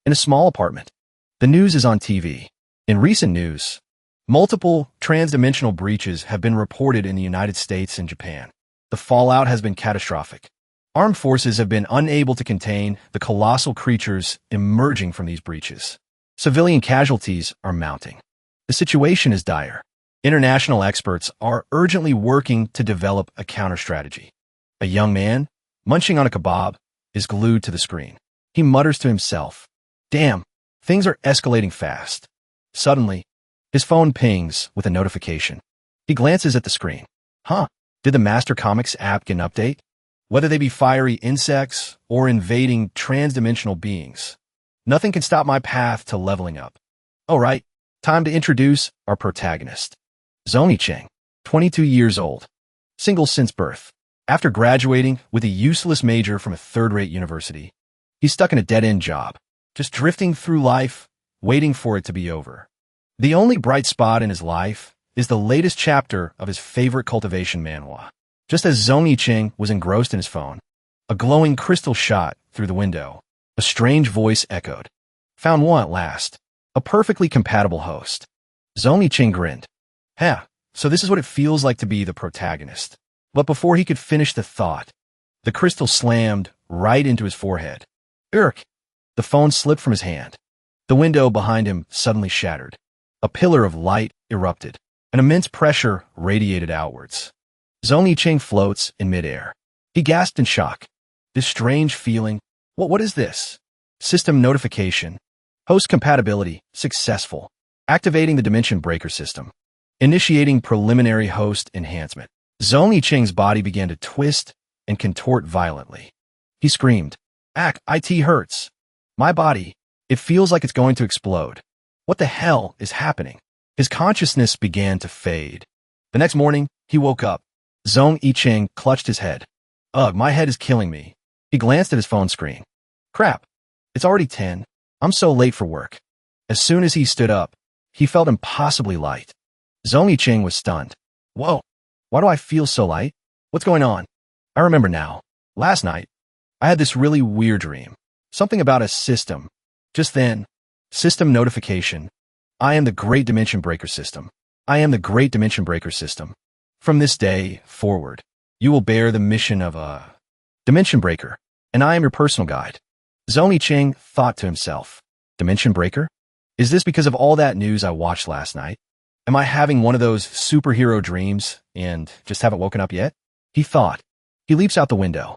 in a small apartment. The news is on TV. In recent news, multiple transdimensional breaches have been reported in the United States and Japan. The fallout has been catastrophic. Armed forces have been unable to contain the colossal creatures emerging from these breaches. Civilian casualties are mounting. The situation is dire. International experts are urgently working to develop a counter-strategy. A young man, munching on a kebab, is glued to the screen. He mutters to himself, "Damn, things are escalating fast." Suddenly, his phone pings with a notification. He glances at the screen. Huh, did the Master Comics app get an update? Whether they be fiery insects or invading transdimensional beings, nothing can stop my path to leveling up. All right, time to introduce our protagonist. Zoni-Cheng, 22 years old, single since birth. After graduating with a useless major from a third-rate university, he's stuck in a dead-end job, just drifting through life, waiting for it to be over. The only bright spot in his life is the latest chapter of his favorite cultivation manhwa. Just as Zoni-Cheng was engrossed in his phone, a glowing crystal shot through the window. A strange voice echoed. Found one at last. A perfectly compatible host. Zoni-Cheng grinned. So this is what it feels like to be the protagonist. But before he could finish the thought, the crystal slammed right into his forehead. Irk! The phone slipped from his hand. The window behind him suddenly shattered. A pillar of light erupted. An immense pressure radiated outwards. Zoni-Cheng floats in midair. He gasped in shock. This strange feeling. What is this? System notification. Host compatibility. Successful. Activating the dimension breaker system. Initiating preliminary host enhancement. Zoni-Cheng's body began to twist and contort violently. He screamed, "It hurts. My body. It feels like it's going to explode. What the hell is happening?" His consciousness began to fade. The next morning, he woke up. Zoni-Cheng clutched his head. Ugh, my head is killing me. He glanced at his phone screen. Crap. It's already 10. I'm so late for work. As soon as he stood up, he felt impossibly light. Zoni-Cheng was stunned. Whoa. Why do I feel so light? What's going on? I remember now. Last night, I had this really weird dream. Something about a system. Just then, system notification. I am the Great Dimension Breaker System. I am the Great Dimension Breaker System. From this day forward, you will bear the mission of a Dimension Breaker, and I am your personal guide. Zoni-Cheng thought to himself, Dimension Breaker? Is this because of all that news I watched last night? Am I having one of those superhero dreams and just haven't woken up yet? He thought. He leaps out the window.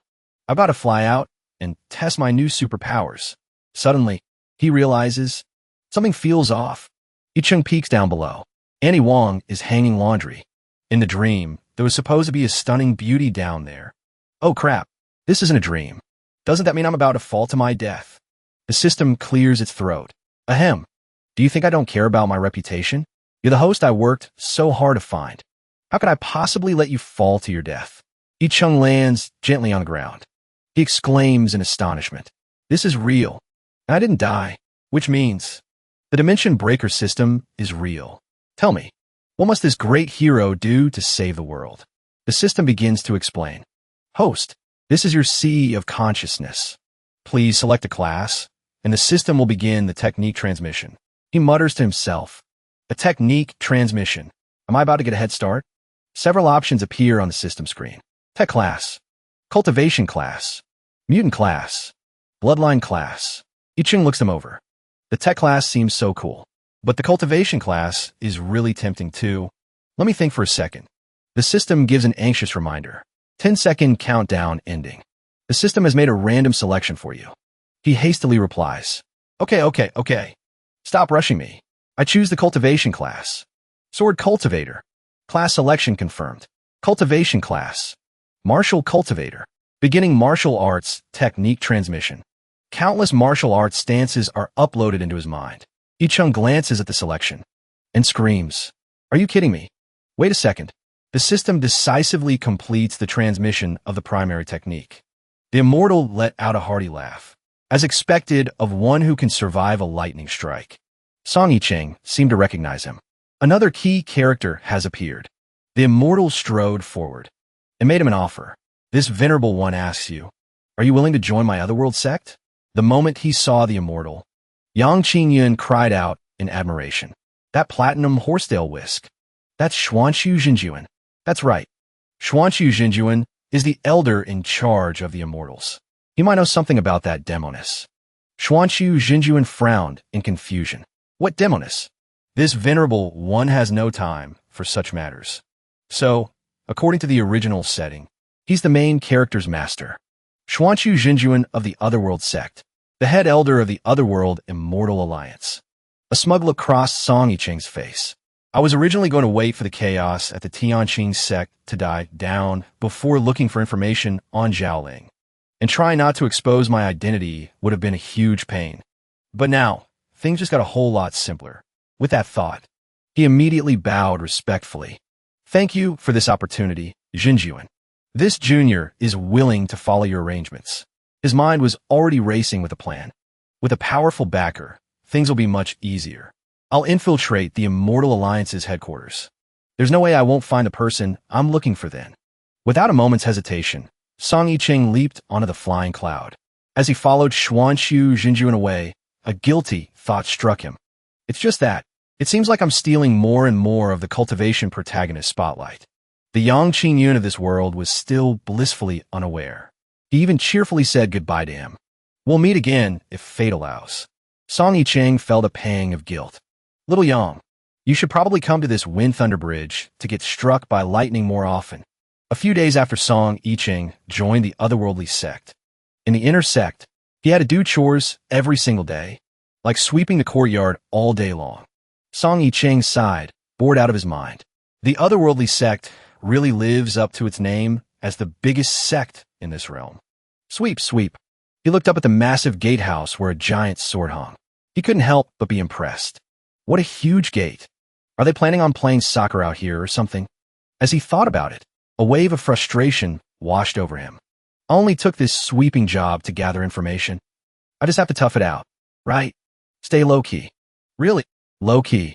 I've got to fly out and test my new superpowers. Suddenly, he realizes something feels off. Icheng peeks down below. Annie Wong is hanging laundry. In the dream, there was supposed to be a stunning beauty down there. Oh crap, this isn't a dream. Doesn't that mean I'm about to fall to my death? The system clears its throat. Ahem. Do you think I don't care about my reputation? You're the host I worked so hard to find. How could I possibly let you fall to your death? Icheng lands gently on the ground. He exclaims in astonishment. This is real. And I didn't die, which means the Dimension Breaker System is real. Tell me, what must this great hero do to save the world? The system begins to explain. Host, this is your sea of consciousness. Please select a class, and the system will begin the technique transmission. He mutters to himself. A technique transmission. Am I about to get a head start? Several options appear on the system screen. Tech class. Cultivation class. Mutant class. Bloodline class. Icheng looks them over. The tech class seems so cool. But the cultivation class is really tempting too. Let me think for a second. The system gives an anxious reminder. 10-second countdown ending. The system has made a random selection for you. He hastily replies. Okay. Stop rushing me. I choose the cultivation class. Sword cultivator. Class selection confirmed. Cultivation class. Martial cultivator. Beginning martial arts technique transmission. Countless martial arts stances are uploaded into his mind. Icheng glances at the selection and screams, "Are you kidding me? Wait a second." The system decisively completes the transmission of the primary technique. The immortal let out a hearty laugh, as expected of one who can survive a lightning strike. Zoni-Cheng seemed to recognize him. Another key character has appeared. The immortal strode forward and made him an offer. This venerable one asks you, "Are you willing to join my otherworld sect?" The moment he saw the immortal, Yang Qingyun cried out in admiration. That platinum horsetail whisk. That's Xuanxu Jinjuan. That's right. Xuanxu Jinjuan is the elder in charge of the immortals. You might know something about that demoness. Xuanxu Jinjuan frowned in confusion. What demoness? This venerable one has no time for such matters. So, according to the original setting, he's the main character's master. Xuanxu Jinjuan of the Otherworld sect, the head elder of the Otherworld Immortal Alliance. A smug look crossed Song Yicheng's face. I was originally going to wait for the chaos at the Tianqing sect to die down before looking for information on Zhaoling. And trying not to expose my identity would have been a huge pain. But now, things just got a whole lot simpler. With that thought, he immediately bowed respectfully. Thank you for this opportunity, Jinjuan. This junior is willing to follow your arrangements. His mind was already racing with a plan. With a powerful backer, things will be much easier. I'll infiltrate the Immortal Alliance's headquarters. There's no way I won't find the person I'm looking for then. Without a moment's hesitation, Song Yicheng leaped onto the flying cloud. As he followed Xuanxu Jinjuan away, a guilty thought struck him. It's just that. It seems like I'm stealing more and more of the cultivation protagonist spotlight. The Yang Qingyun of this world was still blissfully unaware. He even cheerfully said goodbye to him. We'll meet again if fate allows. Song Yicheng felt a pang of guilt. Little Yang, you should probably come to this Wind Thunder Bridge to get struck by lightning more often. A few days after Song Yicheng joined the otherworldly sect. In the inner sect, he had to do chores every single day, like sweeping the courtyard all day long. Song Yicheng sighed, bored out of his mind. The otherworldly sect really lives up to its name as the biggest sect in this realm. Sweep, sweep. He looked up at the massive gatehouse where a giant sword hung. He couldn't help but be impressed. What a huge gate. Are they planning on playing soccer out here or something? As he thought about it, a wave of frustration washed over him. I only took this sweeping job to gather information. I just have to tough it out, right? Stay low-key. Really? Low-key.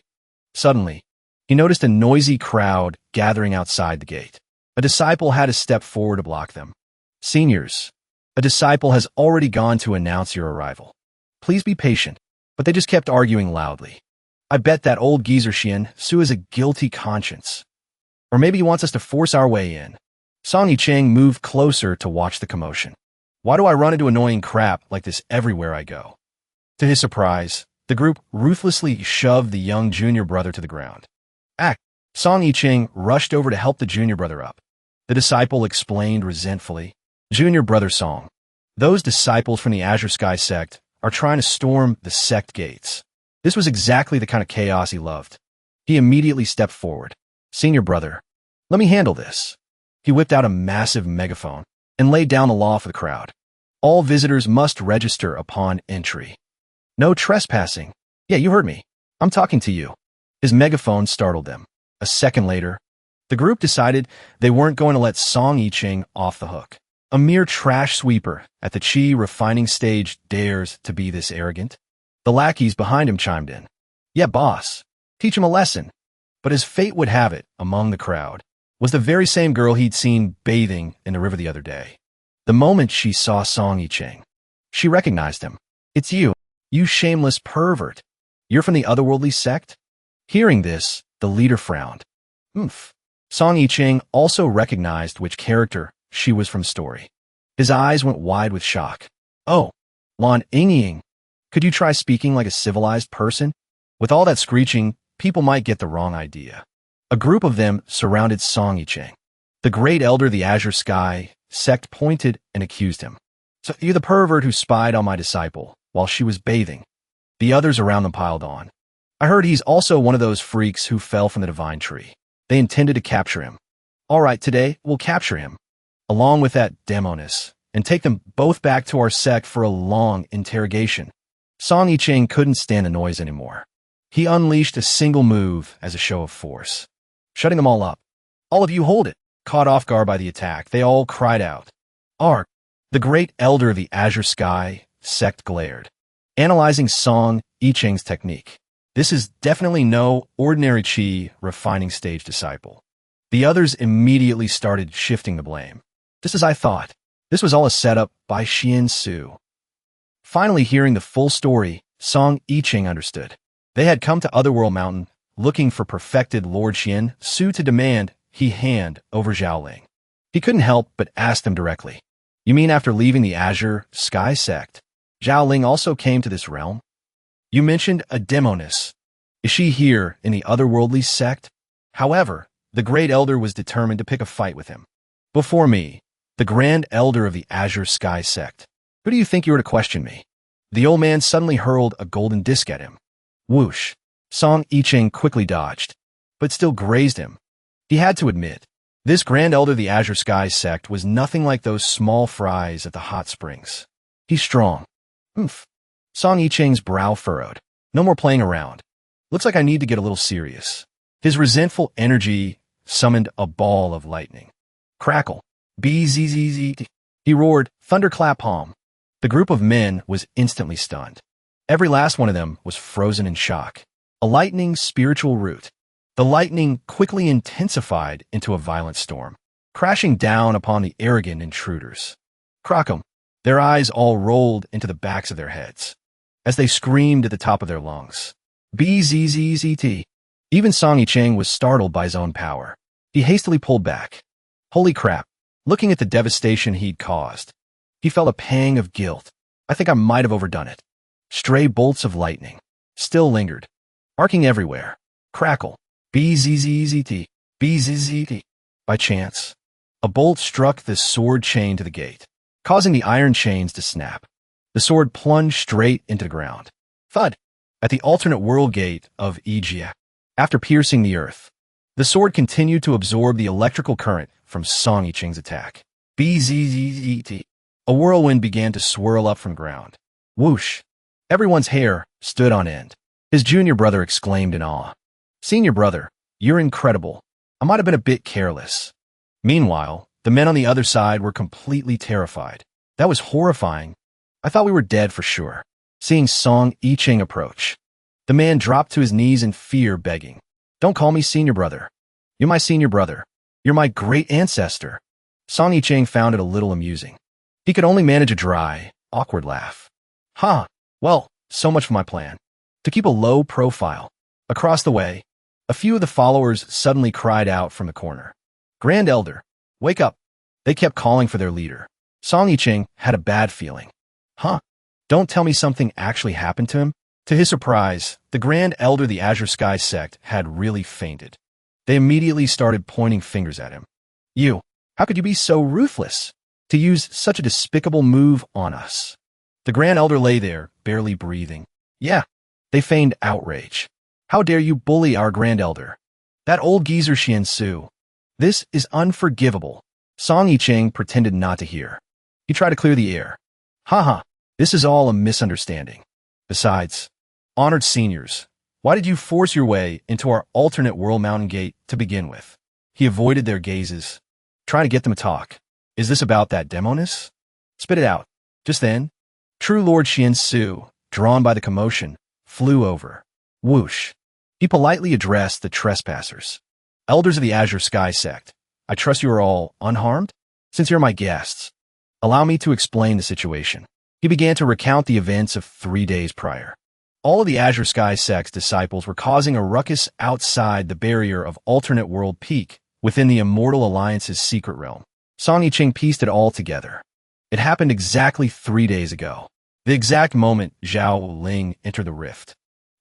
Suddenly, he noticed a noisy crowd gathering outside the gate. A disciple had to step forward to block them. Seniors, a disciple has already gone to announce your arrival. Please be patient. But they just kept arguing loudly. I bet that old geezer Xian Su has a guilty conscience. Or maybe he wants us to force our way in. Song Yicheng moved closer to watch the commotion. Why do I run into annoying crap like this everywhere I go? To his surprise, the group ruthlessly shoved the young junior brother to the ground. Song Yicheng rushed over to help the junior brother up. The disciple explained resentfully. Junior brother Song. Those disciples from the Azure Sky sect are trying to storm the sect gates. This was exactly the kind of chaos he loved. He immediately stepped forward. Senior brother, let me handle this. He whipped out a massive megaphone and laid down the law for the crowd. All visitors must register upon entry. No trespassing. Yeah, you heard me. I'm talking to you. His megaphone startled them. A second later, the group decided they weren't going to let Song Yicheng off the hook. A mere trash sweeper at the Qi refining stage dares to be this arrogant? The lackeys behind him chimed in. Yeah, boss. Teach him a lesson. But as fate would have it, among the crowd was the very same girl he'd seen bathing in the river the other day. The moment she saw Song Yicheng, she recognized him. It's you, you shameless pervert. You're from the otherworldly sect? Hearing this, the leader frowned. Song Yicheng also recognized which character she was from story. His eyes went wide with shock. Oh, Lan Yingying, could you try speaking like a civilized person? With all that screeching, people might get the wrong idea. A group of them surrounded Song Yicheng. The great elder of the Azure Sky sect pointed and accused him. So you're the pervert who spied on my disciple while she was bathing. The others around them piled on. I heard he's also one of those freaks who fell from the divine tree. They intended to capture him. All right, today we'll capture him, along with that demoness, and take them both back to our sect for a long interrogation. Song Yicheng couldn't stand the noise anymore. He unleashed a single move as a show of force, shutting them all up. All of you hold it. Caught off guard by the attack, they all cried out. Ark, the great elder of the Azure Sky sect glared, analyzing Song Yicheng's technique. This is definitely no ordinary Qi refining stage disciple. The others immediately started shifting the blame. Just as I thought, this was all a setup by Xian Su. Finally hearing the full story, Song Yiqing understood. They had come to Otherworld Mountain looking for perfected Lord Xian Su to demand he hand over Xiaoling. He couldn't help but ask them directly. You mean after leaving the Azure Sky sect, Xiaoling also came to this realm? You mentioned a demoness. Is she here in the otherworldly sect? However, the Great Elder was determined to pick a fight with him. Before me, the Grand Elder of the Azure Sky sect. Who do you think you were to question me? The old man suddenly hurled a golden disc at him. Whoosh! Song Yiqing quickly dodged, but still grazed him. He had to admit, this Grand Elder of the Azure Sky sect was nothing like those small fries at the hot springs. He's strong. Oomph. Song Yiqing's brow furrowed. No more playing around. Looks like I need to get a little serious. His resentful energy summoned a ball of lightning. Crackle. Bzzz. He roared, thunderclap palm. The group of men was instantly stunned. Every last one of them was frozen in shock. A lightning spiritual root. The lightning quickly intensified into a violent storm, crashing down upon the arrogant intruders. Crockham. Their eyes all rolled into the backs of their heads, as they screamed at the top of their lungs. Bzzzt. Even Song Yiqing was startled by his own power. He hastily pulled back. Holy crap. Looking at the devastation he'd caused, he felt a pang of guilt. I think I might have overdone it. Stray bolts of lightning still lingered, arcing everywhere. Crackle. Bzzzt. Bzzzt. By chance, a bolt struck the sword chain to the gate, causing the iron chains to snap. The sword plunged straight into the ground. Thud! At the alternate world gate of Ejia. After piercing the earth, the sword continued to absorb the electrical current from Song Yiqing's attack. Bzzzt. A whirlwind began to swirl up from ground. Whoosh! Everyone's hair stood on end. His junior brother exclaimed in awe. Senior brother, you're incredible. I might have been a bit careless. Meanwhile, the men on the other side were completely terrified. That was horrifying. I thought we were dead for sure. Seeing Song Yiqing approach, the man dropped to his knees in fear, begging, Don't call me senior brother. You're my senior brother. You're my great ancestor. Song Yiqing found it a little amusing. He could only manage a dry, awkward laugh. Huh. Well, so much for my plan. To keep a low profile. Across the way, a few of the followers suddenly cried out from the corner. Grand Elder, wake up. They kept calling for their leader. Song Yiqing had a bad feeling. Huh? Don't tell me something actually happened to him? To his surprise, the Grand Elder of the Azure Sky sect had really fainted. They immediately started pointing fingers at him. You, how could you be so ruthless? To use such a despicable move on us. The Grand Elder lay there, barely breathing. Yeah, they feigned outrage. How dare you bully our Grand Elder? That old geezer Xian Su. This is unforgivable. Song Yiqing pretended not to hear. He tried to clear the air. Haha, this is all a misunderstanding. Besides, honored seniors, why did you force your way into our alternate world mountain gate to begin with? He avoided their gazes, trying to get them to talk. Is this about that demoness? Spit it out. Just then, true Lord Xian Su, drawn by the commotion, flew over. Whoosh. He politely addressed the trespassers. Elders of the Azure Sky sect, I trust you are all unharmed? Since you're my guests, allow me to explain the situation. He began to recount the events of 3 days prior. All of the Azure Sky sect's disciples were causing a ruckus outside the barrier of Alternate World Peak within the Immortal Alliance's secret realm. Song Yiqing pieced it all together. It happened exactly 3 days ago, the exact moment Zhao Ling entered the rift.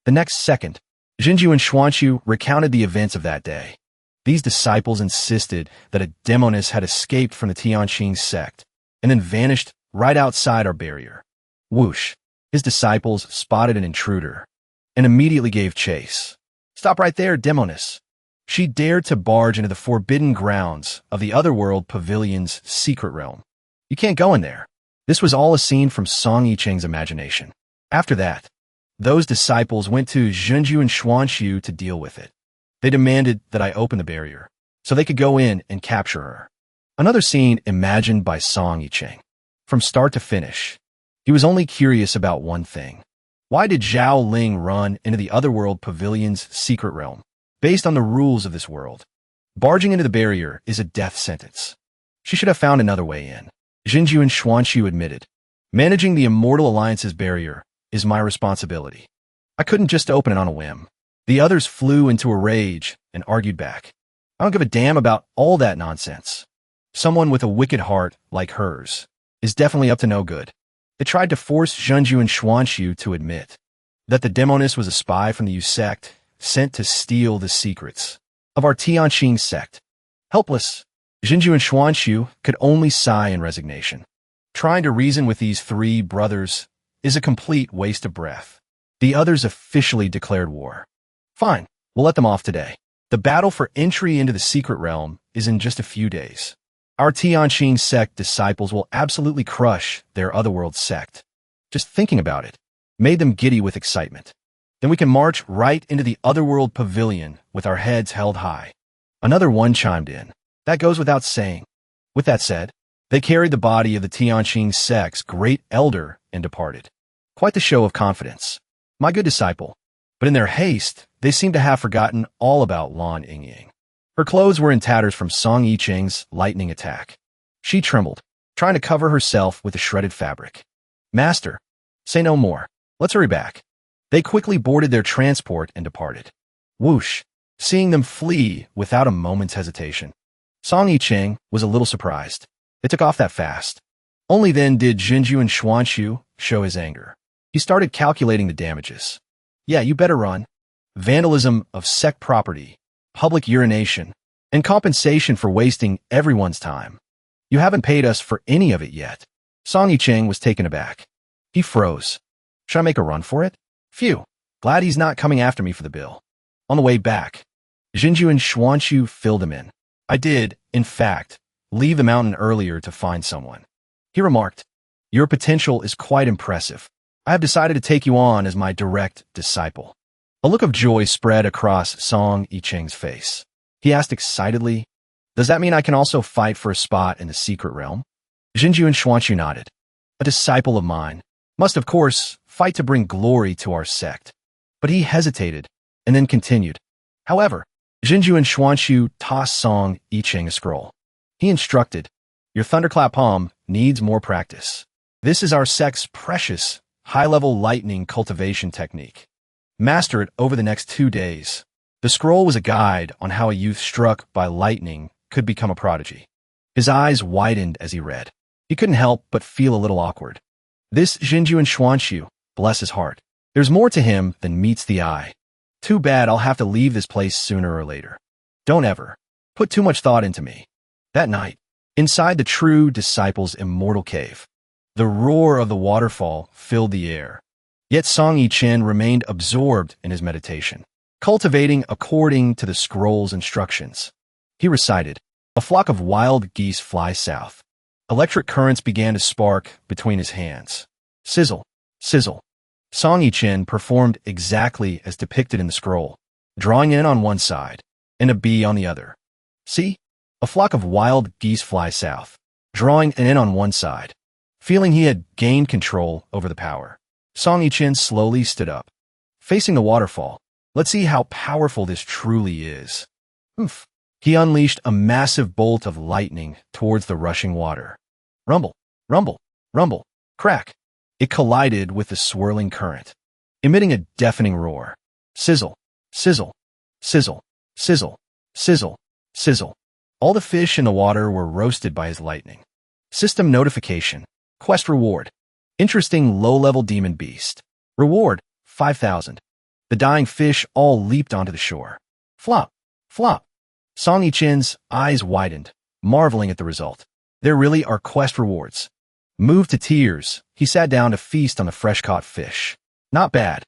The next second, Jinju and Xuanxu recounted the events of that day. These disciples insisted that a demoness had escaped from the Tianqing sect and then vanished right outside our barrier. Whoosh. His disciples spotted an intruder and immediately gave chase. Stop right there, demoness. She dared to barge into the forbidden grounds of the Otherworld Pavilion's secret realm. You can't go in there. This was all a scene from Song Yiqing's imagination. After that, those disciples went to Zhenju and Xuanxu to deal with it. They demanded that I open the barrier so they could go in and capture her. Another scene imagined by Song Yiqing. From start to finish, he was only curious about one thing. Why did Zhao Ling run into the Otherworld Pavilion's secret realm? Based on the rules of this world, barging into the barrier is a death sentence. She should have found another way in. Jinju and Xuanxu admitted. Managing the Immortal Alliance's barrier is my responsibility. I couldn't just open it on a whim. The others flew into a rage and argued back. I don't give a damn about all that nonsense. Someone with a wicked heart like hers is definitely up to no good. They tried to force Zhenju and Xuanxu to admit that the demoness was a spy from the Yu sect sent to steal the secrets of our Tianqing sect. Helpless, Zhenju and Xuanxu could only sigh in resignation. Trying to reason with these three brothers is a complete waste of breath. The others officially declared war. Fine, we'll let them off today. The battle for entry into the secret realm is in just a few days. Our Tianqing sect disciples will absolutely crush their otherworld sect. Just thinking about it made them giddy with excitement. Then we can march right into the otherworld pavilion with our heads held high. Another one chimed in. That goes without saying. With that said, they carried the body of the Tianqing sect's great elder and departed. Quite the show of confidence. My good disciple. But in their haste, they seemed to have forgotten all about Lan Yingying. Her clothes were in tatters from Song Yicheng's lightning attack. She trembled, trying to cover herself with the shredded fabric. Master, say no more. Let's hurry back. They quickly boarded their transport and departed. Whoosh, seeing them flee without a moment's hesitation. Song Yicheng was a little surprised. They took off that fast. Only then did Zhenju and Xuanxu show his anger. He started calculating the damages. Yeah, you better run. Vandalism of sect property, public urination, and compensation for wasting everyone's time. You haven't paid us for any of it yet. Song Yicheng was taken aback. He froze. Should I make a run for it? Phew, glad he's not coming after me for the bill. On the way back, Zhenju and Xuanxu filled him in. I did, in fact, leave the mountain earlier to find someone. He remarked, your potential is quite impressive. I have decided to take you on as my direct disciple. A look of joy spread across Song Yicheng's face. He asked excitedly, does that mean I can also fight for a spot in the secret realm? Zhenju and Xuanxu nodded. A disciple of mine must, of course, fight to bring glory to our sect. But he hesitated, and then continued. However, Zhenju and Xuanxu tossed Song Yicheng a scroll. He instructed, your thunderclap palm needs more practice. This is our sect's precious, high-level lightning cultivation technique. Master it over the next 2 days. The scroll was a guide on how a youth struck by lightning could become a prodigy. His eyes widened as he read. He couldn't help but feel a little awkward. This Zhenju and Xuanxu, bless his heart. There's more to him than meets the eye. Too bad I'll have to leave this place sooner or later. Don't ever put too much thought into me. That night, inside the true disciple's immortal cave, the roar of the waterfall filled the air. Yet Song Yicheng remained absorbed in his meditation, cultivating according to the scroll's instructions. He recited, a flock of wild geese fly south. Electric currents began to spark between his hands. Sizzle, sizzle. Song Yicheng performed exactly as depicted in the scroll, drawing in on one side and a bee on the other. See? A flock of wild geese fly south, drawing in on one side. Feeling he had gained control over the power, Song Yicheng slowly stood up. Facing the waterfall, let's see how powerful this truly is. Oof. He unleashed a massive bolt of lightning towards the rushing water. Rumble, rumble, rumble, crack. It collided with the swirling current, emitting a deafening roar. Sizzle, sizzle, sizzle, sizzle, sizzle, sizzle. All the fish in the water were roasted by his lightning. System notification. Quest reward. Interesting low-level demon beast. Reward, 5,000. The dying fish all leaped onto the shore. Flop, flop. Song Yicheng's eyes widened, marveling at the result. There really are quest rewards. Moved to tears, he sat down to feast on the fresh-caught fish. Not bad.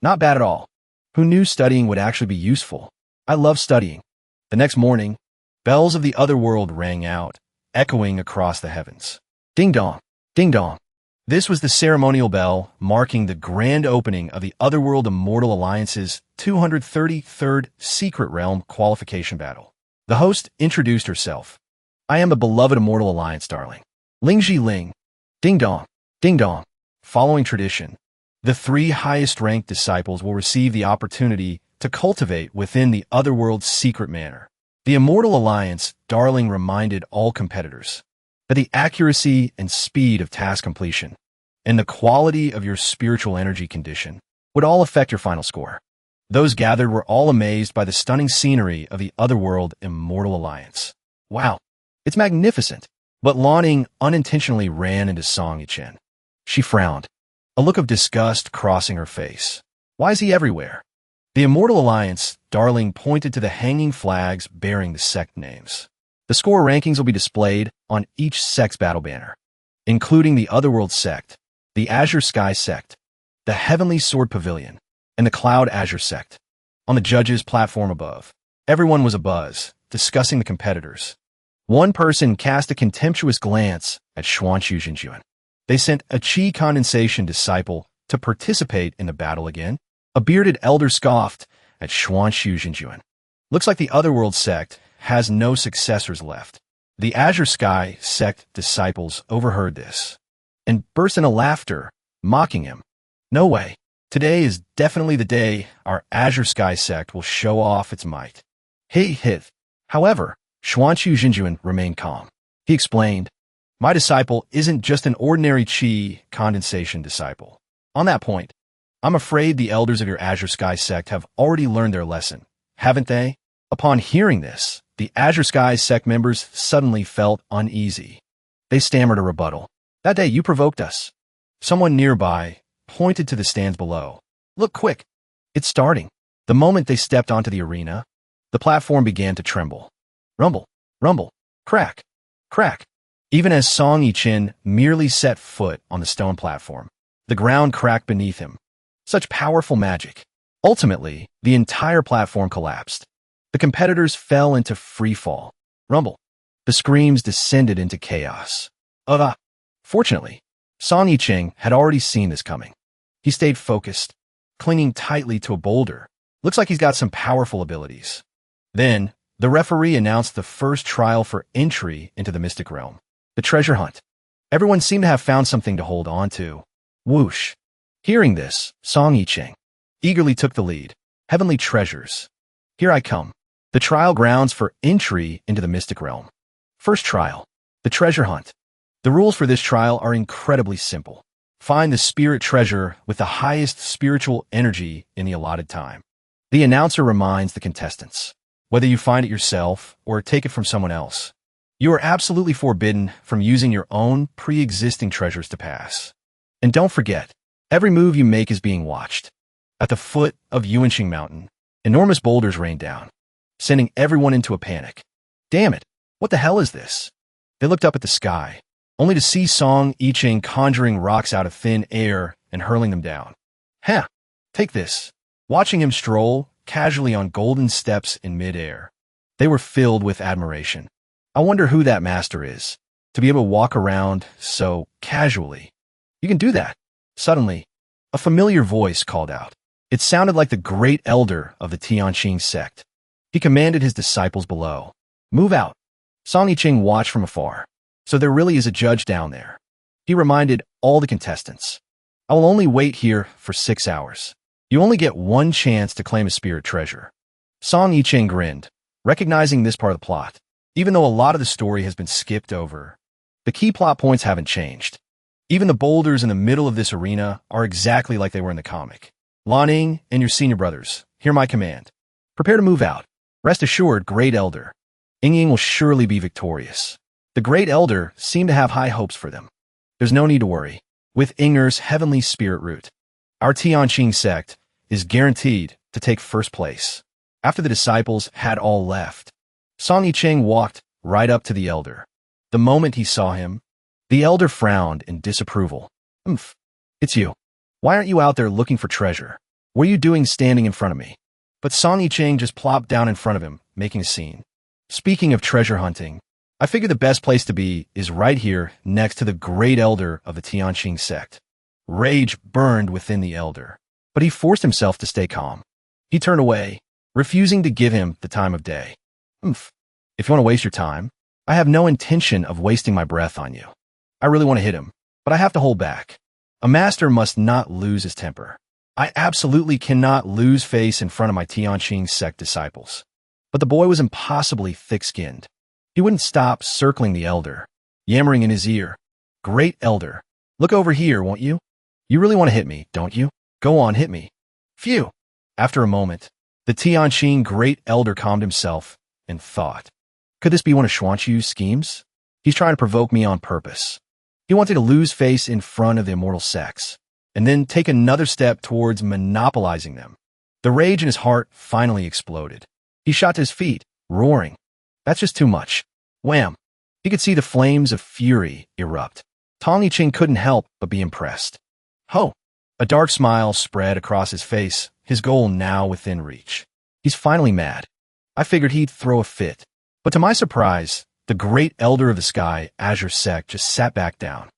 Not bad at all. Who knew studying would actually be useful? I love studying. The next morning, bells of the otherworld rang out, echoing across the heavens. Ding dong, ding dong. This was the ceremonial bell marking the grand opening of the Otherworld Immortal Alliance's 233rd Secret Realm qualification battle. The host introduced herself. I am a beloved Immortal Alliance darling. Lingji Ling. Ding dong, ding dong. Following tradition, the 3 highest-ranked disciples will receive the opportunity to cultivate within the Otherworld's secret manor. The Immortal Alliance darling reminded all competitors that the accuracy and speed of task completion and the quality of your spiritual energy condition would all affect your final score. Those gathered were all amazed by the stunning scenery of the Otherworld Immortal Alliance. Wow, it's magnificent. But Lanning unintentionally ran into Song Yichen. She frowned, a look of disgust crossing her face. Why is he everywhere? The Immortal Alliance, Darling pointed to the hanging flags bearing the sect names. The score rankings will be displayed on each sect's battle banner, including the Otherworld sect, the Azure Sky sect, the Heavenly Sword Pavilion, and the Cloud Azure sect. On the judges' platform above, everyone was abuzz, discussing the competitors. One person cast a contemptuous glance at Xuanxu Jinjuan. They sent a Qi condensation disciple to participate in the battle again. A bearded elder scoffed at Xuanxu Jinjuan. Looks like the Otherworld sect has no successors left. The Azure Sky sect disciples overheard this and burst into laughter, mocking him. No way. Today is definitely the day our Azure Sky sect will show off its might. Hith. However, Xuanxu Jinjuan remained calm. He explained, my disciple isn't just an ordinary Qi condensation disciple. On that point, I'm afraid the elders of your Azure Sky sect have already learned their lesson, haven't they? Upon hearing this, the Azure Sky sect members suddenly felt uneasy. They stammered a rebuttal. That day you provoked us. Someone nearby pointed to the stands below. Look quick. It's starting. The moment they stepped onto the arena, the platform began to tremble. Rumble, rumble, crack, crack. Even as Song Yichen merely set foot on the stone platform, the ground cracked beneath him. Such powerful magic. Ultimately, the entire platform collapsed. The competitors fell into free fall. Rumble. The screams descended into chaos. Fortunately, Song Yichen had already seen this coming. He stayed focused, clinging tightly to a boulder. Looks like he's got some powerful abilities. Then, the referee announced the first trial for entry into the Mystic Realm, the treasure hunt. Everyone seemed to have found something to hold on to. Whoosh. Hearing this, Song Yichen eagerly took the lead. Heavenly treasures. Here I come. The trial grounds for entry into the Mystic Realm. First trial, the treasure hunt. The rules for this trial are incredibly simple. Find the spirit treasure with the highest spiritual energy in the allotted time. The announcer reminds the contestants, whether you find it yourself or take it from someone else, you are absolutely forbidden from using your own pre-existing treasures to pass. And don't forget, every move you make is being watched. At the foot of Yuanqing Mountain, enormous boulders rained down, sending everyone into a panic. Damn it, what the hell is this? They looked up at the sky, only to see Song Yichen conjuring rocks out of thin air and hurling them down. Take this. Watching him stroll casually on golden steps in midair, they were filled with admiration. I wonder who that master is, to be able to walk around so casually. You can do that. Suddenly, a familiar voice called out. It sounded like the great elder of the Tianqing sect. He commanded his disciples below. Move out. Song Yichen watched from afar. So there really is a judge down there. He reminded all the contestants. I will only wait here for 6 hours. You only get one chance to claim a spirit treasure. Song Yichen grinned, recognizing this part of the plot. Even though a lot of the story has been skipped over, the key plot points haven't changed. Even the boulders in the middle of this arena are exactly like they were in the comic. Lanning and your senior brothers, hear my command. Prepare to move out. Rest assured, Great Elder. Ying will surely be victorious. The Great Elder seemed to have high hopes for them. There's no need to worry. With Inger's heavenly spirit root, our Tianqing sect is guaranteed to take first place. After the disciples had all left, Song Yichen walked right up to the elder. The moment he saw him, the elder frowned in disapproval. It's you. Why aren't you out there looking for treasure? What are you doing standing in front of me? But Song Yichen just plopped down in front of him, making a scene. Speaking of treasure hunting, I figure the best place to be is right here next to the great elder of the Tianqing sect. Rage burned within the elder, but he forced himself to stay calm. He turned away, refusing to give him the time of day. If you want to waste your time, I have no intention of wasting my breath on you. I really want to hit him, but I have to hold back. A master must not lose his temper. I absolutely cannot lose face in front of my Tianqing sect disciples. But the boy was impossibly thick-skinned. He wouldn't stop circling the elder, yammering in his ear, Great Elder, Look over here, won't you? You really want to hit me, don't you? Go on, hit me. Phew. After a moment, the Tianqing Great Elder calmed himself and thought, could this be one of Xuanqiu's schemes? He's trying to provoke me on purpose. He wanted to lose face in front of the immortal sex, and then take another step towards monopolizing them. The rage in his heart finally exploded. He shot to his feet, roaring. That's just too much. Wham! He could see the flames of fury erupt. Tong Yiqing couldn't help but be impressed. Ho! A dark smile spread across his face, his goal now within reach. He's finally mad. I figured he'd throw a fit. But to my surprise, the Great Elder of the Sky, Azure Sect, just sat back down.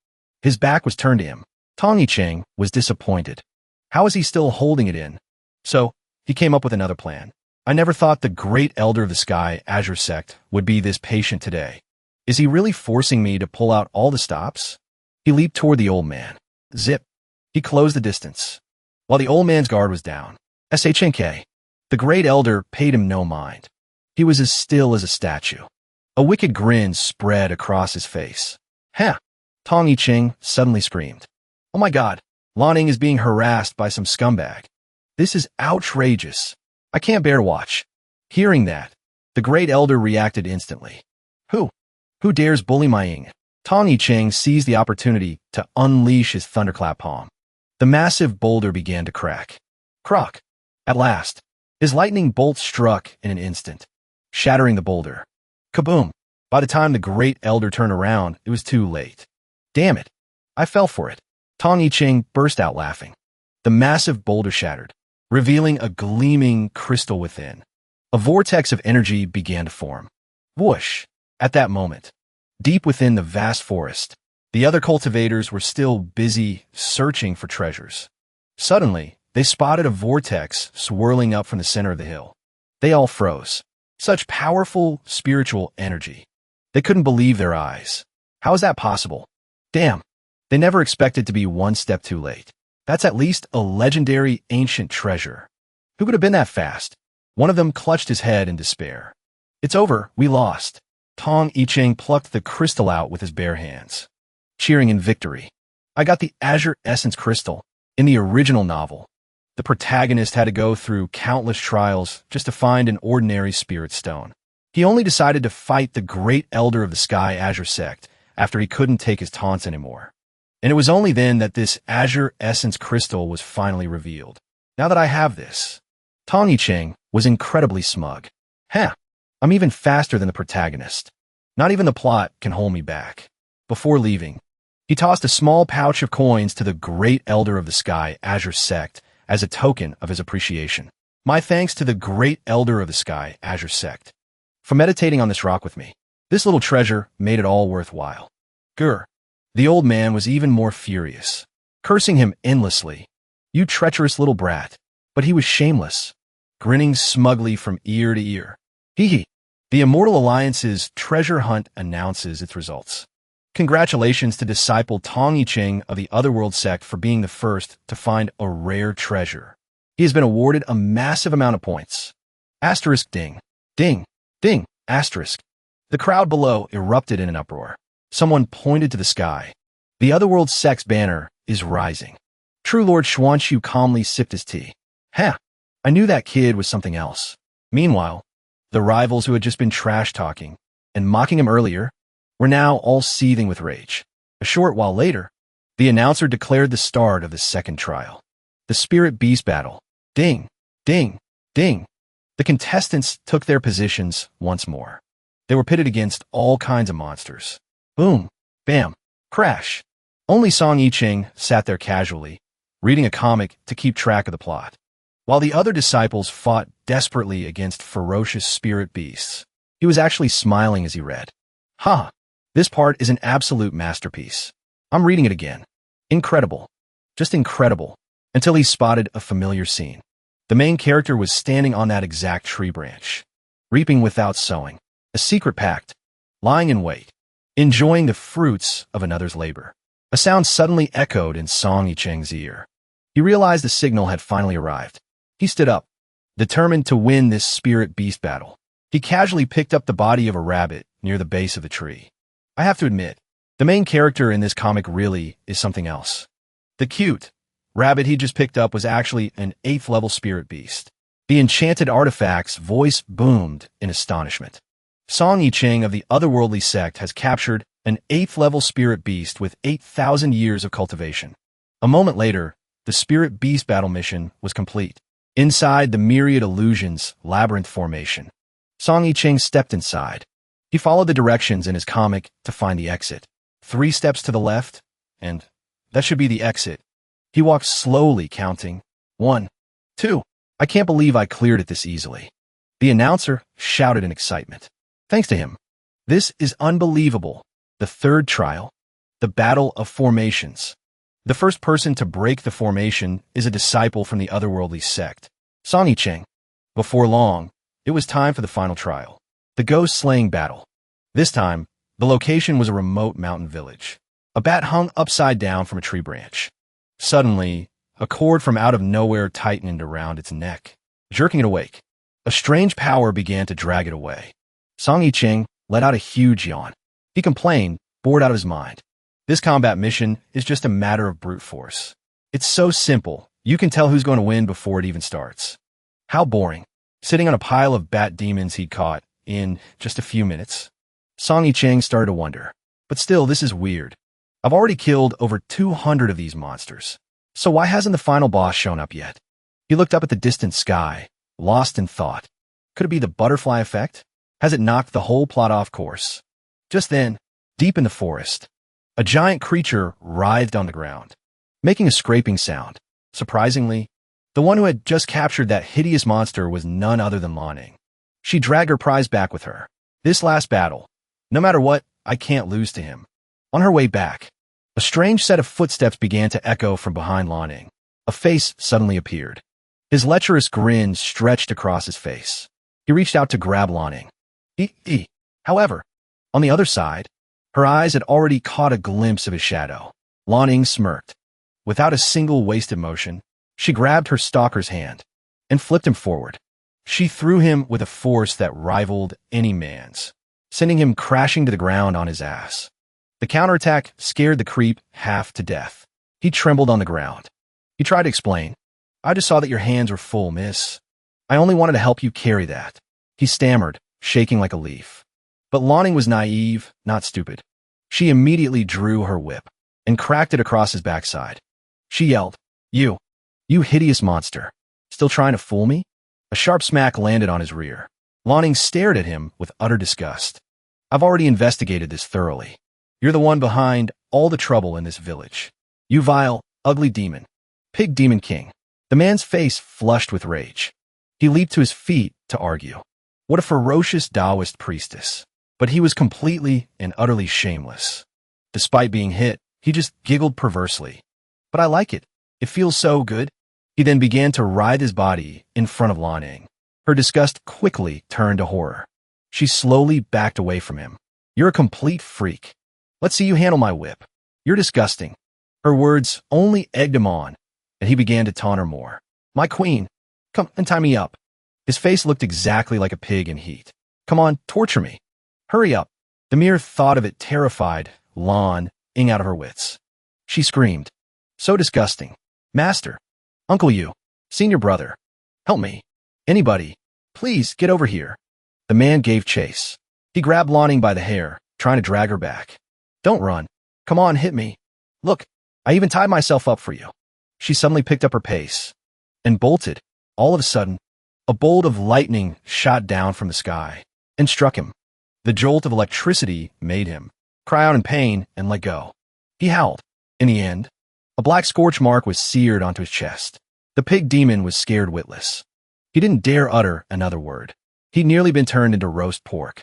His back was turned to him. Tong Yiqing was disappointed. How was he still holding it in? So, he came up with another plan. I never thought the Great Elder of the Sky, Azure Sect, would be this patient today. Is he really forcing me to pull out all the stops? He leaped toward the old man. Zip. He closed the distance. While the old man's guard was down, SHNK, the Great Elder paid him no mind. He was as still as a statue. A wicked grin spread across his face. Ha! Tong Yiqing suddenly screamed. Oh my god, Lanning is being harassed by some scumbag. This is outrageous. I can't bear to watch. Hearing that, the Great Elder reacted instantly. Who? Who dares bully my Ying? Tong Yiqing seized the opportunity to unleash his thunderclap palm. The massive boulder began to crack. Crock. At last, his lightning bolt struck in an instant, shattering the boulder. Kaboom! By the time the Great Elder turned around, it was too late. Damn it! I fell for it. Tong Yiqing burst out laughing. The massive boulder shattered, revealing a gleaming crystal within. A vortex of energy began to form. Whoosh! At that moment, deep within the vast forest, the other cultivators were still busy searching for treasures. Suddenly, they spotted a vortex swirling up from the center of the hill. They all froze. Such powerful spiritual energy. They couldn't believe their eyes. How is that possible? Damn. They never expected to be one step too late. That's at least a legendary ancient treasure. Who could have been that fast? One of them clutched his head in despair. It's over. We lost. Tong Yiqing plucked the crystal out with his bare hands, cheering in victory. I got the Azure Essence Crystal. In the original novel, the protagonist had to go through countless trials just to find an ordinary spirit stone. He only decided to fight the Great Elder of the Sky Azure Sect after he couldn't take his taunts anymore. And it was only then that this Azure Essence Crystal was finally revealed. Now that I have this, Tong Yiqing was incredibly smug. Huh, I'm even faster than the protagonist. Not even the plot can hold me back. Before leaving, he tossed a small pouch of coins to the Great Elder of the Sky Azure Sect as a token of his appreciation. My thanks to the Great Elder of the Sky Azure Sect for meditating on this rock with me. This little treasure made it all worthwhile. Grr. The old man was even more furious, cursing him endlessly. You treacherous little brat. But he was shameless, grinning smugly from ear to ear. Hee hee. The Immortal Alliance's treasure hunt announces its results. Congratulations to disciple Tong Yiqing of the Otherworld sect for being the first to find a rare treasure. He has been awarded a massive amount of points. Asterisk ding. Ding. Ding. Asterisk. The crowd below erupted in an uproar. Someone pointed to the sky. The Otherworld sect's banner is rising. True Lord Xuanqiu calmly sipped his tea. Ha! I knew that kid was something else. Meanwhile, the rivals who had just been trash-talking and mocking him earlier were now all seething with rage. A short while later, the announcer declared the start of the second trial. The Spirit Beast Battle. Ding, ding, ding. The contestants took their positions once more. They were pitted against all kinds of monsters. Boom, bam, crash. Only Tong Yiqing sat there casually, reading a comic to keep track of the plot, while the other disciples fought desperately against ferocious spirit beasts. He was actually smiling as he read. Ha! This part is an absolute masterpiece. I'm reading it again. Incredible. Just incredible. Until he spotted a familiar scene. The main character was standing on that exact tree branch, reaping without sowing. A secret pact. Lying in wait. Enjoying the fruits of another's labor. A sound suddenly echoed in Tong Yiqing's ear. He realized the signal had finally arrived. He stood up, determined to win this spirit beast battle. He casually picked up the body of a rabbit near the base of the tree. I have to admit, The main character in this comic really is something else. The cute rabbit he just picked up was actually an 8th level spirit beast. The enchanted artifact's voice boomed in astonishment. Song Yicheng of the otherworldly sect has captured an 8th level spirit beast with 8,000 years of cultivation. A moment later, the spirit beast battle mission was complete. Inside the myriad illusions labyrinth formation, Song Yicheng stepped inside. He followed the directions in his comic to find the exit. 3 steps to the left, and that should be the exit. He walked slowly, counting 1, 2. I can't believe I cleared it this easily. The announcer shouted in excitement. Thanks to him. This is unbelievable. The 3rd trial, the Battle of Formations. The first person to break the formation is a disciple from the otherworldly sect, Song Yicheng. Before long, it was time for the final trial, the ghost-slaying battle. This time, the location was a remote mountain village. A bat hung upside down from a tree branch. Suddenly, a cord from out of nowhere tightened around its neck, jerking it awake. A strange power began to drag it away. Song Yicheng let out a huge yawn. He complained, bored out of his mind. This combat mission is just a matter of brute force. It's so simple, you can tell who's going to win before it even starts. How boring. Sitting on a pile of bat demons he'd caught in just a few minutes. Song Yicheng started to wonder. But still, this is weird. I've already killed over 200 of these monsters. So why hasn't the final boss shown up yet? He looked up at the distant sky, lost in thought. Could it be the butterfly effect? Has it knocked the whole plot off course? Just then, deep in the forest, a giant creature writhed on the ground, making a scraping sound. Surprisingly, the one who had just captured that hideous monster was none other than Lanning. She dragged her prize back with her. This last battle, no matter what, I can't lose to him. On her way back, a strange set of footsteps began to echo from behind Lanning. A face suddenly appeared. His lecherous grin stretched across his face. He reached out to grab Lanning. However, on the other side, her eyes had already caught a glimpse of his shadow. Lanning smirked. Without a single wasted motion, she grabbed her stalker's hand and flipped him forward. She threw him with a force that rivaled any man's, sending him crashing to the ground on his ass. The counterattack scared the creep half to death. He trembled on the ground. He tried to explain. I just saw that your hands were full, miss. I only wanted to help you carry that. He stammered, shaking like a leaf. But Lanning was naive, not stupid. She immediately drew her whip and cracked it across his backside. She yelled, You hideous monster. Still trying to fool me? A sharp smack landed on his rear. Lanning stared at him with utter disgust. I've already investigated this thoroughly. You're the one behind all the trouble in this village. You vile, ugly demon. Pig Demon King. The man's face flushed with rage. He leaped to his feet to argue. What a ferocious Taoist priestess. But he was completely and utterly shameless. Despite being hit, he just giggled perversely. But I like it. It feels so good. He then began to writhe his body in front of Lanning. Her disgust quickly turned to horror. She slowly backed away from him. You're a complete freak. Let's see you handle my whip. You're disgusting. Her words only egged him on, and he began to taunt her more. My queen, come and tie me up. His face looked exactly like a pig in heat. Come on, torture me. Hurry up. The mere thought of it terrified Lanning out of her wits. She screamed. So disgusting. Master. Uncle you. Senior brother. Help me. Anybody. Please, get over here. The man gave chase. He grabbed Lanning by the hair, trying to drag her back. Don't run. Come on, hit me. Look, I even tied myself up for you. She suddenly picked up her pace and bolted. All of a sudden, a bolt of lightning shot down from the sky and struck him. The jolt of electricity made him cry out in pain and let go. He howled. In the end, a black scorch mark was seared onto his chest. The pig demon was scared witless. He didn't dare utter another word. He'd nearly been turned into roast pork.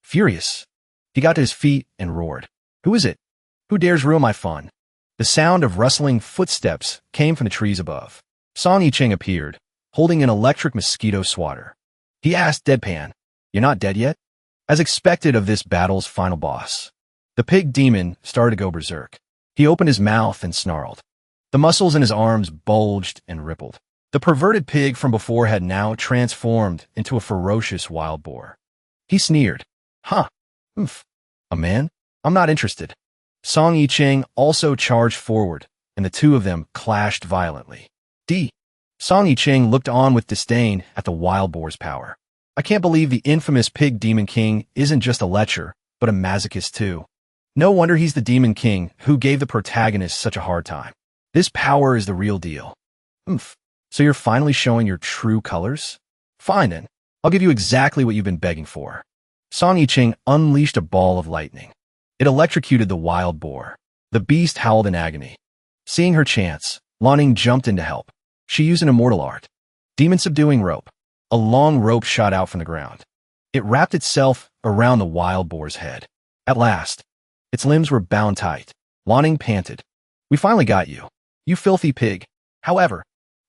Furious, he got to his feet and roared. Who is it? Who dares ruin my fun? The sound of rustling footsteps came from the trees above. Song Yicheng appeared, holding an electric mosquito swatter. He asked deadpan, You're not dead yet? As expected of this battle's final boss, the pig demon started to go berserk. He opened his mouth and snarled. The muscles in his arms bulged and rippled. The perverted pig from before had now transformed into a ferocious wild boar. He sneered. Huh. Oof. A man? I'm not interested. Song Yicheng also charged forward, and the two of them clashed violently. Song Yicheng looked on with disdain at the wild boar's power. I can't believe the infamous pig demon king isn't just a lecher, but a masochist too. No wonder he's the demon king who gave the protagonist such a hard time. This power is the real deal. So you're finally showing your true colors? Fine then, I'll give you exactly what you've been begging for. Song Yicheng unleashed a ball of lightning. It electrocuted the wild boar. The beast howled in agony. Seeing her chance, Lan jumped in to help. She used an immortal art. Demon-subduing rope. A long rope shot out from the ground. It wrapped itself around the wild boar's head. At last, its limbs were bound tight. Lan panted. We finally got you, you filthy pig. However,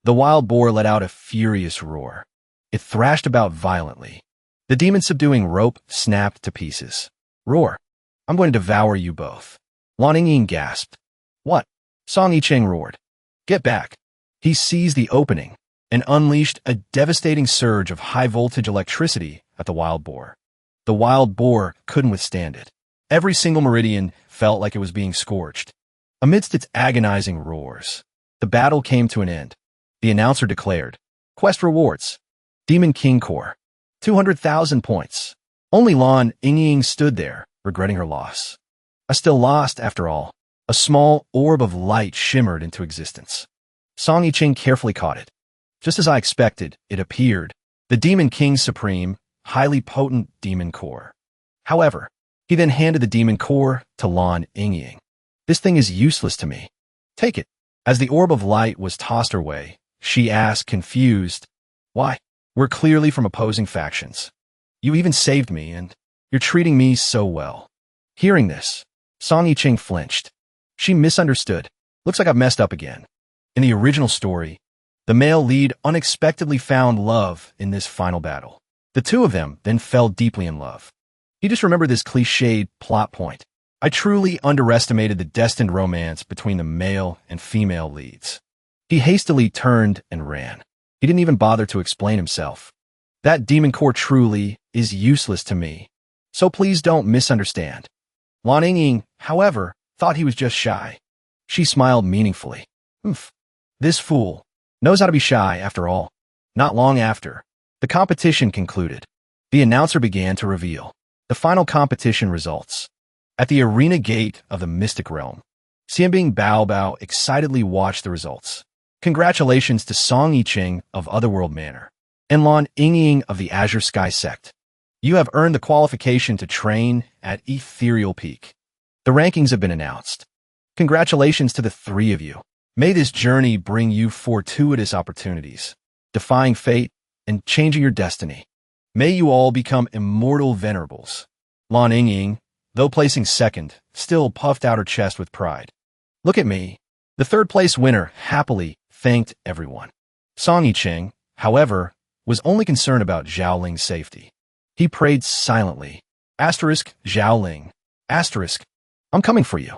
the wild boar let out a furious roar. It thrashed about violently. The demon-subduing rope snapped to pieces. Roar. I'm going to devour you both. Lan Ying gasped. What? Song Yicheng roared. Get back. He seized the opening and unleashed a devastating surge of high-voltage electricity at the wild boar. The wild boar couldn't withstand it. Every single meridian felt like it was being scorched. Amidst its agonizing roars, the battle came to an end. The announcer declared, Quest rewards. Demon King Core. 200,000 points. Only Lan Ying stood there, regretting her loss. I still lost, after all. A small orb of light shimmered into existence. Song Yicheng carefully caught it. Just as I expected, it appeared. The Demon King Supreme, highly potent Demon Core. However, he then handed the Demon Core to Lan Ying. This thing is useless to me. Take it. As the orb of light was tossed her way, she asked, confused, Why? We're clearly from opposing factions. You even saved me, and you're treating me so well. Hearing this, Song Yicheng flinched. She misunderstood. Looks like I've messed up again. In the original story, the male lead unexpectedly found love in this final battle. The two of them then fell deeply in love. He just remembered this cliched plot point. I truly underestimated the destined romance between the male and female leads. He hastily turned and ran. He didn't even bother to explain himself. That demon core truly is useless to me, so please don't misunderstand. Lan Ying, however, thought he was just shy. She smiled meaningfully. This fool knows how to be shy, after all. Not long after, the competition concluded. The announcer began to reveal the final competition results. At the arena gate of the Mystic Realm, Xianbing Bao excitedly watched the results. Congratulations to Song Yicheng of Otherworld Manor and Lan Ying of the Azure Sky Sect. You have earned the qualification to train at Ethereal Peak. The rankings have been announced. Congratulations to the three of you. May this journey bring you fortuitous opportunities, defying fate and changing your destiny. May you all become immortal venerables. Lan Ying, though placing second, still puffed out her chest with pride. Look at me. The third-place winner happily thanked everyone. Song Yicheng, however, was only concerned about Xiaoling's safety. He prayed silently. Xiaoling. I'm coming for you.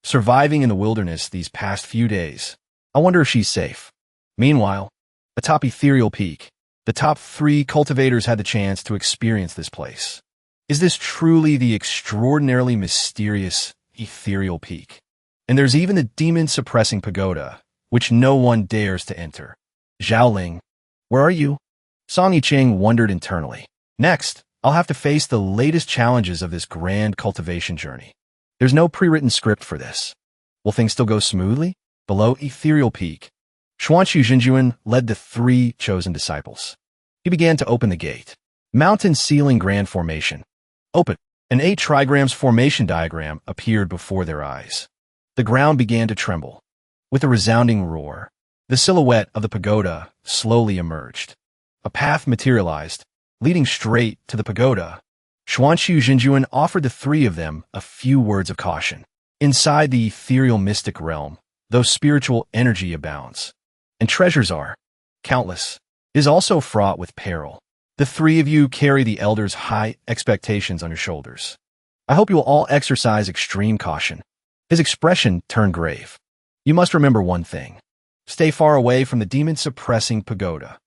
Surviving in the wilderness these past few days. I wonder if she's safe. Meanwhile, atop Ethereal Peak, the top 3 cultivators had the chance to experience this place. Is this truly the extraordinarily mysterious Ethereal Peak? And there's even the demon-suppressing pagoda, which no one dares to enter. Xiaoling, where are you? Song Yicheng wondered internally. Next, I'll have to face the latest challenges of this grand cultivation journey. There's no pre-written script for this. Will things still go smoothly? Below Ethereal Peak, Xuanxu Jinjuan led the 3 chosen disciples. He began to open the gate. Mountain Ceiling Grand Formation. Open. An 8 trigrams formation diagram appeared before their eyes. The ground began to tremble. With a resounding roar, the silhouette of the pagoda slowly emerged. A path materialized, leading straight to the pagoda. Xuanxu Jinjuan offered the 3 of them a few words of caution. Inside the ethereal mystic realm, though spiritual energy abounds, and treasures are countless, is also fraught with peril. The 3 of you carry the Elder's high expectations on your shoulders. I hope you will all exercise extreme caution. His expression turned grave. You must remember one thing. Stay far away from the demon-suppressing pagoda.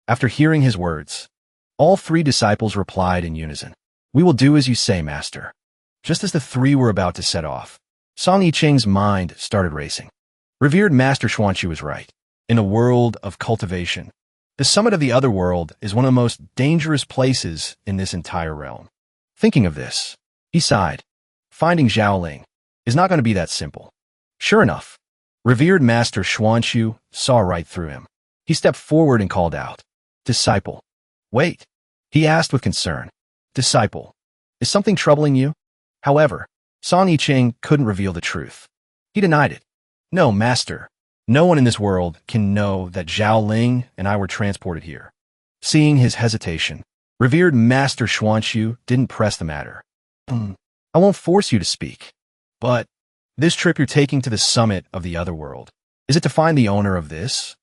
After hearing his words, all 3 disciples replied in unison. We will do as you say, Master. Just as the 3 were about to set off, Song Yicheng's mind started racing. Revered Master Xuanqu was right. In a world of cultivation, the summit of the other world is one of the most dangerous places in this entire realm. Thinking of this, he sighed. Finding Xiaoling is not going to be that simple. Sure enough, revered Master Xuanqu saw right through him. He stepped forward and called out, "Disciple." "Wait," he asked with concern. "Disciple, is something troubling you?" However, Song Yicheng couldn't reveal the truth. He denied it. "No, Master. No one in this world can know that Zhao Ling and I were transported here." Seeing his hesitation, revered Master Xuanqu didn't press the matter. "I won't force you to speak. But this trip you're taking to the summit of the other world, is it to find the owner of this?"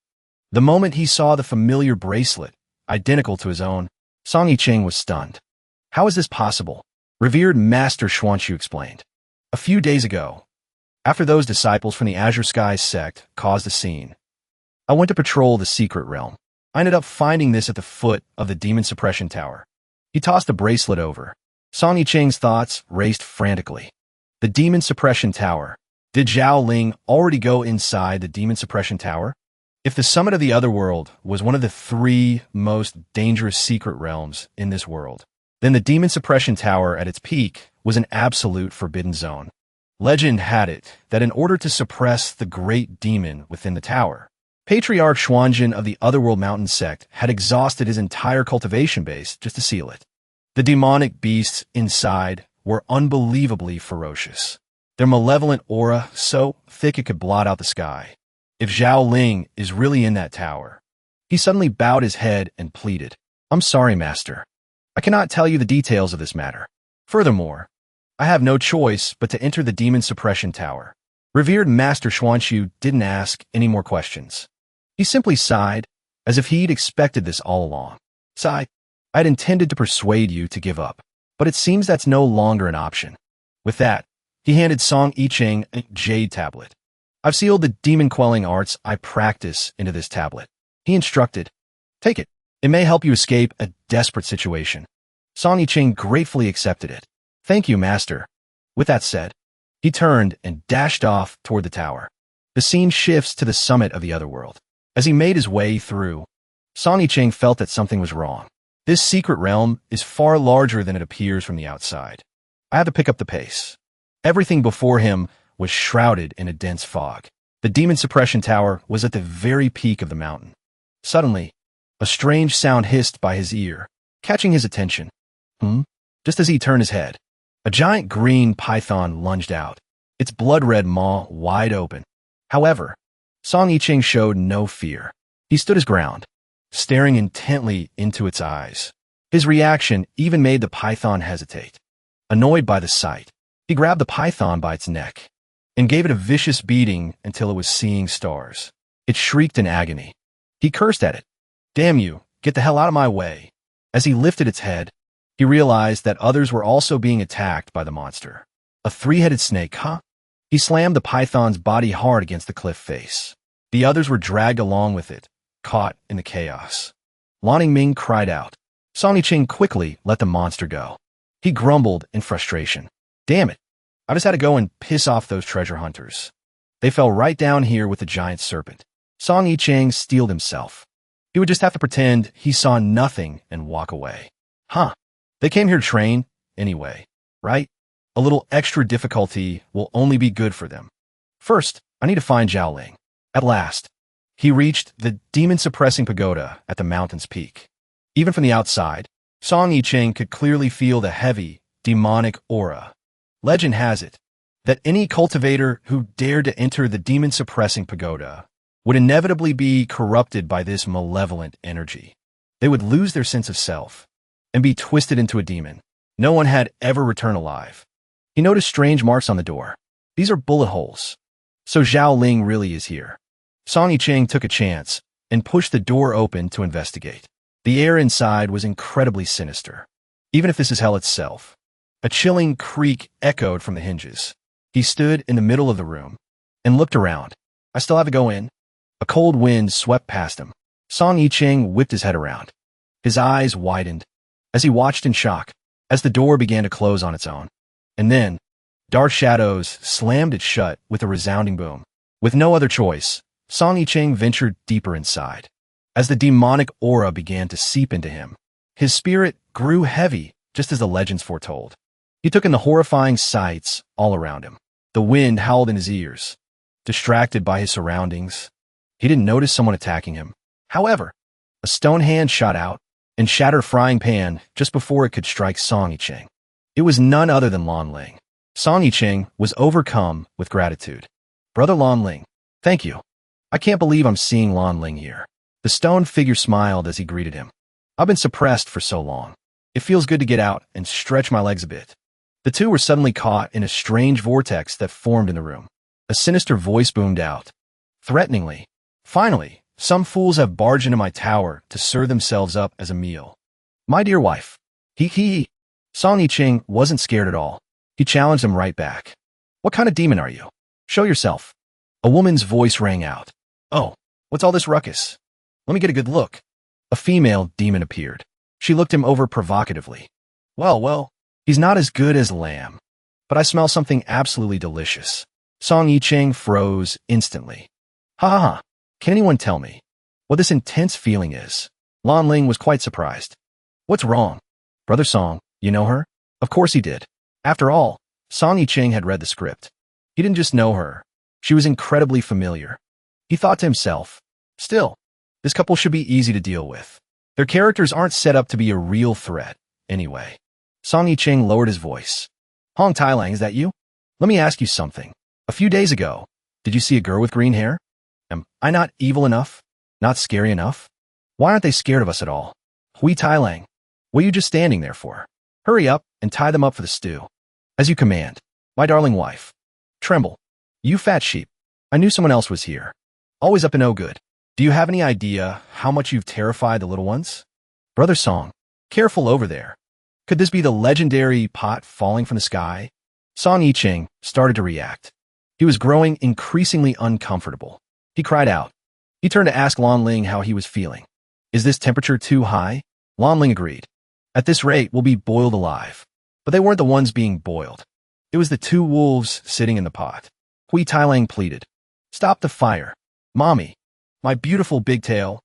The moment he saw the familiar bracelet, identical to his own, Song Yicheng was stunned. "How is this possible?" Revered Master Xuanqu explained. "A few days ago, after those disciples from the Azure Skies sect caused a scene, I went to patrol the secret realm. I ended up finding this at the foot of the Demon Suppression Tower." He tossed the bracelet over. Song Yicheng's thoughts raced frantically. The Demon Suppression Tower. Did Zhao Ling already go inside the Demon Suppression Tower? If the summit of the other world was one of the 3 most dangerous secret realms in this world, then the Demon Suppression Tower at its peak was an absolute forbidden zone. Legend had it that in order to suppress the great demon within the tower, Patriarch Xuanjin of the Otherworld Mountain sect had exhausted his entire cultivation base just to seal it. The demonic beasts inside were unbelievably ferocious. Their malevolent aura so thick it could blot out the sky. If Zhao Ling is really in that tower. He suddenly bowed his head and pleaded, "I'm sorry, Master. I cannot tell you the details of this matter. Furthermore, I have no choice but to enter the Demon Suppression Tower." Revered Master Xuanqu didn't ask any more questions. He simply sighed, as if he'd expected this all along. "Sigh, I had intended to persuade you to give up, but it seems that's no longer an option." With that, he handed Song Yicheng a jade tablet. "I've sealed the demon-quelling arts I practice into this tablet," he instructed. "Take it. It may help you escape a desperate situation." Song Yicheng gratefully accepted it. "Thank you, Master." With that said, he turned and dashed off toward the tower. The scene shifts to the summit of the other world. As he made his way through, Song Yicheng felt that something was wrong. This secret realm is far larger than it appears from the outside. I had to pick up the pace. Everything before him was shrouded in a dense fog. The Demon Suppression Tower was at the very peak of the mountain. Suddenly, a strange sound hissed by his ear, catching his attention. Just as he turned his head, a giant green python lunged out, its blood-red maw wide open. However, Song Yicheng showed no fear. He stood his ground, staring intently into its eyes. His reaction even made the python hesitate. Annoyed by the sight, he grabbed the python by its neck and gave it a vicious beating until it was seeing stars. It shrieked in agony. He cursed at it. "Damn you, get the hell out of my way." As he lifted its head, he realized that others were also being attacked by the monster. A 3-headed snake, huh? He slammed the python's body hard against the cliff face. The others were dragged along with it, caught in the chaos. Lan Ming cried out. Song Yicheng quickly let the monster go. He grumbled in frustration. "Damn it, I just had to go and piss off those treasure hunters. They fell right down here with the giant serpent." Song Yicheng steeled himself. He would just have to pretend he saw nothing and walk away. They came here to train anyway, right? A little extra difficulty will only be good for them. First, I need to find Zhao Ling. At last, he reached the demon-suppressing pagoda at the mountain's peak. Even from the outside, Song Yicheng could clearly feel the heavy, demonic aura. Legend has it that any cultivator who dared to enter the demon-suppressing pagoda would inevitably be corrupted by this malevolent energy. They would lose their sense of self and be twisted into a demon. No one had ever returned alive. He noticed strange marks on the door. These are bullet holes. So Zhao Ling really is here. Song Yicheng took a chance and pushed the door open to investigate. The air inside was incredibly sinister, even if this is hell itself. A chilling creak echoed from the hinges. He stood in the middle of the room and looked around. "I still have to go in." A cold wind swept past him. Song Yicheng whipped his head around. His eyes widened as he watched in shock as the door began to close on its own. And then, Dark shadows slammed it shut with a resounding boom. With no other choice, Song Yicheng ventured deeper inside. As the demonic aura began to seep into him, his spirit grew heavy, just as the legends foretold. He took in the horrifying sights all around him. The wind howled in his ears. Distracted by his surroundings, he didn't notice someone attacking him. However, a stone hand shot out and shattered a frying pan just before it could strike Song Yicheng. It was none other than Lan Ling. Song Yicheng was overcome with gratitude. Brother Lan Ling, thank you. I can't believe I'm seeing Lan Ling here. The stone figure smiled as he greeted him. I've been suppressed for so long. It feels good to get out and stretch my legs a bit. The two were suddenly caught in a strange vortex that formed in the room. A sinister voice boomed out, threateningly. Finally, some fools have barged into my tower to serve themselves up as a meal. My dear wife. He. Song Yicheng wasn't scared at all. He challenged him right back. What kind of demon are you? Show yourself. A woman's voice rang out. Oh, what's all this ruckus? Let me get a good look. A female demon appeared. She looked him over provocatively. Well, he's not as good as lamb, but I smell something absolutely delicious. Song Yicheng froze instantly. Ha. Can anyone tell me what this intense feeling is? Lan Ling was quite surprised. What's wrong? Brother Song, you know her? Of course he did. After all, Song Yicheng had read the script. He didn't just know her. She was incredibly familiar. He thought to himself, still, this couple should be easy to deal with. Their characters aren't set up to be a real threat, anyway. Song Yicheng lowered his voice. Hong Tailang, is that you? Let me ask you something. A few days ago, did you see a girl with green hair? Am I not evil enough? Not scary enough? Why aren't they scared of us at all? Hui Tailang, what are you just standing there for? Hurry up and tie them up for the stew. As you command, my darling wife. Tremble. You fat sheep. I knew someone else was here. Always up to no good. Do you have any idea how much you've terrified the little ones? Brother Song, careful over there. Could this be the legendary pot falling from the sky? Song Yicheng started to react. He was growing increasingly uncomfortable. He cried out. He turned to ask Lan Ling how he was feeling. Is this temperature too high? Lan Ling agreed. At this rate, we'll be boiled alive. But they weren't the ones being boiled. It was the two wolves sitting in the pot. Hui Tailang pleaded. Stop the fire. Mommy, my beautiful big tail.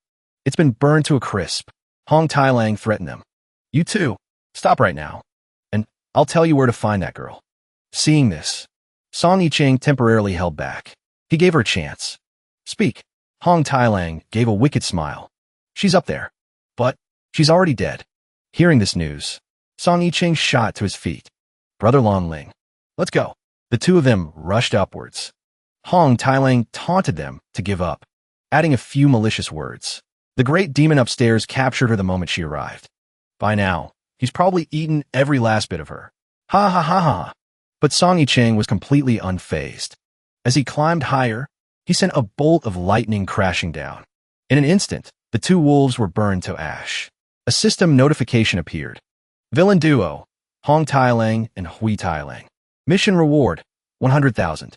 It's been burned to a crisp. Hong Tailang threatened them. You too. Stop right now. And I'll tell you where to find that girl. Seeing this, Song Yicheng temporarily held back. He gave her a chance. Speak. Hong Tailang gave a wicked smile. She's up there. But she's already dead. Hearing this news, Song Yicheng shot to his feet. Brother Lan Ling, let's go. The two of them rushed upwards. Hong Tailang taunted them to give up, adding a few malicious words. The great demon upstairs captured her the moment she arrived. By now, he's probably eaten every last bit of her. Ha. But Song Yicheng was completely unfazed. As he climbed higher, he sent a bolt of lightning crashing down. In an instant, the two wolves were burned to ash. A system notification appeared. Villain duo, Hong Tailang and Hui Tailang. Mission reward, 100,000.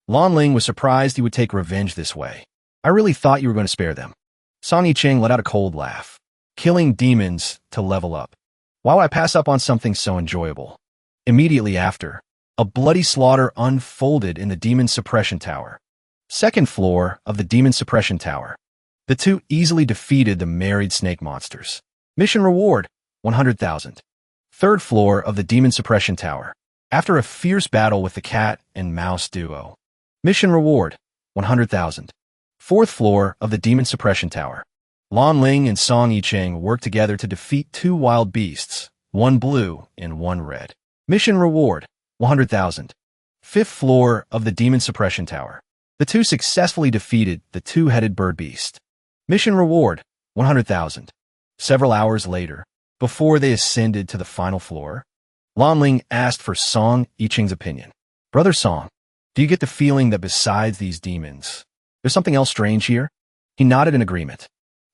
Lan Ling was surprised he would take revenge this way. I really thought you were going to spare them. Song Yicheng let out a cold laugh. Killing demons to level up. Why would I pass up on something so enjoyable? Immediately after, a bloody slaughter unfolded in the Demon Suppression Tower. Second floor of the Demon Suppression Tower. The two easily defeated the married snake monsters. Mission reward, 100,000. Third floor of the Demon Suppression Tower. After a fierce battle with the cat and mouse duo. Mission reward, 100,000. Fourth floor of the Demon Suppression Tower. Lan Ling and Song Yicheng worked together to defeat two wild beasts, one blue and one red. Mission reward, 100,000. Fifth floor of the Demon Suppression Tower. The two successfully defeated the two-headed bird beast. Mission reward, 100,000. Several hours later, before they ascended to the final floor, Lan Ling asked for Song Yicheng's opinion. Brother Song, do you get the feeling that besides these demons, there's something else strange here? He nodded in agreement.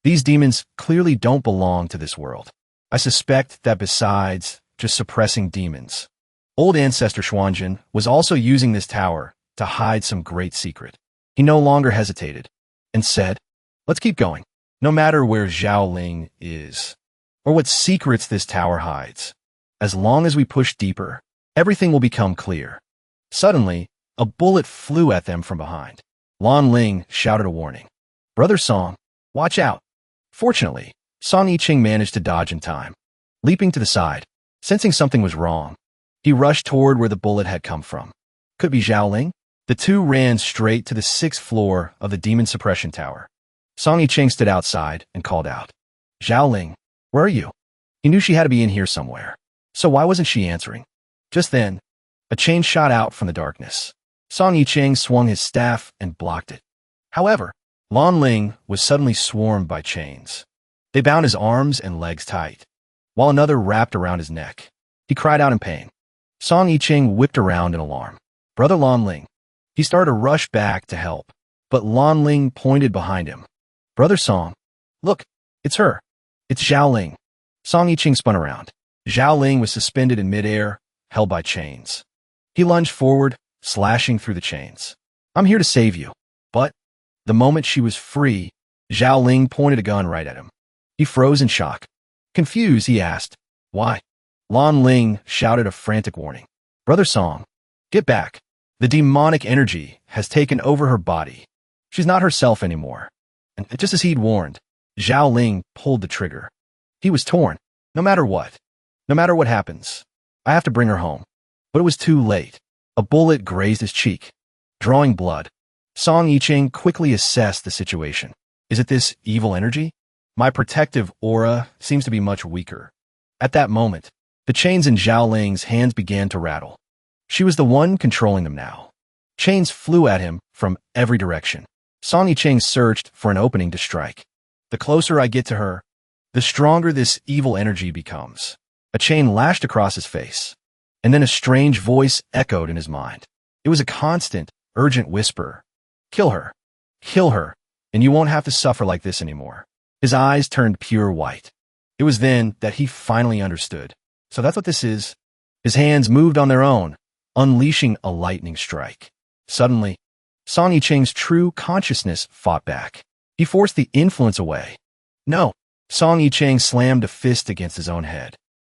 These demons clearly don't belong to this world. I suspect that besides just suppressing demons, old ancestor Xuanjin was also using this tower to hide some great secret. He no longer hesitated and said, let's keep going. No matter where Zhao Ling is, or what secrets this tower hides, as long as we push deeper, everything will become clear. Suddenly, a bullet flew at them from behind. Lan Ling shouted a warning. Brother Song, watch out. Fortunately, Song Yiqing managed to dodge in time. Leaping to the side, sensing something was wrong, he rushed toward where the bullet had come from. Could be Zhao Ling? The two ran straight to the 6th floor of the demon suppression tower. Song Yiqing stood outside and called out. Zhao Ling, where are you? He knew she had to be in here somewhere. So why wasn't she answering? Just then, a chain shot out from the darkness. Song Yiqing swung his staff and blocked it. However, Lan Ling was suddenly swarmed by chains. They bound his arms and legs tight, while another wrapped around his neck. He cried out in pain. Song Yiqing whipped around in alarm. Brother Lan Ling. He started to rush back to help, but Lan Ling pointed behind him. Brother Song. Look, it's her. It's Zhao Ling. Song Yiqing spun around. Zhao Ling was suspended in midair, held by chains. He lunged forward, slashing through the chains. I'm here to save you. But the moment she was free, Zhao Ling pointed a gun right at him. He froze in shock. Confused, he asked, Why? Lan Ling shouted a frantic warning. Brother Song, get back. The demonic energy has taken over her body. She's not herself anymore. And just as he'd warned, Zhao Ling pulled the trigger. He was torn. No matter what happens, I have to bring her home. But it was too late. A bullet grazed his cheek, drawing blood. Song Yiqing quickly assessed the situation. Is it this evil energy? My protective aura seems to be much weaker. At that moment, the chains in Zhao Ling's hands began to rattle. She was the one controlling them now. Chains flew at him from every direction. Song Yiqing searched for an opening to strike. The closer I get to her, the stronger this evil energy becomes. A chain lashed across his face, and then a strange voice echoed in his mind. It was a constant, urgent whisper. Kill her, and you won't have to suffer like this anymore. His eyes turned pure white. It was then that he finally understood. So that's what this is. His hands moved on their own, unleashing a lightning strike. Suddenly, Song Yiqing's true consciousness fought back. He forced the influence away. No, Song Yiqing slammed a fist against his own head.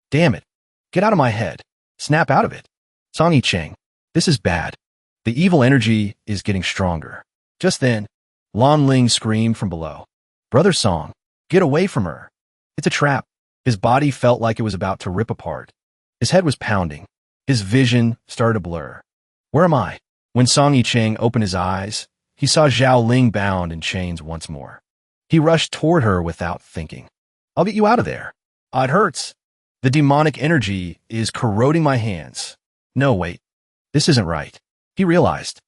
Damn it. Get out of my head. Snap out of it. Song Yiqing, this is bad. The evil energy is getting stronger. Just then, Lan Ling screamed from below. Brother Song, get away from her. It's a trap. His body felt like it was about to rip apart. His head was pounding. His vision started to blur. Where am I? When Song Yiqing opened his eyes, he saw Zhao Ling bound in chains once more. He rushed toward her without thinking. I'll get you out of there. It hurts. The demonic energy is corroding my hands. No, wait. This isn't right. He realized.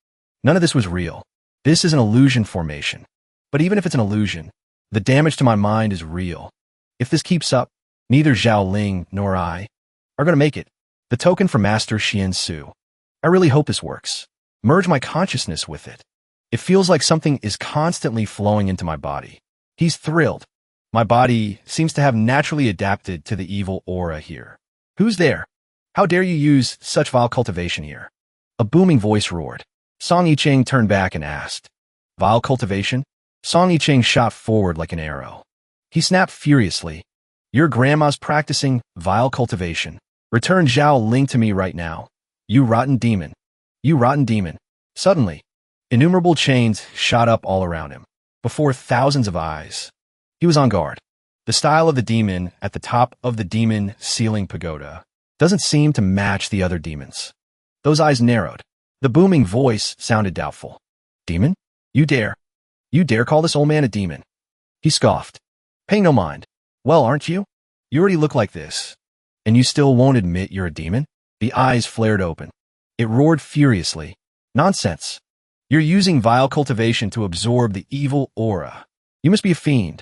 None of this was real. This is an illusion formation. But even if it's an illusion, the damage to my mind is real. If this keeps up, neither Zhao Ling nor I are going to make it. The token from Master Xian Su. I really hope this works. Merge my consciousness with it. It feels like something is constantly flowing into my body. He's thrilled. My body seems to have naturally adapted to the evil aura here. Who's there? How dare you use such vile cultivation here? A booming voice roared. Song Yiqing turned back and asked, Vile cultivation? Song Yiqing shot forward like an arrow. He snapped furiously. Your grandma's practicing vile cultivation. Return Zhao Ling to me right now. You rotten demon. You rotten demon. Suddenly, innumerable chains shot up all around him, before thousands of eyes. He was on guard. The style of the demon at the top of the demon ceiling pagoda doesn't seem to match the other demons. Those eyes narrowed. The booming voice sounded doubtful. Demon? You dare call this old man a demon? He scoffed. Paying no mind. Well, aren't you? You already look like this. And you still won't admit you're a demon? The eyes flared open. It roared furiously. Nonsense. You're using vile cultivation to absorb the evil aura. You must be a fiend.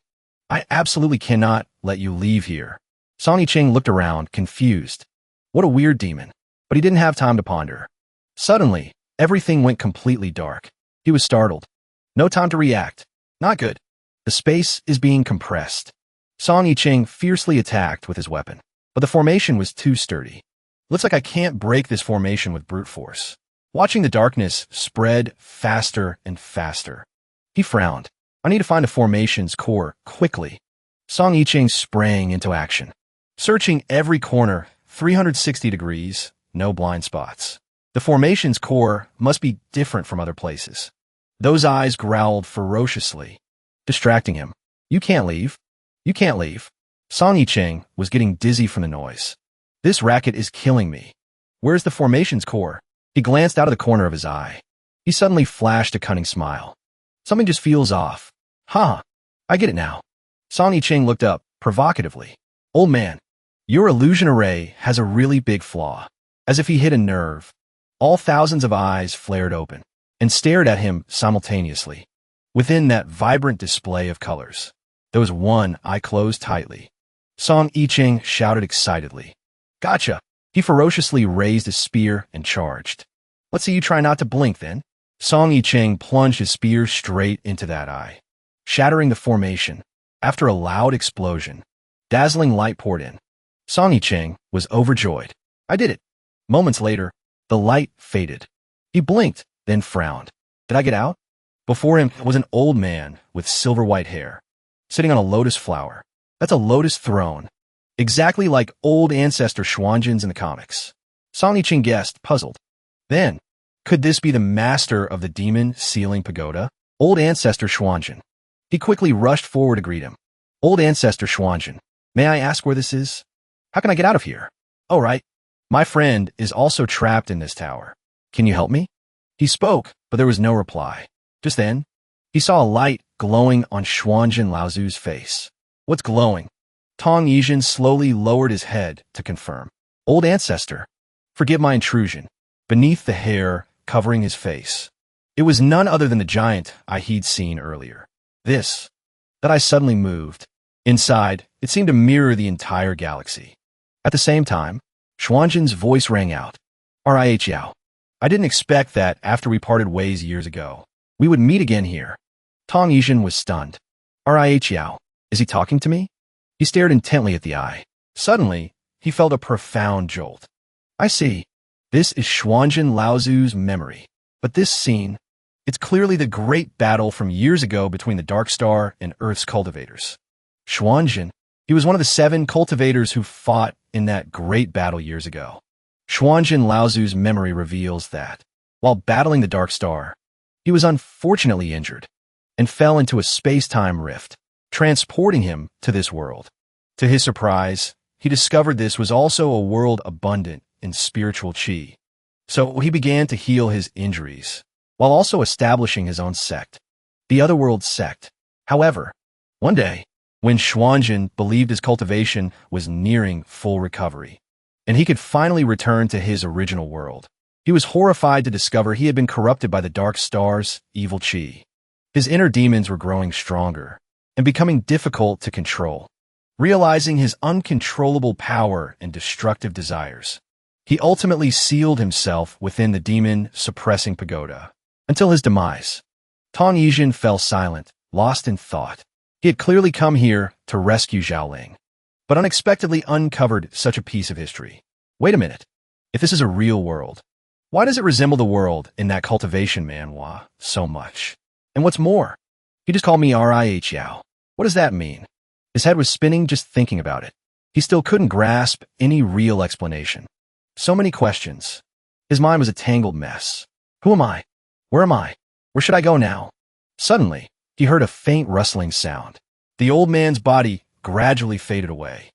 I absolutely cannot let you leave here. Song Yiqing looked around, confused. What a weird demon. But he didn't have time to ponder. Suddenly, everything went completely dark. He was startled. No time to react. Not good. The space is being compressed. Song Yiqing fiercely attacked with his weapon. But the formation was too sturdy. Looks like I can't break this formation with brute force. Watching the darkness spread faster and faster. He frowned. I need to find a formation's core quickly. Song Yiqing sprang into action. Searching every corner, 360 degrees, no blind spots. The formation's core must be different from other places. Those eyes growled ferociously, distracting him. You can't leave. You can't leave. Song Yicheng was getting dizzy from the noise. This racket is killing me. Where's the formation's core? He glanced out of the corner of his eye. He suddenly flashed a cunning smile. Something just feels off. Huh. I get it now. Song Yicheng looked up, provocatively. Old man, your illusion array has a really big flaw. As if he hit a nerve, all thousands of eyes flared open and stared at him simultaneously. Within that vibrant display of colors, there was one eye closed tightly. Song Yicheng shouted excitedly. Gotcha! He ferociously raised his spear and charged. Let's see you try not to blink then. Song Yicheng plunged his spear straight into that eye, shattering the formation. After a loud explosion, dazzling light poured in. Song Yicheng was overjoyed. I did it. Moments later, the light faded. He blinked, then frowned. Did I get out? Before him was an old man with silver-white hair, sitting on a lotus flower. That's a lotus throne, exactly like old ancestor Xuanzhen's in the comics. Song Yicheng guessed, puzzled. Then, could this be the master of the demon sealing pagoda? Old ancestor Xuanzhen. He quickly rushed forward to greet him. Old ancestor Xuanzhen, may I ask where this is? How can I get out of here? Oh, right. My friend is also trapped in this tower. Can you help me? He spoke, but there was no reply. Just then, he saw a light glowing on Xuanzhen Laozu's face. What's glowing? Tong Yizhen slowly lowered his head to confirm. Old ancestor, forgive my intrusion. Beneath the hair covering his face, it was none other than the giant he'd seen earlier. That eye suddenly moved. Inside, it seemed to mirror the entire galaxy. At the same time, Xuanzhen's voice rang out. Rih Yao. I didn't expect that after we parted ways years ago, we would meet again here. Tong Yizhen was stunned. Rih Yao. Is he talking to me? He stared intently at the eye. Suddenly, he felt a profound jolt. I see. This is Xuanzhen Laozu's memory. But this scene, it's clearly the great battle from years ago between the Dark Star and Earth's cultivators. Xuanzhen, he was one of the 7 cultivators who fought in that great battle years ago. Xuanzhen Laozu's memory reveals that, while battling the Dark Star, he was unfortunately injured and fell into a space-time rift, transporting him to this world. To his surprise, he discovered this was also a world abundant in spiritual qi. So he began to heal his injuries, while also establishing his own sect, the Otherworld sect. However, one day, when Xuanzhen believed his cultivation was nearing full recovery, and he could finally return to his original world, he was horrified to discover he had been corrupted by the Dark Star's evil qi. His inner demons were growing stronger and becoming difficult to control. Realizing his uncontrollable power and destructive desires, he ultimately sealed himself within the demon-suppressing pagoda until his demise. Tong Yizhen fell silent, lost in thought. He had clearly come here to rescue Xiaoling, but unexpectedly uncovered such a piece of history. Wait a minute. If this is a real world, why does it resemble the world in that cultivation manhwa so much? And what's more, he just called me Rih Yao. What does that mean? His head was spinning just thinking about it. He still couldn't grasp any real explanation. So many questions. His mind was a tangled mess. Who am I? Where am I? Where should I go now? Suddenly, he heard a faint rustling sound. The old man's body gradually faded away,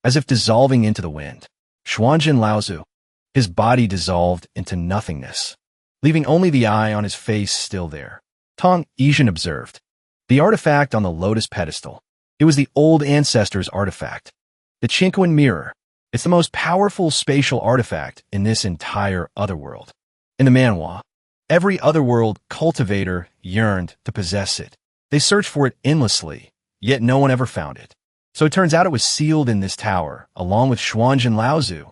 as if dissolving into the wind. Xuanzhen Laozu. His body dissolved into nothingness, leaving only the eye on his face still there. Tong Yizhen observed. The artifact on the lotus pedestal. It was the old ancestor's artifact. The Chinquan mirror. It's the most powerful spatial artifact in this entire otherworld. In the manhwa, every otherworld cultivator yearned to possess it. They searched for it endlessly, yet no one ever found it. So it turns out it was sealed in this tower, along with Xuanzhen Laozu.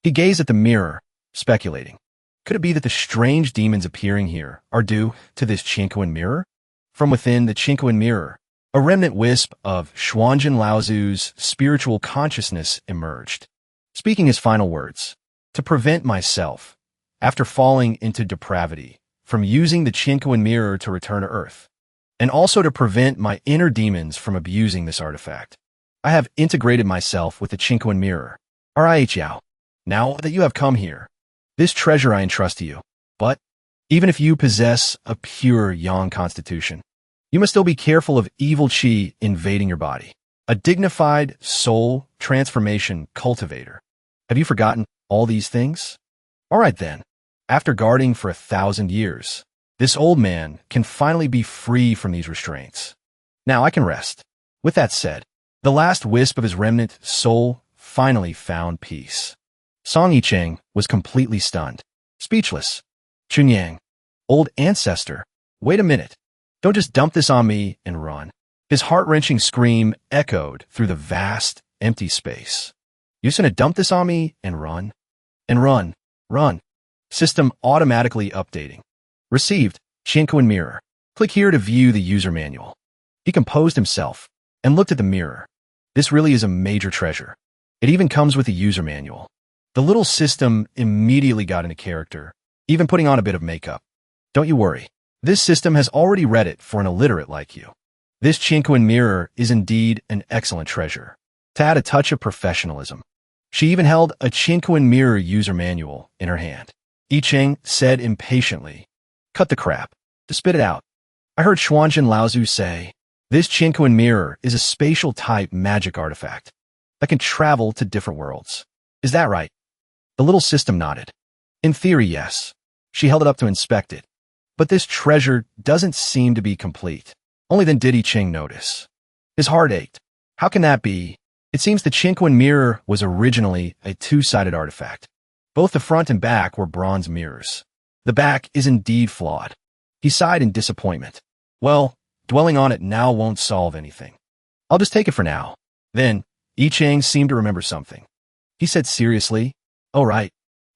He gazed at the mirror, speculating. Could it be that the strange demons appearing here are due to this Chinquan mirror? From within the Chinquan mirror, a remnant wisp of Xuanzhen Laozu's spiritual consciousness emerged, speaking his final words. To prevent myself, after falling into depravity, from using the Chinquan mirror to return to Earth, and also to prevent my inner demons from abusing this artifact, I have integrated myself with the Chinquan mirror. Rih Yao, now that you have come here, This treasure I entrust to you. But even if you possess a pure yang constitution, you must still be careful of evil qi invading your body. A dignified soul transformation cultivator. Have you forgotten all these things? All right then. After guarding for 1,000 years, this old man can finally be free from these restraints. Now I can rest. With that said, the last wisp of his remnant soul finally found peace. Song Yicheng was completely stunned, speechless. Chunyang, old ancestor, wait a minute. Don't just dump this on me and run. His heart-wrenching scream echoed through the vast, empty space. You just gonna dump this on me and run? And run, run. System automatically updating. Received, Shinkoin mirror. Click here to view the user manual. He composed himself and looked at the mirror. This really is a major treasure. It even comes with a user manual. The little system immediately got into character, even putting on a bit of makeup. Don't you worry. This system has already read it for an illiterate like you. This Chinquin mirror is indeed an excellent treasure. To add a touch of professionalism, she even held a Chinquin mirror user manual in her hand. Yicheng said impatiently, cut the crap. To spit it out. I heard Xuanzhen Laozu say, this Chinquin mirror is a spatial type magic artifact that can travel to different worlds. Is that right? The little system nodded. In theory, yes. She held it up to inspect it. But this treasure doesn't seem to be complete. Only then did Yicheng notice. His heart ached. How can that be? It seems the Chinquin mirror was originally a two-sided artifact. Both the front and back were bronze mirrors. The back is indeed flawed. He sighed in disappointment. Well, dwelling on it now won't solve anything. I'll just take it for now. Then, Yicheng seemed to remember something. He said seriously, oh right,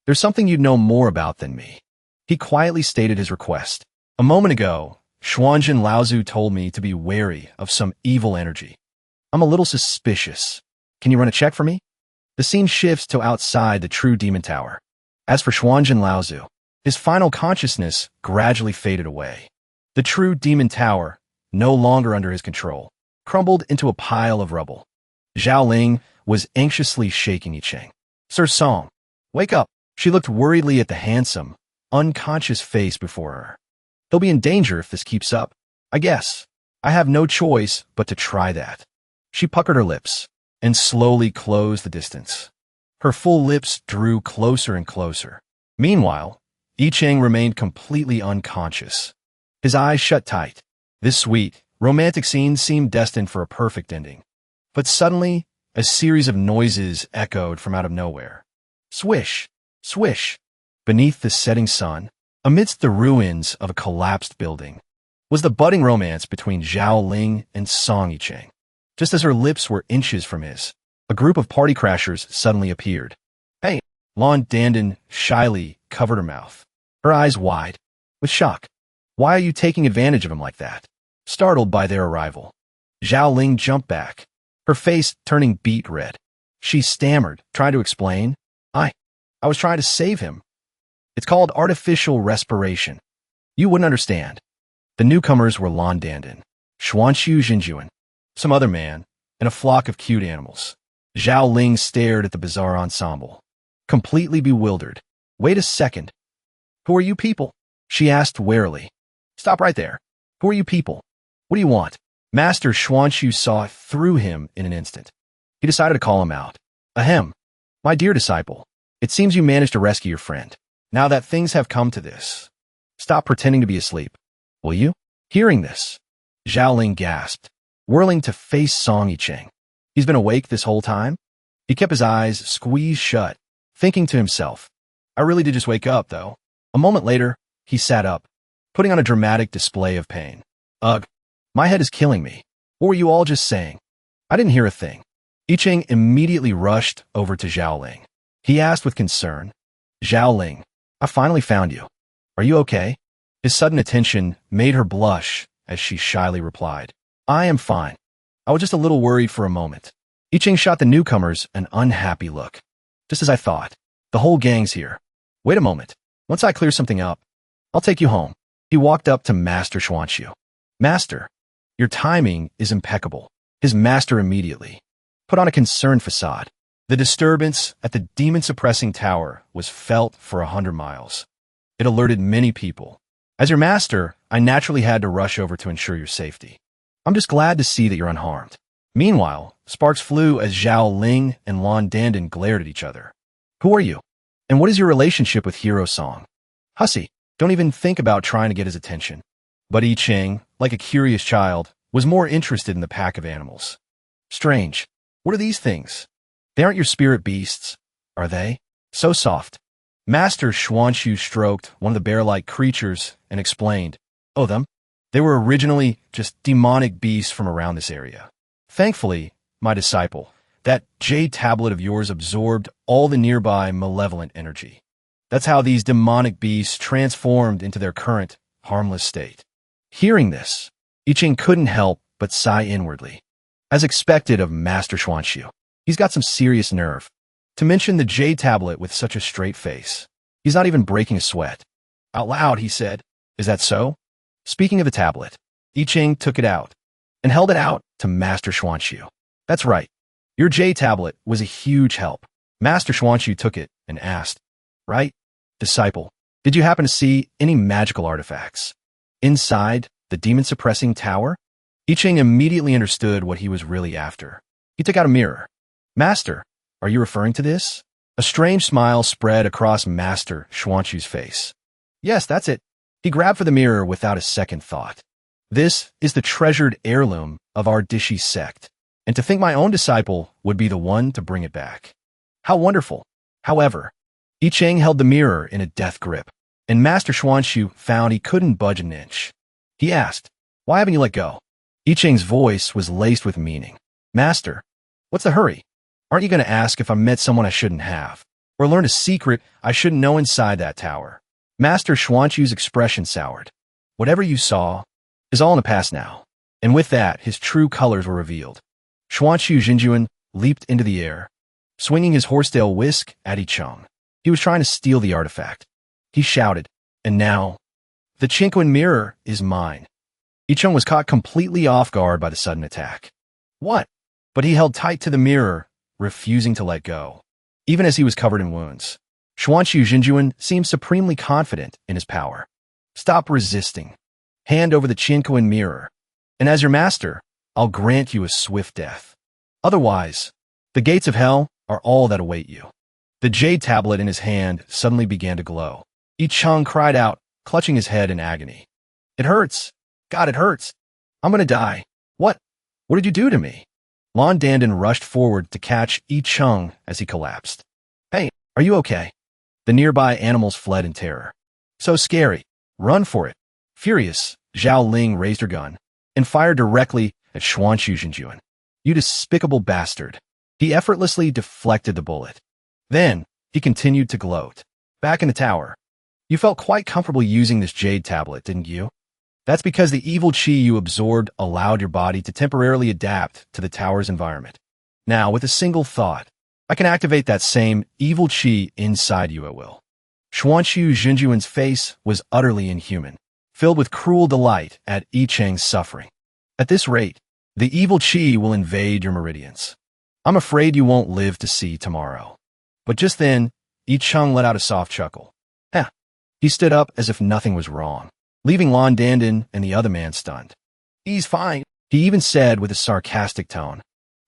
there's something you'd know more about than me. He quietly stated his request. A moment ago, Xuanzhen Laozu told me to be wary of some evil energy. I'm a little suspicious. Can you run a check for me? The scene shifts to outside the true demon tower. As for Xuanzhen Laozu, his final consciousness gradually faded away. The true demon tower, no longer under his control, crumbled into a pile of rubble. Zhao Ling was anxiously shaking Yicheng. Sir Song, wake up. She looked worriedly at the handsome, unconscious face before her. He'll be in danger if this keeps up. I guess. I have no choice but to try that. She puckered her lips and slowly closed the distance. Her full lips drew closer and closer. Meanwhile, Yicheng remained completely unconscious. His eyes shut tight. This sweet, romantic scene seemed destined for a perfect ending. But suddenly, a series of noises echoed from out of nowhere. Swish, swish. Beneath the setting sun, amidst the ruins of a collapsed building, was the budding romance between Zhao Ling and Song Yicheng. Just as her lips were inches from his, a group of party crashers suddenly appeared. Hey, Lon Dandan shyly covered her mouth, her eyes wide, with shock. Why are you taking advantage of him like that? Startled by their arrival, Zhao Ling jumped back, her face turning beet red. She stammered, trying to explain. I was trying to save him. It's called artificial respiration. You wouldn't understand. The newcomers were Lon Dandan, Xuanxiu Jinjuan, some other man, and a flock of cute animals. Zhao Ling stared at the bizarre ensemble, completely bewildered. Wait a second. Who are you people? She asked warily. Stop right there. Who are you people? What do you want? Master Xuanxiu saw through him in an instant. He decided to call him out. Ahem. My dear disciple, it seems you managed to rescue your friend. Now that things have come to this, stop pretending to be asleep. Will you? Hearing this, Zhao Ling gasped, whirling to face Song Yicheng. He's been awake this whole time? He kept his eyes squeezed shut, thinking to himself, I really did just wake up, though. A moment later, he sat up, putting on a dramatic display of pain. Ugh, my head is killing me. What were you all just saying? I didn't hear a thing. Yicheng immediately rushed over to Zhao Ling. He asked with concern, Zhao Ling, I finally found you. Are you okay? His sudden attention made her blush as she shyly replied, I am fine. I was just a little worried for a moment. Yicheng shot the newcomers an unhappy look. Just as I thought. The whole gang's here. Wait a moment. Once I clear something up, I'll take you home. He walked up to Master Xuanxiu. Master, your timing is impeccable. His master immediately put on a concerned facade. The disturbance at the demon-suppressing tower was felt for 100 miles. It alerted many people. As your master, I naturally had to rush over to ensure your safety. I'm just glad to see that you're unharmed. Meanwhile, sparks flew as Zhao Ling and Lan Dandan glared at each other. Who are you? And what is your relationship with Hero Song? Hussy, don't even think about trying to get his attention. But I Ching, like a curious child, was more interested in the pack of animals. Strange. What are these things? They aren't your spirit beasts, are they? So soft. Master Xuanxu stroked one of the bear-like creatures and explained, "Oh, them? They were originally just demonic beasts from around this area. Thankfully, my disciple, that jade tablet of yours absorbed all the nearby malevolent energy. That's how these demonic beasts transformed into their current, harmless state." Hearing this, I Ching couldn't help but sigh inwardly. As expected of Master Xuanxu, he's got some serious nerve. To mention the jade tablet with such a straight face. He's not even breaking a sweat. Out loud, he said, "Is that so?" Speaking of the tablet, I Ching took it out and held it out to Master Xuanxu. "That's right. Your jade tablet was a huge help." Master Xuanxu took it and asked, "Right, disciple, did you happen to see any magical artifacts inside the demon-suppressing tower?" I Ching immediately understood what he was really after. He took out a mirror. "Master, are you referring to this?" A strange smile spread across Master Xuanxu's face. "Yes, that's it." He grabbed for the mirror without a second thought. "This is the treasured heirloom of our Dishi sect, and to think my own disciple would be the one to bring it back. How wonderful." However, I Ching held the mirror in a death grip, and Master Xuanxu found he couldn't budge an inch. He asked, "Why haven't you let go?" I Ching's voice was laced with meaning. "Master, what's the hurry? Aren't you going to ask if I met someone I shouldn't have, or learned a secret I shouldn't know inside that tower?" Master Xuanxu's expression soured. "Whatever you saw is all in the past now." And with that, his true colors were revealed. Xuanxu Jinjuan leaped into the air, swinging his horsetail whisk at I Ching. He was trying to steal the artifact. He shouted, "And now, the Chinquan mirror is mine." I Ching was caught completely off guard by the sudden attack. "What?" But he held tight to the mirror, refusing to let go. Even as he was covered in wounds, Xuanxu Jinjuan seemed supremely confident in his power. "Stop resisting. Hand over the Chinquan mirror, and as your master, I'll grant you a swift death. Otherwise, the gates of hell are all that await you." The jade tablet in his hand suddenly began to glow. I Ching cried out, clutching his head in agony. "It hurts. God, it hurts. I'm gonna die. What? What did you do to me?" Lan Dandan rushed forward to catch I Ching as he collapsed. "Hey, are you okay?" The nearby animals fled in terror. "So scary. Run for it." Furious, Zhao Ling raised her gun and fired directly at Xuanxu Jinjuan. "You despicable bastard." He effortlessly deflected the bullet. Then, he continued to gloat. "Back in the tower. You felt quite comfortable using this jade tablet, didn't you? That's because the evil chi you absorbed allowed your body to temporarily adapt to the tower's environment. Now, with a single thought, I can activate that same evil chi inside you at will." Xuanxu Jinjuan's face was utterly inhuman, filled with cruel delight at I Ching's suffering. "At this rate, the evil chi will invade your meridians. I'm afraid you won't live to see tomorrow." But just then, I Ching let out a soft chuckle. "Heh." He stood up as if nothing was wrong, leaving Lan Dandan and the other man stunned. "He's fine," he even said with a sarcastic tone.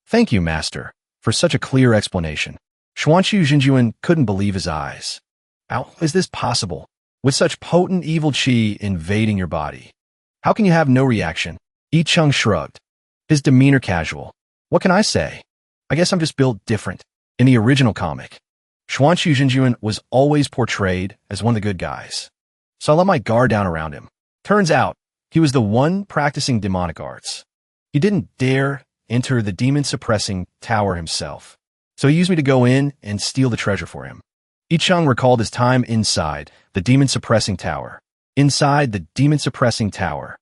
"Thank you, master, for such a clear explanation." Xuanxu Jinjuan couldn't believe his eyes. "How is this possible, with such potent evil chi invading your body? How can you have no reaction?" I Ching shrugged, his demeanor casual. "What can I say? I guess I'm just built different." In the original comic, Xuanxu Jinjuan was always portrayed as one of the good guys, so I let my guard down around him. Turns out, he was the one practicing demonic arts. He didn't dare enter the demon-suppressing tower himself, so he used me to go in and steal the treasure for him. I Ching recalled his time inside the demon-suppressing tower. Inside the demon-suppressing tower,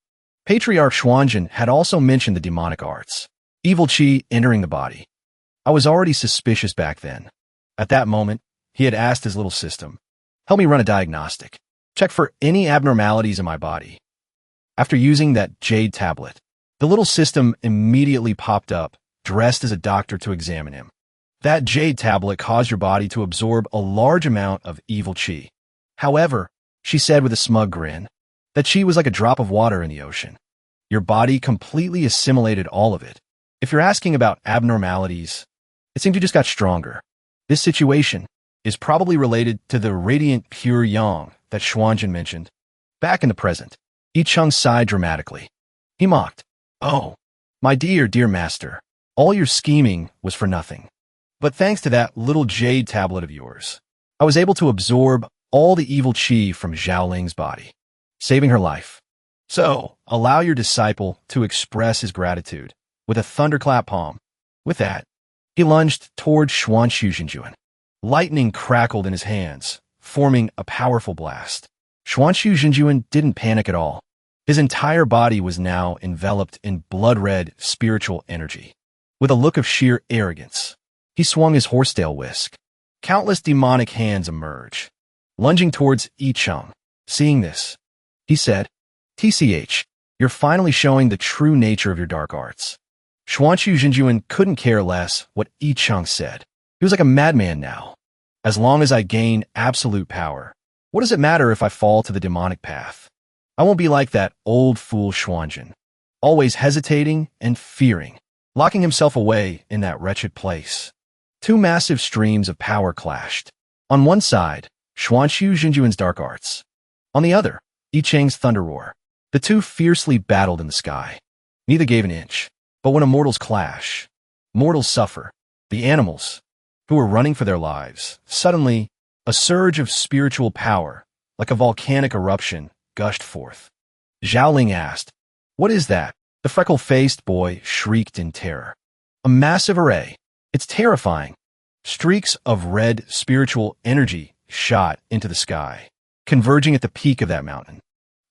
Patriarch Xuanzhen had also mentioned the demonic arts, evil chi entering the body. I was already suspicious back then. At that moment, he had asked his little system, "Help me run a diagnostic. Check for any abnormalities in my body." After using that jade tablet, the little system immediately popped up, dressed as a doctor to examine him. That jade tablet caused your body to absorb a large amount of evil chi. However, she said with a smug grin, that chi was like a drop of water in the ocean. Your body completely assimilated all of it. If you're asking about abnormalities, it seems you just got stronger. This situation is probably related to the radiant pure yang that Xuanjin mentioned. Back in the present, Yi Cheng sighed dramatically. He mocked, "Oh, my dear master, all your scheming was for nothing. But thanks to that little jade tablet of yours, I was able to absorb all the evil chi from Xiaoling's body, saving her life. So, allow your disciple to express his gratitude with a thunderclap palm." With that, he lunged toward Xuanxu Jinjuan. Lightning crackled in his hands, forming a powerful blast. Xuanxu Jinjuan didn't panic at all. His entire body was now enveloped in blood-red spiritual energy. With a look of sheer arrogance, he swung his horsetail whisk. Countless demonic hands emerge, lunging towards Yi Cheng. Seeing this, he said, "TCH, you're finally showing the true nature of your dark arts." Xuanxu Jinjuan couldn't care less what Yi Cheng said. He was like a madman now. As long as I gain absolute power, what does it matter if I fall to the demonic path? I won't be like that old fool Xuanjin, always hesitating and fearing, locking himself away in that wretched place. Two massive streams of power clashed. On one side, Xuanxu Jinjuan's dark arts. On the other, Yi Cheng's thunder roar. The two fiercely battled in the sky. Neither gave an inch. But when immortals clash, mortals suffer. The animals, who were running for their lives, suddenly, a surge of spiritual power, like a volcanic eruption, gushed forth. Xiaoling asked, "What is that?" The freckle-faced boy shrieked in terror. "A massive array. It's terrifying." Streaks of red spiritual energy shot into the sky, converging at the peak of that mountain.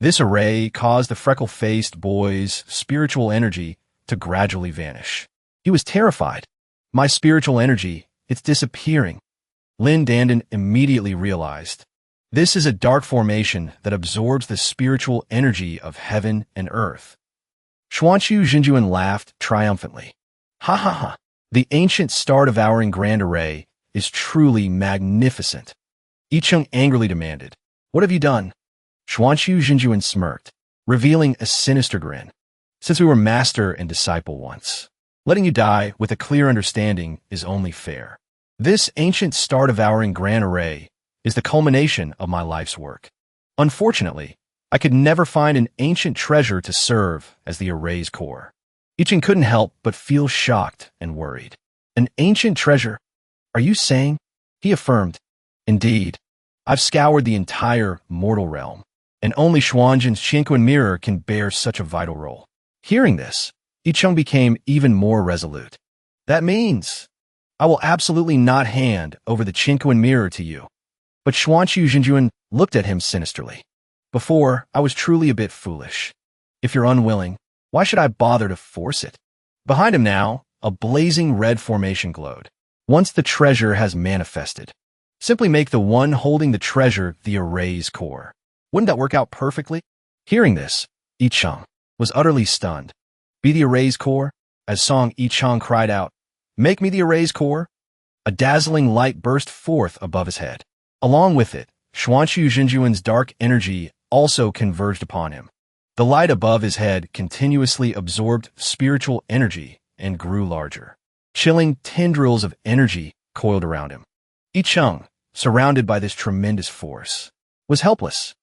This array caused the freckle-faced boy's spiritual energy to gradually vanish. He was terrified. "My spiritual energy, it's disappearing." Lin Dandan immediately realized. This is a dark formation that absorbs the spiritual energy of heaven and earth. Xuanxu Jinjuan laughed triumphantly. "Ha ha ha! The ancient star-devouring grand array is truly magnificent." Yi Cheng angrily demanded, "What have you done?" Xuanxu Jinjuan smirked, revealing a sinister grin. "Since we were master and disciple once, letting you die with a clear understanding is only fair. This ancient star-devouring grand array is the culmination of my life's work. Unfortunately, I could never find an ancient treasure to serve as the array's core." Yi Cheng couldn't help but feel shocked and worried. "An ancient treasure? Are you saying?" He affirmed, "Indeed, I've scoured the entire mortal realm, and only Xuanjin's Xinquan mirror can bear such a vital role." Hearing this, Yi Cheng became even more resolute. "That means I will absolutely not hand over the Qinquan mirror to you." But Xuanxu Jinjuan looked at him sinisterly. "Before, I was truly a bit foolish. If you're unwilling, why should I bother to force it?" Behind him now, a blazing red formation glowed. "Once the treasure has manifested, simply make the one holding the treasure the array's core. Wouldn't that work out perfectly?" Hearing this, Yi Cheng was utterly stunned. "Be the array's core?" As Song Yi Cheng cried out, "Make me the array's core?" A dazzling light burst forth above his head. Along with it, Xuanxu Jinjuan's dark energy also converged upon him. The light above his head continuously absorbed spiritual energy and grew larger. Chilling tendrils of energy coiled around him. Yi Cheng, surrounded by this tremendous force, was helpless.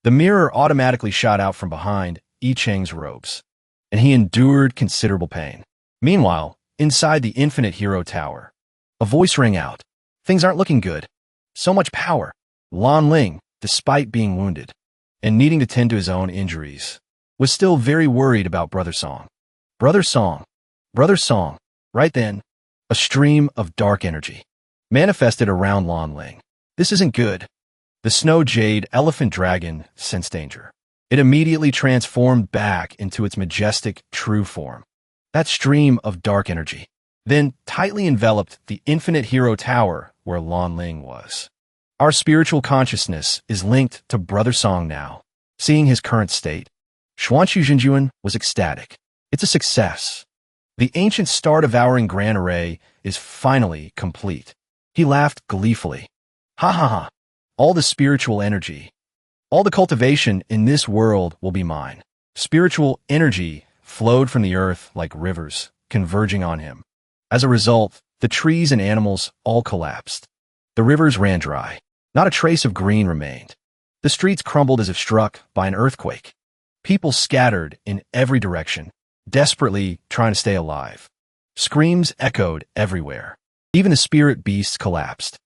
The mirror automatically shot out from behind Yi Cheng's robes, and he endured considerable pain. Meanwhile, inside the Infinite Hero Tower, a voice rang out. "Things aren't looking good. So much power." Lan Ling, despite being wounded and needing to tend to his own injuries, was still very worried about Brother Song. Brother Song. Brother Song. Right then, a stream of dark energy manifested around Lan Ling. "This isn't good." The snow jade elephant dragon sensed danger. It immediately transformed back into its majestic true form. That stream of dark energy then tightly enveloped the Infinite Hero Tower where Lan Ling was. Our spiritual consciousness is linked to Brother Song now. Seeing his current state, Xuanxu Jinjuan was ecstatic. "It's a success. The ancient star-devouring grand array is finally complete. He laughed gleefully. Ha ha ha. All the spiritual energy, all the cultivation in this world will be mine. Spiritual energy flowed from the earth like rivers, converging on him. As a result, the trees and animals all collapsed. The rivers ran dry. Not a trace of green remained. The streets crumbled as if struck by an earthquake. People scattered in every direction, desperately trying to stay alive. Screams echoed everywhere. Even the spirit beasts collapsed.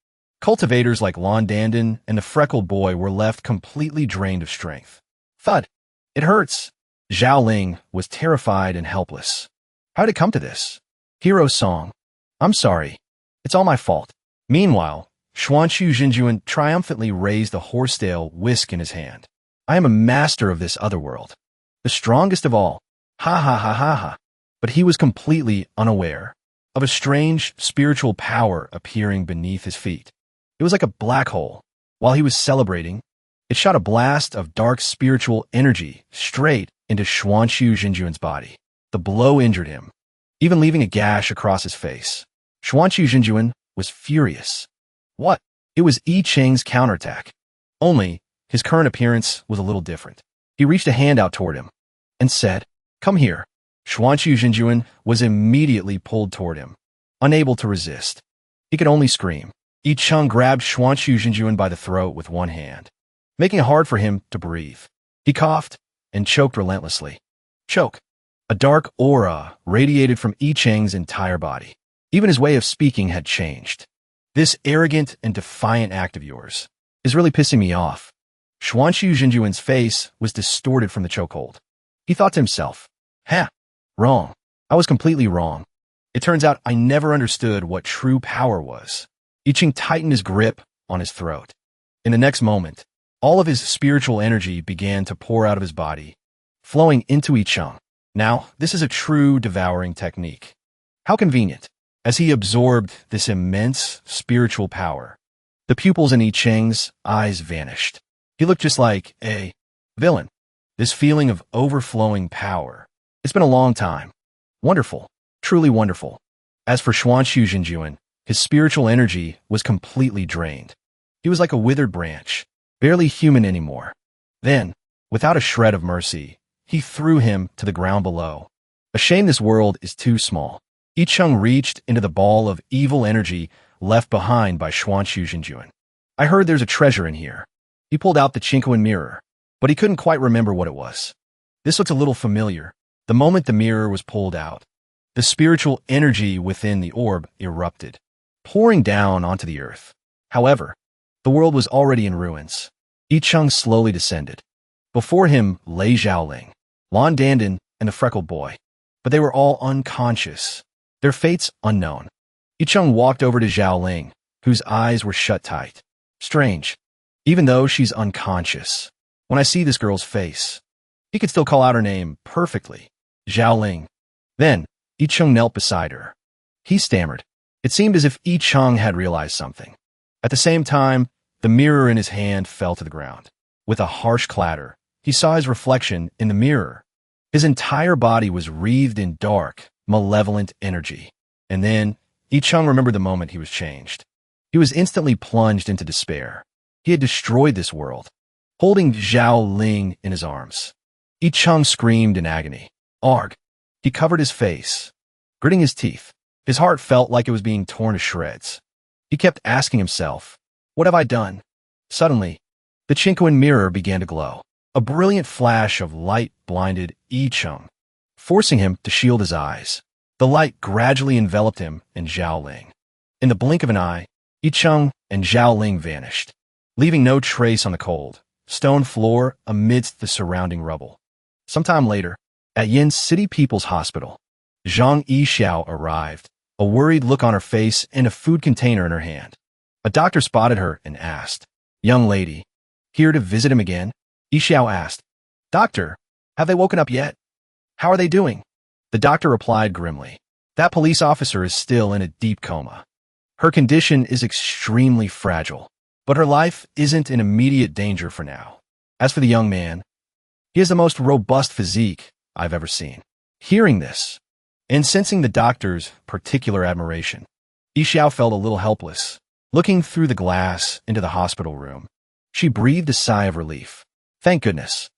Cultivators like Londandon and the freckled boy were left completely drained of strength. Thud! It hurts! Zhao Ling was terrified and helpless. How did it come to this? Hero's song. I'm sorry. It's all my fault. Meanwhile, Xuanqu Jinjuan triumphantly raised a horsetail whisk in his hand. I am a master of this other world. The strongest of all. Ha ha ha ha ha. But he was completely unaware of a strange spiritual power appearing beneath his feet. It was like a black hole. While he was celebrating, it shot a blast of dark spiritual energy straight into Xuanqu Jinjuan's body. The blow injured him, even leaving a gash across his face. Xuanqu Jinjuan was furious. What? It was Yi Cheng's counterattack. Only, his current appearance was a little different. He reached a hand out toward him and said, "Come here." Xuanqu Jinjuan was immediately pulled toward him, unable to resist. He could only scream. Yi Cheng grabbed Xuanqu Jinjuan by the throat with one hand, making it hard for him to breathe. He coughed and choked relentlessly. Choke. A dark aura radiated from Yi Cheng's entire body. Even his way of speaking had changed. This arrogant and defiant act of yours is really pissing me off. Xuanqu Jinjuan's face was distorted from the chokehold. He thought to himself, wrong. I was completely wrong. It turns out I never understood what true power was. Yi Cheng tightened his grip on his throat. In the next moment, all of his spiritual energy began to pour out of his body, flowing into Yi Cheng. Now, this is a true devouring technique. How convenient. As he absorbed this immense spiritual power, the pupils in Yi Cheng's eyes vanished. He looked just like a villain. This feeling of overflowing power. It's been a long time. Wonderful. Truly wonderful. As for Xuanqu Jinjuan, his spiritual energy was completely drained. He was like a withered branch, barely human anymore. Then, without a shred of mercy, he threw him to the ground below. A shame this world is too small. Yi Cheng reached into the ball of evil energy left behind by Xuanqu Jinjuan. I heard there's a treasure in here. He pulled out the Chinquan mirror, but he couldn't quite remember what it was. This looked a little familiar. The moment the mirror was pulled out, the spiritual energy within the orb erupted, pouring down onto the earth. However, the world was already in ruins. Yi Cheng slowly descended. Before him lay Zhao Ling, Londandon, and the freckled boy, but they were all unconscious, their fates unknown. Yi Cheng walked over to Zhao Ling, whose eyes were shut tight. Strange. Even though she's unconscious, when I see this girl's face, he could still call out her name perfectly. Zhao Ling. Then, Yi Cheng knelt beside her. He stammered. It seemed as if Yi Cheng had realized something. At the same time, the mirror in his hand fell to the ground. With a harsh clatter, he saw his reflection in the mirror. His entire body was wreathed in dark, malevolent energy. And then, Yi Cheng remembered the moment he was changed. He was instantly plunged into despair. He had destroyed this world. Holding Zhao Ling in his arms, Yi Cheng screamed in agony. Arg! He covered his face, gritting his teeth. His heart felt like it was being torn to shreds. He kept asking himself, what have I done? Suddenly, the Chinquan mirror began to glow. A brilliant flash of light blinded Yi Cheng, forcing him to shield his eyes. The light gradually enveloped him and Zhao Ling. In the blink of an eye, Yi Cheng and Zhao Ling vanished, leaving no trace on the cold, stone floor amidst the surrounding rubble. Sometime later, at Yin's City People's Hospital, Zhang Yixiao arrived, a worried look on her face and a food container in her hand. A doctor spotted her and asked, "Young lady, here to visit him again?" Yixiao asked, "Doctor, have they woken up yet? How are they doing?" The doctor replied grimly, "That police officer is still in a deep coma. Her condition is extremely fragile, but her life isn't in immediate danger for now. As for the young man, he has the most robust physique I've ever seen." Hearing this, And sensing the doctor's particular admiration, Yixiao felt a little helpless. Looking through the glass into the hospital room, she breathed a sigh of relief. Thank goodness.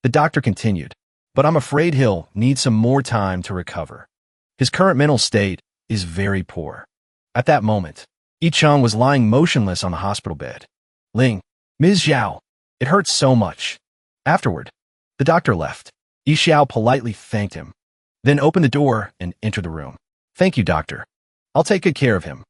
The doctor continued, but I'm afraid he'll need some more time to recover. His current mental state is very poor. At that moment, Yicheng was lying motionless on the hospital bed. Ling, Ms. Zhao, it hurts so much. Afterward, the doctor left. Yixiao politely thanked him, then opened the door and entered the room. Thank you, doctor. I'll take good care of him.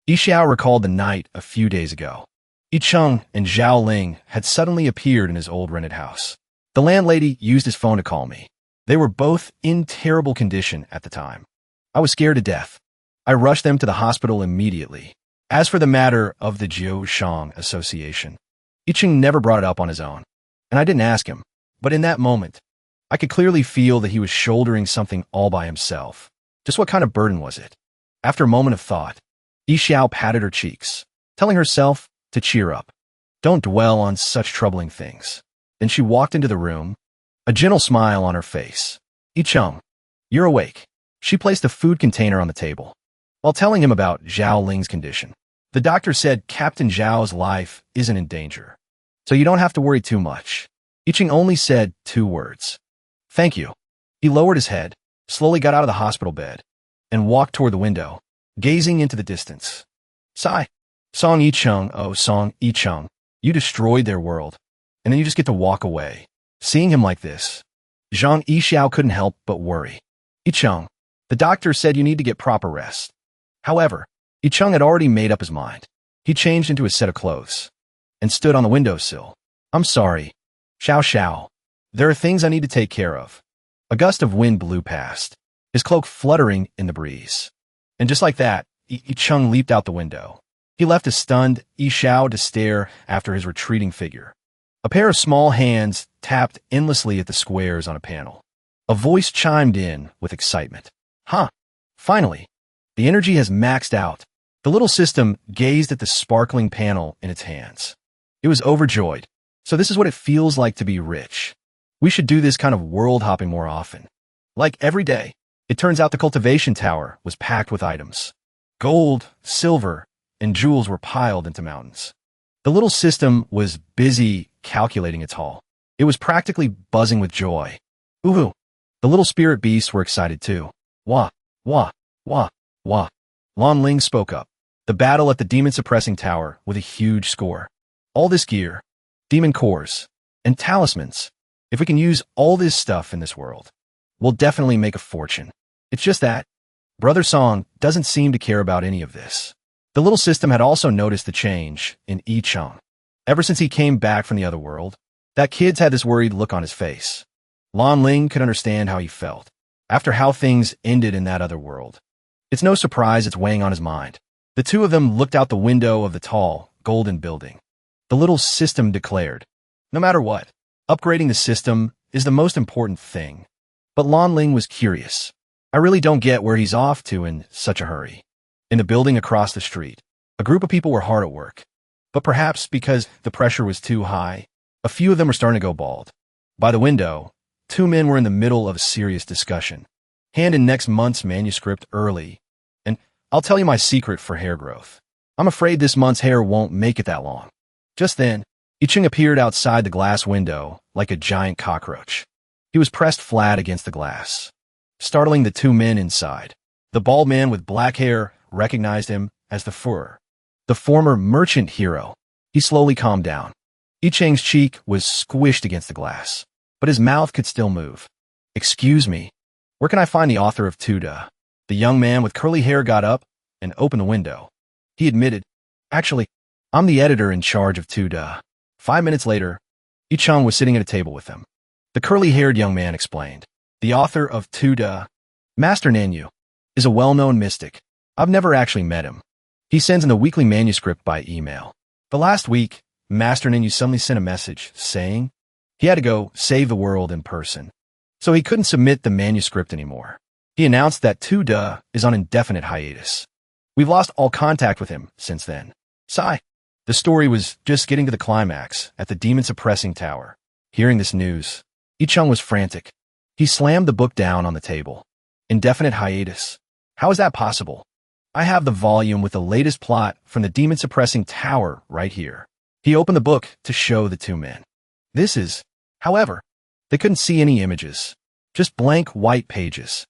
Yixiao recalled the night a few days ago. Yicheng and Zhao Ling had suddenly appeared in his old rented house. The landlady used his phone to call me. They were both in terrible condition at the time. I was scared to death. I rushed them to the hospital immediately. As for the matter of the Jiushang Association, Yicheng never brought it up on his own, and I didn't ask him. But in that moment, I could clearly feel that he was shouldering something all by himself. Just what kind of burden was it? After a moment of thought, Yixiao patted her cheeks, telling herself to cheer up. Don't dwell on such troubling things. Then she walked into the room, a gentle smile on her face. Yicheng, you're awake. She placed a food container on the table. While telling him about Zhao Ling's condition, the doctor said Captain Zhao's life isn't in danger, so you don't have to worry too much. Yicheng only said 2 words. Thank you. He lowered his head, slowly got out of the hospital bed, and walked toward the window, gazing into the distance. Sigh. Song Yicheng, oh Song Yicheng, you destroyed their world, and then you just get to walk away. Seeing him like this, Zhang Yixiao couldn't help but worry. Yicheng, the doctor said you need to get proper rest. However, Yicheng had already made up his mind. He changed into his set of clothes and stood on the windowsill. I'm sorry. Xiao Xiao. There are things I need to take care of. A gust of wind blew past, his cloak fluttering in the breeze. And just like that, Yicheng leaped out the window. He left a stunned Yixiao to stare after his retreating figure. A pair of small hands tapped endlessly at the squares on a panel. A voice chimed in with excitement. Huh. Finally. The energy has maxed out. The little system gazed at the sparkling panel in its hands. It was overjoyed. So this is what it feels like to be rich. We should do this kind of world hopping more often. Like every day. It turns out the cultivation tower was packed with items. Gold, silver, and jewels were piled into mountains. The little system was busy calculating its haul. It was practically buzzing with joy. Ooh! The little spirit beasts were excited too. Wah, wah, wah, wah. Lan Ling spoke up. The battle at the demon-suppressing tower with a huge score. All this gear, demon cores, and talismans. If we can use all this stuff in this world, we'll definitely make a fortune. It's just that Brother Song doesn't seem to care about any of this. The little system had also noticed the change in Yicheng. Ever since he came back from the other world, that kid's had this worried look on his face. Lan Ling could understand how he felt after how things ended in that other world. It's no surprise it's weighing on his mind. The two of them looked out the window of the tall, golden building. The little system declared, no matter what, upgrading the system is the most important thing. But Lan Ling was curious. I really don't get where he's off to in such a hurry. In the building across the street, a group of people were hard at work. But perhaps because the pressure was too high, a few of them were starting to go bald. By the window, 2 men were in the middle of a serious discussion. Hand in next month's manuscript early. And I'll tell you my secret for hair growth. I'm afraid this month's hair won't make it that long. Just then, Yicheng appeared outside the glass window like a giant cockroach. He was pressed flat against the glass, startling the 2 men inside. The bald man with black hair recognized him as the Fuhrer, the former merchant hero. He slowly calmed down. Yicheng's cheek was squished against the glass, but his mouth could still move. Excuse me, where can I find the author of Tuda? The young man with curly hair got up and opened the window. He admitted, actually, I'm the editor in charge of Tuda. 5 minutes later, Yicheng was sitting at a table with them. The curly-haired young man explained, the author of Tuda, Master Nanyu, is a well-known mystic. I've never actually met him. He sends in the weekly manuscript by email. The last week, Master Nanyu suddenly sent a message saying he had to go save the world in person, so he couldn't submit the manuscript anymore. He announced that Tuda is on indefinite hiatus. We've lost all contact with him since then. Sigh. The story was just getting to the climax at the demon-suppressing tower. Hearing this news, Yicheng was frantic. He slammed the book down on the table. Indefinite hiatus. How is that possible? I have the volume with the latest plot from the demon-suppressing tower right here. He opened the book to show the two men. This is, however, they couldn't see any images, just blank white pages.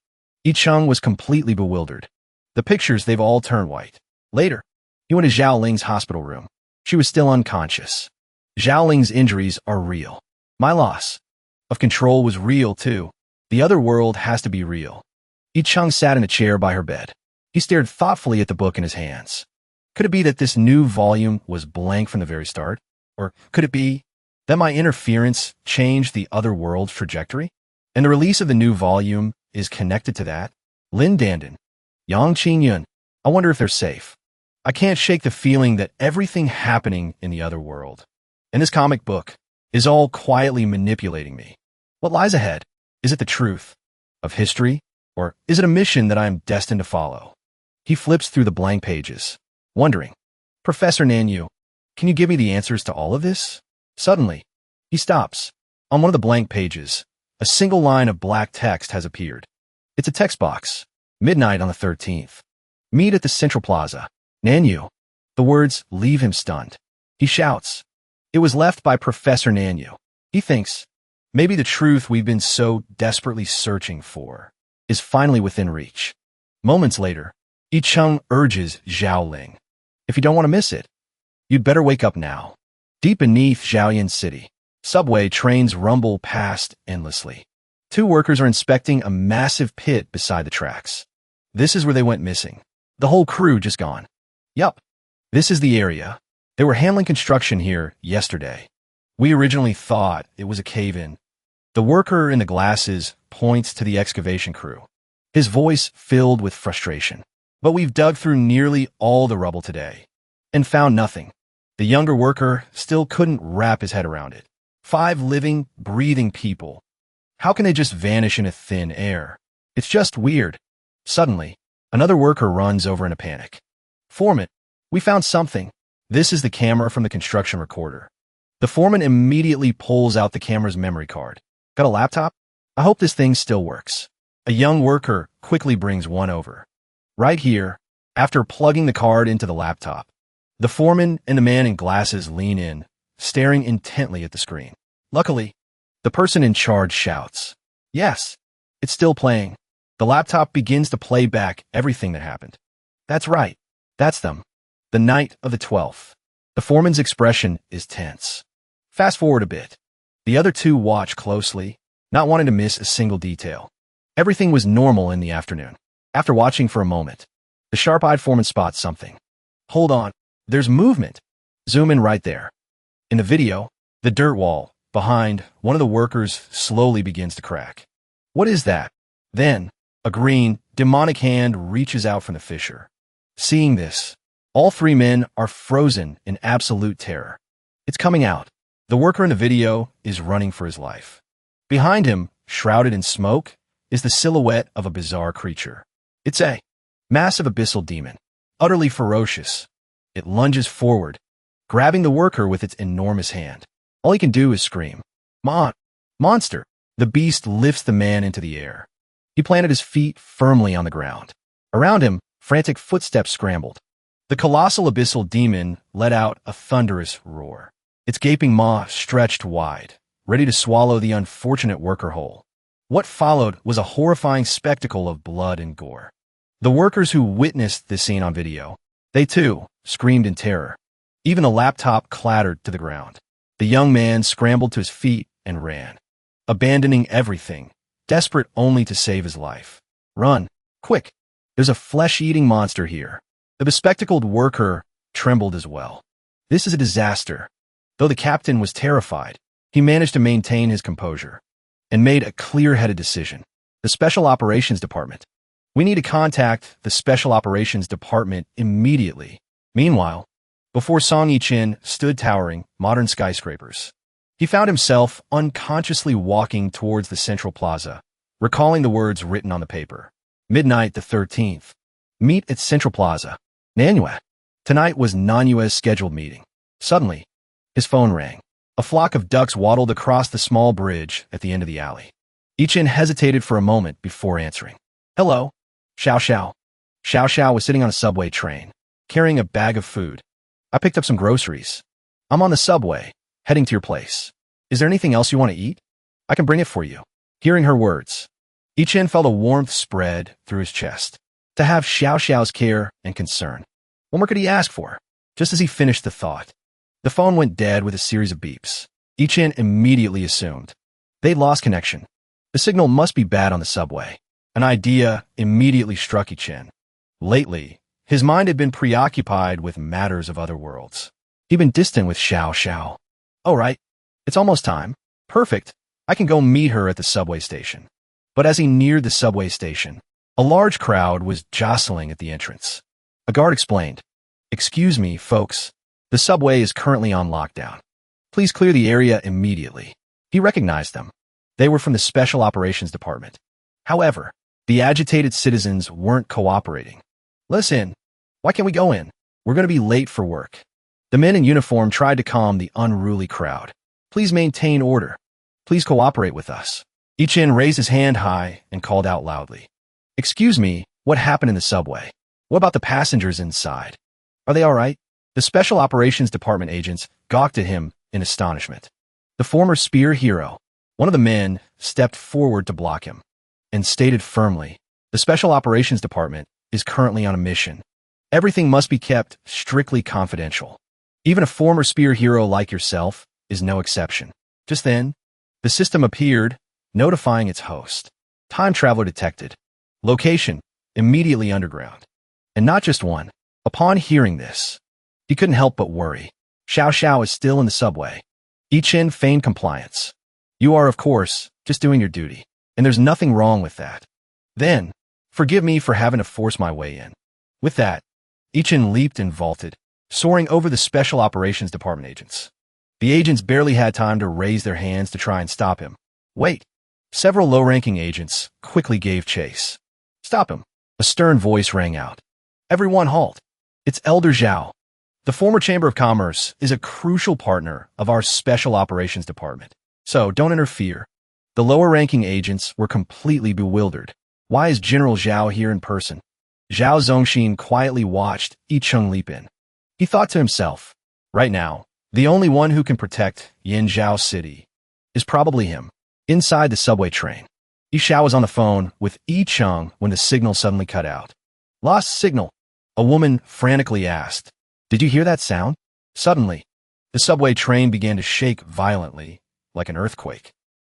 Yicheng was completely bewildered. The pictures, they've all turned white. Later, he went to Zhao Ling's hospital room. She was still unconscious. Zhao Ling's injuries are real. My loss of control was real too. The other world has to be real. Yicheng sat in a chair by her bed. He stared thoughtfully at the book in his hands. Could it be that this new volume was blank from the very start? Or could it be that my interference changed the other world's trajectory? And the release of the new volume is connected to that? Lin Dandan, Yang Qingyun, I wonder if they're safe. I can't shake the feeling that everything happening in the other world, and this comic book, is all quietly manipulating me. What lies ahead? Is it the truth of history? Or is it a mission that I am destined to follow? He flips through the blank pages, wondering, Professor Nanyu, can you give me the answers to all of this? Suddenly, he stops. On one of the blank pages, a single line of black text has appeared. It's a text box. Midnight on the 13th. Meet at the Central Plaza. Nanyu. The words leave him stunned. He shouts. It was left by Professor Nanyu. He thinks, maybe the truth we've been so desperately searching for is finally within reach. Moments later, Yicheng urges Zhao Ling. If you don't want to miss it, you'd better wake up now. Deep beneath Zhaoyan City, subway trains rumble past endlessly. Two workers are inspecting a massive pit beside the tracks. This is where they went missing. The whole crew just gone. Yup, this is the area. They were handling construction here yesterday. We originally thought it was a cave-in. The worker in the glasses points to the excavation crew, his voice filled with frustration. But we've dug through nearly all the rubble today and found nothing. The younger worker still couldn't wrap his head around it. 5 living, breathing people. How can they just vanish into thin air? It's just weird. Suddenly, another worker runs over in a panic. Foreman, we found something. This is the camera from the construction recorder. The foreman immediately pulls out the camera's memory card. Got a laptop? I hope this thing still works. A young worker quickly brings one over. Right here, after plugging the card into the laptop, the foreman and the man in glasses lean in, staring intently at the screen. Luckily, the person in charge shouts, yes, it's still playing. The laptop begins to play back everything that happened. That's right. That's them. The night of the 12th. The foreman's expression is tense. Fast forward a bit. The other two watch closely, not wanting to miss a single detail. Everything was normal in the afternoon. After watching for a moment, the sharp-eyed foreman spots something. Hold on, there's movement. Zoom in right there. In the video, the dirt wall behind one of the workers slowly begins to crack. What is that? Then, a green, demonic hand reaches out from the fissure. Seeing this, all 3 men are frozen in absolute terror. It's coming out. The worker in the video is running for his life. Behind him, shrouded in smoke, is the silhouette of a bizarre creature. It's a massive abyssal demon, utterly ferocious. It lunges forward, grabbing the worker with its enormous hand. All he can do is scream, Monster! The beast lifts the man into the air. He planted his feet firmly on the ground. Around him, frantic footsteps scrambled. The colossal abyssal demon let out a thunderous roar. Its gaping maw stretched wide, ready to swallow the unfortunate worker whole. What followed was a horrifying spectacle of blood and gore. The workers who witnessed this scene on video, they too screamed in terror. Even the laptop clattered to the ground. The young man scrambled to his feet and ran, abandoning everything, desperate only to save his life. Run, quick! There's a flesh-eating monster here. The bespectacled worker trembled as well. This is a disaster. Though the captain was terrified, he managed to maintain his composure and made a clear-headed decision. The Special Operations Department. We need to contact the Special Operations Department immediately. Meanwhile, before Song Yi-chin stood towering modern skyscrapers, he found himself unconsciously walking towards the Central Plaza, recalling the words written on the paper. Midnight the 13th. Meet at Central Plaza. Nanhua. Tonight was Nanyua's scheduled meeting. Suddenly, his phone rang. A flock of ducks waddled across the small bridge at the end of the alley. Yi-chin hesitated for a moment before answering. Hello. Xiao Xiao. Xiao Xiao was sitting on a subway train, carrying a bag of food. I picked up some groceries. I'm on the subway, heading to your place. Is there anything else you want to eat? I can bring it for you. Hearing her words, Ichin felt a warmth spread through his chest. To have Xiao Xiao's care and concern. What more could he ask for? Just as he finished the thought, the phone went dead with a series of beeps. Ichin immediately assumed they'd lost connection. The signal must be bad on the subway. An idea immediately struck Ichin. Lately, his mind had been preoccupied with matters of other worlds. He'd been distant with Xiao Xiao. All right, it's almost time. Perfect. I can go meet her at the subway station. But as he neared the subway station, a large crowd was jostling at the entrance. A guard explained, "Excuse me, folks. The subway is currently on lockdown. Please clear the area immediately." He recognized them. They were from the Special Operations Department. However, the agitated citizens weren't cooperating. "Let us in. Why can't we go in? We're going to be late for work." The men in uniform tried to calm the unruly crowd. "Please maintain order. Please cooperate with us." Ichin raised his hand high and called out loudly, "Excuse me, what happened in the subway? What about the passengers inside? Are they all right?" The Special Operations Department agents gawked at him in astonishment. The former spear hero, one of the men, stepped forward to block him and stated firmly, "The Special Operations Department is currently on a mission. Everything must be kept strictly confidential. Even a former spear hero like yourself is no exception." Just then, the system appeared, notifying its host. Time traveler detected. Location, immediately underground. And not just one. Upon hearing this, he couldn't help but worry. Xiao Xiao is still in the subway. Ichin feigned compliance. "You are, of course, just doing your duty. And there's nothing wrong with that. Then, forgive me for having to force my way in." With that, Ichin leaped and vaulted, soaring over the Special Operations Department agents. The agents barely had time to raise their hands to try and stop him. "Wait." Several low-ranking agents quickly gave chase. "Stop him." A stern voice rang out. "Everyone halt. It's Elder Zhao. The former Chamber of Commerce is a crucial partner of our Special Operations Department. So don't interfere." The lower-ranking agents were completely bewildered. Why is General Zhao here in person? Zhao Zongxin quietly watched Yicheng leap in. He thought to himself, right now, the only one who can protect Yinzhao City is probably him. Inside the subway train, Yishao was on the phone with Yicheng when the signal suddenly cut out. "Lost signal," a woman frantically asked. "Did you hear that sound?" Suddenly, the subway train began to shake violently, like an earthquake.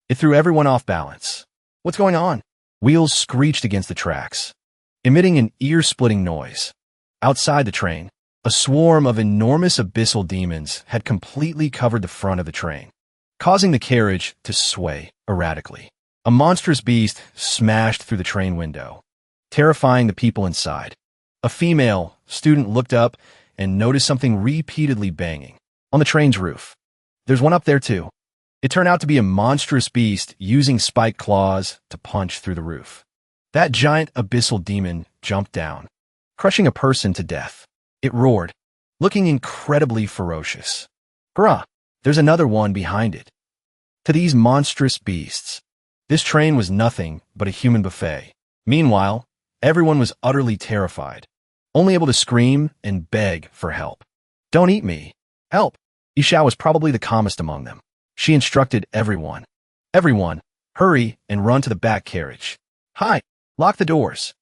It threw everyone off balance. "What's going on?" Wheels screeched against the tracks, emitting an ear-splitting noise. Outside the train, a swarm of enormous abyssal demons had completely covered the front of the train, causing the carriage to sway erratically. A monstrous beast smashed through the train window, terrifying the people inside. A female student looked up and noticed something repeatedly banging on the train's roof. "There's one up there too." It turned out to be a monstrous beast using spiked claws to punch through the roof. That giant abyssal demon jumped down, crushing a person to death. It roared, looking incredibly ferocious. "Hurrah! There's another one behind it." To these monstrous beasts, this train was nothing but a human buffet. Meanwhile, everyone was utterly terrified, only able to scream and beg for help. "Don't eat me. Help!" Yishao was probably the calmest among them. She instructed everyone. "Everyone, hurry and run to the back carriage. Hi, lock the doors."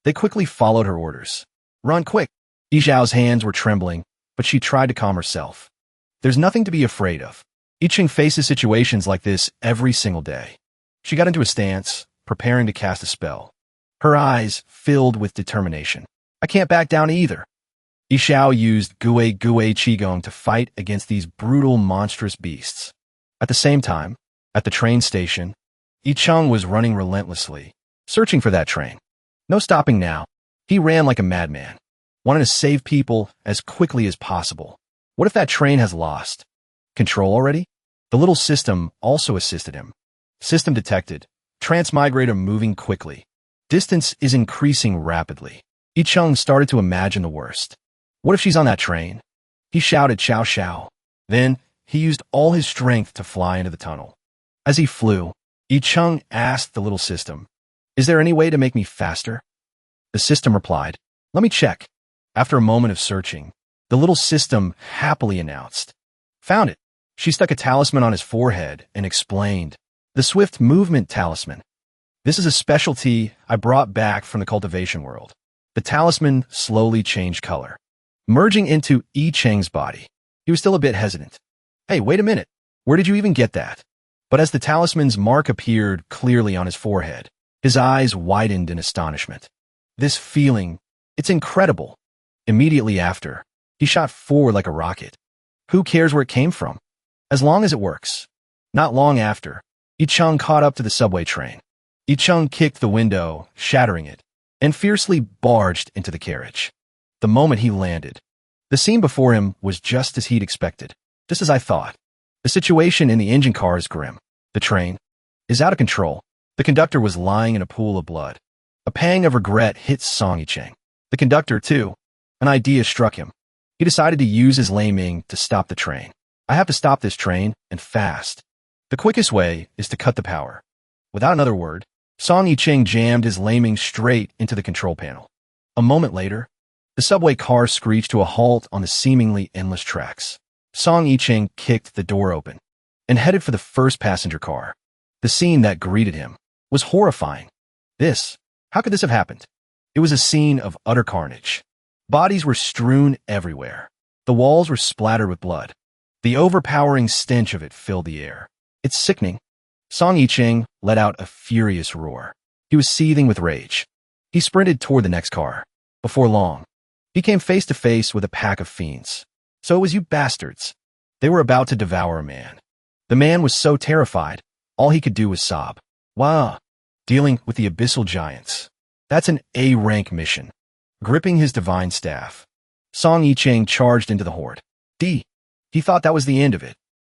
They quickly followed her orders. "Run quick." Yishao's hands were trembling, but she tried to calm herself. There's nothing to be afraid of. Yicheng faces situations like this every single day. She got into a stance, preparing to cast a spell. Her eyes filled with determination. "I can't back down either." Yishao used Gue Qigong to fight against these brutal, monstrous beasts. At the same time, at the train station, Yicheng was running relentlessly, searching for that train. No stopping now. He ran like a madman, wanting to save people as quickly as possible. What if that train has lost control already? The little system also assisted him. System detected. Transmigrator moving quickly. Distance is increasing rapidly. Yicheng started to imagine the worst. What if she's on that train? He shouted "Xiao Xiao." Then, he used all his strength to fly into the tunnel. As he flew, Yicheng asked the little system, Is there any way to make me faster? The system replied, let me check. After a moment of searching, the little system happily announced, found it. She stuck a talisman on his forehead and explained, the swift movement talisman. This is a specialty I brought back from the cultivation world. The talisman slowly changed color, merging into Yi Cheng's body. He was still a bit hesitant. Hey, wait a minute. Where did you even get that? But as the talisman's mark appeared clearly on his forehead, his eyes widened in astonishment. This feeling, it's incredible. Immediately after, he shot forward like a rocket. Who cares where it came from? As long as it works. Not long after, Yi Cheng caught up to the subway train. Yi Cheng kicked the window, shattering it, and fiercely barged into the carriage. The moment he landed, the scene before him was just as he'd expected, just as I thought. The situation in the engine car is grim. The train is out of control. The conductor was lying in a pool of blood. A pang of regret hit Song Yi Cheng. The conductor, too. An idea struck him. He decided to use his laming to stop the train. I have to stop this train, and fast. The quickest way is to cut the power. Without another word, Song Yi Cheng jammed his laming straight into the control panel. A moment later, the subway car screeched to a halt on the seemingly endless tracks. Song Yi Cheng kicked the door open and headed for the first passenger car. The scene that greeted him was horrifying. How could this have happened? It was a scene of utter carnage. Bodies were strewn everywhere. The walls were splattered with blood. The overpowering stench of it filled the air. It's sickening. Song Yi Cheng let out a furious roar. He was seething with rage. He sprinted toward the next car. Before long, he came face to face with a pack of fiends. So it was you bastards. They were about to devour a man. The man was so terrified, all he could do was sob. Wow. Dealing with the abyssal giants. That's an A-rank mission. Gripping his divine staff, Song Yi Cheng charged into the horde. He thought that was the end of it.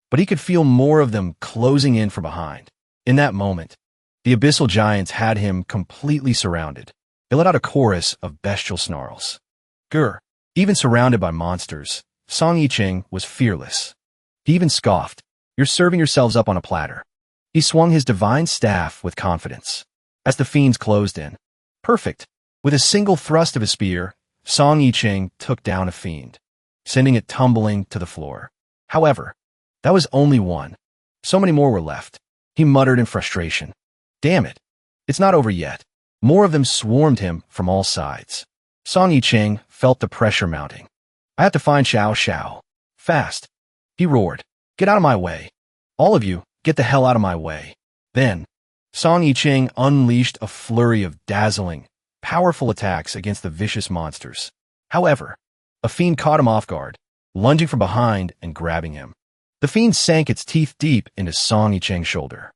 But he could feel more of them closing in from behind. In that moment, the abyssal giants had him completely surrounded. They let out a chorus of bestial snarls. Grr. Even surrounded by monsters, Song Yi Cheng was fearless. He even scoffed, "You're serving yourselves up on a platter." He swung his divine staff with confidence. As the fiends closed in, perfect. With a single thrust of his spear, Song Yi Cheng took down a fiend, sending it tumbling to the floor. However, that was only one. So many more were left. He muttered in frustration. Damn it. It's not over yet. More of them swarmed him from all sides. Song Yi Cheng felt the pressure mounting. I have to find Xiao Xiao. Fast. He roared. Get out of my way. All of you, get the hell out of my way. Then, Song Yi Cheng unleashed a flurry of dazzling, powerful attacks against the vicious monsters. However, a fiend caught him off guard, lunging from behind and grabbing him. The fiend sank its teeth deep into Song Yi Cheng's shoulder.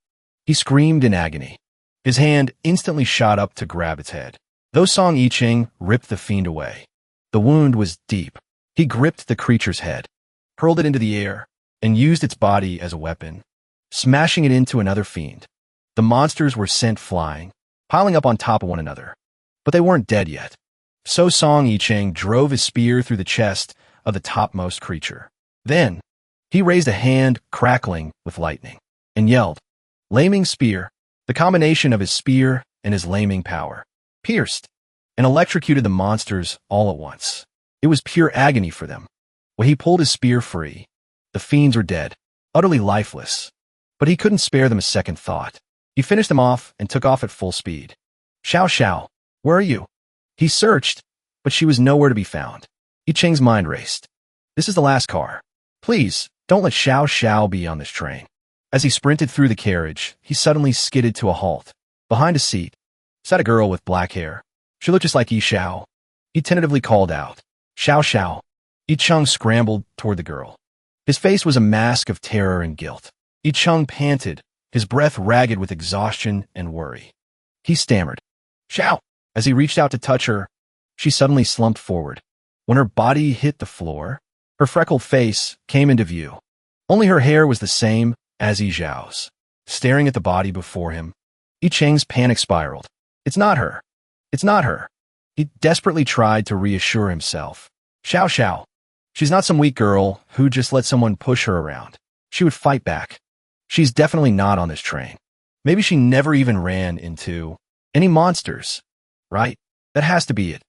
He screamed in agony. His hand instantly shot up to grab its head. Though Song Yi Cheng ripped the fiend away, the wound was deep. He gripped the creature's head, hurled it into the air, and used its body as a weapon, smashing it into another fiend. The monsters were sent flying, piling up on top of one another. But they weren't dead yet. So Song Yi Cheng drove his spear through the chest of the topmost creature. Then, he raised a hand crackling with lightning and yelled, Laming Spear. The combination of his spear and his laming power pierced and electrocuted the monsters all at once. It was pure agony for them. When he pulled his spear free, the fiends were dead, utterly lifeless. But he couldn't spare them a second thought. He finished them off and took off at full speed. Xiao Xiao, where are you? He searched, but she was nowhere to be found. Yi Cheng's mind raced. This is the last car. Please, don't let Xiao Xiao be on this train. As he sprinted through the carriage, he suddenly skidded to a halt. Behind a seat sat a girl with black hair. She looked just like Yi Xiao. He tentatively called out, Xiao Xiao. Yi Cheng scrambled toward the girl. His face was a mask of terror and guilt. Yi Cheng panted, his breath ragged with exhaustion and worry. He stammered, Xiao. As he reached out to touch her, she suddenly slumped forward. When her body hit the floor, her freckled face came into view. Only her hair was the same as Yi Xiao's. Staring at the body before him, Yi Cheng's panic spiraled. It's not her. It's not her. He desperately tried to reassure himself. Xiao Xiao. She's not some weak girl who just let someone push her around. She would fight back. She's definitely not on this train. Maybe she never even ran into... Any monsters? Right? That has to be it.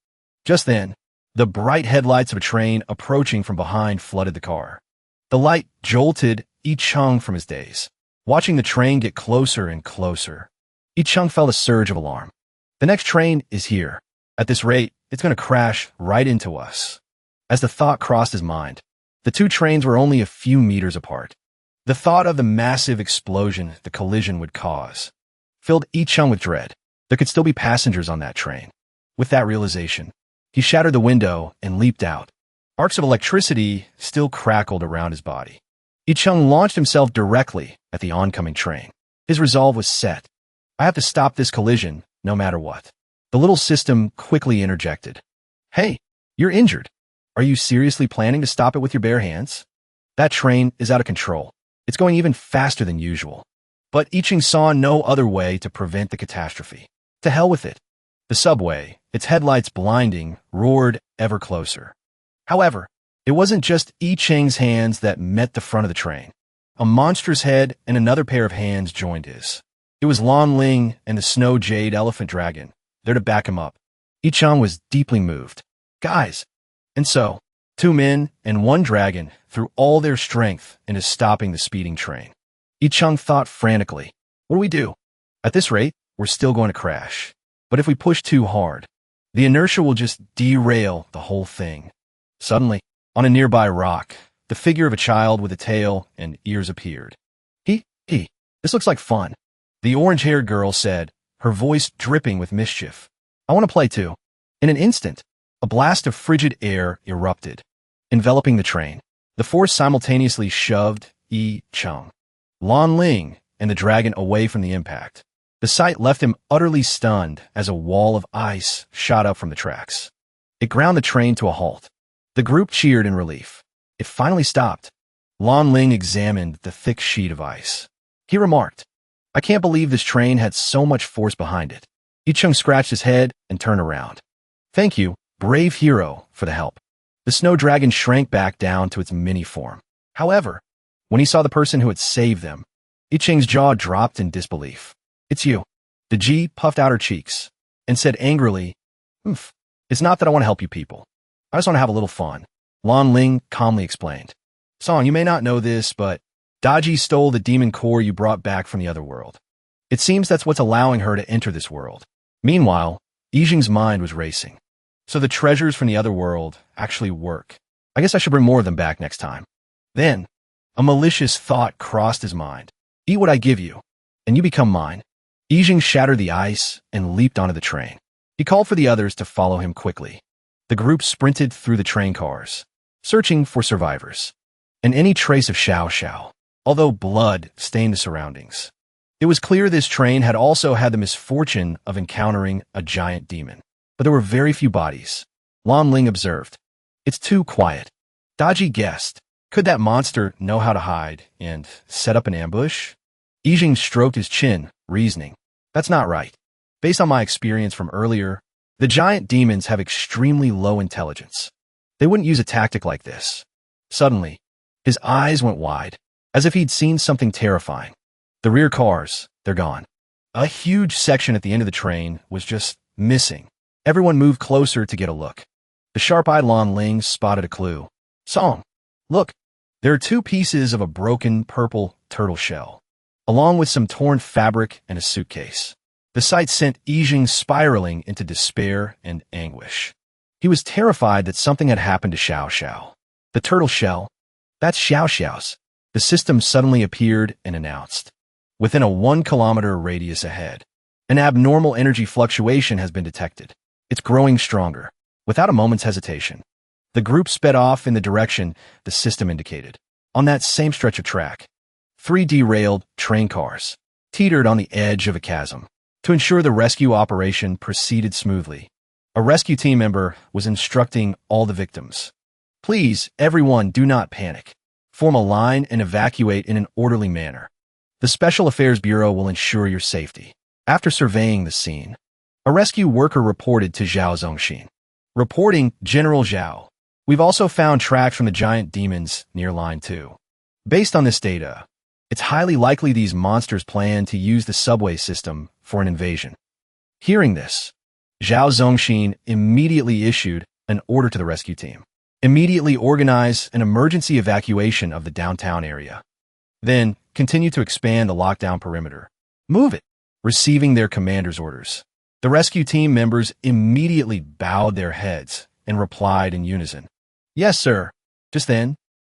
Just then, the bright headlights of a train approaching from behind flooded the car. The light jolted Yi-chung from his daze. Watching the train get closer and closer, Yi-chung felt a surge of alarm. The next train is here. At this rate, it's going to crash right into us. As the thought crossed his mind, the two trains were only a few meters apart. The thought of the massive explosion the collision would cause filled Yi-chung with dread. There could still be passengers on that train. With that realization, he shattered the window and leaped out. Arcs of electricity still crackled around his body. Yi-chung launched himself directly at the oncoming train. His resolve was set. I have to stop this collision, no matter what. The little system quickly interjected. Hey, you're injured. Are you seriously planning to stop it with your bare hands? That train is out of control. It's going even faster than usual. But Yi-chung saw no other way to prevent the catastrophe. To hell with it. The subway, its headlights blinding, roared ever closer. However, it wasn't just Yi-chung's hands that met the front of the train. A monster's head and another pair of hands joined his. It was Lan Ling and the snow jade elephant dragon, there to back him up. Yi-chung was deeply moved. Guys! And so, two men and one dragon threw all their strength into stopping the speeding train. Yi-chung thought frantically, what do we do? At this rate, we're still going to crash. But if we push too hard, the inertia will just derail the whole thing. Suddenly, on a nearby rock, the figure of a child with a tail and ears appeared. This looks like fun, the orange-haired girl said, her voice dripping with mischief. I want to play too. In an instant, a blast of frigid air erupted, enveloping the train. The force simultaneously shoved Yi-chung, Lan Ling, and the dragon away from the impact. The sight left him utterly stunned as a wall of ice shot up from the tracks. It ground the train to a halt. The group cheered in relief. It finally stopped. Lan Ling examined the thick sheet of ice. He remarked, I can't believe this train had so much force behind it. Yi-chung scratched his head and turned around. Thank you, brave hero, for the help. The snow dragon shrank back down to its mini form. However, when he saw the person who had saved them, Yi-chung's jaw dropped in disbelief. It's you. The G puffed out her cheeks and said angrily, It's not that I want to help you people. I just want to have a little fun. Lan Ling calmly explained. Song, you may not know this, but Daji stole the demon core you brought back from the other world. It seems that's what's allowing her to enter this world. Meanwhile, Yi-chung's mind was racing. So the treasures from the other world actually work. I guess I should bring more of them back next time. Then, a malicious thought crossed his mind. Eat what I give you, and you become mine. Yi-chung shattered the ice and leaped onto the train. He called for the others to follow him quickly. The group sprinted through the train cars, searching for survivors, and any trace of Xiao, although blood stained the surroundings. It was clear this train had also had the misfortune of encountering a giant demon, but there were very few bodies. Lan Ling observed. It's too quiet. Daji guessed. Could that monster know how to hide and set up an ambush? Yi-chung stroked his chin, reasoning. That's not right. Based on my experience from earlier, the giant demons have extremely low intelligence. They wouldn't use a tactic like this. Suddenly, his eyes went wide, as if he'd seen something terrifying. The rear cars, they're gone. A huge section at the end of the train was just missing. Everyone moved closer to get a look. The sharp-eyed Lan Ling spotted a clue. Song, look, there are two pieces of a broken purple turtle shell, along with some torn fabric and a suitcase. The sight sent Yi-chung spiraling into despair and anguish. He was terrified that something had happened to Xiao. The turtle shell, that's Xiao's. The system suddenly appeared and announced. Within a 1-kilometer radius ahead, an abnormal energy fluctuation has been detected. It's growing stronger. Without a moment's hesitation, the group sped off in the direction the system indicated. On that same stretch of track, 3 derailed train cars teetered on the edge of a chasm. To ensure the rescue operation proceeded smoothly, a rescue team member was instructing all the victims. Please, everyone, do not panic. Form a line and evacuate in an orderly manner. The Special Affairs Bureau will ensure your safety. After surveying the scene, a rescue worker reported to Zhao Zongxin. Reporting, General Zhao. We've also found tracks from the giant demons near Line 2. Based on this data, it's highly likely these monsters plan to use the subway system for an invasion. Hearing this, Zhao Zongxin immediately issued an order to the rescue team. Immediately organize an emergency evacuation of the downtown area. Then, continue to expand the lockdown perimeter. Move it. Receiving their commander's orders, the rescue team members immediately bowed their heads and replied in unison, "Yes, sir." Just then,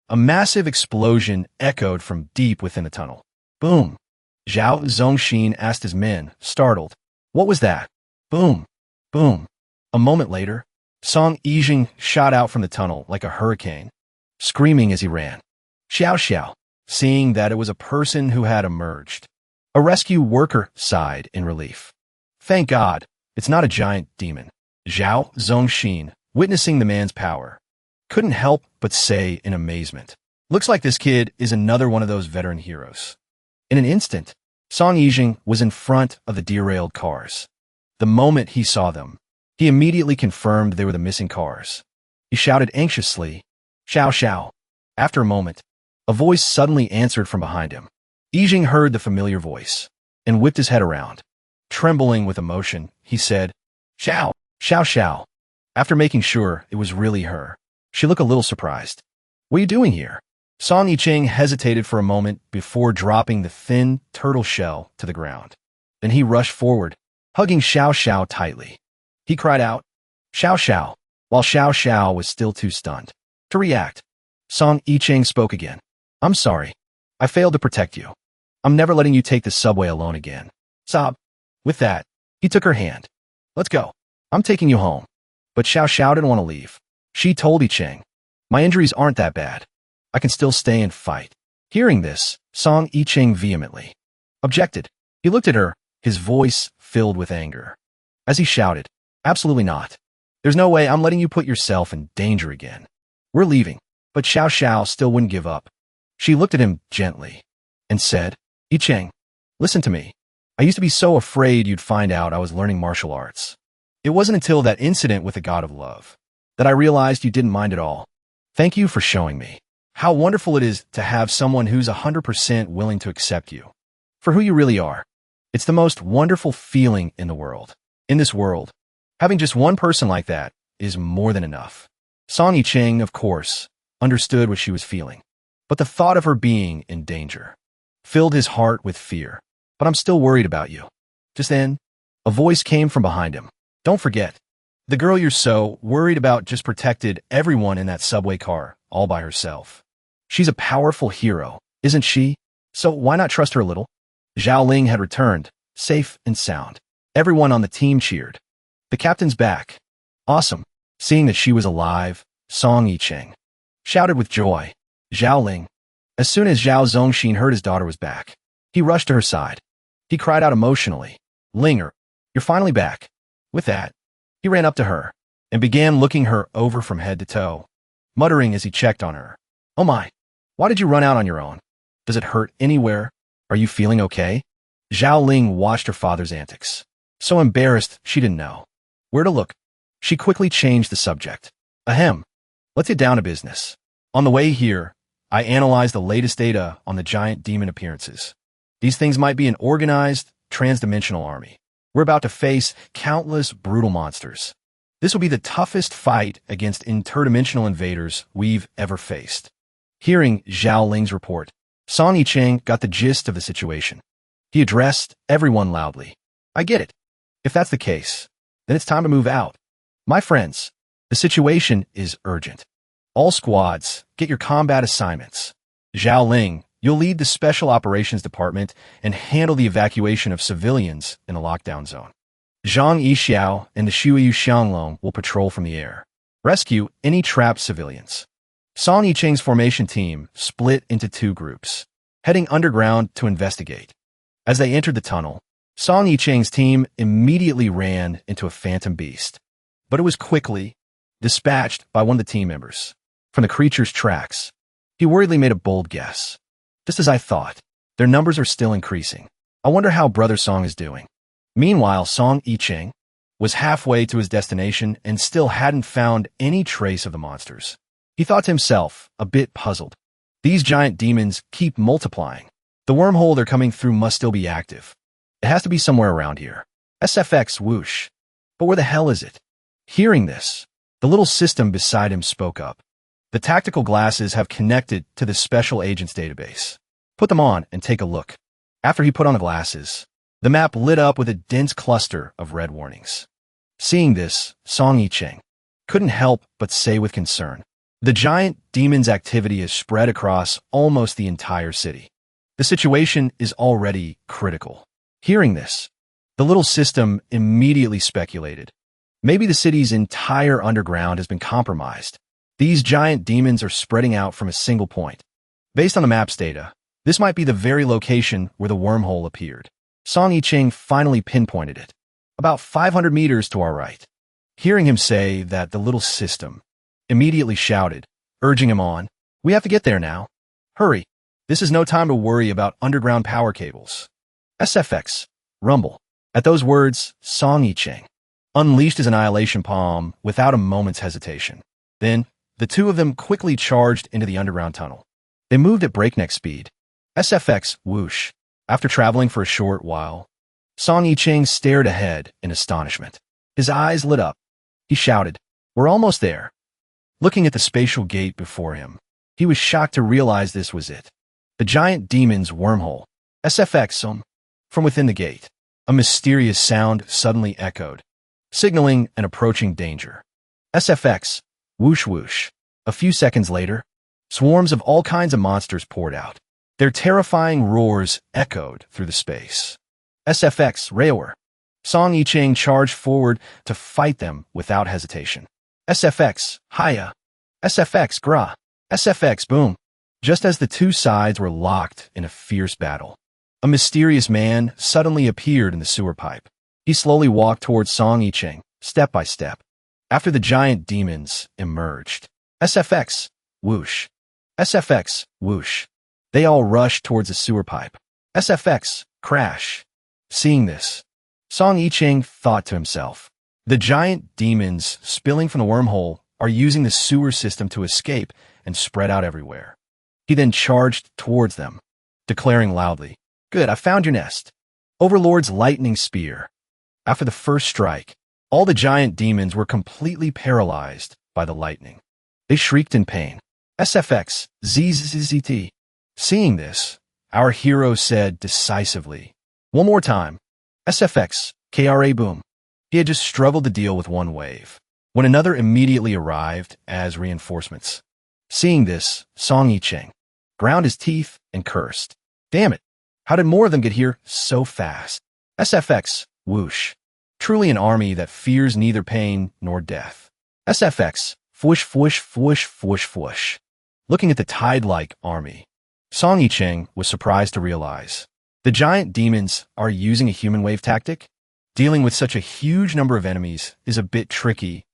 a massive explosion echoed from deep within the tunnel. Boom. Zhao Zongxin asked his men, startled, "What was that?" Boom. Boom. A moment later, Song Yijing shot out from the tunnel like a hurricane, screaming as he ran. Xiao Xiao, seeing that it was a person who had emerged. A rescue worker sighed in relief. "Thank God, it's not a giant demon." Zhao Zongxin, witnessing the man's power, couldn't help but say in amazement, "Looks like this kid is another one of those veteran heroes." In an instant, Song Yijing was in front of the derailed cars. The moment he saw them, he immediately confirmed they were the missing cars. He shouted anxiously, "Xiao Xiao." After a moment, a voice suddenly answered from behind him. Yijing heard the familiar voice and whipped his head around. Trembling with emotion, he said, "Xiao, Xiao Xiao." After making sure it was really her, she looked a little surprised. "What are you doing here?" Song Yicheng hesitated for a moment before dropping the thin turtle shell to the ground. Then he rushed forward, hugging Xiao Xiao tightly. He cried out, "Xiao Xiao," while Xiao Xiao was still too stunned to react. Song Yicheng spoke again. "I'm sorry. I failed to protect you. I'm never letting you take the subway alone again." Sob. With that, he took her hand. "Let's go. I'm taking you home." But Xiao Xiao didn't want to leave. She told Yicheng, "My injuries aren't that bad. I can still stay and fight." Hearing this, Song Yicheng vehemently objected. He looked at her, his voice filled with anger. As he shouted, "Absolutely not. There's no way I'm letting you put yourself in danger again. We're leaving." But Xiao Xiao still wouldn't give up. She looked at him gently and said, "Yicheng, listen to me. I used to be so afraid you'd find out I was learning martial arts. It wasn't until that incident with the god of love that I realized you didn't mind at all. Thank you for showing me how wonderful it is to have someone who's 100% willing to accept you for who you really are. It's the most wonderful feeling in the world. In this world, having just one person like that is more than enough." Song Yicheng, of course, understood what she was feeling, but the thought of her being in danger filled his heart with fear. "But I'm still worried about you." Just then, a voice came from behind him. "Don't forget, the girl you're so worried about just protected everyone in that subway car all by herself. She's a powerful hero, isn't she? So why not trust her a little?" Zhao Ling had returned, safe and sound. Everyone on the team cheered. "The captain's back. Awesome." Seeing that she was alive, Song Yicheng shouted with joy. Zhao Ling. As soon as Zhao Zongxin heard his daughter was back, he rushed to her side. He cried out emotionally, "Linger, you're finally back." With that, he ran up to her and began looking her over from head to toe, muttering as he checked on her, "Oh my, why did you run out on your own? Does it hurt anywhere? Are you feeling okay?" Zhao Ling watched her father's antics, so embarrassed she didn't know where to look. She quickly changed the subject. "Ahem, let's get down to business. On the way here, I analyzed the latest data on the giant demon appearances. These things might be an organized, transdimensional army. We're about to face countless brutal monsters. This will be the toughest fight against interdimensional invaders we've ever faced." Hearing Zhao Ling's report, Song Yicheng got the gist of the situation. He addressed everyone loudly. "I get it. If that's the case, then it's time to move out. My friends, the situation is urgent. All squads, get your combat assignments. Zhao Ling, you'll lead the Special Operations Department and handle the evacuation of civilians in the lockdown zone. Zhang Yixiao and the Shuyu Xianglong will patrol from the air. Rescue any trapped civilians." Song Yicheng's formation team split into two groups, heading underground to investigate. As they entered the tunnel, Song Yicheng's team immediately ran into a phantom beast, but it was quickly dispatched by one of the team members. From the creature's tracks, he worriedly made a bold guess. "Just as I thought, their numbers are still increasing. I wonder how Brother Song is doing." Meanwhile, Song Yicheng was halfway to his destination and still hadn't found any trace of the monsters. He thought to himself, a bit puzzled. These giant demons keep multiplying. The wormhole they're coming through must still be active. It has to be somewhere around here. SFX whoosh. But where the hell is it? Hearing this, the little system beside him spoke up. The tactical glasses have connected to the special agents database. Put them on and take a look. After he put on the glasses, the map lit up with a dense cluster of red warnings. Seeing this, Song Yicheng couldn't help but say with concern, the giant demon's activity is spread across almost the entire city. The situation is already critical. Hearing this, the little system immediately speculated. Maybe the city's entire underground has been compromised. These giant demons are spreading out from a single point. Based on the map's data, this might be the very location where the wormhole appeared. Song Yicheng finally pinpointed it, about 500 meters to our right. Hearing him say that, the little system immediately shouted, urging him on. We have to get there now. Hurry. This is no time to worry about underground power cables. SFX. Rumble. At those words, Song Yicheng unleashed his annihilation palm without a moment's hesitation. Then, the two of them quickly charged into the underground tunnel. They moved at breakneck speed. SFX whoosh. After traveling for a short while, Song Yicheng stared ahead in astonishment. His eyes lit up. He shouted, we're almost there. Looking at the spatial gate before him, he was shocked to realize this was it. The giant demon's wormhole. SFX From within the gate, a mysterious sound suddenly echoed, signaling an approaching danger. SFX. Whoosh whoosh. A few seconds later, swarms of all kinds of monsters poured out. Their terrifying roars echoed through the space. SFX. Rayor. Song Yicheng charged forward to fight them without hesitation. SFX. Haya. SFX. Gra. SFX. Boom. Just as the two sides were locked in a fierce battle, a mysterious man suddenly appeared in the sewer pipe. He slowly walked towards Song Yicheng, step by step. After the giant demons emerged, SFX. Whoosh. SFX. Whoosh. They all rushed towards the sewer pipe. SFX. Crash. Seeing this, Song Yicheng thought to himself, the giant demons spilling from the wormhole are using the sewer system to escape and spread out everywhere. He then charged towards them, declaring loudly, good, I found your nest. Overlord's lightning spear. After the first strike, all the giant demons were completely paralyzed by the lightning. They shrieked in pain. SFX. ZZZT. Seeing this, our hero said decisively, one more time. SFX. KRA boom. He had just struggled to deal with one wave, when another immediately arrived as reinforcements. Seeing this, Song Yicheng ground his teeth and cursed. Damn it. How did more of them get here so fast? SFX. Whoosh. Truly an army that fears neither pain nor death. SFX. Fwoosh fwoosh fwoosh fwoosh fwoosh. Looking at the tide-like army, Song Yicheng was surprised to realize the giant demons are using a human wave tactic. Dealing with such a huge number of enemies is a bit tricky,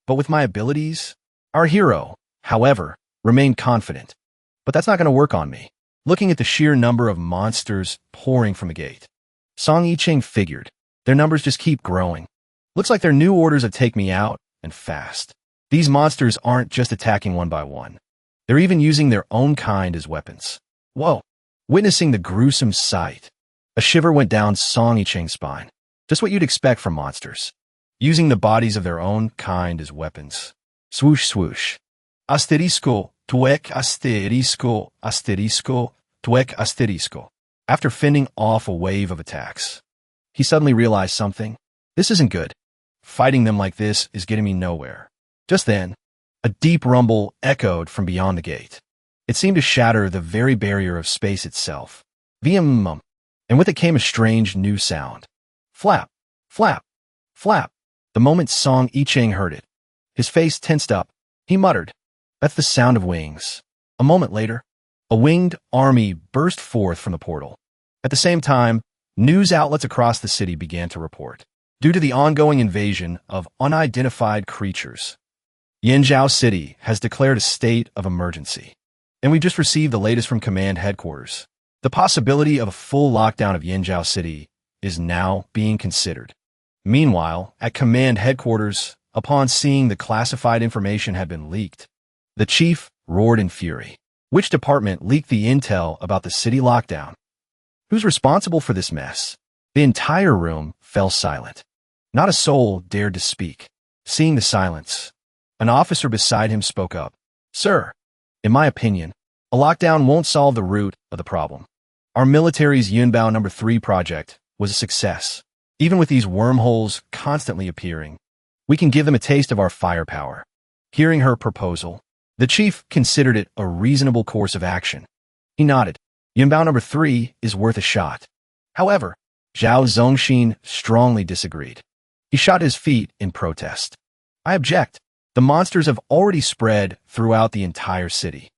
but with my abilities, our hero, however, remained confident. But that's not going to work on me. Looking at the sheer number of monsters pouring from the gate, Song Yicheng figured, their numbers just keep growing. Looks like their new orders of take me out, and fast. These monsters aren't just attacking one by one. They're even using their own kind as weapons. Whoa. Witnessing the gruesome sight, a shiver went down Song Yicheng's spine. Just what you'd expect from monsters. Using the bodies of their own kind as weapons. Swoosh swoosh. Asterisco, tuek asterisco, asterisco, tuek asterisco. After fending off a wave of attacks, he suddenly realized something. This isn't good. Fighting them like this is getting me nowhere. Just then, a deep rumble echoed from beyond the gate. It seemed to shatter the very barrier of space itself. Vmm. And with it came a strange new sound. Flap, flap, flap. The moment Song Yicheng heard it, his face tensed up. He muttered, that's the sound of wings. A moment later, a winged army burst forth from the portal. At the same time, news outlets across the city began to report. Due to the ongoing invasion of unidentified creatures, Yanzhou City has declared a state of emergency. And we just received the latest from command headquarters. The possibility of a full lockdown of Yanzhou City is now being considered. Meanwhile, at command headquarters, upon seeing the classified information had been leaked, the chief roared in fury. Which department leaked the intel about the city lockdown? Who's responsible for this mess? The entire room fell silent. Not a soul dared to speak. Seeing the silence, an officer beside him spoke up. Sir, in my opinion, a lockdown won't solve the root of the problem. Our military's Yunbao No. 3 project was a success. Even with these wormholes constantly appearing, we can give them a taste of our firepower. Hearing her proposal, the chief considered it a reasonable course of action. He nodded. Yunbao No. 3 is worth a shot. However, Zhao Zongxin strongly disagreed. He shot his feet in protest. I object. The monsters have already spread throughout the entire city.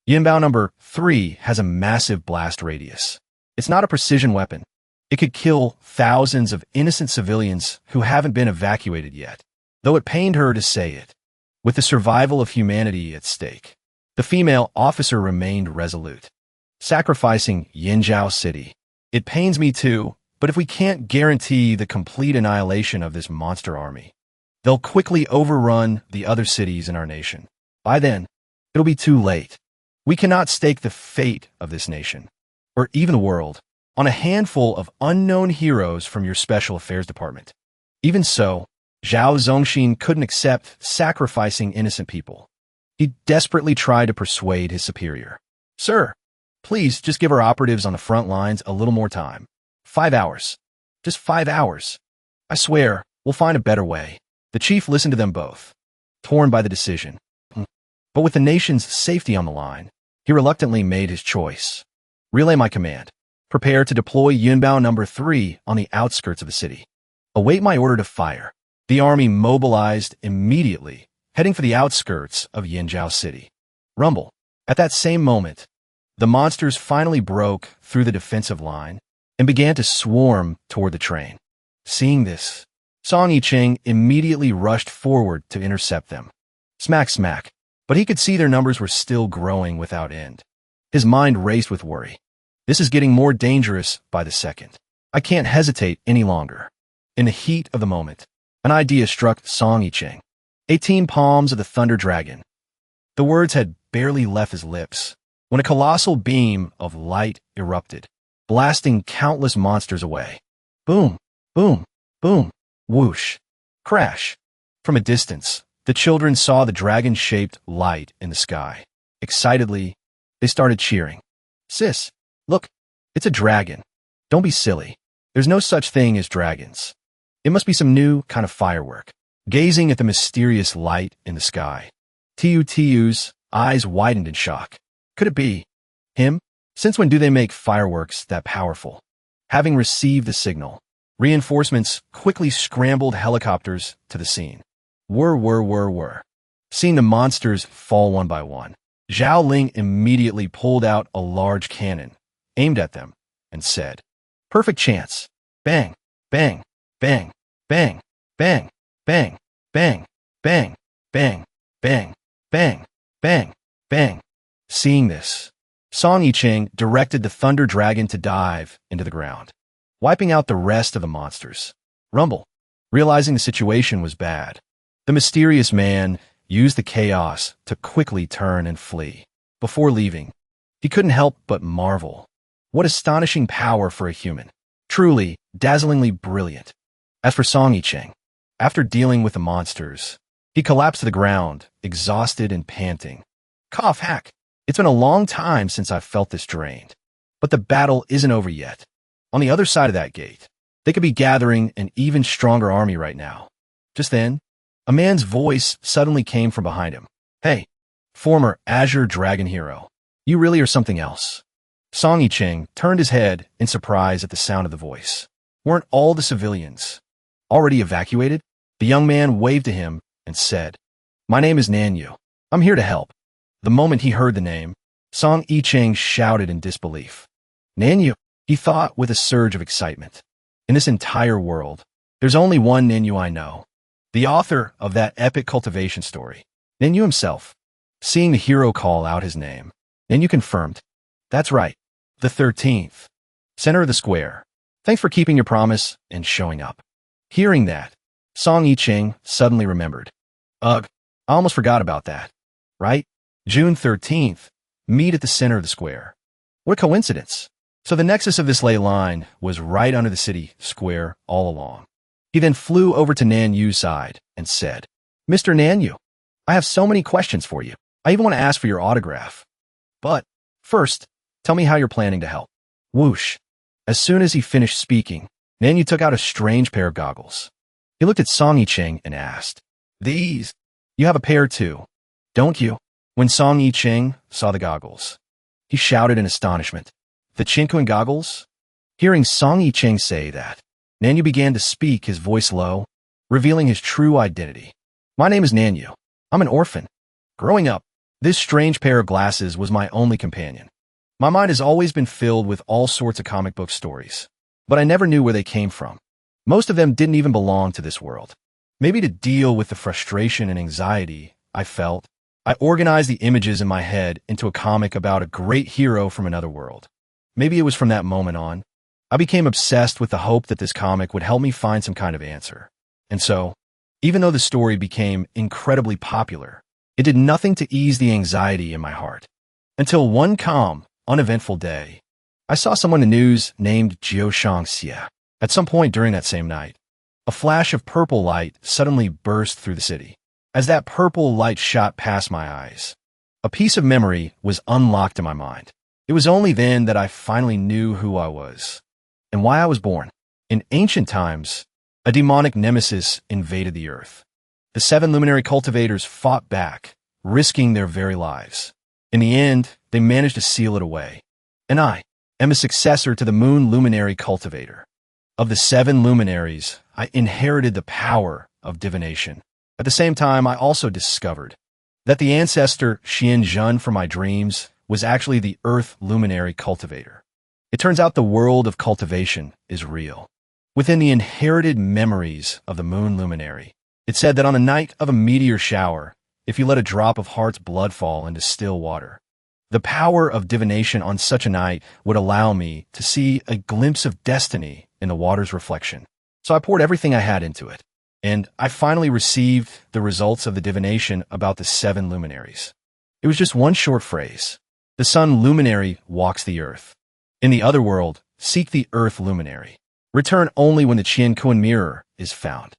Yunbao No. 3 has a massive blast radius. It's not a precision weapon. It could kill thousands of innocent civilians who haven't been evacuated yet, though it pained her to say it. With the survival of humanity at stake, the female officer remained resolute. Sacrificing Yinzhao City. It pains me too, but if we can't guarantee the complete annihilation of this monster army, they'll quickly overrun the other cities in our nation. By then, it'll be too late. We cannot stake the fate of this nation, or even the world, on a handful of unknown heroes from your Special Affairs Department. Even so, Zhao Zongxin couldn't accept sacrificing innocent people. He desperately tried to persuade his superior. Sir, please just give our operatives on the front lines a little more time. 5 hours. Just 5 hours. I swear, we'll find a better way. The chief listened to them both, torn by the decision. But with the nation's safety on the line, he reluctantly made his choice. Relay my command. Prepare to deploy Yunbao No. 3 on the outskirts of the city. Await my order to fire. The army mobilized immediately, heading for the outskirts of Yinzhao City. Rumble. At that same moment, the monsters finally broke through the defensive line and began to swarm toward the train. Seeing this, Song Yicheng immediately rushed forward to intercept them. Smack, smack. But he could see their numbers were still growing without end. His mind raced with worry. This is getting more dangerous by the second. I can't hesitate any longer. In the heat of the moment, an idea struck Song Yicheng. 18 palms of the Thunder Dragon. The words had barely left his lips when a colossal beam of light erupted, blasting countless monsters away. Boom, boom, boom, whoosh, crash. From a distance, the children saw the dragon-shaped light in the sky. Excitedly, they started cheering. Sis, look, it's a dragon. Don't be silly. There's no such thing as dragons. It must be some new kind of firework. Gazing at the mysterious light in the sky, Tu's eyes widened in shock. Could it be him? Since when do they make fireworks that powerful? Having received the signal, reinforcements quickly scrambled helicopters to the scene. Whir. Seeing the monsters fall one by one, Zhao Ling immediately pulled out a large cannon, aimed at them, and said, Perfect chance. Bang, bang, bang, bang, bang, bang, bang, bang, bang, bang, bang, bang, bang. Seeing this, Song Yicheng directed the Thunder Dragon to dive into the ground, wiping out the rest of the monsters. Rumble. Realizing the situation was bad, the mysterious man used the chaos to quickly turn and flee. Before leaving, he couldn't help but marvel. What astonishing power for a human. Truly, dazzlingly brilliant. As for Song Yicheng, after dealing with the monsters, he collapsed to the ground, exhausted and panting. Cough hack. It's been a long time since I've felt this drained. But the battle isn't over yet. On the other side of that gate, they could be gathering an even stronger army right now. Just then, a man's voice suddenly came from behind him. Hey, former Azure Dragon hero, you really are something else. Song Yicheng turned his head in surprise at the sound of the voice. Weren't all the civilians already evacuated? The young man waved to him and said, My name is Nanyu. I'm here to help. The moment he heard the name, Song Yicheng shouted in disbelief. Nanyu, he thought with a surge of excitement. In this entire world, there's only one Nanyu I know. The author of that epic cultivation story, Nanyu himself. Seeing the hero call out his name, Nanyu confirmed, That's right, the 13th. Center of the square. Thanks for keeping your promise and showing up. Hearing that, Song Yicheng suddenly remembered. Ugh, I almost forgot about that. Right? June 13th, meet at the center of the square. What a coincidence. So the nexus of this ley line was right under the city square all along. He then flew over to Nanyu's side and said, "Mr. Nanyu, I have so many questions for you. I even want to ask for your autograph. But first, tell me how you're planning to help." Whoosh. As soon as he finished speaking, Nanyu took out a strange pair of goggles. He looked at Song Yicheng and asked, "These? You have a pair too, don't you?" When Song Yicheng saw the goggles, he shouted in astonishment, "The Chinkuan goggles?" Hearing Song Yicheng say that, Nanyu began to speak, his voice low, revealing his true identity. "My name is Nanyu. I'm an orphan. Growing up, this strange pair of glasses was my only companion. My mind has always been filled with all sorts of comic book stories, but I never knew where they came from. Most of them didn't even belong to this world. Maybe to deal with the frustration and anxiety I felt, I organized the images in my head into a comic about a great hero from another world. Maybe it was from that moment on, I became obsessed with the hope that this comic would help me find some kind of answer. And so, even though the story became incredibly popular, it did nothing to ease the anxiety in my heart. Until one calm, uneventful day, I saw someone in the news named Jiao Shangxia. At some point during that same night, a flash of purple light suddenly burst through the city. As that purple light shot past my eyes, a piece of memory was unlocked in my mind. It was only then that I finally knew who I was and why I was born. In ancient times, a demonic nemesis invaded the earth. The 7 luminary cultivators fought back, risking their very lives. In the end, they managed to seal it away. And I am a successor to the moon luminary cultivator. Of the 7 luminaries, I inherited the power of divination. At the same time, I also discovered that the ancestor Xian Zhen from my dreams was actually the earth luminary cultivator. It turns out the world of cultivation is real. Within the inherited memories of the moon luminary, it said that on the night of a meteor shower, if you let a drop of heart's blood fall into still water, the power of divination on such a night would allow me to see a glimpse of destiny in the water's reflection. So I poured everything I had into it, and I finally received the results of the divination about the 7 luminaries. It was just one short phrase. The sun luminary walks the earth. In the other world, seek the earth luminary. Return only when the Qian mirror is found.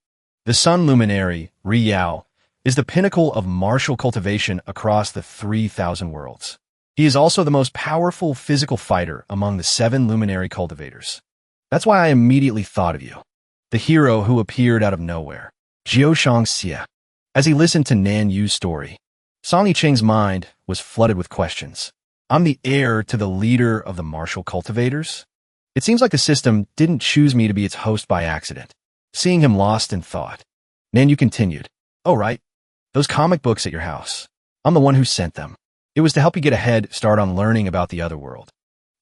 The sun luminary, Ri Yao, is the pinnacle of martial cultivation across the 3,000 worlds. He is also the most powerful physical fighter among the 7 luminary cultivators. That's why I immediately thought of you, the hero who appeared out of nowhere, Jiao Shangxia. As he listened to Nanyu's story, Song Yicheng's mind was flooded with questions. I'm the heir to the leader of the martial cultivators? It seems like the system didn't choose me to be its host by accident. Seeing him lost in thought, Nanyu continued, "Oh, right. Those comic books at your house. I'm the one who sent them. It was to help you get a head start on learning about the other world."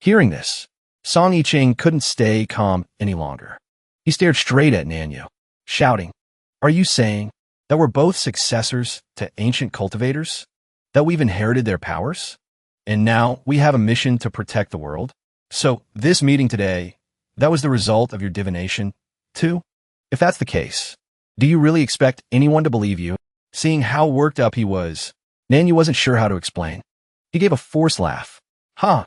Hearing this, Song Yicheng couldn't stay calm any longer. He stared straight at Nanyu, shouting, "Are you saying that we're both successors to ancient cultivators? That we've inherited their powers? And now we have a mission to protect the world? So this meeting today, that was the result of your divination, too? If that's the case, do you really expect anyone to believe you?" Seeing how worked up he was, Nanyu wasn't sure how to explain. He gave a forced laugh. I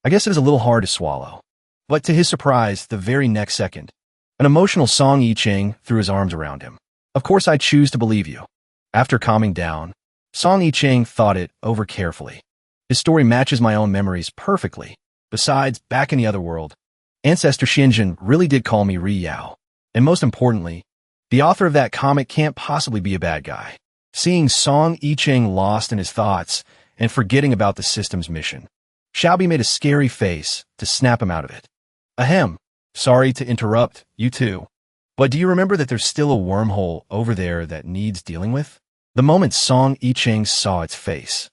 guess it is a little hard to swallow." But to his surprise, the very next second, an emotional Song Yicheng threw his arms around him. "Of course I choose to believe you." After calming down, Song Yicheng thought it over carefully. His story matches my own memories perfectly. Besides, back in the other world, Ancestor Xianzhen really did call me Ri Yao. And most importantly, the author of that comic can't possibly be a bad guy. Seeing Song Yicheng lost in his thoughts and forgetting about the system's mission, Xiaobi made a scary face to snap him out of it. "Ahem, sorry to interrupt, you too. But do you remember that there's still a wormhole over there that needs dealing with?" The moment Song Yicheng saw its face,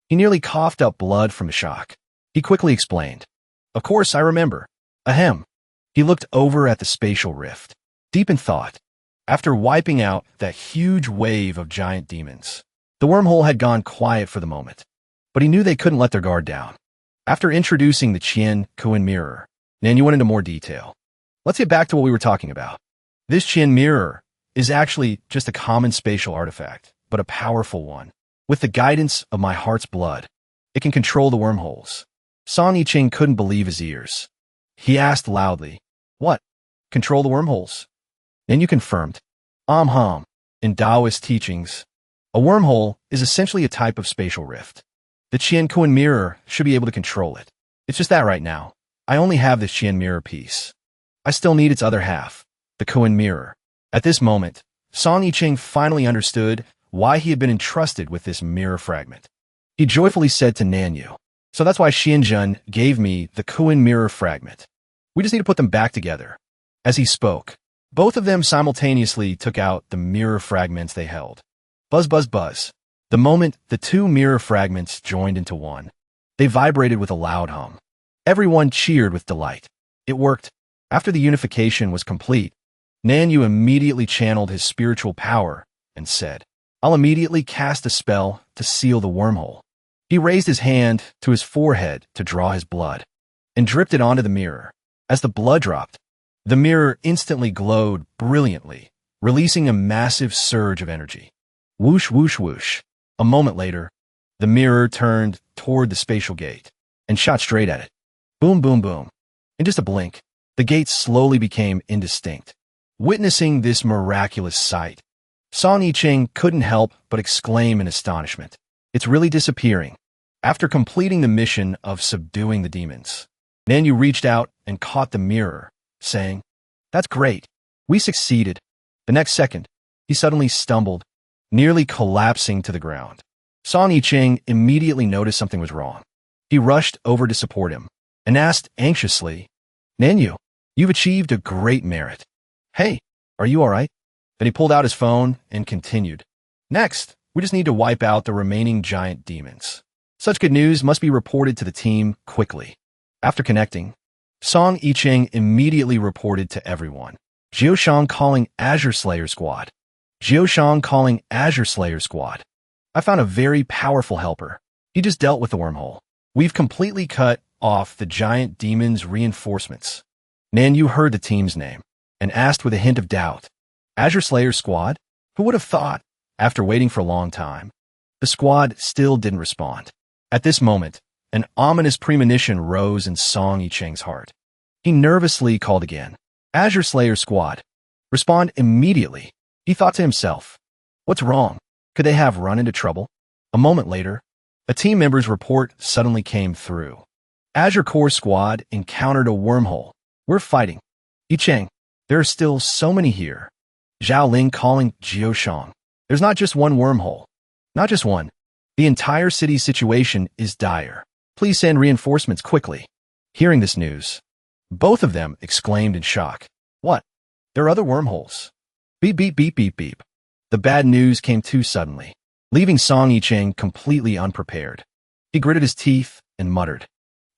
he nearly coughed up blood from the shock. He quickly explained, "Of course I remember. Ahem." He looked over at the spatial rift, deep in thought. After wiping out that huge wave of giant demons, the wormhole had gone quiet for the moment, but he knew they couldn't let their guard down. After introducing the Qian mirror, Nanyu went into more detail. Let's get back to what we were talking about. This Qian mirror is actually just a common spatial artifact, but a powerful one. With the guidance of my heart's blood, it can control the wormholes. Song Yicheng couldn't believe his ears. He asked loudly, "What? Control the wormholes? And you confirmed. Hum. In Taoist teachings, a wormhole is essentially a type of spatial rift. The Qian Kuan mirror should be able to control it. It's just that right now, I only have this Qian mirror piece. I still need its other half, the Kuan mirror. At this moment, Song Yicheng finally understood why he had been entrusted with this mirror fragment. He joyfully said to Nanyu, "So that's why Xianjun gave me the Kuan mirror fragment. We just need to put them back together." As he spoke, both of them simultaneously took out the mirror fragments they held. Buzz, buzz, buzz. The moment the two mirror fragments joined into one, they vibrated with a loud hum. Everyone cheered with delight. It worked. After the unification was complete, Nanyu immediately channeled his spiritual power and said, "I'll immediately cast a spell to seal the wormhole." He raised his hand to his forehead to draw his blood and dripped it onto the mirror. As the blood dropped, the mirror instantly glowed brilliantly, releasing a massive surge of energy. Whoosh, whoosh, whoosh. A moment later, the mirror turned toward the spatial gate and shot straight at it. Boom, boom, boom. In just a blink, the gate slowly became indistinct. Witnessing this miraculous sight, Song Yicheng couldn't help but exclaim in astonishment. "It's really disappearing." After completing the mission of subduing the demons, Nanyu reached out and caught the mirror, saying, "That's great. We succeeded." The next second, he suddenly stumbled, nearly collapsing to the ground. Song Yicheng immediately noticed something was wrong. He rushed over to support him and asked anxiously, "Nanyu, you've achieved a great merit. Hey, are you all right?" Then he pulled out his phone and continued, "Next, we just need to wipe out the remaining giant demons. Such good news must be reported to the team quickly." After connecting, Song Yicheng immediately reported to everyone. Jiushang calling Azure Slayer Squad. Jiushang calling Azure Slayer Squad. "I found a very powerful helper. He just dealt with the wormhole. We've completely cut off the giant demon's reinforcements." Nanyu heard the team's name and asked with a hint of doubt, "Azure Slayer Squad? Who would have thought?" After waiting for a long time, the squad still didn't respond. At this moment, an ominous premonition rose in Song Yicheng's heart. He nervously called again, "Azure Slayer Squad, respond immediately." He thought to himself, "What's wrong? Could they have run into trouble?" A moment later, a team member's report suddenly came through. "Azure Core Squad encountered a wormhole. We're fighting. Yicheng, there are still so many here." Zhao Ling calling Jiushang. "There's not just one wormhole. Not just one. The entire city's situation is dire. Please send reinforcements quickly." Hearing this news, both of them exclaimed in shock. "What? There are other wormholes?" Beep, beep, beep, beep, beep. The bad news came too suddenly, leaving Song Yicheng completely unprepared. He gritted his teeth and muttered,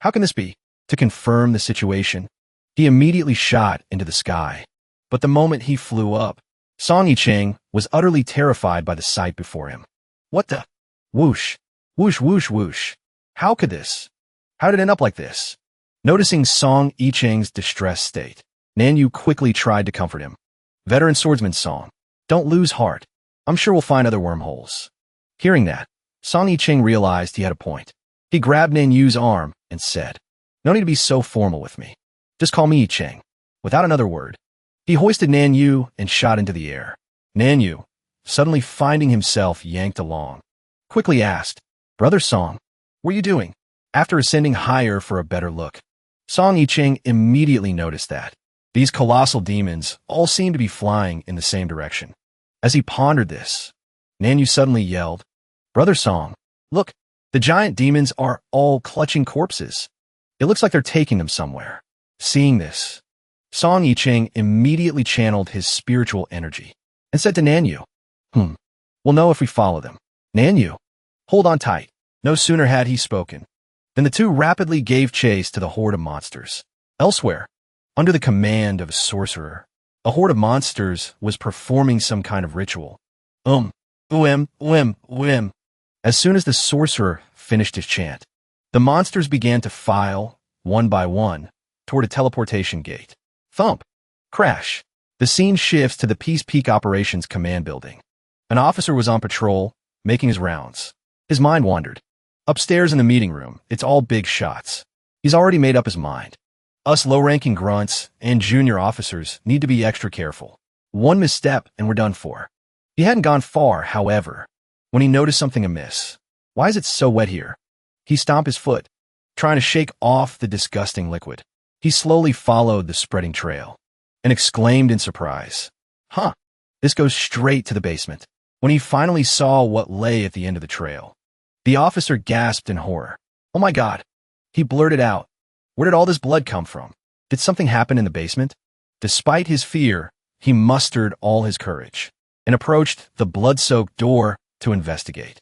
"How can this be?" To confirm the situation, he immediately shot into the sky. But the moment he flew up, Song Yicheng was utterly terrified by the sight before him. What the? Whoosh, whoosh, whoosh, whoosh. How could this? How did it end up like this? Noticing Song Yicheng's distressed state, Nanyu quickly tried to comfort him. "Veteran swordsman Song, don't lose heart. I'm sure we'll find other wormholes." Hearing that, Song Yicheng realized he had a point. He grabbed Nanyu's arm and said, "No need to be so formal with me. Just call me Yicheng." Without another word, he hoisted Nanyu and shot into the air. Nanyu, suddenly finding himself yanked along, quickly asked, "Brother Song, what are you doing?" After ascending higher for a better look, Song Yicheng immediately noticed that these colossal demons all seemed to be flying in the same direction. As he pondered this, Nanyu suddenly yelled, "Brother Song, look, the giant demons are all clutching corpses. It looks like they're taking them somewhere." Seeing this, Song Yicheng immediately channeled his spiritual energy and said to Nanyu, "We'll know if we follow them. Nanyu, hold on tight." No sooner had he spoken than the two rapidly gave chase to the horde of monsters. Elsewhere, under the command of a sorcerer, a horde of monsters was performing some kind of ritual. As soon as the sorcerer finished his chant, the monsters began to file, one by one, toward a teleportation gate. Thump! Crash! The scene shifts to the Peace Peak Operations Command Building. An officer was on patrol, making his rounds. His mind wandered. Upstairs in the meeting room, it's all big shots. He's already made up his mind. Us low-ranking grunts and junior officers need to be extra careful. One misstep and we're done for. He hadn't gone far, however, when he noticed something amiss. Why is it so wet here? He stomped his foot, trying to shake off the disgusting liquid. He slowly followed the spreading trail and exclaimed in surprise, "Huh, this goes straight to the basement." When he finally saw what lay at the end of the trail, the officer gasped in horror. "Oh my God," he blurted out. "Where did all this blood come from? Did something happen in the basement?" Despite his fear, he mustered all his courage and approached the blood-soaked door to investigate.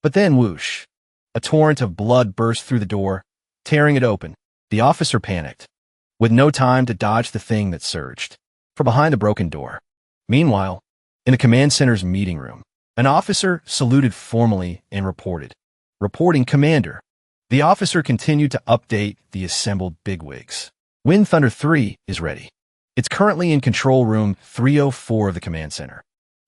But then whoosh, a torrent of blood burst through the door, tearing it open. The officer panicked, with no time to dodge the thing that surged from behind the broken door. Meanwhile, in the command center's meeting room, an officer saluted formally and reported, "Reporting, Commander." The officer continued to update the assembled bigwigs. "Wind Thunder 3 is ready. It's currently in control room 304 of the command center.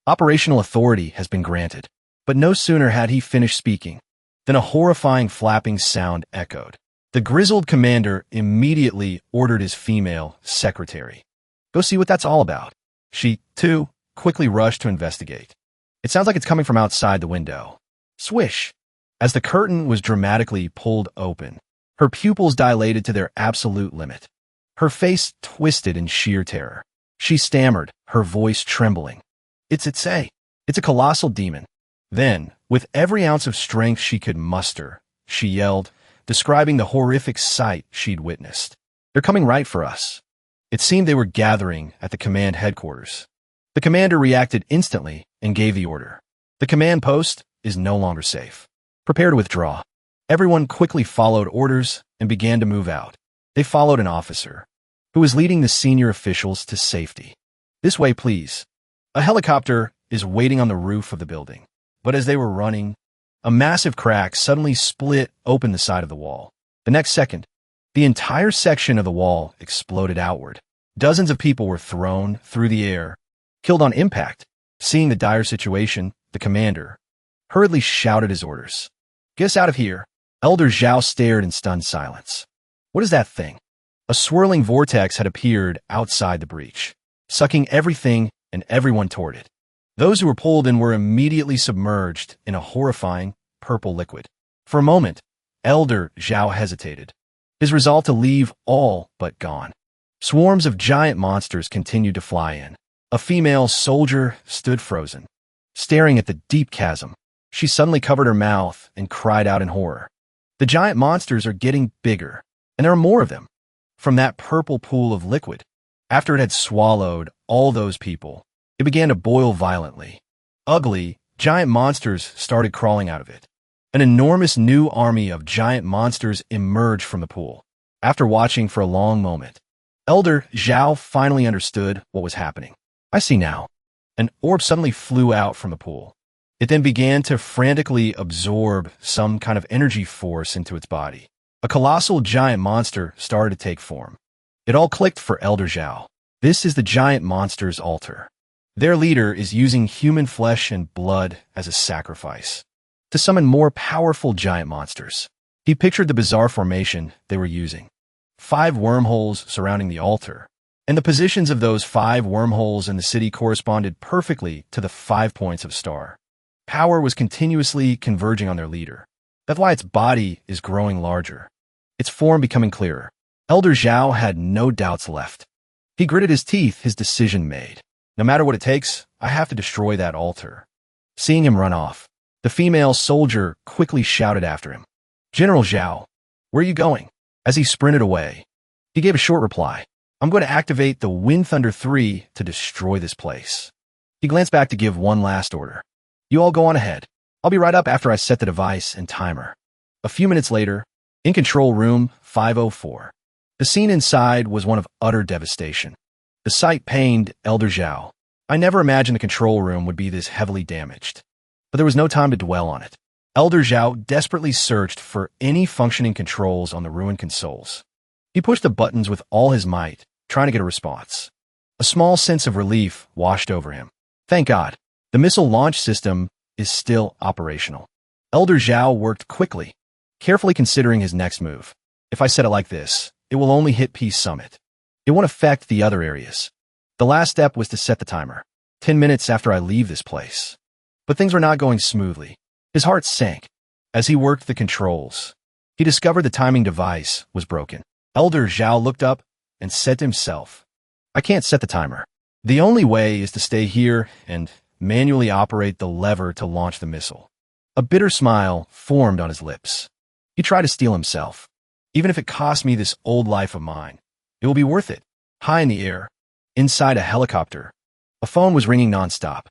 Operational authority has been granted." But no sooner had he finished speaking than a horrifying flapping sound echoed. The grizzled commander immediately ordered his female secretary, "Go see what that's all about." She, too, quickly rushed to investigate. "It sounds like it's coming from outside the window." Swish! As the curtain was dramatically pulled open, her pupils dilated to their absolute limit. Her face twisted in sheer terror. She stammered, her voice trembling. It's a colossal demon." Then, with every ounce of strength she could muster, she yelled, describing the horrific sight she'd witnessed. "They're coming right for us." It seemed they were gathering at the command headquarters. The commander reacted instantly and gave the order. "The command post is no longer safe. Prepare to withdraw." Everyone quickly followed orders and began to move out. They followed an officer, who was leading the senior officials to safety. "This way, please. A helicopter is waiting on the roof of the building." But as they were running, a massive crack suddenly split open the side of the wall. The next second, the entire section of the wall exploded outward. Dozens of people were thrown through the air, killed on impact. Seeing the dire situation, the commander hurriedly shouted his orders. "Get us out of here." Elder Zhao stared in stunned silence. What is that thing? A swirling vortex had appeared outside the breach, sucking everything and everyone toward it. Those who were pulled in were immediately submerged in a horrifying purple liquid. For a moment, Elder Zhao hesitated, his resolve to leave all but gone. Swarms of giant monsters continued to fly in. A female soldier stood frozen, staring at the deep chasm. She suddenly covered her mouth and cried out in horror. The giant monsters are getting bigger, and there are more of them. From that purple pool of liquid, after it had swallowed all those people, it began to boil violently. Ugly, giant monsters started crawling out of it. An enormous new army of giant monsters emerged from the pool. After watching for a long moment, Elder Zhao finally understood what was happening. "I see now." An orb suddenly flew out from the pool. It then began to frantically absorb some kind of energy force into its body. A colossal giant monster started to take form. It all clicked for Elder Zhao. This is the giant monster's altar. Their leader is using human flesh and blood as a sacrifice to summon more powerful giant monsters. He pictured the bizarre formation they were using. 5 wormholes surrounding the altar, and the positions of those 5 wormholes in the city corresponded perfectly to the 5 points of star. Power was continuously converging on their leader. That's why its body is growing larger, its form becoming clearer. Elder Zhao had no doubts left. He gritted his teeth, his decision made. No matter what it takes, I have to destroy that altar. Seeing him run off, the female soldier quickly shouted after him, "General Zhao, where are you going?" As he sprinted away, he gave a short reply, "I'm going to activate the Wind Thunder 3 to destroy this place." He glanced back to give one last order. "You all go on ahead. I'll be right up after I set the device and timer." A few minutes later, in control room 504, the scene inside was one of utter devastation. The sight pained Elder Zhao. I never imagined the control room would be this heavily damaged. But there was no time to dwell on it. Elder Zhao desperately searched for any functioning controls on the ruined consoles. He pushed the buttons with all his might, trying to get a response. A small sense of relief washed over him. Thank God, the missile launch system is still operational. Elder Zhao worked quickly, carefully considering his next move. If I set it like this, it will only hit Peace Summit. It won't affect the other areas. The last step was to set the timer. 10 minutes after I leave this place. But things were not going smoothly. His heart sank. As he worked the controls, he discovered the timing device was broken. Elder Zhao looked up and said to himself, I can't set the timer. The only way is to stay here and manually operate the lever to launch the missile. A bitter smile formed on his lips. He tried to steel himself. Even if it costs me this old life of mine, it will be worth it. High in the air, inside a helicopter, a phone was ringing nonstop.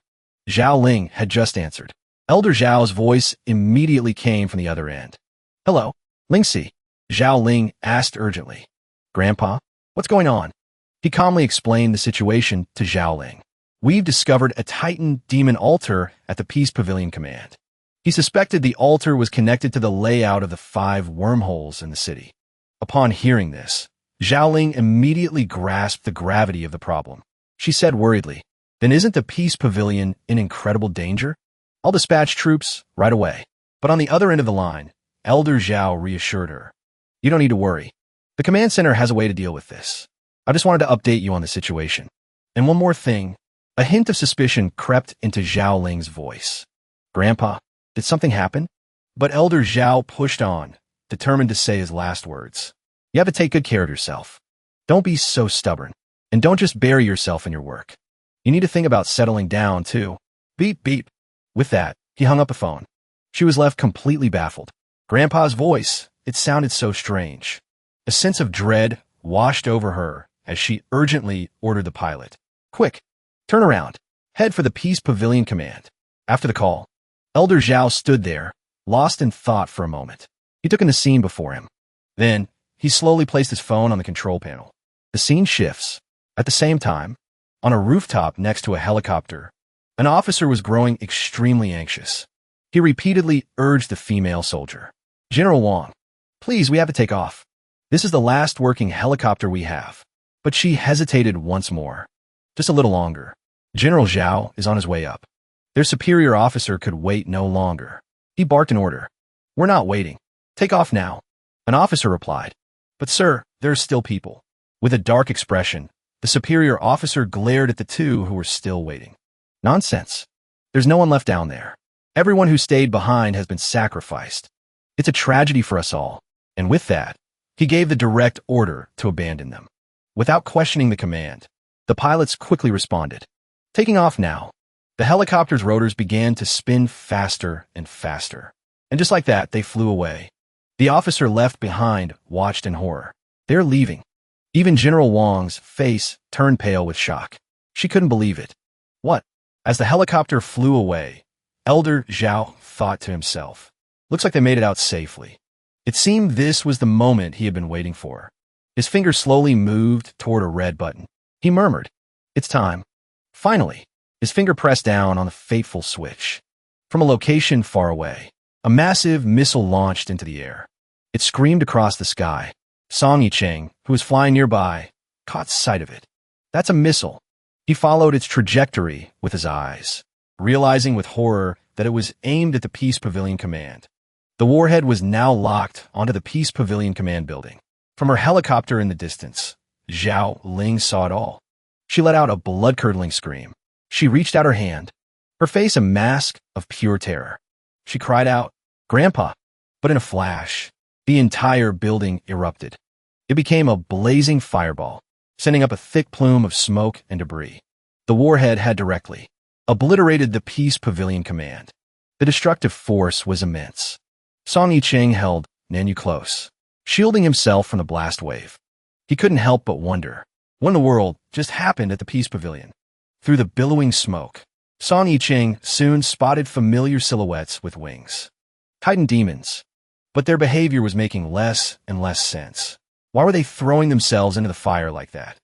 Zhao Ling had just answered. Elder Zhao's voice immediately came from the other end. Hello, Lingxi. Zhao Ling asked urgently. Grandpa, what's going on? He calmly explained the situation to Zhao Ling. We've discovered a Titan demon altar at the Peace Pavilion Command. He suspected the altar was connected to the layout of the 5 wormholes in the city. Upon hearing this, Zhao Ling immediately grasped the gravity of the problem. She said worriedly, Then isn't the Peace Pavilion in incredible danger? I'll dispatch troops right away. But on the other end of the line, Elder Zhao reassured her. You don't need to worry. The command center has a way to deal with this. I just wanted to update you on the situation. And one more thing, a hint of suspicion crept into Zhao Ling's voice. Grandpa, did something happen? But Elder Zhao pushed on, determined to say his last words. You have to take good care of yourself. Don't be so stubborn. And don't just bury yourself in your work. You need to think about settling down, too. Beep, beep. With that, he hung up the phone. She was left completely baffled. Grandpa's voice, it sounded so strange. A sense of dread washed over her as she urgently ordered the pilot. Quick, turn around. Head for the Peace Pavilion Command. After the call, Elder Zhao stood there, lost in thought for a moment. He took in the scene before him. Then, he slowly placed his phone on the control panel. The scene shifts. At the same time, on a rooftop next to a helicopter, an officer was growing extremely anxious. He repeatedly urged the female soldier. General Wang, please, we have to take off. This is the last working helicopter we have. But she hesitated once more. Just a little longer. General Zhao is on his way up. Their superior officer could wait no longer. He barked an order. We're not waiting. Take off now. An officer replied. But sir, there are still people. With a dark expression, the superior officer glared at the two who were still waiting. Nonsense. There's no one left down there. Everyone who stayed behind has been sacrificed. It's a tragedy for us all. And with that, he gave the direct order to abandon them. Without questioning the command, the pilots quickly responded. Taking off now. The helicopter's rotors began to spin faster and faster. And just like that, they flew away. The officer left behind watched in horror. They're leaving. Even General Wang's face turned pale with shock. She couldn't believe it. What? As the helicopter flew away, Elder Zhao thought to himself. Looks like they made it out safely. It seemed this was the moment he had been waiting for. His finger slowly moved toward a red button. He murmured, It's time. Finally, his finger pressed down on the fateful switch. From a location far away, a massive missile launched into the air. It screamed across the sky. Song Yicheng, who was flying nearby, caught sight of it. That's a missile. He followed its trajectory with his eyes, realizing with horror that it was aimed at the Peace Pavilion Command. The warhead was now locked onto the Peace Pavilion Command building. From her helicopter in the distance, Zhao Ling saw it all. She let out a blood-curdling scream. She reached out her hand, her face a mask of pure terror. She cried out, Grandpa! But in a flash, the entire building erupted. It became a blazing fireball, sending up a thick plume of smoke and debris. The warhead had directly obliterated the Peace Pavilion Command. The destructive force was immense. Song Yicheng held Nanyu close, shielding himself from the blast wave. He couldn't help but wonder, what in the world just happened at the Peace Pavilion? Through the billowing smoke, Song Yicheng soon spotted familiar silhouettes with wings. Titan demons. But their behavior was making less and less sense. Why were they throwing themselves into the fire like that?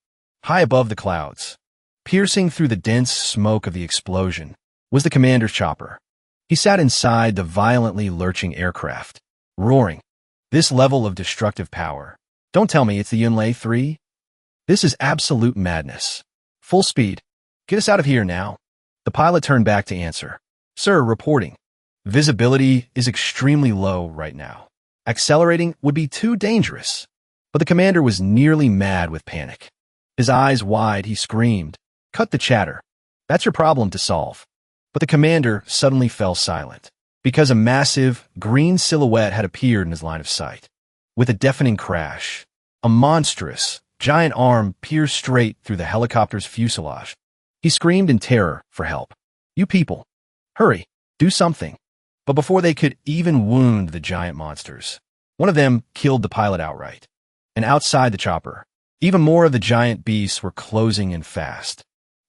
High above the clouds, piercing through the dense smoke of the explosion, was the commander's chopper. He sat inside the violently lurching aircraft, roaring. This level of destructive power. Don't tell me it's the Yunlei 3? This is absolute madness. Full speed. Get us out of here now. The pilot turned back to answer. Sir, reporting. Visibility is extremely low right now. Accelerating would be too dangerous. But the commander was nearly mad with panic. His eyes wide, he screamed. Cut the chatter. That's your problem to solve. But the commander suddenly fell silent, because a massive, green silhouette had appeared in his line of sight. With a deafening crash, a monstrous, giant arm pierced straight through the helicopter's fuselage. He screamed in terror for help. "You people! Hurry! Do something!" But before they could even wound the giant monsters, one of them killed the pilot outright. And outside the chopper, even more of the giant beasts were closing in fast.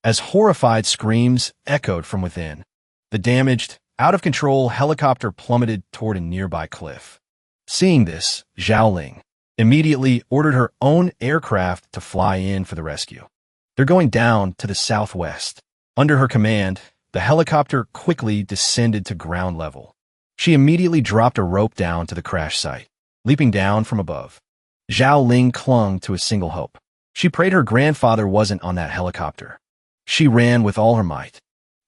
As horrified screams echoed from within, the damaged, out-of-control helicopter plummeted toward a nearby cliff. Seeing this, Xiaoling immediately ordered her own aircraft to fly in for the rescue. "They're going down to the southwest." Under her command, the helicopter quickly descended to ground level. She immediately dropped a rope down to the crash site, leaping down from above. Zhao Ling clung to a single hope. She prayed her grandfather wasn't on that helicopter. She ran with all her might,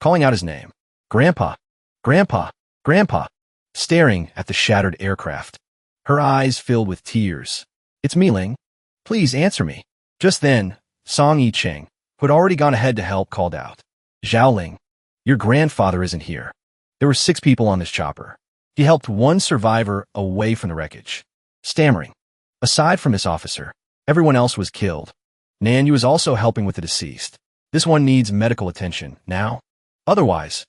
calling out his name. "Grandpa! Grandpa! Grandpa!" staring at the shattered aircraft. Her eyes filled with tears. "It's me, Ling. Please answer me." Just then, Song Yicheng, who had already gone ahead to help, called out. "Zhao Ling, your grandfather isn't here." There were 6 people on this chopper. He helped one survivor away from the wreckage. Stammering, aside from this officer, everyone else was killed. Nan Yu is also helping with the deceased. This one needs medical attention now. Otherwise,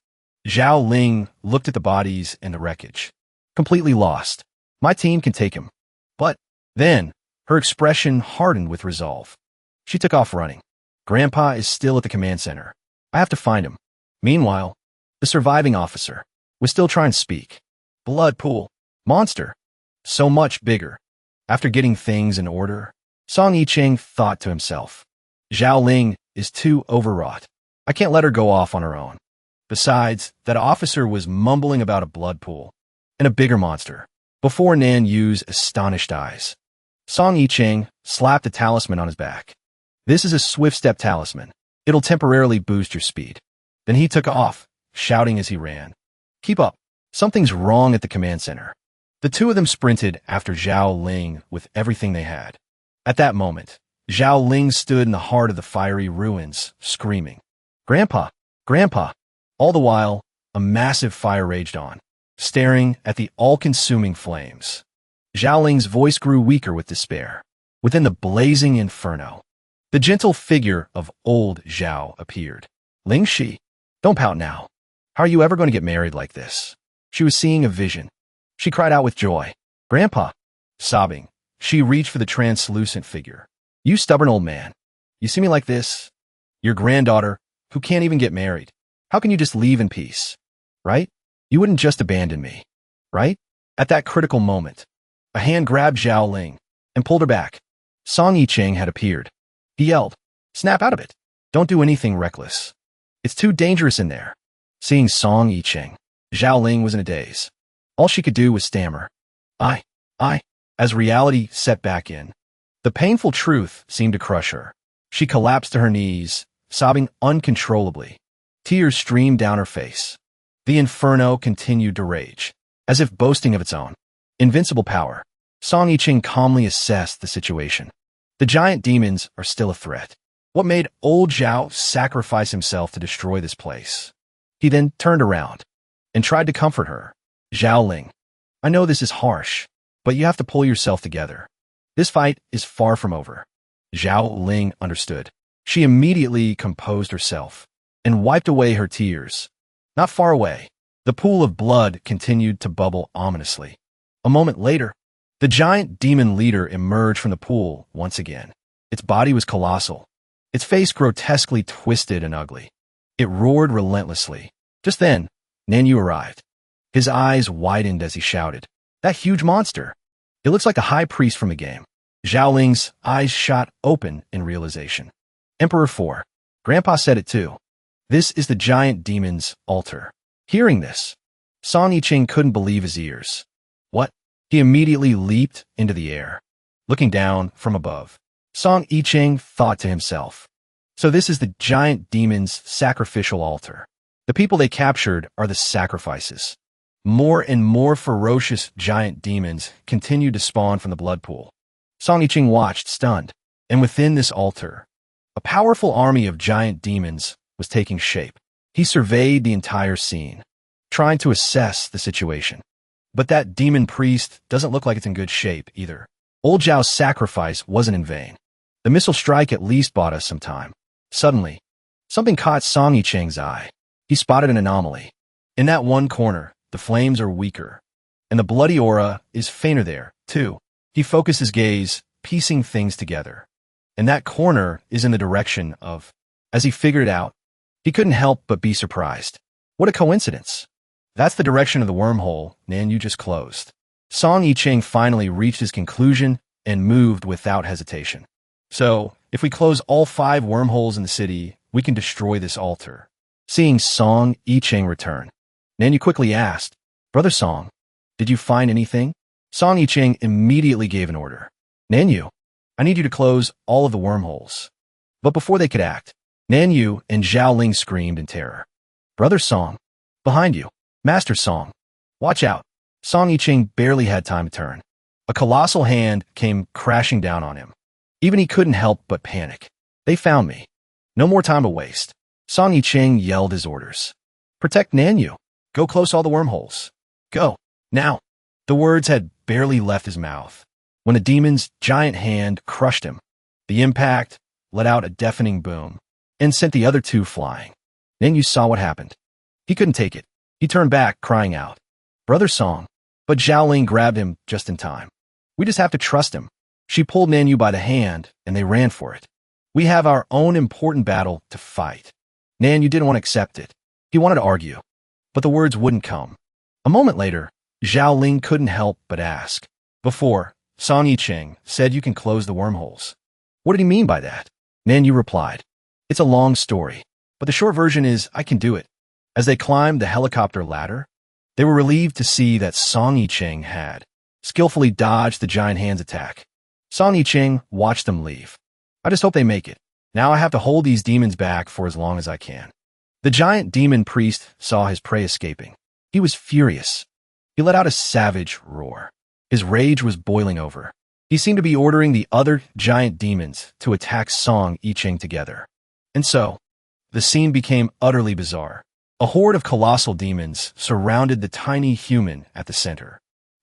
Zhao Ling looked at the bodies and the wreckage. Completely lost. "My team can take him." But then, her expression hardened with resolve. She took off running. "Grandpa is still at the command center. I have to find him." Meanwhile, the surviving officer was still trying to speak. "Blood pool. Monster. So much bigger." After getting things in order, Song Yicheng thought to himself, "Zhao Ling is too overwrought. I can't let her go off on her own." Besides, that officer was mumbling about a blood pool and a bigger monster before Nan Yu's astonished eyes. Song Yicheng slapped a talisman on his back. "This is a swift step talisman. It'll temporarily boost your speed." Then he took off, shouting as he ran. "Keep up. Something's wrong at the command center." The 2 of them sprinted after Zhao Ling with everything they had. At that moment, Zhao Ling stood in the heart of the fiery ruins, screaming, "Grandpa! Grandpa!" All the while, a massive fire raged on, staring at the all-consuming flames. Zhao Ling's voice grew weaker with despair. Within the blazing inferno, the gentle figure of old Zhao appeared. "Ling Shi, don't pout now. How are you ever going to get married like this?" She was seeing a vision. She cried out with joy. "Grandpa!" Sobbing, she reached for the translucent figure. "You stubborn old man. You see me like this? Your granddaughter, who can't even get married. How can you just leave in peace? Right? You wouldn't just abandon me. Right?" At that critical moment, a hand grabbed Zhao Ling and pulled her back. Song Yicheng had appeared. He yelled, "Snap out of it. Don't do anything reckless. It's too dangerous in there." Seeing Song Yicheng, Zhao Ling was in a daze. All she could do was stammer, I. As reality set back in, the painful truth seemed to crush her. She collapsed to her knees, sobbing uncontrollably. Tears streamed down her face. The inferno continued to rage, as if boasting of its own invincible power. Song Yicheng calmly assessed the situation. The giant demons are still a threat. What made old Zhao sacrifice himself to destroy this place? He then turned around and tried to comfort her. "Zhao Ling, I know this is harsh, but you have to pull yourself together. This fight is far from over." Zhao Ling understood. She immediately composed herself and wiped away her tears. Not far away, the pool of blood continued to bubble ominously. A moment later, the giant demon leader emerged from the pool once again. Its body was colossal, its face grotesquely twisted and ugly. It roared relentlessly. Just then, Nan Yu arrived. His eyes widened as he shouted, "That huge monster! It looks like a high priest from a game." Zhao Ling's eyes shot open in realization. "Emperor 4. Grandpa said it too. This is the giant demon's altar." Hearing this, Song Yicheng couldn't believe his ears. "What?" He immediately leaped into the air. Looking down from above, Song Yicheng thought to himself, "So this is the giant demon's sacrificial altar. The people they captured are the sacrifices." More and more ferocious giant demons continued to spawn from the blood pool. Song Yicheng watched, stunned, and within this altar, A powerful army of giant demons was taking shape. He surveyed the entire scene, trying to assess the situation. But that demon priest doesn't look like it's in good shape either. Old Zhao's sacrifice wasn't in vain. The missile strike at least bought us some time. Suddenly, something caught Song Yicheng's eye. He spotted an anomaly. In that one corner, the flames are weaker, and the bloody aura is fainter there, too. He focused his gaze, piecing things together. And that corner is in the direction of... As he figured it out, he couldn't help but be surprised. What a coincidence. That's the direction of the wormhole Nanyu just closed. Song Yicheng finally reached his conclusion and moved without hesitation. So, if we close all 5 wormholes in the city, we can destroy this altar. Seeing Song Yicheng return, Nanyu quickly asked, Brother Song, did you find anything? Song Yicheng immediately gave an order. Nanyu, I need you to close all of the wormholes. But before they could act, Nanyu and Zhao Ling screamed in terror. Brother Song, behind you. Master Song, watch out. Song Yicheng barely had time to turn. A colossal hand came crashing down on him. Even he couldn't help but panic. They found me. No more time to waste. Song Yicheng yelled his orders. Protect Nanyu. Go close all the wormholes. Go. Now. The words had barely left his mouth when the demon's giant hand crushed him. The impact let out a deafening boom and sent the other 2 flying. Nanyu saw what happened. He couldn't take it. He turned back, crying out, Brother Song. But Zhao Ling grabbed him just in time. We just have to trust him. She pulled Nanyu by the hand, and they ran for it. We have our own important battle to fight. Nanyu didn't want to accept it. He wanted to argue, but the words wouldn't come. A moment later, Zhao Ling couldn't help but ask. Before, Song Yicheng said you can close the wormholes. What did he mean by that? Nanyu replied, It's a long story, but the short version is I can do it. As they climbed the helicopter ladder, they were relieved to see that Song Yicheng had skillfully dodged the giant hand's attack. Song Yicheng watched them leave. I just hope they make it. Now I have to hold these demons back for as long as I can. The giant demon priest saw his prey escaping. He was furious. He let out a savage roar. His rage was boiling over. He seemed to be ordering the other giant demons to attack Song Yicheng together. And so, the scene became utterly bizarre. A horde of colossal demons surrounded the tiny human at the center.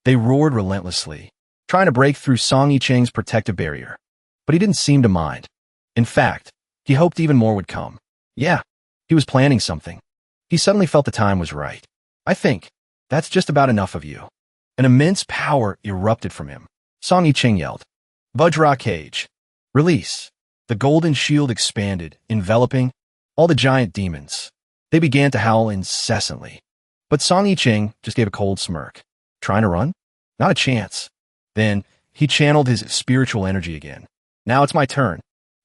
They roared relentlessly, trying to break through Song Yicheng's protective barrier. But he didn't seem to mind. In fact, he hoped even more would come. Yeah, he was planning something. He suddenly felt the time was right. I think, that's just about enough of you. An immense power erupted from him. Song Yicheng yelled, Vajra Cage. Release. The golden shield expanded, enveloping all the giant demons. They began to howl incessantly. But Song Yicheng just gave a cold smirk. Trying to run? Not a chance. Then, he channeled his spiritual energy again. Now it's my turn.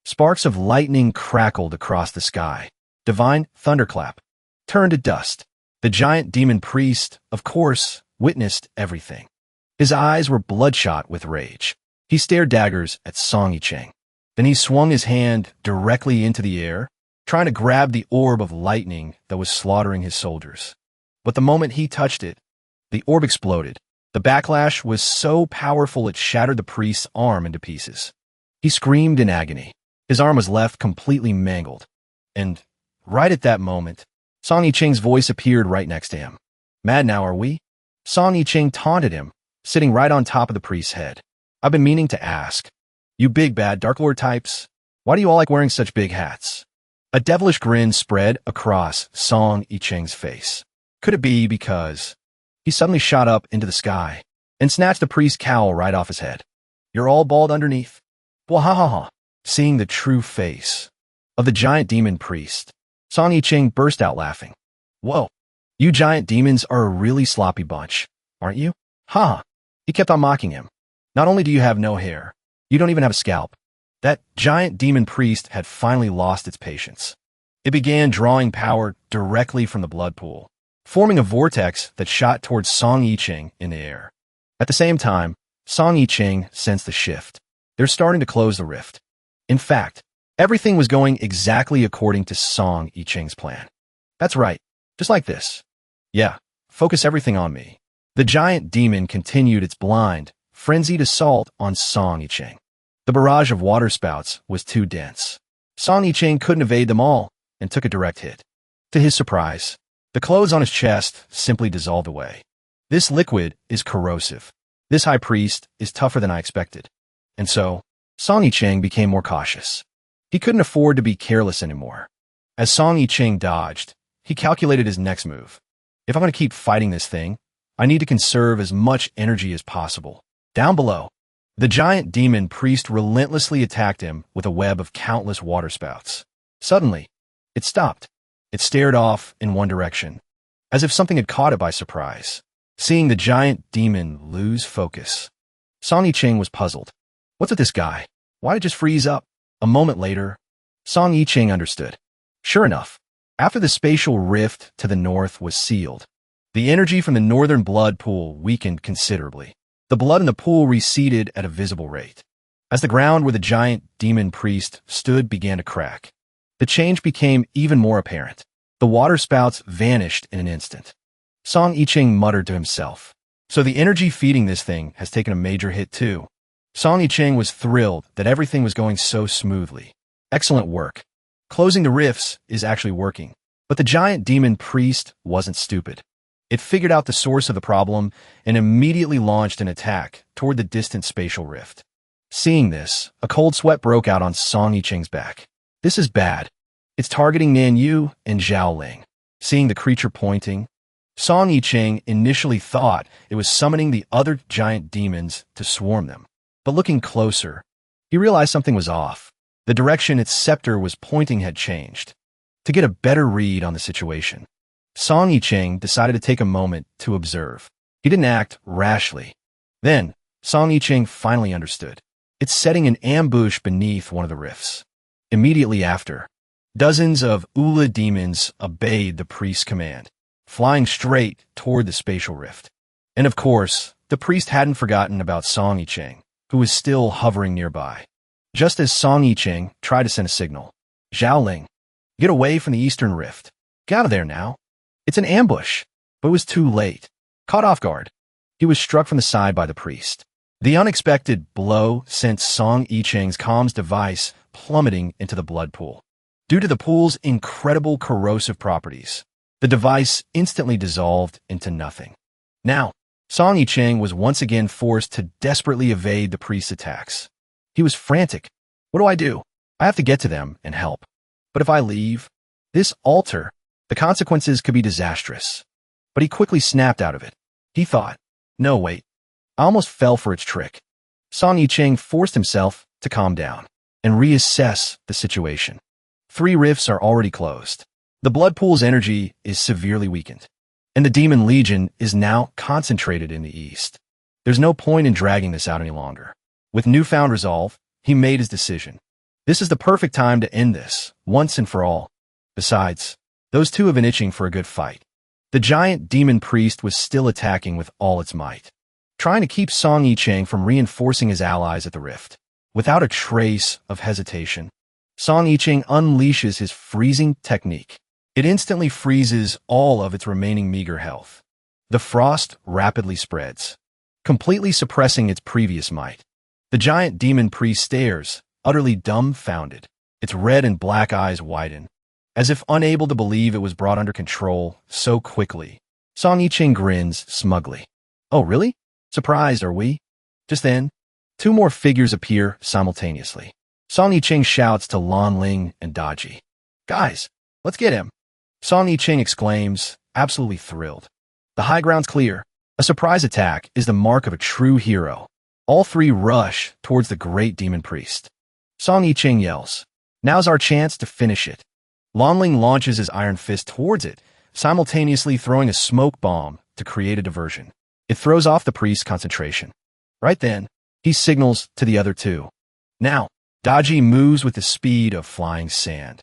Sparks of lightning crackled across the sky. Divine thunderclap turned to dust. The giant demon priest, of course, witnessed everything. His eyes were bloodshot with rage. He stared daggers at Song Yicheng. Then he swung his hand directly into the air, trying to grab the orb of lightning that was slaughtering his soldiers. But the moment he touched it, the orb exploded. The backlash was so powerful it shattered the priest's arm into pieces. He screamed in agony. His arm was left completely mangled. And right at that moment, Song Yicheng's voice appeared right next to him. Mad now, are we? Song Yicheng taunted him, sitting right on top of the priest's head. I've been meaning to ask. You big bad Dark Lord types, why do you all like wearing such big hats? A devilish grin spread across Song Yicheng's face. Could it be because... He suddenly shot up into the sky and snatched the priest's cowl right off his head. You're all bald underneath? Wahahaha. Seeing the true face of the giant demon priest, Song Yicheng burst out laughing. Whoa, you giant demons are a really sloppy bunch, aren't you? Ha! He kept on mocking him. Not only do you have no hair, you don't even have a scalp. That giant demon priest had finally lost its patience. It began drawing power directly from the blood pool, forming a vortex that shot towards Song Yicheng in the air. At the same time, Song Yicheng sensed the shift. They're starting to close the rift. In fact, everything was going exactly according to Song Yicheng's plan. That's right, just like this. Yeah, focus everything on me. The giant demon continued its blind, frenzied assault on Song Yicheng. The barrage of water spouts was too dense. Song Yicheng couldn't evade them all and took a direct hit. To his surprise, the clothes on his chest simply dissolved away. This liquid is corrosive. This high priest is tougher than I expected. And so, Song Yicheng became more cautious. He couldn't afford to be careless anymore. As Song Yicheng dodged, he calculated his next move. If I'm going to keep fighting this thing, I need to conserve as much energy as possible. Down below, the giant demon priest relentlessly attacked him with a web of countless waterspouts. Suddenly, it stopped. It stared off in one direction, as if something had caught it by surprise. Seeing the giant demon lose focus, Song Yicheng was puzzled. What's with this guy? Why did it just freeze up? A moment later, Song Yicheng understood. Sure enough, after the spatial rift to the north was sealed, the energy from the northern blood pool weakened considerably. The blood in the pool receded at a visible rate. As the ground where the giant demon priest stood began to crack, the change became even more apparent. The waterspouts vanished in an instant. Song Yicheng muttered to himself. So the energy feeding this thing has taken a major hit too. Song Yicheng was thrilled that everything was going so smoothly. Excellent work. Closing the rifts is actually working. But the giant demon priest wasn't stupid. It figured out the source of the problem and immediately launched an attack toward the distant spatial rift. Seeing this, a cold sweat broke out on Song Yicheng's back. This is bad. It's targeting Nan Yu and Zhao Ling. Seeing the creature pointing, Song Yicheng initially thought it was summoning the other giant demons to swarm them. But looking closer, he realized something was off. The direction its scepter was pointing had changed. To get a better read on the situation, Song Yicheng decided to take a moment to observe. He didn't act rashly. Then, Song Yicheng finally understood. It's setting an ambush beneath one of the rifts. Immediately after, dozens of Ula demons obeyed the priest's command, flying straight toward the spatial rift. And of course, the priest hadn't forgotten about Song Yicheng, who was still hovering nearby. Just as Song Yicheng tried to send a signal, Zhao Ling, get away from the eastern rift. Get out of there now. It's an ambush. But it was too late. Caught off guard, he was struck from the side by the priest. The unexpected blow sent Song Yicheng's comms device plummeting into the blood pool. Due to the pool's incredible corrosive properties, the device instantly dissolved into nothing. Now, Song Yicheng was once again forced to desperately evade the priest's attacks. He was frantic. What do I do? I have to get to them and help. But if I leave this altar, the consequences could be disastrous. But he quickly snapped out of it. He thought, no, wait. I almost fell for its trick. Song Yicheng forced himself to calm down and reassess the situation. 3 rifts are already closed. The blood pool's energy is severely weakened, and the demon legion is now concentrated in the east. There's no point in dragging this out any longer. With newfound resolve, he made his decision. This is the perfect time to end this, once and for all. Besides, those two have been itching for a good fight. The giant demon priest was still attacking with all its might, trying to keep Song Yicheng from reinforcing his allies at the rift. Without a trace of hesitation, Song Yicheng unleashes his freezing technique. It instantly freezes all of its remaining meager health. The frost rapidly spreads, completely suppressing its previous might. The giant demon priest stares, utterly dumbfounded. Its red and black eyes widen, as if unable to believe it was brought under control so quickly. Song Yicheng grins smugly. Oh, really? Surprised, are we? Just then, 2 more figures appear simultaneously. Song Yicheng shouts to Lan Ling and Daji. Guys, let's get him. Song Yicheng exclaims, absolutely thrilled. The high ground's clear. A surprise attack is the mark of a true hero. All 3 rush towards the great demon priest. Song Yicheng yells, now's our chance to finish it. Lan Ling launches his iron fist towards it, simultaneously throwing a smoke bomb to create a diversion. It throws off the priest's concentration. Right then, he signals to the other 2. Now, Daji moves with the speed of flying sand,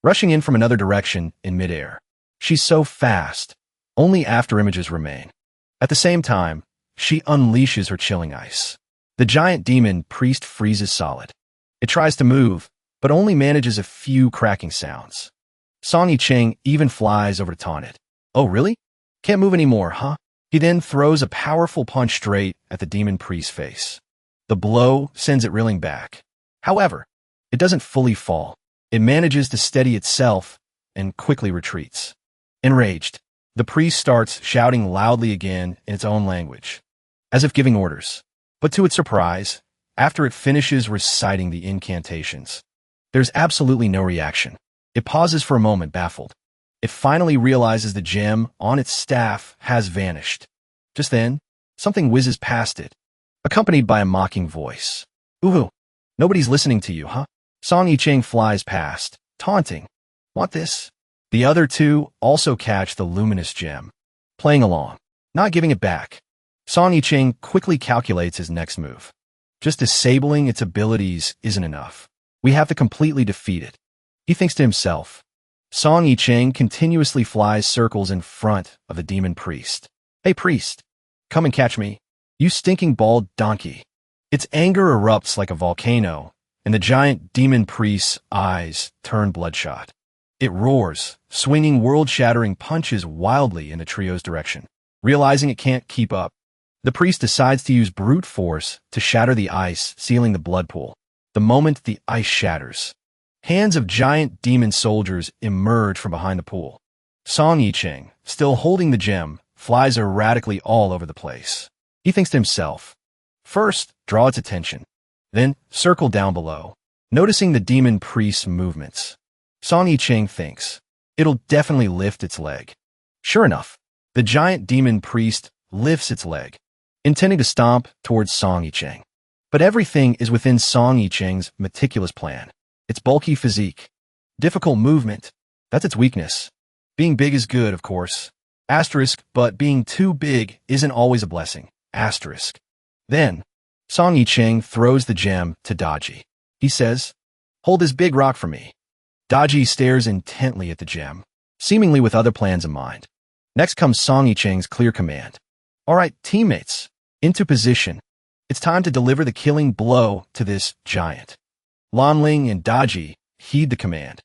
rushing in from another direction in midair. She's so fast, only afterimages remain. At the same time, she unleashes her chilling ice. The giant demon priest freezes solid. It tries to move, but only manages a few cracking sounds. Song Yicheng even flies over to taunt it. Oh, really? Can't move anymore, huh? He then throws a powerful punch straight at the demon priest's face. The blow sends it reeling back. However, it doesn't fully fall. It manages to steady itself and quickly retreats. Enraged, the priest starts shouting loudly again in its own language, as if giving orders. But to its surprise, after it finishes reciting the incantations, there's absolutely no reaction. It pauses for a moment, baffled. It finally realizes the gem on its staff has vanished. Just then, something whizzes past it, accompanied by a mocking voice. Ooh, nobody's listening to you, huh? Song Yicheng flies past, taunting. Want this? The other two also catch the luminous gem, playing along, not giving it back. Song Yicheng quickly calculates his next move. Just disabling its abilities isn't enough. We have to completely defeat it. He thinks to himself. Song Yicheng continuously flies circles in front of the demon priest. Hey priest, come and catch me, you stinking bald donkey. Its anger erupts like a volcano, and the giant demon priest's eyes turn bloodshot. It roars, swinging world-shattering punches wildly in the trio's direction. Realizing it can't keep up, the priest decides to use brute force to shatter the ice, sealing the blood pool. The moment the ice shatters, hands of giant demon soldiers emerge from behind the pool. Song Yicheng, still holding the gem, flies erratically all over the place. He thinks to himself, first, draw its attention, then circle down below, noticing the demon priest's movements. Song Yicheng thinks, it'll definitely lift its leg. Sure enough, the giant demon priest lifts its leg, intending to stomp towards Song Yicheng. But everything is within Song Yicheng's meticulous plan. Its bulky physique, difficult movement, that's its weakness. Being big is good, of course. Asterisk, but being too big isn't always a blessing. Asterisk. Then, Song Yicheng throws the gem to Daji. He says, hold this big rock for me. Daji stares intently at the gem, seemingly with other plans in mind. Next comes Song Yicheng's clear command. All right, teammates, into position. It's time to deliver the killing blow to this giant. Lanling and Daji heed the command,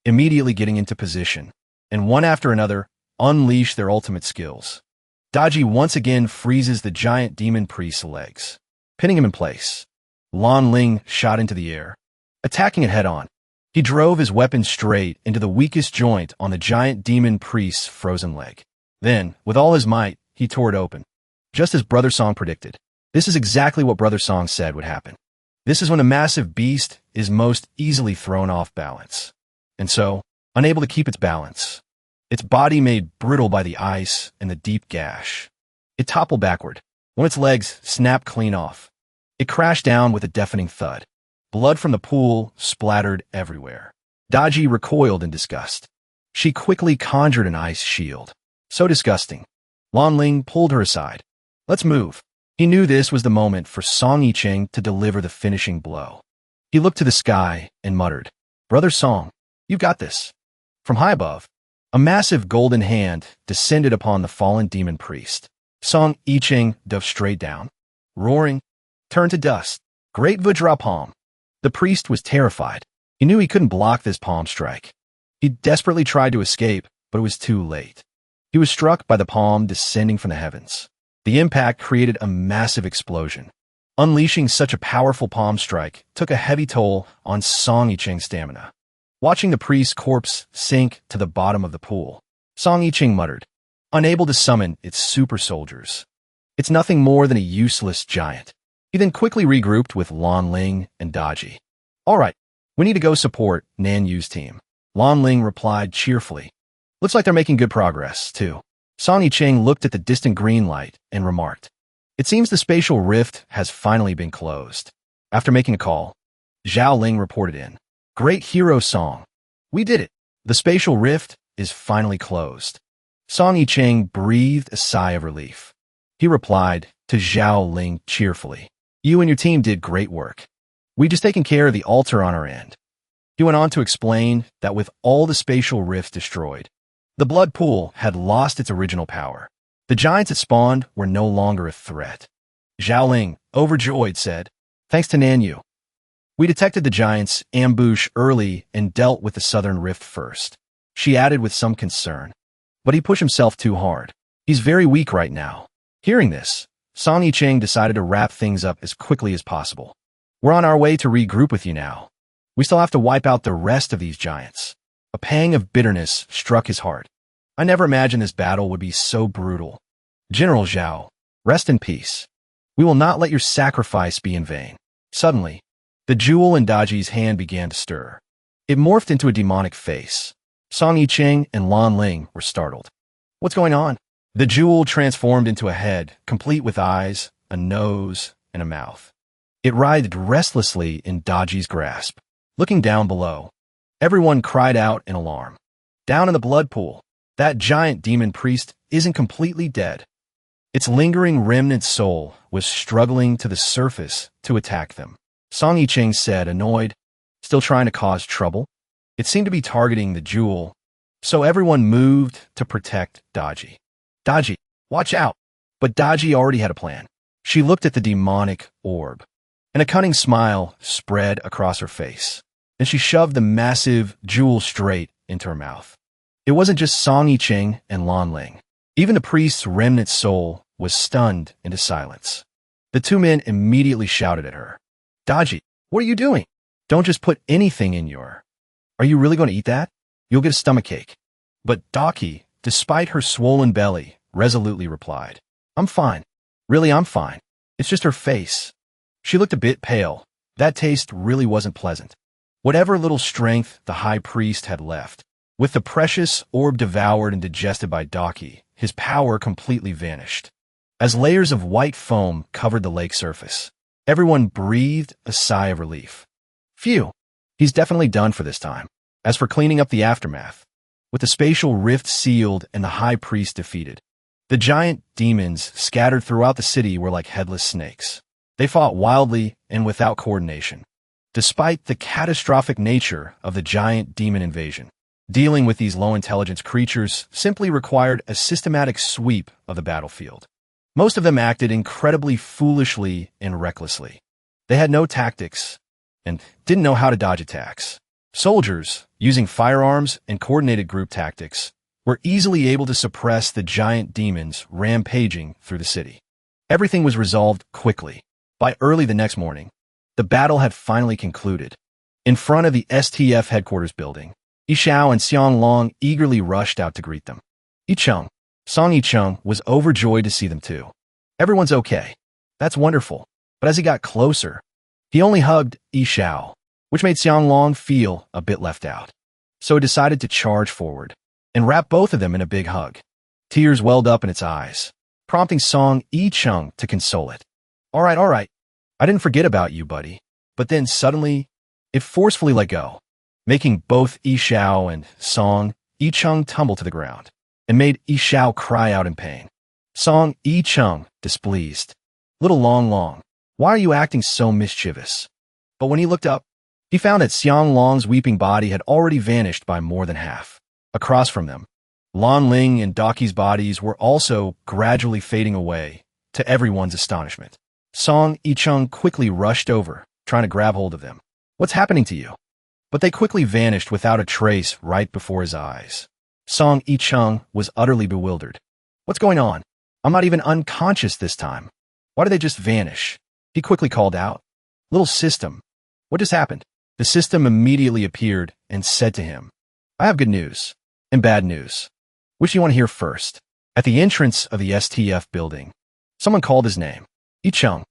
immediately getting into position, and one after another unleash their ultimate skills. Daji once again freezes the giant demon priest's legs, pinning him in place. Lanling shot into the air, attacking it head-on. He drove his weapon straight into the weakest joint on the giant demon priest's frozen leg. Then, with all his might, he tore it open. Just as Brother Song predicted. This is exactly what Brother Song said would happen. This is when a massive beast is most easily thrown off balance. And so, unable to keep its balance, its body made brittle by the ice and the deep gash, it toppled backward. When its legs snapped clean off, it crashed down with a deafening thud. Blood from the pool splattered everywhere. Daji recoiled in disgust. She quickly conjured an ice shield. So disgusting. Lanling pulled her aside. Let's move. He knew this was the moment for Song Yicheng to deliver the finishing blow. He looked to the sky and muttered, Brother Song, you've got this. From high above, a massive golden hand descended upon the fallen demon priest. Song Yicheng dove straight down, roaring, turned to dust. Great Vajra palm. The priest was terrified. He knew he couldn't block this palm strike. He desperately tried to escape, but it was too late. He was struck by the palm descending from the heavens. The impact created a massive explosion. Unleashing such a powerful palm strike took a heavy toll on Song Yicheng's stamina. Watching the priest's corpse sink to the bottom of the pool, Song Yicheng muttered, unable to summon its super soldiers. It's nothing more than a useless giant. He then quickly regrouped with Lanling and Daji. All right, we need to go support Nan Yu's team. Lanling replied cheerfully. Looks like they're making good progress, too. Song Yicheng looked at the distant green light and remarked, it seems the spatial rift has finally been closed. After making a call, Zhao Ling reported in. Great hero Song. We did it. The spatial rift is finally closed. Song Yicheng breathed a sigh of relief. He replied to Zhao Ling cheerfully. You and your team did great work. We just taken care of the altar on our end. He went on to explain that with all the spatial rifts destroyed, the blood pool had lost its original power. The giants it spawned were no longer a threat. Zhao Ling, overjoyed, said, thanks to Nan Yu, we detected the giants' ambush early and dealt with the southern rift first. She added with some concern. But he pushed himself too hard. He's very weak right now. Hearing this, Song Yicheng decided to wrap things up as quickly as possible. We're on our way to regroup with you now. We still have to wipe out the rest of these giants. A pang of bitterness struck his heart. I never imagined this battle would be so brutal. General Zhao, rest in peace. We will not let your sacrifice be in vain. Suddenly, the jewel in Daji's hand began to stir. It morphed into a demonic face. Song Yicheng and Lan Ling were startled. What's going on? The jewel transformed into a head, complete with eyes, a nose, and a mouth. It writhed restlessly in Daji's grasp. Looking down below, everyone cried out in alarm. Down in the blood pool, that giant demon priest isn't completely dead. Its lingering remnant soul was struggling to the surface to attack them. Song Yicheng said, annoyed, still trying to cause trouble. It seemed to be targeting the jewel, so everyone moved to protect Daji. Daji, watch out! But Daji already had a plan. She looked at the demonic orb, and a cunning smile spread across her face. Then she shoved the massive jewel straight into her mouth. It wasn't just Song Yicheng and Lan Ling. Even the priest's remnant soul was stunned into silence. The two men immediately shouted at her. Daji, what are you doing? Don't just put anything in your... Are you really going to eat that? You'll get a stomachache. But Daki, despite her swollen belly, resolutely replied, I'm fine. Really, I'm fine. It's just her face. She looked a bit pale. That taste really wasn't pleasant. Whatever little strength the high priest had left, with the precious orb devoured and digested by Daki, his power completely vanished. As layers of white foam covered the lake surface, everyone breathed a sigh of relief. Phew, he's definitely done for this time. As for cleaning up the aftermath, with the spatial rift sealed and the high priest defeated, the giant demons scattered throughout the city were like headless snakes. They fought wildly and without coordination. Despite the catastrophic nature of the giant demon invasion, dealing with these low-intelligence creatures simply required a systematic sweep of the battlefield. Most of them acted incredibly foolishly and recklessly. They had no tactics and didn't know how to dodge attacks. Soldiers, using firearms and coordinated group tactics, were easily able to suppress the giant demons rampaging through the city. Everything was resolved quickly. By early the next morning, the battle had finally concluded. In front of the STF headquarters building, Yixiao and Xianglong eagerly rushed out to greet them. Yicheng, Song Yicheng was overjoyed to see them too. Everyone's okay. That's wonderful. But as he got closer, he only hugged Yixiao, which made Xianglong feel a bit left out. So he decided to charge forward and wrap both of them in a big hug. Tears welled up in its eyes, prompting Song Yicheng to console it. All right. I didn't forget about you, buddy. But then suddenly, it forcefully let go, making both Yixiao and Song Yicheng tumble to the ground, and made Yixiao cry out in pain. Song Yicheng, displeased. Little Long, why are you acting so mischievous? But when he looked up, he found that Xianglong's weeping body had already vanished by more than half. Across from them, Lan Ling and Daki's bodies were also gradually fading away, to everyone's astonishment. Song Yicheng quickly rushed over, trying to grab hold of them. What's happening to you? But they quickly vanished without a trace right before his eyes. Song Yicheng was utterly bewildered. What's going on? I'm not even unconscious this time. Why did they just vanish? He quickly called out. Little system, what just happened? The system immediately appeared and said to him, I have good news and bad news. Which do you want to hear first? At the entrance of the STF building, someone called his name. Yicheng.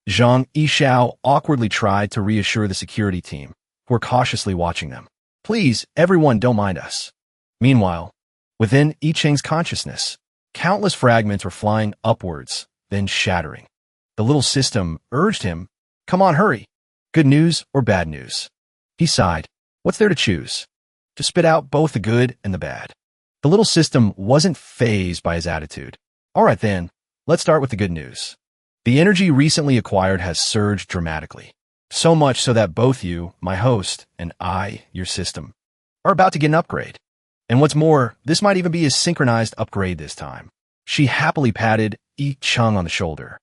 Zhang Yixiao awkwardly tried to reassure the security team, who were cautiously watching them. Please, everyone, don't mind us. Meanwhile, within Yicheng's consciousness, countless fragments were flying upwards, then shattering. The little system urged him, come on, hurry. Good news or bad news? He sighed. What's there to choose? To spit out both the good and the bad. The little system wasn't fazed by his attitude. All right then, let's start with the good news. The energy recently acquired has surged dramatically. So much so that both you, my host, and I, your system, are about to get an upgrade. And what's more, this might even be a synchronized upgrade this time. She happily patted Yicheng on the shoulder.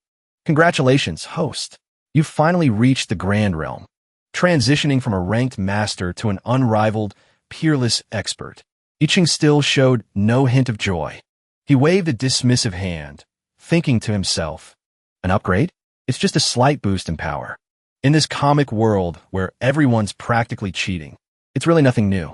Congratulations, host. You've finally reached the Grand Realm, transitioning from a ranked master to an unrivaled, peerless expert. Yicheng still showed no hint of joy. He waved a dismissive hand, thinking to himself, an upgrade? It's just a slight boost in power. In this comic world where everyone's practically cheating, it's really nothing new.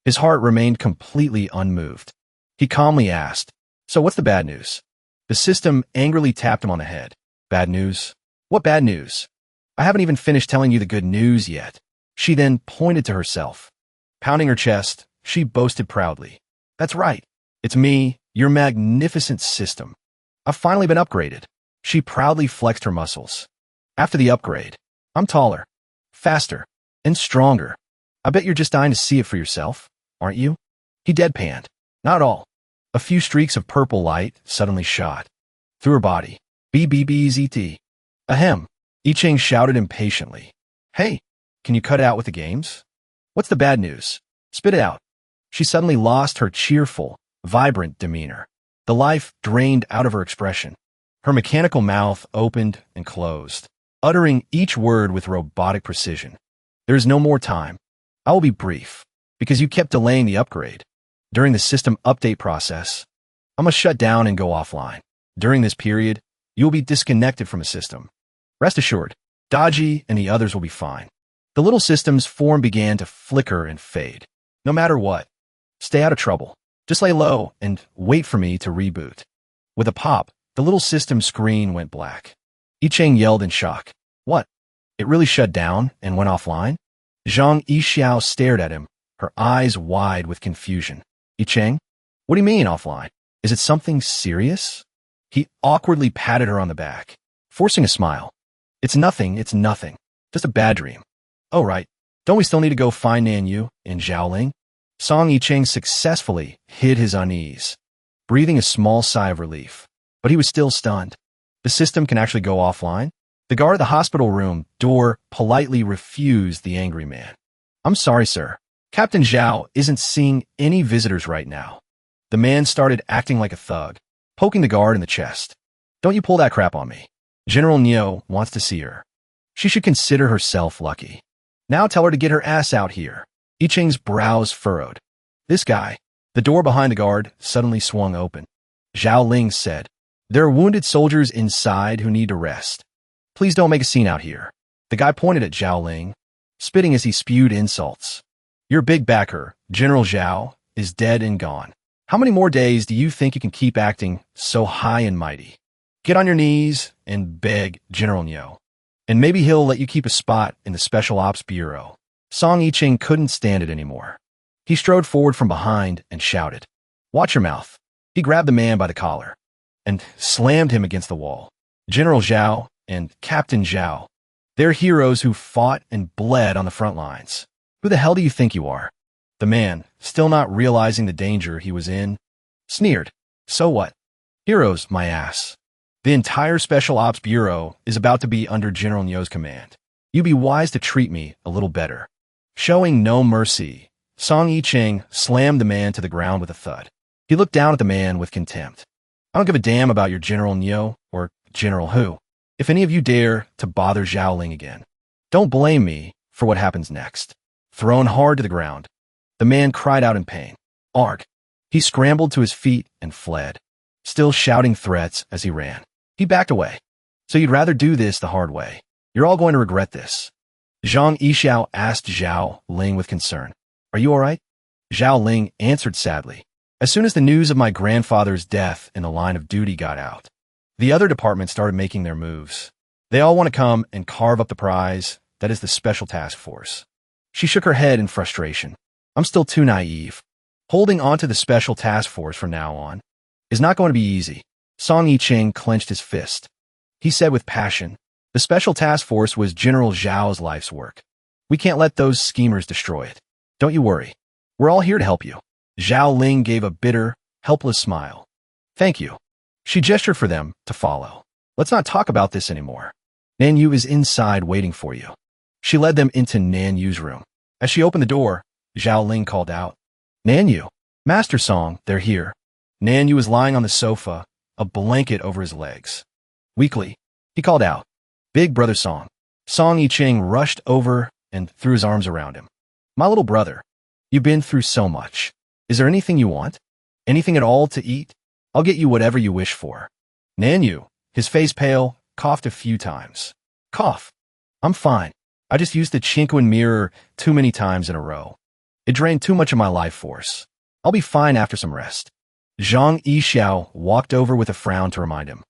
His heart remained completely unmoved. He calmly asked, "So what's the bad news?" The system angrily tapped him on the head. "Bad news? What bad news? I haven't even finished telling you the good news yet." She then pointed to herself. Pounding her chest, she boasted proudly, "That's right. It's me, your magnificent system. I've finally been upgraded." She proudly flexed her muscles. "After the upgrade, I'm taller, faster, and stronger. I bet you're just dying to see it for yourself, aren't you?" He deadpanned. "Not at all." A few streaks of purple light suddenly shot through her body. "BBBZT. Ahem." Icheng shouted impatiently. "Hey, can you cut it out with the games? What's the bad news? Spit it out." She suddenly lost her cheerful, vibrant demeanor. The life drained out of her expression. Her mechanical mouth opened and closed, uttering each word with robotic precision. "There is no more time. I will be brief, because you kept delaying the upgrade. During the system update process, I must shut down and go offline. During this period, you will be disconnected from the system. Rest assured, Dodgy and the others will be fine." The little system's form began to flicker and fade. "No matter what, stay out of trouble. Just lay low and wait for me to reboot." With a pop, the little system screen went black. Icheng yelled in shock. "What? It really shut down and went offline?" Zhang Yixiao stared at him, her eyes wide with confusion. "Icheng, what do you mean offline? Is it something serious?" He awkwardly patted her on the back, forcing a smile. It's nothing. Just a bad dream." "Oh, right. Don't we still need to go find Nanyu and Xiaoling?" Song Yicheng successfully hid his unease, breathing a small sigh of relief. But he was still stunned. The system can actually go offline? The guard at the hospital room door politely refused the angry man. "I'm sorry, sir. Captain Zhao isn't seeing any visitors right now." The man started acting like a thug, poking the guard in the chest. "Don't you pull that crap on me. General Neo wants to see her. She should consider herself lucky. Now tell her to get her ass out here." Icheng's brows furrowed. "This guy." The door behind the guard suddenly swung open. Zhao Ling said, "There are wounded soldiers inside who need to rest. Please don't make a scene out here." The guy pointed at Zhao Ling, spitting as he spewed insults. "Your big backer, General Zhao, is dead and gone. How many more days do you think you can keep acting so high and mighty? Get on your knees and beg General Neo, and maybe he'll let you keep a spot in the Special Ops Bureau." Song Yicheng couldn't stand it anymore. He strode forward from behind and shouted, "Watch your mouth." He grabbed the man by the collar and slammed him against the wall. General Zhao and Captain Zhao, they're heroes who fought and bled on the front lines. Who the hell do you think you are? The man, still not realizing the danger he was in, sneered. "So what? Heroes, my ass. The entire Special Ops Bureau is about to be under General Neo's command. You'd be wise to treat me a little better." Showing no mercy, Song Yicheng slammed the man to the ground with a thud. He looked down at the man with contempt. "I don't give a damn about your General Neo or General who. If any of you dare to bother Xiaoling again, don't blame me for what happens next." Thrown hard to the ground, the man cried out in pain. "Arg!" He scrambled to his feet and fled, still shouting threats as he ran. He backed away. "So you'd rather do this the hard way? You're all going to regret this." Zhang Yixiao asked Zhao Ling with concern. "Are you all right?" Zhao Ling answered sadly. "As soon as the news of my grandfather's death in the line of duty got out, the other departments started making their moves. They all want to come and carve up the prize that is the Special Task Force." She shook her head in frustration. "I'm still too naive. Holding on to the Special Task Force from now on is not going to be easy." Song Yicheng clenched his fist. He said with passion, "The Special Task Force was General Zhao's life's work. We can't let those schemers destroy it. Don't you worry. We're all here to help you." Zhao Ling gave a bitter, helpless smile. "Thank you." She gestured for them to follow. "Let's not talk about this anymore. Nanyu is inside waiting for you." She led them into Nanyu's room. As she opened the door, Zhao Ling called out, "Nanyu, Master Song, they're here." Nanyu was lying on the sofa, a blanket over his legs. Weakly, he called out, "Big brother Song." Song Yicheng rushed over and threw his arms around him. "My little brother, you've been through so much. Is there anything you want? Anything at all to eat? I'll get you whatever you wish for." Nanyu, his face pale, coughed a few times. "Cough. I'm fine. I just used the Chinquan mirror too many times in a row. It drained too much of my life force. I'll be fine after some rest. Zhang Yixiao walked over with a frown to remind him.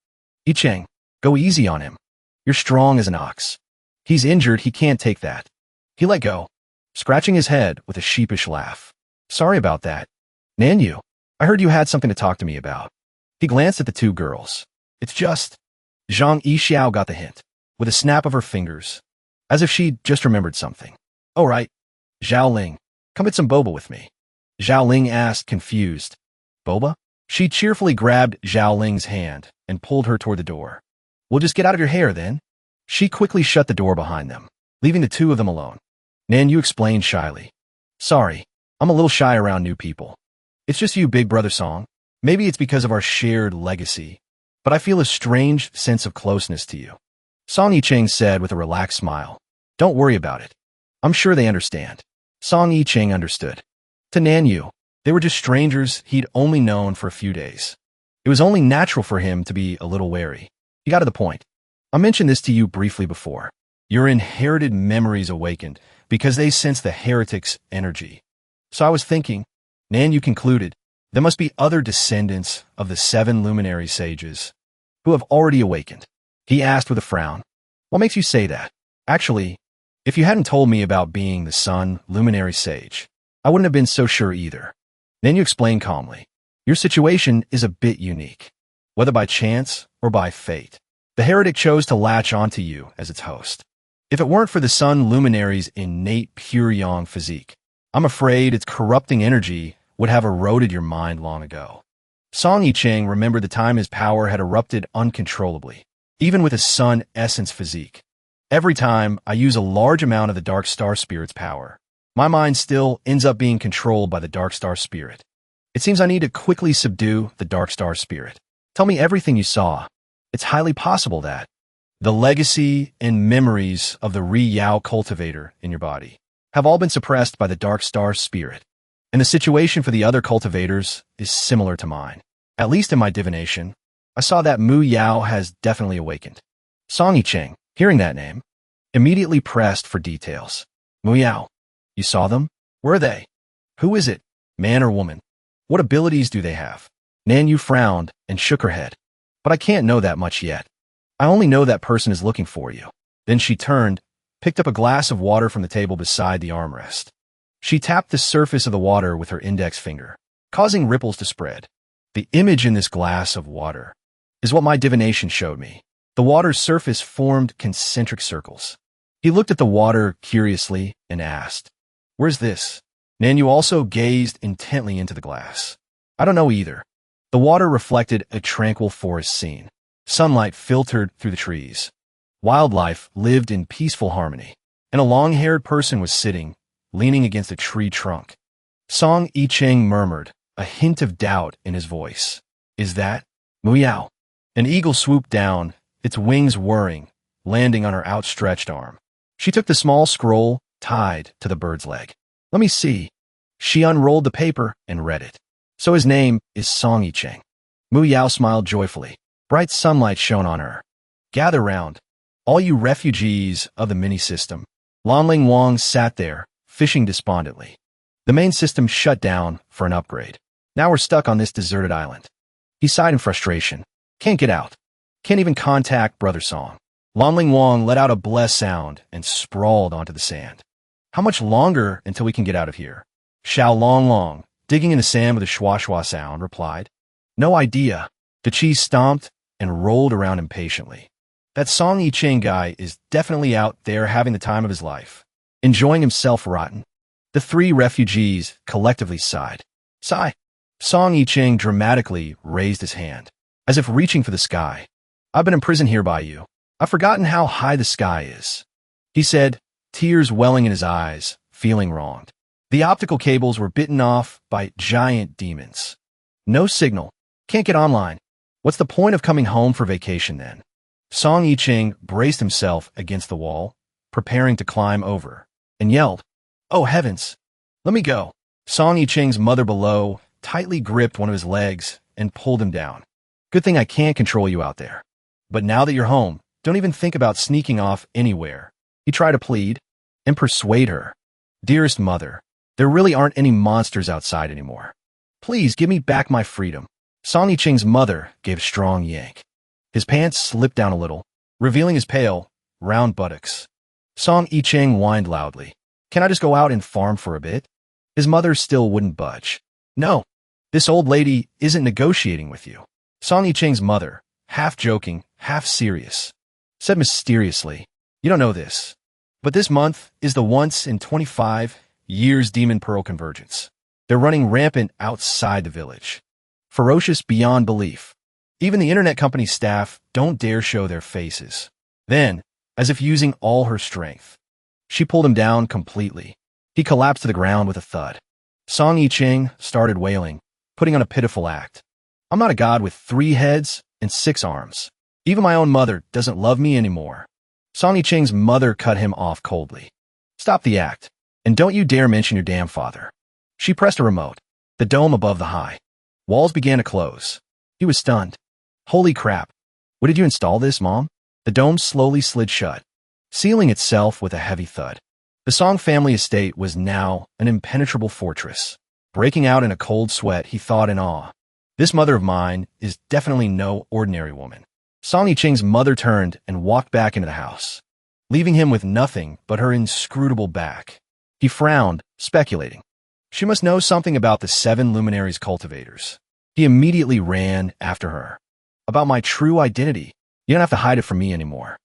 Yicheng, go easy on him. You're strong as an ox. He's injured, he can't take that. He let go, scratching his head with a sheepish laugh. Sorry about that. Nanyu, I heard you had something to talk to me about. He glanced at the two girls. It's just... Zhang Yixiao got the hint, with a snap of her fingers, as if she'd just remembered something. Oh right. Zhao Ling, come get some boba with me. Zhao Ling asked, confused. Boba? She cheerfully grabbed Zhao Ling's hand and pulled her toward the door. We'll just get out of your hair then. She quickly shut the door behind them, leaving the two of them alone. Nanyu explained shyly. Sorry, I'm a little shy around new people. It's just you, big brother Song. Maybe it's because of our shared legacy, but I feel a strange sense of closeness to you. Song Yicheng said with a relaxed smile. Don't worry about it. I'm sure they understand. Song Yicheng understood. To Nanyu, they were just strangers he'd only known for a few days. It was only natural for him to be a little wary. He got to the point. I mentioned this to you briefly before. Your inherited memories awakened because they sense the heretic's energy. So I was thinking, Nanyu concluded, there must be other descendants of the 7 luminary sages who have already awakened. He asked with a frown. What makes you say that? Actually, if you hadn't told me about being the Sun luminary sage, I wouldn't have been so sure either. Nanyu explained calmly. Your situation is a bit unique. Whether by chance or by fate, the heretic chose to latch onto you as its host. If it weren't for the Sun luminary's innate pure yang physique, I'm afraid its corrupting energy would have eroded your mind long ago. Song Yicheng remembered the time his power had erupted uncontrollably, even with his Sun essence physique. Every time I use a large amount of the Dark Star Spirit's power, my mind still ends up being controlled by the Dark Star Spirit. It seems I need to quickly subdue the Dark Star Spirit. Tell me everything you saw. It's highly possible that the legacy and memories of the Ri-Yao cultivator in your body have all been suppressed by the Dark Star Spirit. And the situation for the other cultivators is similar to mine. At least in my divination, I saw that Mu Yao has definitely awakened. Song Yicheng, hearing that name, immediately pressed for details. Mu Yao, you saw them? Where are they? Who is it? Man or woman? What abilities do they have? Nanyu frowned and shook her head. But I can't know that much yet. I only know that person is looking for you. Then she turned, picked up a glass of water from the table beside the armrest. She tapped the surface of the water with her index finger, causing ripples to spread. The image in this glass of water is what my divination showed me. The water's surface formed concentric circles. He looked at the water curiously and asked, Where's this? Nanyu also gazed intently into the glass. I don't know either. The water reflected a tranquil forest scene. Sunlight filtered through the trees. Wildlife lived in peaceful harmony, and a long-haired person was sitting, leaning against a tree trunk. Song Yicheng murmured, a hint of doubt in his voice. Is that Mu Yao? An eagle swooped down, its wings whirring, landing on her outstretched arm. She took the small scroll tied to the bird's leg. Let me see. She unrolled the paper and read it. So his name is Song Yicheng. Mu Yao smiled joyfully. Bright sunlight shone on her. Gather round, all you refugees of the mini-system. Lanling Wang sat there, fishing despondently. The main system shut down for an upgrade. Now we're stuck on this deserted island. He sighed in frustration. Can't get out. Can't even contact Brother Song. Lanling Wang let out a bleh sound and sprawled onto the sand. How much longer until we can get out of here? Xiao Long Long, digging in the sand with a schwa-schwa sound, replied. No idea. The cheese stomped and rolled around impatiently. That Song Yicheng guy is definitely out there having the time of his life, enjoying himself rotten. The 3 refugees collectively sighed. Sigh. Song Yicheng dramatically raised his hand, as if reaching for the sky. I've been imprisoned here by you. I've forgotten how high the sky is, he said, tears welling in his eyes, feeling wronged. The optical cables were bitten off by giant demons. No signal. Can't get online. What's the point of coming home for vacation then? Song Yicheng braced himself against the wall, preparing to climb over, and yelled, Oh heavens! Let me go. Song Yicheng's mother below tightly gripped one of his legs and pulled him down. Good thing I can't control you out there. But now that you're home, don't even think about sneaking off anywhere. He tried to plead. and persuade her. Dearest mother, there really aren't any monsters outside anymore. Please give me back my freedom. Song Yicheng's mother gave a strong yank. His pants slipped down a little, revealing his pale, round buttocks. Song Yicheng whined loudly. Can I just go out and farm for a bit? His mother still wouldn't budge. No, this old lady isn't negotiating with you. Song Yicheng's mother, half joking, half serious, said mysteriously, you don't know this, but this month is the once in 25 years Demon Pearl Convergence. They're running rampant outside the village. Ferocious beyond belief. Even the internet company's staff don't dare show their faces. Then, as if using all her strength, she pulled him down completely. He collapsed to the ground with a thud. Song Yicheng started wailing, putting on a pitiful act. I'm not a god with 3 heads and 6 arms. Even my own mother doesn't love me anymore. Song Yicheng's mother cut him off coldly. Stop the act, and don't you dare mention your damn father. She pressed a remote. The dome above the high walls began to close. He was stunned. Holy crap. What did you install this, Mom? The dome slowly slid shut, sealing itself with a heavy thud. The Song family estate was now an impenetrable fortress. Breaking out in a cold sweat, he thought in awe. This mother of mine is definitely no ordinary woman. Song Yicheng's mother turned and walked back into the house, leaving him with nothing but her inscrutable back. He frowned, speculating. She must know something about the 7 luminaries cultivators. He immediately ran after her. About my true identity. You don't have to hide it from me anymore.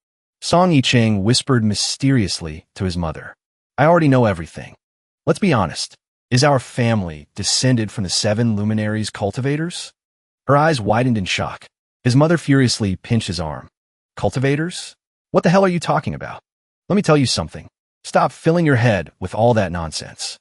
Song Yicheng whispered mysteriously to his mother. I already know everything. Let's be honest. Is our family descended from the 7 luminaries cultivators? Her eyes widened in shock. His mother furiously pinched his arm. Cultivators? What the hell are you talking about? Let me tell you something. Stop filling your head with all that nonsense.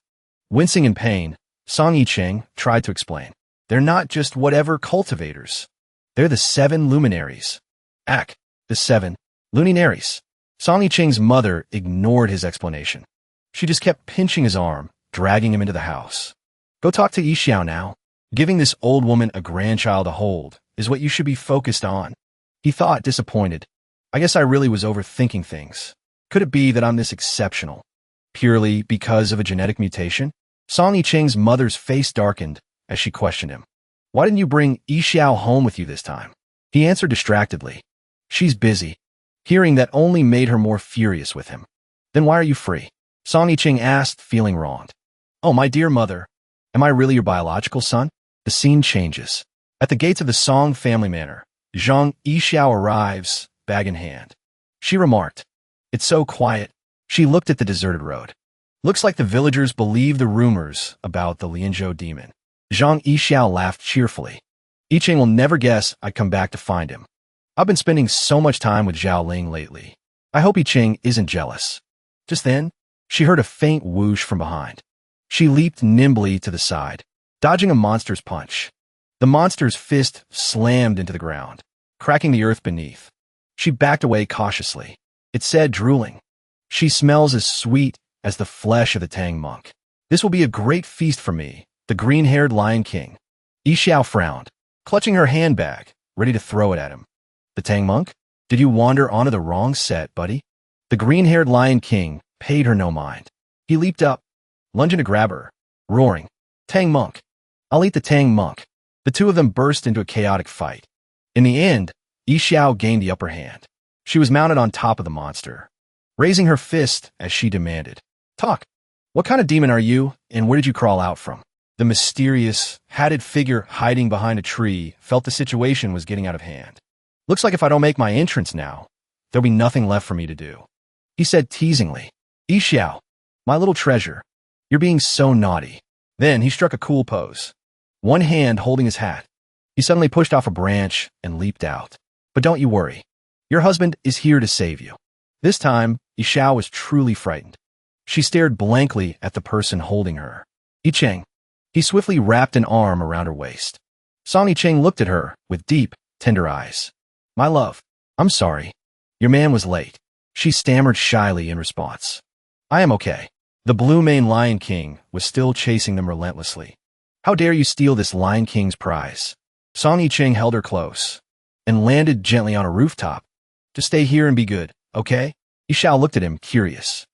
Wincing in pain, Song Yicheng tried to explain. They're not just whatever cultivators. They're the 7 luminaries. The 7 luminaries. Song Yicheng's mother ignored his explanation. She just kept pinching his arm, dragging him into the house. Go talk to Yixiao now. Giving this old woman a grandchild to hold is what you should be focused on. He thought, disappointed. I guess I really was overthinking things. Could it be that I'm this exceptional? Purely because of a genetic mutation? Song Yicheng's mother's face darkened as she questioned him. Why didn't you bring Yixiao home with you this time? He answered distractedly. She's busy. Hearing that only made her more furious with him. Then why are you free? Song Yicheng asked, feeling wronged. Oh, my dear mother, am I really your biological son? The scene changes. At the gates of the Song family manor, Zhang Yixiao arrives, bag in hand. She remarked, it's so quiet. She looked at the deserted road. Looks like the villagers believe the rumors about the Lianzhou demon. Zhang Yixiao laughed cheerfully. Yicheng will never guess I'd come back to find him. I've been spending so much time with Zhao Ling lately. I hope Yicheng isn't jealous. Just then, she heard a faint whoosh from behind. She leaped nimbly to the side, dodging a monster's punch. The monster's fist slammed into the ground, cracking the earth beneath. She backed away cautiously. It said, drooling, she smells as sweet as the flesh of the Tang monk. This will be a great feast for me, the green-haired Lion King. Yixiao frowned, clutching her handbag, ready to throw it at him. The Tang monk? Did you wander onto the wrong set, buddy? The green-haired Lion King paid her no mind. He leaped up, lunging to grab her, roaring, Tang monk! I'll eat the Tang monk. The two of them burst into a chaotic fight. In the end, Yixiao gained the upper hand. She was mounted on top of the monster, raising her fist as she demanded, talk. What kind of demon are you, and where did you crawl out from? The mysterious, hatted figure hiding behind a tree felt the situation was getting out of hand. Looks like if I don't make my entrance now, there'll be nothing left for me to do. He said teasingly, Yixiao, my little treasure, you're being so naughty. Then he struck a cool pose, one hand holding his hat. He suddenly pushed off a branch and leaped out. But don't you worry. Your husband is here to save you. This time, Yixiao was truly frightened. She stared blankly at the person holding her. Yicheng. He swiftly wrapped an arm around her waist. Song Yicheng looked at her with deep, tender eyes. My love, I'm sorry. Your man was late. She stammered shyly in response. I am okay. The blue-maned Lion King was still chasing them relentlessly. How dare you steal this Lion King's prize? Song Yicheng held her close and landed gently on a rooftop. Just stay here and be good, okay? Yixiao looked at him, curious.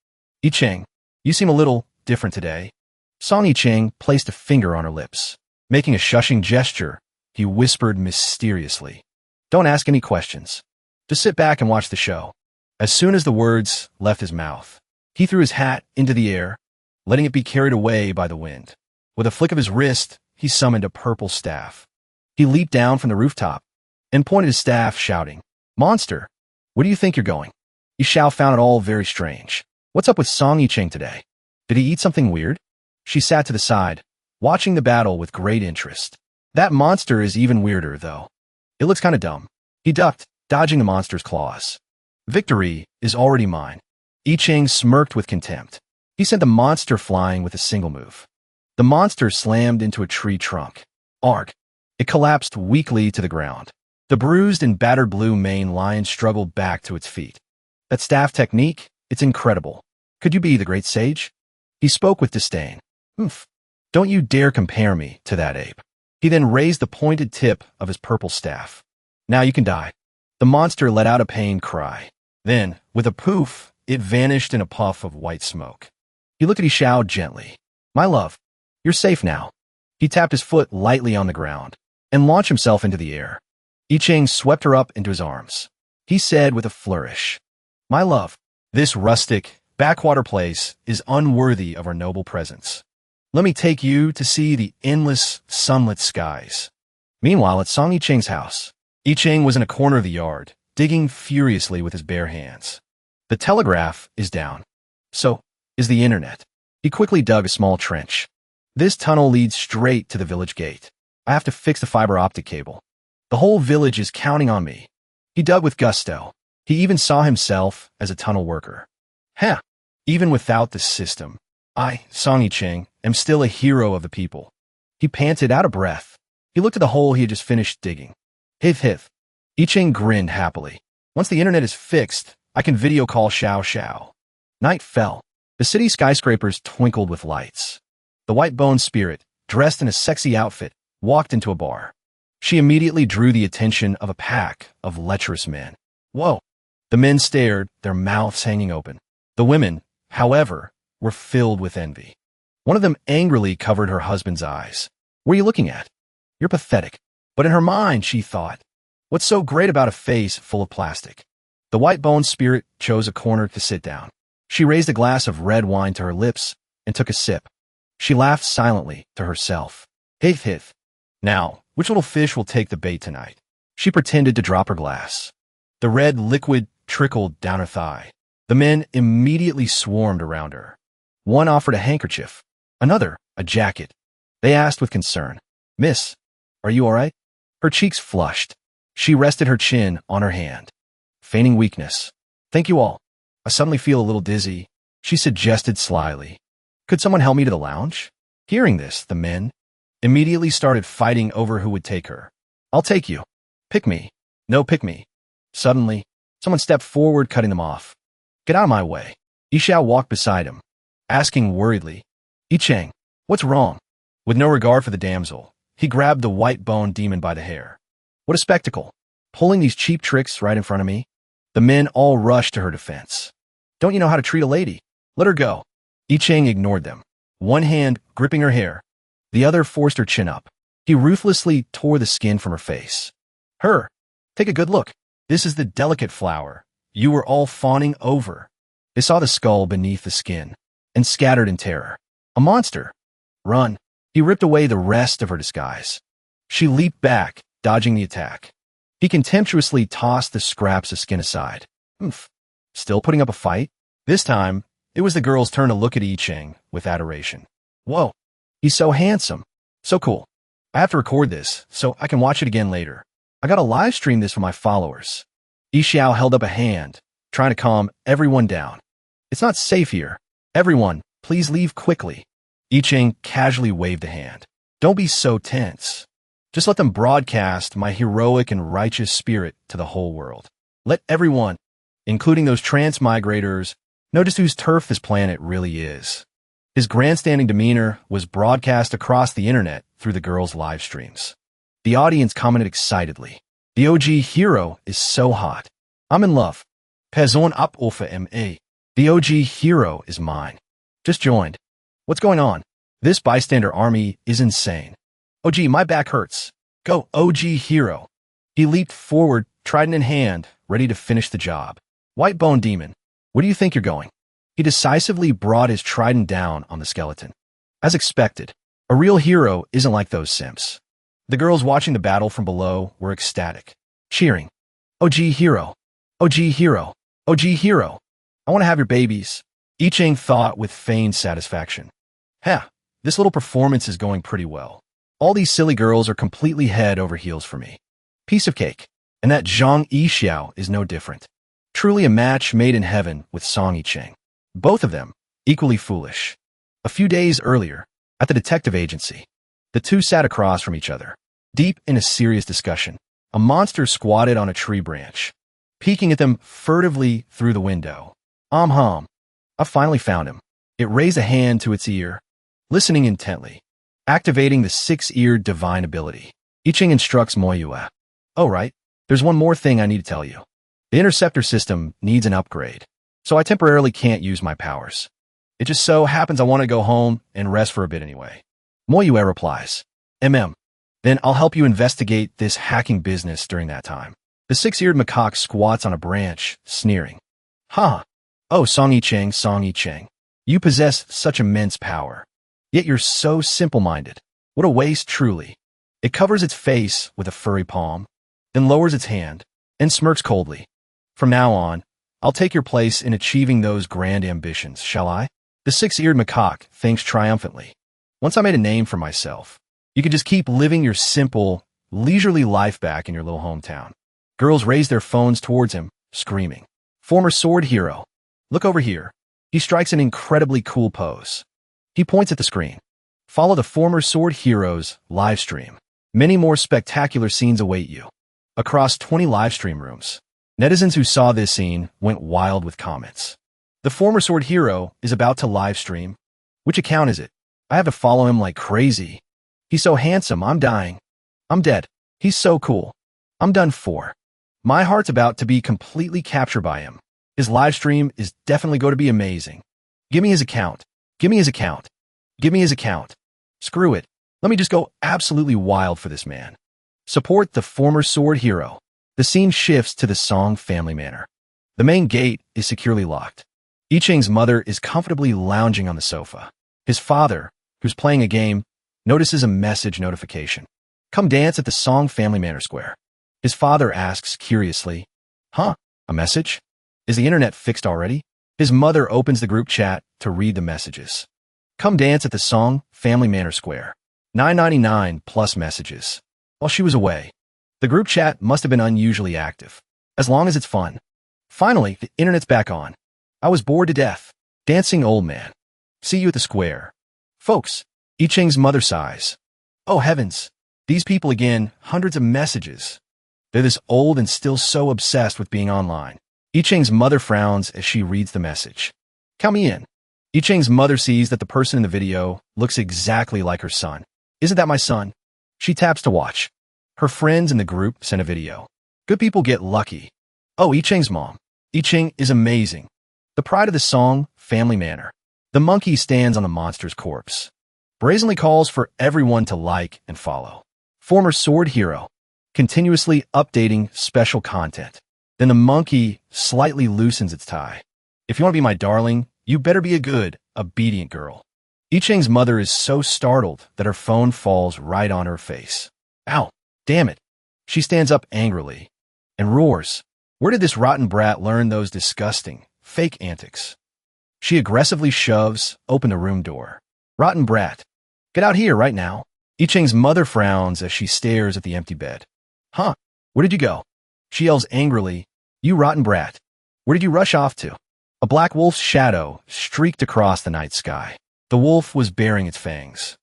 I Ching, you seem a little different today. Song I Ching placed a finger on her lips. Making a shushing gesture, he whispered mysteriously. Don't ask any questions. Just sit back and watch the show. As soon as the words left his mouth, he threw his hat into the air, letting it be carried away by the wind. With a flick of his wrist, he summoned a purple staff. He leaped down from the rooftop and pointed his staff, shouting, Monster, where do you think you're going? Yishao found it all very strange. What's up with Song Yicheng today? Did he eat something weird? She sat to the side, watching the battle with great interest. That monster is even weirder, though. It looks kind of dumb. He ducked, dodging the monster's claws. Victory is already mine. Yicheng smirked with contempt. He sent the monster flying with a single move. The monster slammed into a tree trunk. Arg! It collapsed weakly to the ground. The bruised and battered blue maned lion struggled back to its feet. That staff technique, it's incredible. Could you be the great sage? He spoke with disdain. Oomph. Don't you dare compare me to that ape. He then raised the pointed tip of his purple staff. Now you can die. The monster let out a pained cry. Then, with a poof, it vanished in a puff of white smoke. He looked at Yishao gently. My love, you're safe now. He tapped his foot lightly on the ground and launched himself into the air. Yicheng swept her up into his arms. He said with a flourish, My love, this rustic, backwater place is unworthy of our noble presence. Let me take you to see the endless, sunlit skies. Meanwhile, at Song Yicheng's house, Yicheng was in a corner of the yard, digging furiously with his bare hands. The telegraph is down. So is the internet. He quickly dug a small trench. This tunnel leads straight to the village gate. I have to fix the fiber optic cable. The whole village is counting on me. He dug with gusto. He even saw himself as a tunnel worker. Heh! Even without the system, I, Song Yicheng, am still a hero of the people. He panted out of breath. He looked at the hole he had just finished digging. Hith hith. Yicheng grinned happily. Once the internet is fixed, I can video call Xiao Xiao. Night fell. The city skyscrapers twinkled with lights. The white-boned spirit, dressed in a sexy outfit, walked into a bar. She immediately drew the attention of a pack of lecherous men. Whoa! The men stared, their mouths hanging open. The women, however, were filled with envy. One of them angrily covered her husband's eyes. What are you looking at? You're pathetic. But in her mind, she thought, what's so great about a face full of plastic? The white-boned spirit chose a corner to sit down. She raised a glass of red wine to her lips and took a sip. She laughed silently to herself. Hith hith. Now, which little fish will take the bait tonight? She pretended to drop her glass. The red liquid trickled down her thigh. The men immediately swarmed around her. One offered a handkerchief, another a jacket. They asked with concern, Miss, are you all right? Her cheeks flushed. She rested her chin on her hand, feigning weakness. Thank you all. I suddenly feel a little dizzy, she suggested slyly. Could someone help me to the lounge? Hearing this, the men immediately started fighting over who would take her. I'll take you. Pick me. No, pick me. Suddenly, someone stepped forward, cutting them off. Get out of my way. Yishao walked beside him, asking worriedly, Yicheng, what's wrong? With no regard for the damsel, he grabbed the white-boned demon by the hair. What a spectacle. Pulling these cheap tricks right in front of me. The men all rushed to her defense. Don't you know how to treat a lady? Let her go. Yicheng ignored them, one hand gripping her hair. The other forced her chin up. He ruthlessly tore the skin from her face. Her, take a good look. This is the delicate flower you were all fawning over. They saw the skull beneath the skin and scattered in terror. A monster. Run. He ripped away the rest of her disguise. She leaped back, dodging the attack. He contemptuously tossed the scraps of skin aside. Oomph. Still putting up a fight? This time, it was the girl's turn to look at Yicheng with adoration. Whoa. He's so handsome. So cool. I have to record this so I can watch it again later. I gotta live stream this for my followers. Yixiao held up a hand, trying to calm everyone down. It's not safe here. Everyone, please leave quickly. Yicheng casually waved a hand. Don't be so tense. Just let them broadcast my heroic and righteous spirit to the whole world. Let everyone, including those transmigrators, notice whose turf this planet really is. His grandstanding demeanor was broadcast across the internet through the girls' live streams. The audience commented excitedly. The OG hero is so hot. I'm in love. Person ab over ma. The OG hero is mine. Just joined. What's going on? This bystander army is insane. OG, my back hurts. Go, OG hero. He leaped forward, trident in hand, ready to finish the job. White Bone Demon, where do you think you're going? He decisively brought his trident down on the skeleton. As expected, a real hero isn't like those simps. The girls watching the battle from below were ecstatic, cheering. OG hero, OG hero, OG hero. I want to have your babies. I Ching thought with feigned satisfaction. This little performance is going pretty well. All these silly girls are completely head over heels for me. Piece of cake. And that Zhang Yixiao is no different. Truly a match made in heaven with Song Yicheng. Both of them, equally foolish. A few days earlier, at the detective agency, the two sat across from each other, deep in a serious discussion. A monster squatted on a tree branch, peeking at them furtively through the window. I finally found him. It raised a hand to its ear, listening intently, activating the six-eared divine ability. I Ching instructs Moyue. Oh, right. There's one more thing I need to tell you. The interceptor system needs an upgrade, so I temporarily can't use my powers. It just so happens I want to go home and rest for a bit anyway. Moyue replies. Then I'll help you investigate this hacking business during that time. The six-eared macaque squats on a branch, sneering. Oh, Song Yicheng, you possess such immense power. Yet you're so simple-minded. What a waste, truly. It covers its face with a furry palm, then lowers its hand, and smirks coldly. From now on, I'll take your place in achieving those grand ambitions, shall I? The six-eared macaque thinks triumphantly. Once I made a name for myself, you could just keep living your simple, leisurely life back in your little hometown. Girls raise their phones towards him, screaming. Former sword hero. Look over here. He strikes an incredibly cool pose. He points at the screen. Follow the former sword hero's live stream. Many more spectacular scenes await you. Across 20 live stream rooms, netizens who saw this scene went wild with comments. The former sword hero is about to live stream. Which account is it? I have to follow him like crazy. He's so handsome, I'm dying. I'm dead. He's so cool. I'm done for. My heart's about to be completely captured by him. His live stream is definitely going to be amazing. Give me his account. Give me his account. Give me his account. Screw it. Let me just go absolutely wild for this man. Support the former sword hero. The scene shifts to the Song family manor. The main gate is securely locked. I Ching's mother is comfortably lounging on the sofa. His father, who's playing a game, notices a message notification. Come dance at the Song family manor square. His father asks curiously, A message? Is the internet fixed already? His mother opens the group chat to read the messages. Come dance at the Song family manor square. 999 plus messages. While she was away, the group chat must have been unusually active. As long as it's fun. Finally, the internet's back on. I was bored to death. Dancing old man. See you at the square. Folks, I Ching's mother sighs. Oh heavens. These people again, hundreds of messages. They're this old and still so obsessed with being online. I Ching's mother frowns as she reads the message. Count me in. I Ching's mother sees that the person in the video looks exactly like her son. Isn't that my son? She taps to watch. Her friends in the group send a video. Good people get lucky. Oh, I Ching's mom. I Ching is amazing. The pride of the Song family manor. The monkey stands on the monster's corpse. Brazenly calls for everyone to like and follow. Former sword hero. Continuously updating special content. Then the monkey slightly loosens its tie. If you want to be my darling, you better be a good, obedient girl. I Ching's mother is so startled that her phone falls right on her face. Ow, damn it. She stands up angrily and roars. Where did this rotten brat learn those disgusting, fake antics? She aggressively shoves open the room door. Rotten brat. Get out here right now. I Ching's mother frowns as she stares at the empty bed. Where did you go? She yells angrily. You rotten brat. Where did you rush off to? A black wolf's shadow streaked across the night sky. The wolf was baring its fangs.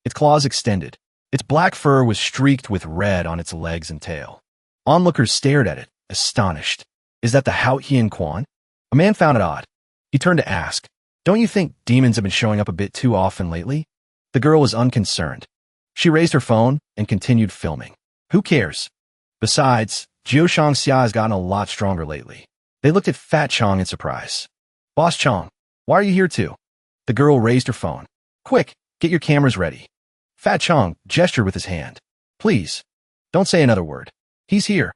Its claws extended. Its black fur was streaked with red on its legs and tail. Onlookers stared at it, astonished. Is that the Hao Hien Quan? A man found it odd. He turned to ask, don't you think demons have been showing up a bit too often lately? The girl was unconcerned. She raised her phone and continued filming. Who cares? Besides, Jiu Shangxia has gotten a lot stronger lately. They looked at Fat Chong in surprise. Boss Chong, why are you here too? The girl raised her phone. Quick, get your cameras ready. Fat Chong gestured with his hand. Please, don't say another word. He's here.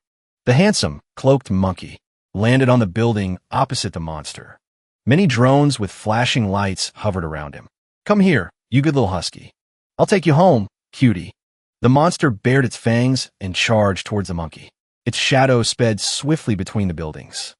The handsome, cloaked monkey landed on the building opposite the monster. Many drones with flashing lights hovered around him. Come here, you good little husky. I'll take you home, cutie. The monster bared its fangs and charged towards the monkey. Its shadow sped swiftly between the buildings.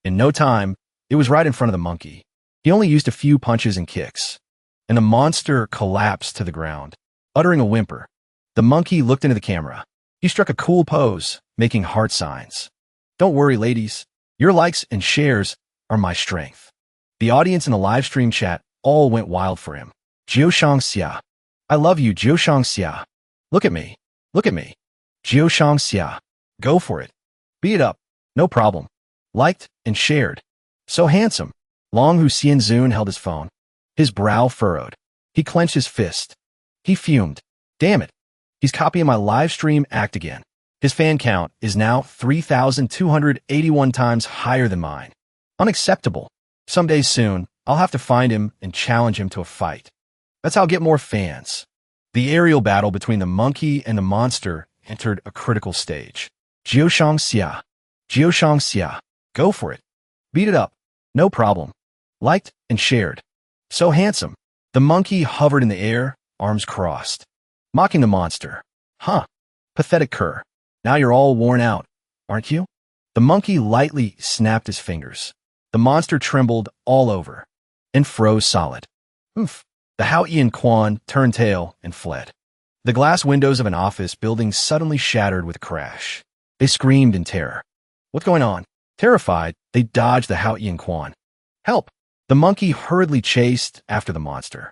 In no time, it was right in front of the monkey. He only used a few punches and kicks, and the monster collapsed to the ground, uttering a whimper. The monkey looked into the camera. He struck a cool pose, making heart signs. Don't worry, ladies. Your likes and shares are my strength. The audience in the live stream chat all went wild for him. Jiu Shang Xia. I love you, Jiu Shang Xia. Look at me. Look at me. Jiu Shang Xia. Go for it. Beat it up. No problem. Liked and shared. So handsome. Long Hu Xianzun held his phone. His brow furrowed. He clenched his fist. He fumed. Damn it. He's copying my live stream act again. His fan count is now 3,281 times higher than mine. Unacceptable. Some days soon, I'll have to find him and challenge him to a fight. That's how I'll get more fans. The aerial battle between the monkey and the monster entered a critical stage. Jiu Shang Xia. Jiu Shang Xia. Go for it. Beat it up. No problem. Liked and shared. So handsome. The monkey hovered in the air, arms crossed. Mocking the monster. Huh. Pathetic cur. Now you're all worn out, aren't you? The monkey lightly snapped his fingers. The monster trembled all over and froze solid. Oof. The Hao Ian Quan turned tail and fled. The glass windows of an office building suddenly shattered with a crash. They screamed in terror. What's going on? Terrified, they dodged the Hao Ian Quan. Help! The monkey hurriedly chased after the monster.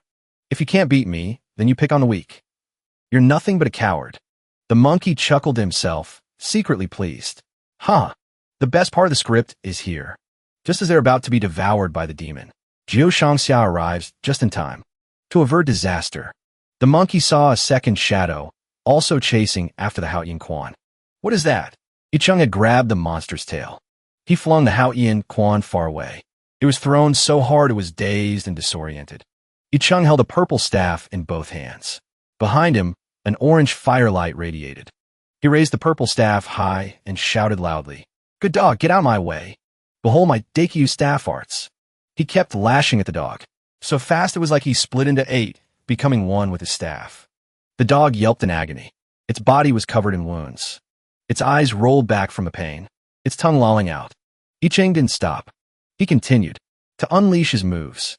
If you can't beat me, then you pick on the weak. You're nothing but a coward. The monkey chuckled to himself, secretly pleased. Huh. The best part of the script is here. Just as they're about to be devoured by the demon, Jiu Shangxia arrives just in time. To avert disaster, the monkey saw a second shadow, also chasing after the Hao Ian Quan. What is that? Yicheng had grabbed the monster's tail. He flung the Hao Ian Quan far away. It was thrown so hard it was dazed and disoriented. Yicheng held a purple staff in both hands. Behind him, an orange firelight radiated. He raised the purple staff high and shouted loudly, Good dog, get out of my way. Behold my Deikyu staff arts. He kept lashing at the dog. So fast it was like he split into 8, becoming one with his staff. The dog yelped in agony. Its body was covered in wounds. Its eyes rolled back from the pain, its tongue lolling out. Yicheng didn't stop. He continued to unleash his moves.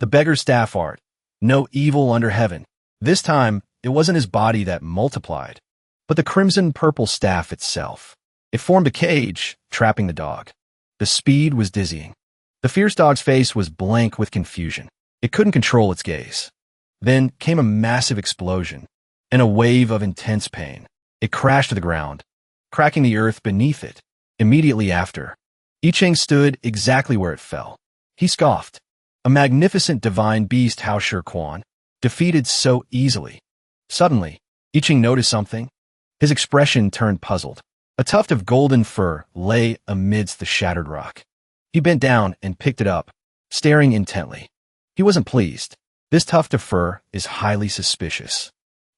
The beggar's staff art. No evil under heaven. This time, it wasn't his body that multiplied, but the crimson-purple staff itself. It formed a cage, trapping the dog. The speed was dizzying. The fierce dog's face was blank with confusion. It couldn't control its gaze. Then came a massive explosion and a wave of intense pain. It crashed to the ground, cracking the earth beneath it. Immediately after, Yicheng stood exactly where it fell. He scoffed. A magnificent divine beast Hao Shi Quan, defeated so easily. Suddenly, Yicheng noticed something. His expression turned puzzled. A tuft of golden fur lay amidst the shattered rock. He bent down and picked it up, staring intently. He wasn't pleased. This tuft of fur is highly suspicious.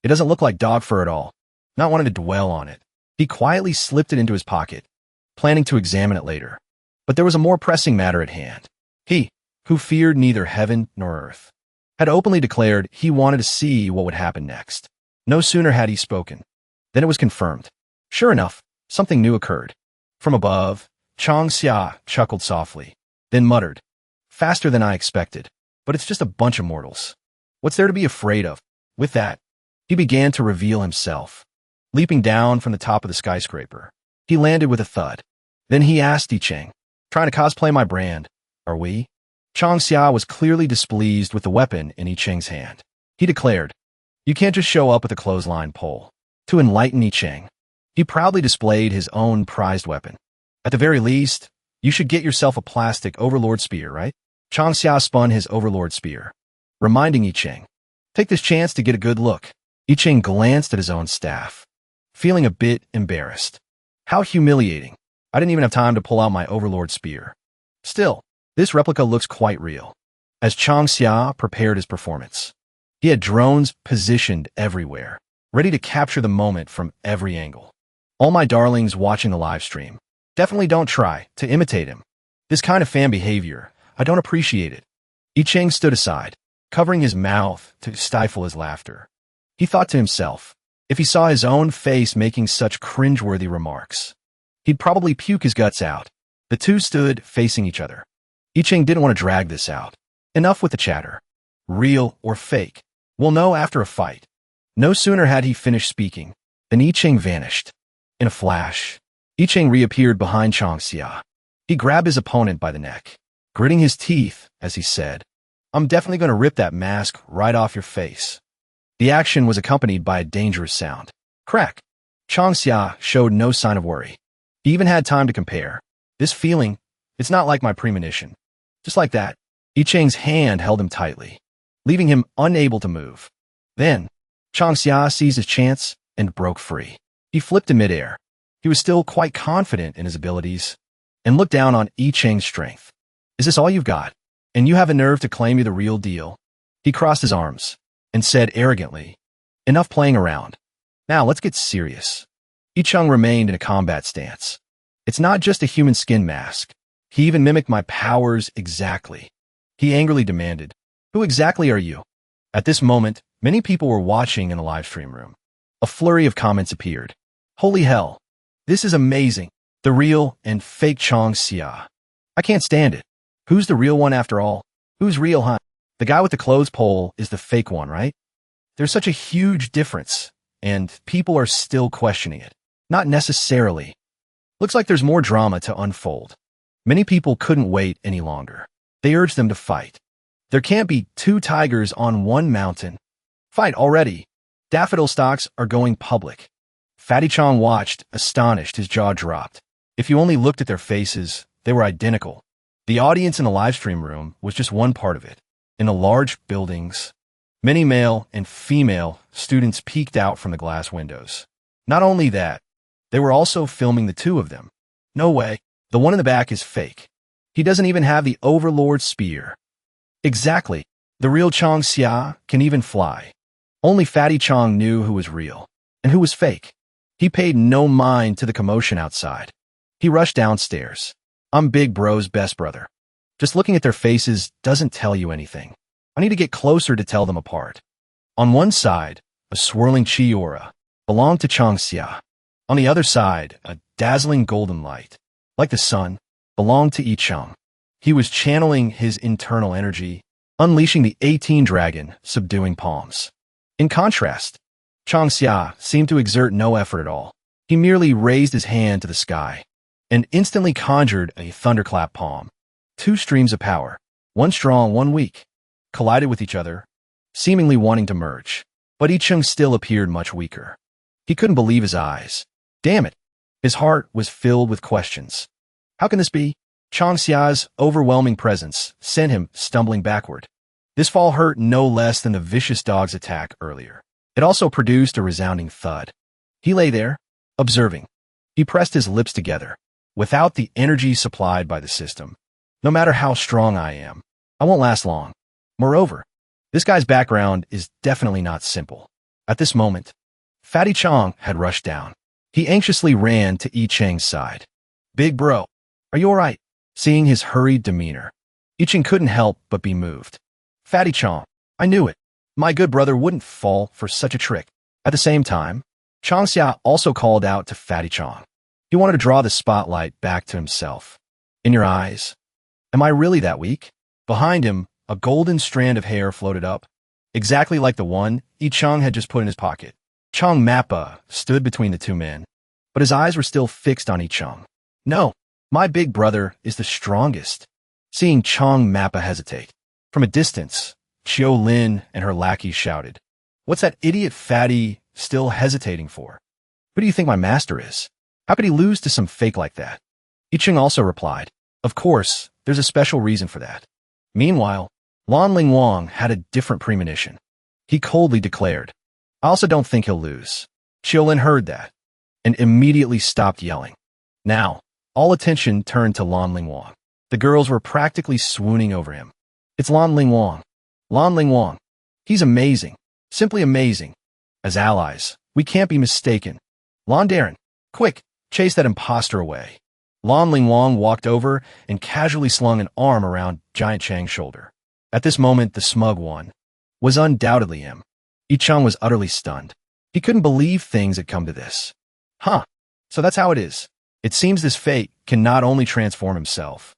It doesn't look like dog fur at all, not wanting to dwell on it. He quietly slipped it into his pocket, planning to examine it later. But there was a more pressing matter at hand. He, who feared neither heaven nor earth, had openly declared he wanted to see what would happen next. No sooner had he spoken than it was confirmed. Sure enough, something new occurred. From above, Chang Xia chuckled softly, then muttered, Faster than I expected, but it's just a bunch of mortals. What's there to be afraid of? With that, he began to reveal himself. Leaping down from the top of the skyscraper, he landed with a thud. Then he asked Yicheng, Trying to cosplay my brand, are we? Chang Xia was clearly displeased with the weapon in Yicheng's hand. He declared, You can't just show up with a clothesline pole. To enlighten Yicheng, he proudly displayed his own prized weapon. At the very least, you should get yourself a plastic Overlord spear, right? Chang Xia spun his Overlord spear, reminding Yicheng, Take this chance to get a good look. Yicheng glanced at his own staff, feeling a bit embarrassed. How humiliating. I didn't even have time to pull out my Overlord spear. Still, This replica looks quite real. As Chang Xia prepared his performance, he had drones positioned everywhere, ready to capture the moment from every angle. All my darlings watching the live stream, definitely don't try to imitate him. This kind of fan behavior, I don't appreciate it. I Chang stood aside, covering his mouth to stifle his laughter. He thought to himself, if he saw his own face making such cringeworthy remarks, he'd probably puke his guts out. The two stood facing each other. I Chang didn't want to drag this out. Enough with the chatter. Real or fake? We'll know after a fight. No sooner had he finished speaking than I Chang vanished. In a flash, I Chang reappeared behind Chang Xia. He grabbed his opponent by the neck, gritting his teeth as he said, I'm definitely going to rip that mask right off your face. The action was accompanied by a dangerous sound. Crack. Chang Xia showed no sign of worry. He even had time to compare. This feeling, it's not like my premonition. Just like that, I Chang's hand held him tightly, leaving him unable to move. Then, Chang Xia seized his chance and broke free. He flipped in midair. He was still quite confident in his abilities and looked down on I Chang's strength. Is this all you've got? And you have a nerve to claim you're the real deal? He crossed his arms and said arrogantly, enough playing around. Now let's get serious. I Chang remained in a combat stance. It's not just a human skin mask. He even mimicked my powers exactly. He angrily demanded, who exactly are you? At this moment, many people were watching in the live stream room. A flurry of comments appeared. Holy hell. This is amazing. The real and fake Chang Xia. I can't stand it. Who's the real one after all? Who's real, huh? The guy with the clothes pole is the fake one, right? There's such a huge difference, and people are still questioning it. Not necessarily. Looks like there's more drama to unfold. Many people couldn't wait any longer. They urged them to fight. There can't be two tigers on one mountain. Fight already. Daffodil stocks are going public. Fatty Chong watched, astonished, his jaw dropped. If you only looked at their faces, they were identical. The audience in the live stream room was just one part of it. In the large buildings, many male and female students peeked out from the glass windows. Not only that, they were also filming the two of them. No way. The one in the back is fake. He doesn't even have the Overlord spear. Exactly. The real Chang Xia can even fly. Only Fatty Chong knew who was real and who was fake. He paid no mind to the commotion outside. He rushed downstairs. I'm Big Bro's best brother. Just looking at their faces doesn't tell you anything. I need to get closer to tell them apart. On one side, a swirling chi aura belonged to Chang Xia. On the other side, a dazzling golden light, like the sun, belonged to I Chang. He was channeling his internal energy, unleashing the 18 dragon, subduing palms. In contrast, Chang Xia seemed to exert no effort at all. He merely raised his hand to the sky and instantly conjured a thunderclap palm. Two streams of power, one strong, one weak, collided with each other, seemingly wanting to merge. But I Chang still appeared much weaker. He couldn't believe his eyes. Damn it. His heart was filled with questions. How can this be? Chang Xia's overwhelming presence sent him stumbling backward. This fall hurt no less than the vicious dog's attack earlier. It also produced a resounding thud. He lay there, observing. He pressed his lips together. Without the energy supplied by the system, no matter how strong I am, I won't last long. Moreover, this guy's background is definitely not simple. At this moment, Fatty Chong had rushed down. He anxiously ran to I Chang's side. Big bro, are you all right? Seeing his hurried demeanor, I Chang couldn't help but be moved. Fatty Chong, I knew it. My good brother wouldn't fall for such a trick. At the same time, Chang Xia also called out to Fatty Chong. He wanted to draw the spotlight back to himself. In your eyes, am I really that weak? Behind him, a golden strand of hair floated up, exactly like the one I Chang had just put in his pocket. Chang Mappa stood between the two men, but his eyes were still fixed on I Chang. No, my big brother is the strongest. Seeing Chang Mappa hesitate, from a distance, Chiu Lin and her lackeys shouted, What's that idiot Fatty still hesitating for? Who do you think my master is? How could he lose to some fake like that? I Chang also replied, Of course, there's a special reason for that. Meanwhile, Lan Ling Wang had a different premonition. He coldly declared, I also don't think he'll lose. Chiu Lin heard that and immediately stopped yelling. Now, all attention turned to Lan Ling Wang. The girls were practically swooning over him. It's Lan Ling Wang. Lan Ling Wang. He's amazing. Simply amazing. As allies, we can't be mistaken. Lan Darren, quick, chase that imposter away. Lan Ling Wang walked over and casually slung an arm around Giant Chang's shoulder. At this moment, the smug one was undoubtedly him. Ichang was utterly stunned. He couldn't believe things had come to this. Huh. So that's how it is. It seems this fate can not only transform himself,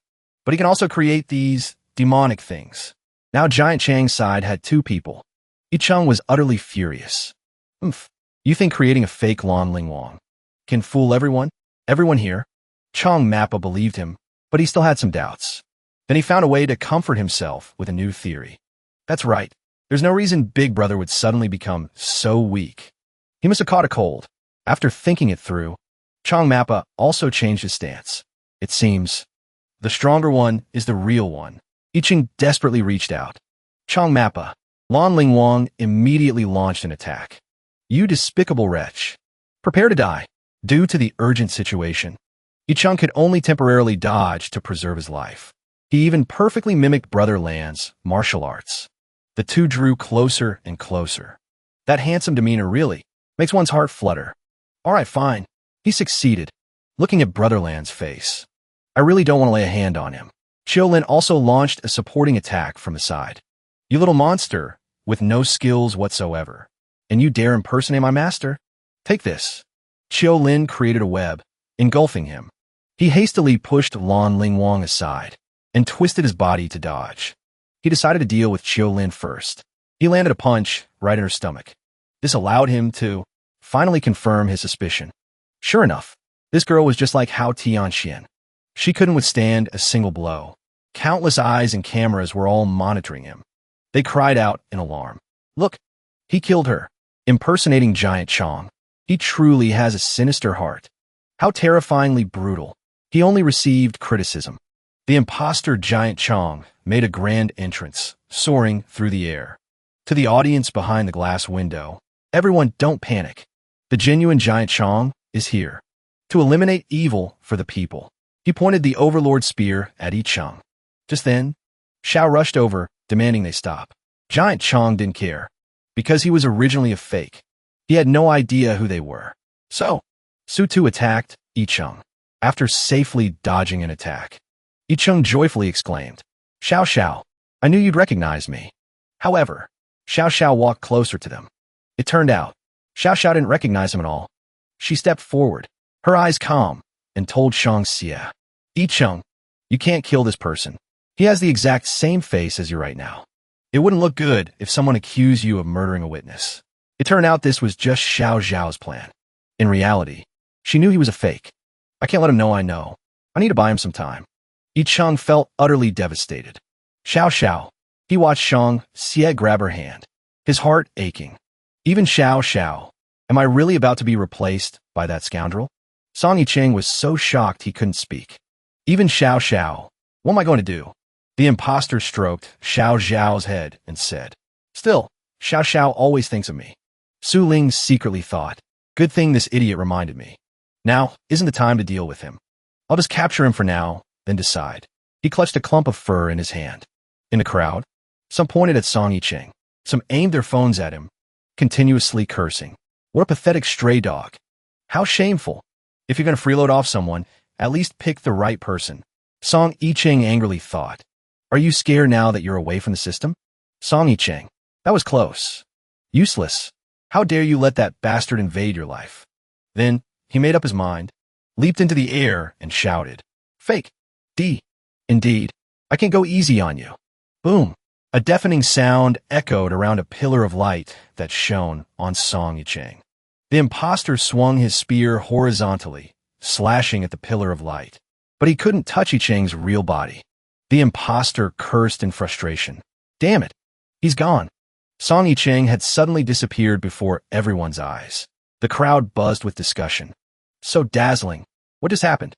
but he can also create these demonic things. Now Giant Chang's side had two people. Ichang was utterly furious. You think creating a fake Lan Ling Wang can fool everyone? Everyone here? Chang Mappa believed him, but he still had some doubts. Then he found a way to comfort himself with a new theory. That's right. There's no reason Big Brother would suddenly become so weak. He must have caught a cold. After thinking it through, Chang Mappa also changed his stance. It seems the stronger one is the real one. Iching desperately reached out. Chang Mappa. Lan Ling Wang immediately launched an attack. You despicable wretch. Prepare to die. Due to the urgent situation, Ichang could only temporarily dodge to preserve his life. He even perfectly mimicked Brother Lan's martial arts. The two drew closer and closer. That handsome demeanor really makes one's heart flutter. All right, fine. He succeeded. Looking at Brother Lan's face, I really don't want to lay a hand on him. Chiolin also launched a supporting attack from the side. You little monster, with no skills whatsoever. And you dare impersonate my master? Take this. Chiolin created a web, engulfing him. He hastily pushed Lan Ling Wang aside and twisted his body to dodge. He decided to deal with Chiolin first. He landed a punch right in her stomach. This allowed him to finally confirm his suspicion. Sure enough, this girl was just like Hao Tianxian. She couldn't withstand a single blow. Countless eyes and cameras were all monitoring him. They cried out in alarm. Look, he killed her, impersonating Giant Chang. He truly has a sinister heart. How terrifyingly brutal. He only received criticism. The imposter Giant Chang made a grand entrance, soaring through the air. To the audience behind the glass window, everyone don't panic. The genuine Giant Chang is here. To eliminate evil for the people. He pointed the Overlord spear at Ichang. Just then, Xiao rushed over, demanding they stop. Giant Chang didn't care, because he was originally a fake. He had no idea who they were. So, Su Tu attacked Ichang. After safely dodging an attack, Ichang joyfully exclaimed, Xiao Xiao, I knew you'd recognize me. However, Xiao Xiao walked closer to them. It turned out, Xiao Xiao didn't recognize him at all. She stepped forward, her eyes calm, and told Shang Xia, Ichang, you can't kill this person. He has the exact same face as you right now. It wouldn't look good if someone accused you of murdering a witness. It turned out this was just Xiao Zhao's plan. In reality, she knew he was a fake. I can't let him know I know. I need to buy him some time. Ichang felt utterly devastated. Xiao Xiao. He watched Shang Xie grab her hand, his heart aching. Even Xiao Xiao. Am I really about to be replaced by that scoundrel? Song Yicheng was so shocked he couldn't speak. Even Xiao Xiao. What am I going to do? The imposter stroked Xiao Zhao's head and said, Still, Xiao Xiao always thinks of me. Su Ling secretly thought, good thing this idiot reminded me. Now isn't the time to deal with him. I'll just capture him for now, then decide. He clutched a clump of fur in his hand. In the crowd, some pointed at Song Yicheng. Some aimed their phones at him, continuously cursing. What a pathetic stray dog. How shameful. If you're going to freeload off someone, at least pick the right person. Song Yicheng angrily thought. Are you scared now that you're away from the system? Song Yicheng. That was close. Useless. How dare you let that bastard invade your life? Then, he made up his mind, leaped into the air, and shouted, Fake. D. Indeed. I can go easy on you. Boom. A deafening sound echoed around a pillar of light that shone on Song Yicheng. The imposter swung his spear horizontally, slashing at the pillar of light. But he couldn't touch Yicheng's real body. The imposter cursed in frustration. Damn it. He's gone. Song Yicheng had suddenly disappeared before everyone's eyes. The crowd buzzed with discussion. So dazzling. What just happened?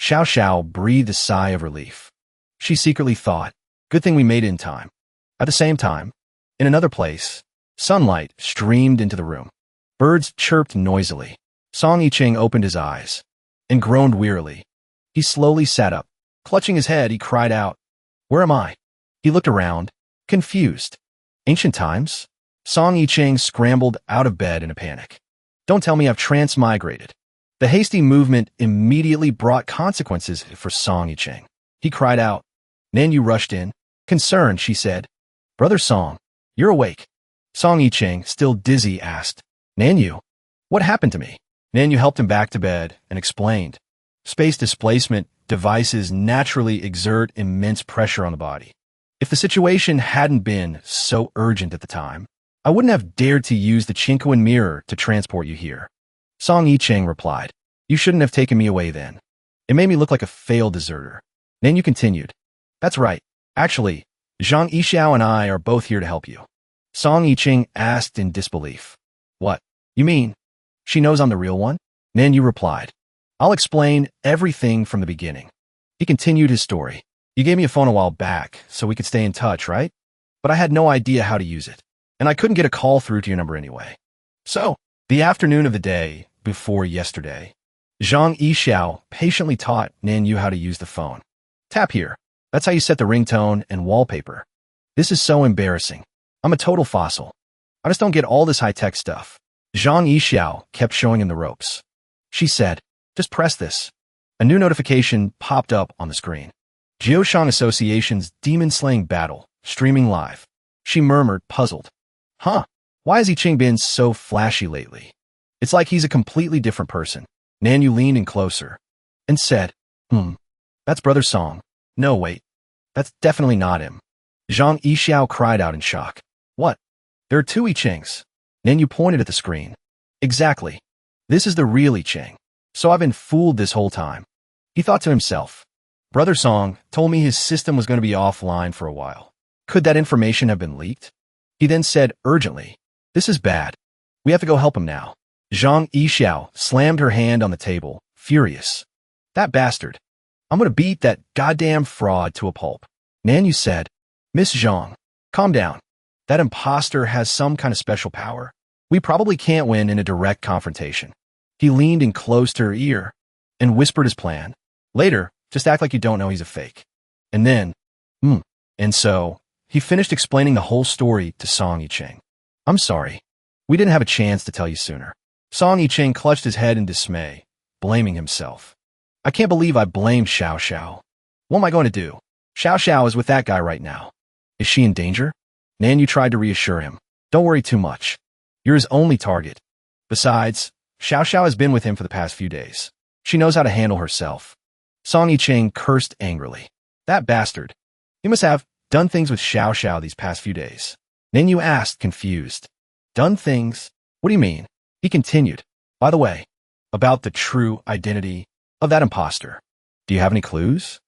Xiao Xiao breathed a sigh of relief. She secretly thought, good thing we made it in time. At the same time, in another place, sunlight streamed into the room. Birds chirped noisily. Song Yicheng opened his eyes and groaned wearily. He slowly sat up, Clutching his head, he cried out, "Where am I?" He looked around, confused. Ancient times? Song Yicheng scrambled out of bed in a panic. Don't tell me I've transmigrated. The hasty movement immediately brought consequences for Song Yicheng. He cried out. Nanyu rushed in. Concerned, she said, "Brother Song, you're awake." Song Yicheng, still dizzy, asked, "Nanyu, what happened to me?" Nanyu helped him back to bed and explained. Space displacement devices naturally exert immense pressure on the body. If the situation hadn't been so urgent at the time, I wouldn't have dared to use the Chinkoan mirror to transport you here. Song Yicheng replied, "You shouldn't have taken me away then. It made me look like a failed deserter." Nanyu continued, "That's right. Actually, Zhang Yixiao and I are both here to help you." Song Yicheng asked in disbelief. "What? You mean she knows I'm the real one?" Nanyu replied, "I'll explain everything from the beginning." He continued his story. "You gave me a phone a while back so we could stay in touch, right? But I had no idea how to use it, and I couldn't get a call through to your number anyway. So, the afternoon of the day before yesterday, Zhang Yixiao patiently taught Nanyu how to use the phone. Tap here. That's how you set the ringtone and wallpaper. This is so embarrassing. I'm a total fossil. I just don't get all this high-tech stuff." Zhang Yixiao kept showing him the ropes. She said, "Just press this." A new notification popped up on the screen. Jiushang Association's demon-slaying battle, streaming live. She murmured, puzzled. "Huh, why has Yicheng been so flashy lately? It's like he's a completely different person." Nanyu leaned in closer and said, That's Brother Song. No, wait. That's definitely not him." Zhang Yixiao cried out in shock. "What? There are two Yichengs." Nanyu pointed at the screen. "Exactly. This is the real Yicheng. So I've been fooled this whole time." He thought to himself. Brother Song told me his system was going to be offline for a while. Could that information have been leaked? He then said urgently, "This is bad. We have to go help him now." Zhang Yixiao slammed her hand on the table, furious. "That bastard. I'm going to beat that goddamn fraud to a pulp." Nanyu said, "Miss Zhang, calm down. That imposter has some kind of special power. We probably can't win in a direct confrontation." He leaned in close to her ear and whispered his plan. "Later, just act like you don't know he's a fake." And then, And so, he finished explaining the whole story to Song Yicheng. "I'm sorry. We didn't have a chance to tell you sooner." Song Yicheng clutched his head in dismay, blaming himself. "I can't believe I blamed Xiao Xiao. What am I going to do? Xiao Xiao is with that guy right now. Is she in danger?" Nanyu tried to reassure him. "Don't worry too much. You're his only target. Besides, Xiao Xiao has been with him for the past few days. She knows how to handle herself." Song Yicheng cursed angrily. "That bastard. He must have done things with Xiao Xiao these past few days." Nanyu asked, confused. "Done things? What do you mean?" He continued. "By the way, about the true identity of that imposter. Do you have any clues?"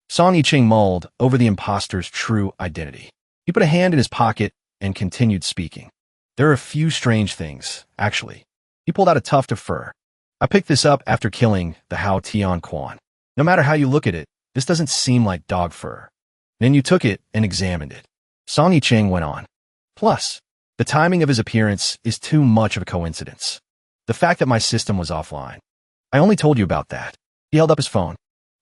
Song Yicheng mulled over the imposter's true identity. He put a hand in his pocket and continued speaking. "There are a few strange things, actually." He pulled out a tuft of fur. "I picked this up after killing the Hao Tian Quan. No matter how you look at it, this doesn't seem like dog fur." Then you took it and examined it. Song Yicheng went on. "Plus, the timing of his appearance is too much of a coincidence. The fact that my system was offline. I only told you about that." He held up his phone.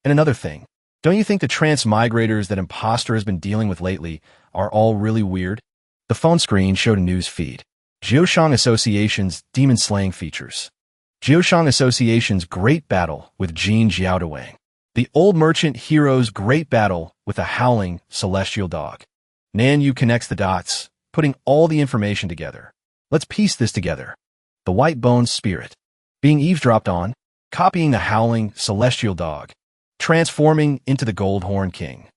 "And another thing. Don't you think the transmigrators that imposter has been dealing with lately are all really weird?" The phone screen showed a news feed. Jiushang Association's demon-slaying features. Jiushang Association's great battle with Jin Jiaodawang. The old merchant hero's great battle with a howling celestial dog. Nanyu connects the dots, putting all the information together. Let's piece this together. The white-boned spirit. Being eavesdropped on, copying the howling celestial dog. Transforming into the gold horn king.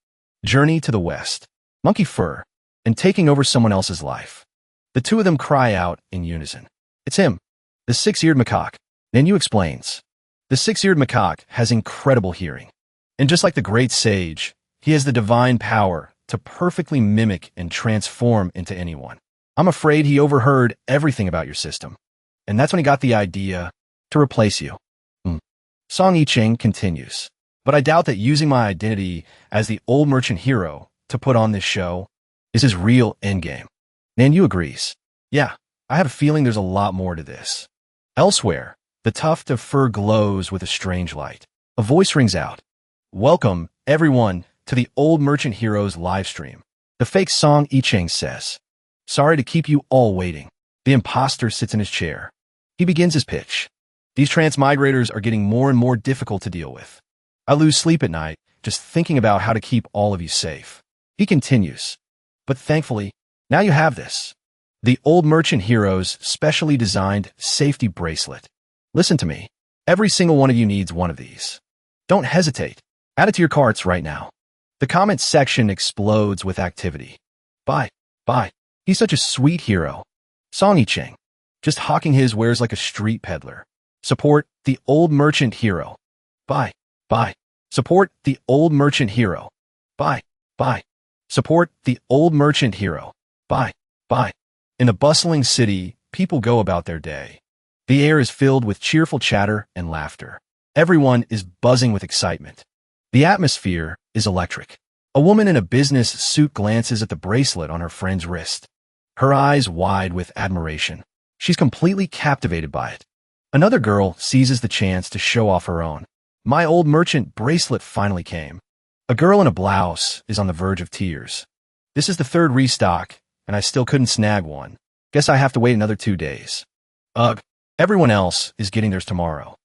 Journey to the west. Monkey fur. And taking over someone else's life. The two of them cry out in unison. "It's him. The six-eared macaque." Nanyu explains. The six-eared macaque has incredible hearing. And just like the great sage, he has the divine power to perfectly mimic and transform into anyone. I'm afraid he overheard everything about your system. And that's when he got the idea to replace you. Song Yicheng continues. "But I doubt that using my identity as the old merchant hero to put on this show is his real endgame." Nanyu agrees. "Yeah, I have a feeling there's a lot more to this." Elsewhere, the tuft of fur glows with a strange light. A voice rings out. "Welcome everyone to the Old Merchant Heroes livestream. The fake song Icheng says, "Sorry to keep you all waiting." The imposter sits in his chair. He begins his pitch. These transmigrators are getting more and more difficult to deal with. I lose sleep at night just thinking about how to keep all of you safe. He continues. But thankfully, now you have this. The Old Merchant Heroes specially designed safety bracelet. Listen to me. Every single one of you needs one of these. Don't hesitate. Add it to your carts right now. The comments section explodes with activity. Bye. He's such a sweet hero. Song Icheng. Just hawking his wares like a street peddler. Support the Old Merchant Hero. Bye. Support the Old Merchant Hero. Bye. Support the Old Merchant Hero. Bye. In a bustling city, people go about their day. The air is filled with cheerful chatter and laughter. Everyone is buzzing with excitement. The atmosphere is electric. A woman in a business suit glances at the bracelet on her friend's wrist. Her eyes wide with admiration. She's completely captivated by it. Another girl seizes the chance to show off her own. My old merchant bracelet finally came. A girl in a blouse is on the verge of tears. This is the third restock, and I still couldn't snag one. Guess I have to wait another 2 days. Ugh, everyone else is getting theirs tomorrow.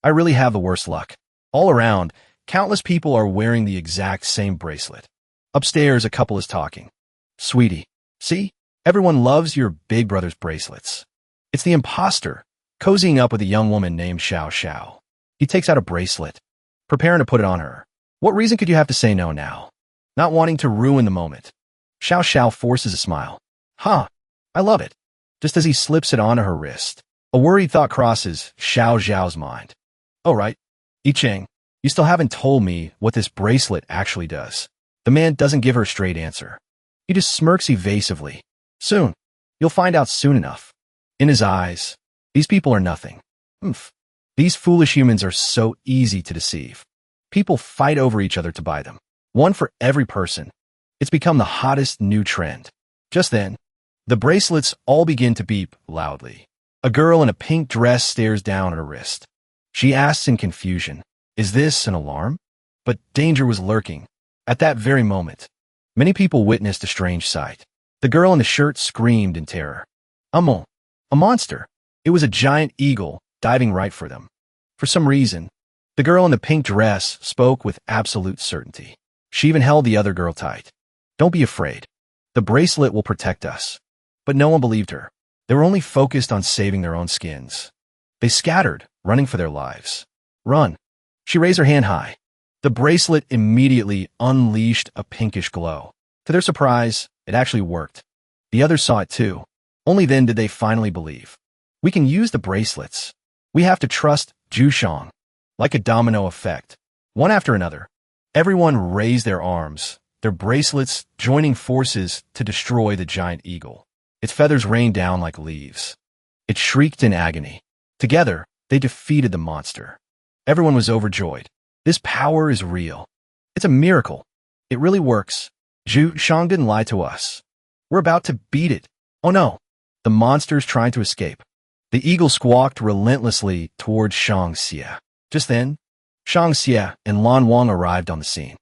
I really have the worst luck. All around, countless people are wearing the exact same bracelet. Upstairs, a couple is talking. Sweetie, see? Everyone loves your big brother's bracelets. It's the imposter, cozying up with a young woman named Xiao. He takes out a bracelet, preparing to put it on her. What reason could you have to say no now? Not wanting to ruin the moment. Xiao forces a smile. I love it. Just as he slips it onto her wrist, a worried thought crosses Xiao's mind. Oh right, Icheng, you still haven't told me what this bracelet actually does. The man doesn't give her a straight answer. He just smirks evasively. Soon. You'll find out soon enough. In his eyes, these people are nothing. These foolish humans are so easy to deceive. People fight over each other to buy them. One for every person. It's become the hottest new trend. Just then, the bracelets all begin to beep loudly. A girl in a pink dress stares down at her wrist. She asks in confusion, "Is this an alarm?" But danger was lurking. At that very moment, many people witnessed a strange sight. The girl in the shirt screamed in terror. A monster. It was a giant eagle diving right for them. For some reason, the girl in the pink dress spoke with absolute certainty. She even held the other girl tight. Don't be afraid. The bracelet will protect us. But no one believed her. They were only focused on saving their own skins. They scattered, running for their lives. Run. She raised her hand high. The bracelet immediately unleashed a pinkish glow. To their surprise, it actually worked. The others saw it too. Only then did they finally believe. We can use the bracelets. We have to trust Jushang. Like a domino effect. One after another, everyone raised their arms, their bracelets joining forces to destroy the giant eagle. Its feathers rained down like leaves. It shrieked in agony. Together, they defeated the monster. Everyone was overjoyed. This power is real. It's a miracle. It really works. Jushang didn't lie to us. We're about to beat it. Oh no. The monster's trying to escape. The eagle squawked relentlessly towards Shangxia. Just then, Shangxia and Lan Wang arrived on the scene.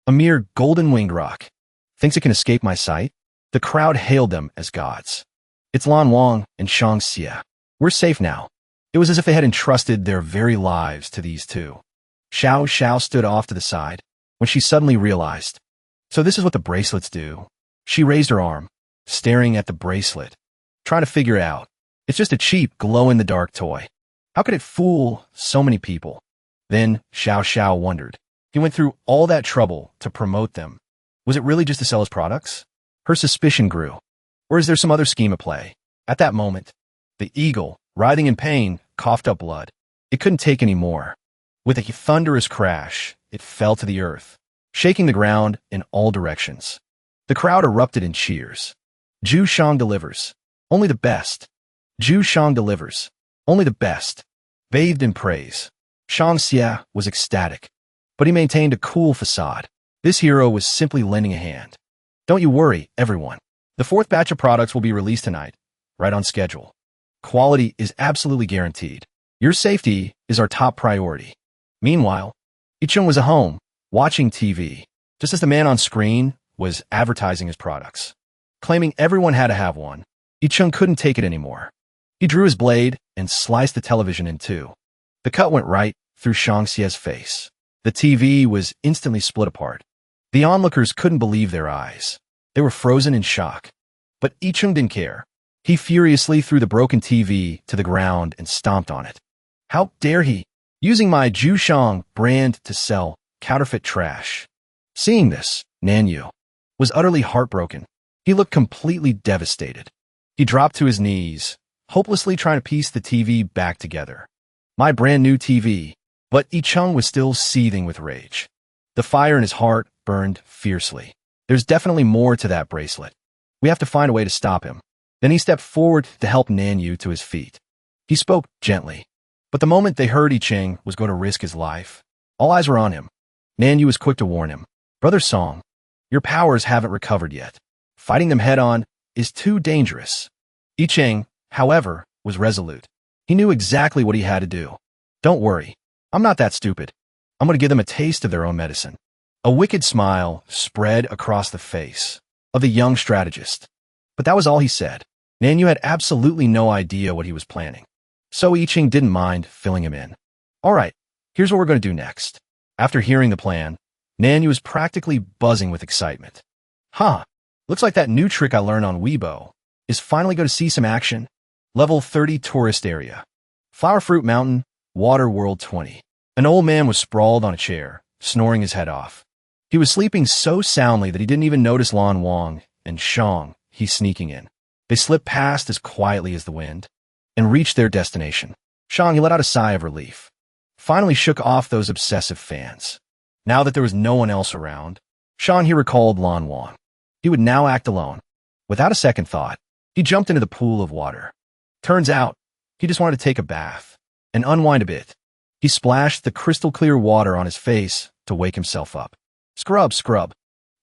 A mere golden-winged rock. Thinks it can escape my sight? The crowd hailed them as gods. It's Lan Wang and Shangxia. We're safe now. It was as if they had entrusted their very lives to these two. Xiao stood off to the side when she suddenly realized. So this is what the bracelets do. She raised her arm, staring at the bracelet, trying to figure it out. It's just a cheap, glow-in-the-dark toy. How could it fool so many people? Then Xiao wondered. He went through all that trouble to promote them. Was it really just to sell his products? Her suspicion grew. Or is there some other scheme at play? At that moment, the eagle, writhing in pain, coughed up blood. It couldn't take any more. With a thunderous crash, it fell to the earth, shaking the ground in all directions. The crowd erupted in cheers. Jushang delivers. Only the best. Jushang delivers. Only the best. Bathed in praise. Shangxia was ecstatic, but he maintained a cool facade. This hero was simply lending a hand. Don't you worry, everyone. The fourth batch of products will be released tonight, right on schedule. Quality is absolutely guaranteed. Your safety is our top priority. Meanwhile, Icheng was at home, watching TV, just as the man on screen was advertising his products, claiming everyone had to have one. Ichung couldn't take it anymore. He drew his blade and sliced the television in two. The cut went right through Shangxie's face. The TV was instantly split apart. The onlookers couldn't believe their eyes. They were frozen in shock. But Ichung didn't care. He furiously threw the broken TV to the ground and stomped on it. How dare he, using my Jushang brand to sell counterfeit trash. Seeing this, Nanyu was utterly heartbroken. He looked completely devastated. He dropped to his knees, hopelessly trying to piece the TV back together. My brand new TV. But Ichung was still seething with rage. The fire in his heart burned fiercely. There's definitely more to that bracelet. We have to find a way to stop him. Then he stepped forward to help Nanyu to his feet. He spoke gently. But the moment they heard Ichung was going to risk his life, all eyes were on him. Nanyu was quick to warn him. Brother Song, your powers haven't recovered yet. Fighting them head-on is too dangerous. Ichung, however, was resolute. He knew exactly what he had to do. Don't worry. I'm not that stupid. I'm going to give them a taste of their own medicine. A wicked smile spread across the face of the young strategist. But that was all he said. Nanyu had absolutely no idea what he was planning. So Ichung didn't mind filling him in. All right, here's what we're going to do next. After hearing the plan, Nanyu was practically buzzing with excitement. Looks like that new trick I learned on Weibo is finally going to see some action. Level 30 tourist area. Flower Fruit Mountain, Water World 20. An old man was sprawled on a chair, snoring his head off. He was sleeping so soundly that he didn't even notice Lan Wang and Shang he sneaking in. They slipped past as quietly as the wind and reached their destination. Shang, he let out a sigh of relief. Finally shook off those obsessive fans. Now that there was no one else around, Shang, he recalled Lan Wang. He would now act alone. Without a second thought, he jumped into the pool of water. Turns out, he just wanted to take a bath and unwind a bit. He splashed the crystal-clear water on his face to wake himself up. Scrub, scrub.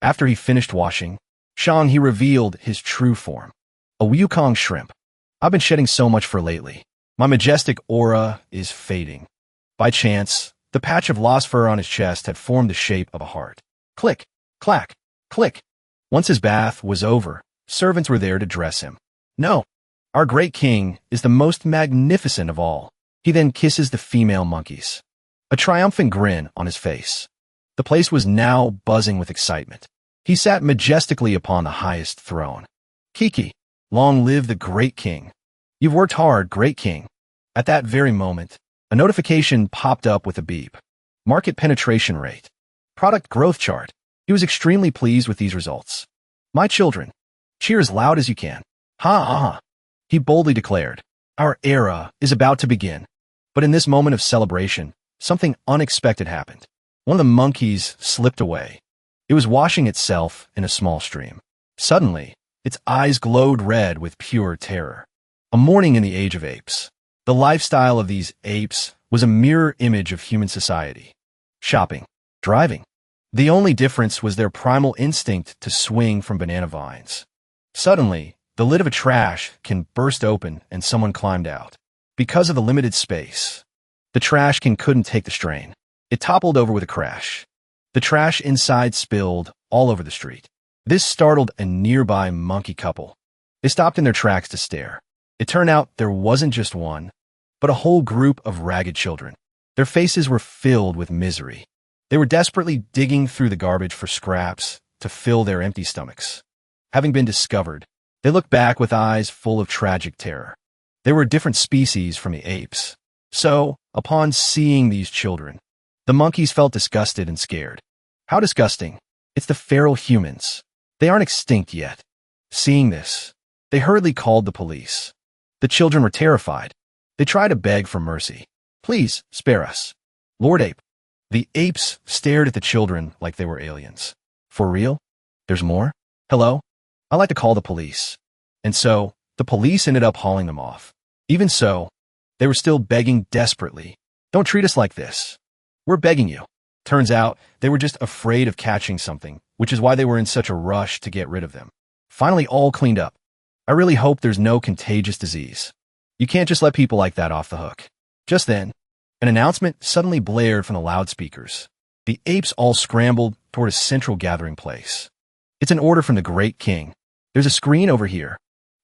After he finished washing, Shang, he revealed his true form. A Wukong shrimp. I've been shedding so much fur lately. My majestic aura is fading. By chance, the patch of lost fur on his chest had formed the shape of a heart. Click, clack, click. Once his bath was over, servants were there to dress him. No, our great king is the most magnificent of all. He then kisses the female monkeys. A triumphant grin on his face. The place was now buzzing with excitement. He sat majestically upon the highest throne. Kiki, long live the great king. You've worked hard, great king. At that very moment, a notification popped up with a beep. Market penetration rate. Product growth chart. He was extremely pleased with these results. My children, cheer as loud as you can. Ha ha ha. He boldly declared, our era is about to begin. But in this moment of celebration, something unexpected happened. One of the monkeys slipped away. It was washing itself in a small stream. Suddenly, its eyes glowed red with pure terror. A morning in the age of apes. The lifestyle of these apes was a mirror image of human society. Shopping, driving. The only difference was their primal instinct to swing from banana vines. Suddenly, the lid of a trash can burst open and someone climbed out. Because of the limited space, the trash can couldn't take the strain. It toppled over with a crash. The trash inside spilled all over the street. This startled a nearby monkey couple. They stopped in their tracks to stare. It turned out there wasn't just one, but a whole group of ragged children. Their faces were filled with misery. They were desperately digging through the garbage for scraps to fill their empty stomachs. Having been discovered, they looked back with eyes full of tragic terror. They were a different species from the apes. So, upon seeing these children, the monkeys felt disgusted and scared. How disgusting. It's the feral humans. They aren't extinct yet. Seeing this, they hurriedly called the police. The children were terrified. They tried to beg for mercy. Please, spare us. Lord Ape. The apes stared at the children like they were aliens. For real? There's more? Hello? I'd like to call the police. And so, the police ended up hauling them off. Even so, they were still begging desperately. Don't treat us like this. We're begging you. Turns out, they were just afraid of catching something, which is why they were in such a rush to get rid of them. Finally, all cleaned up. I really hope there's no contagious disease. You can't just let people like that off the hook. Just then, an announcement suddenly blared from the loudspeakers. The apes all scrambled toward a central gathering place. It's an order from the great king. There's a screen over here.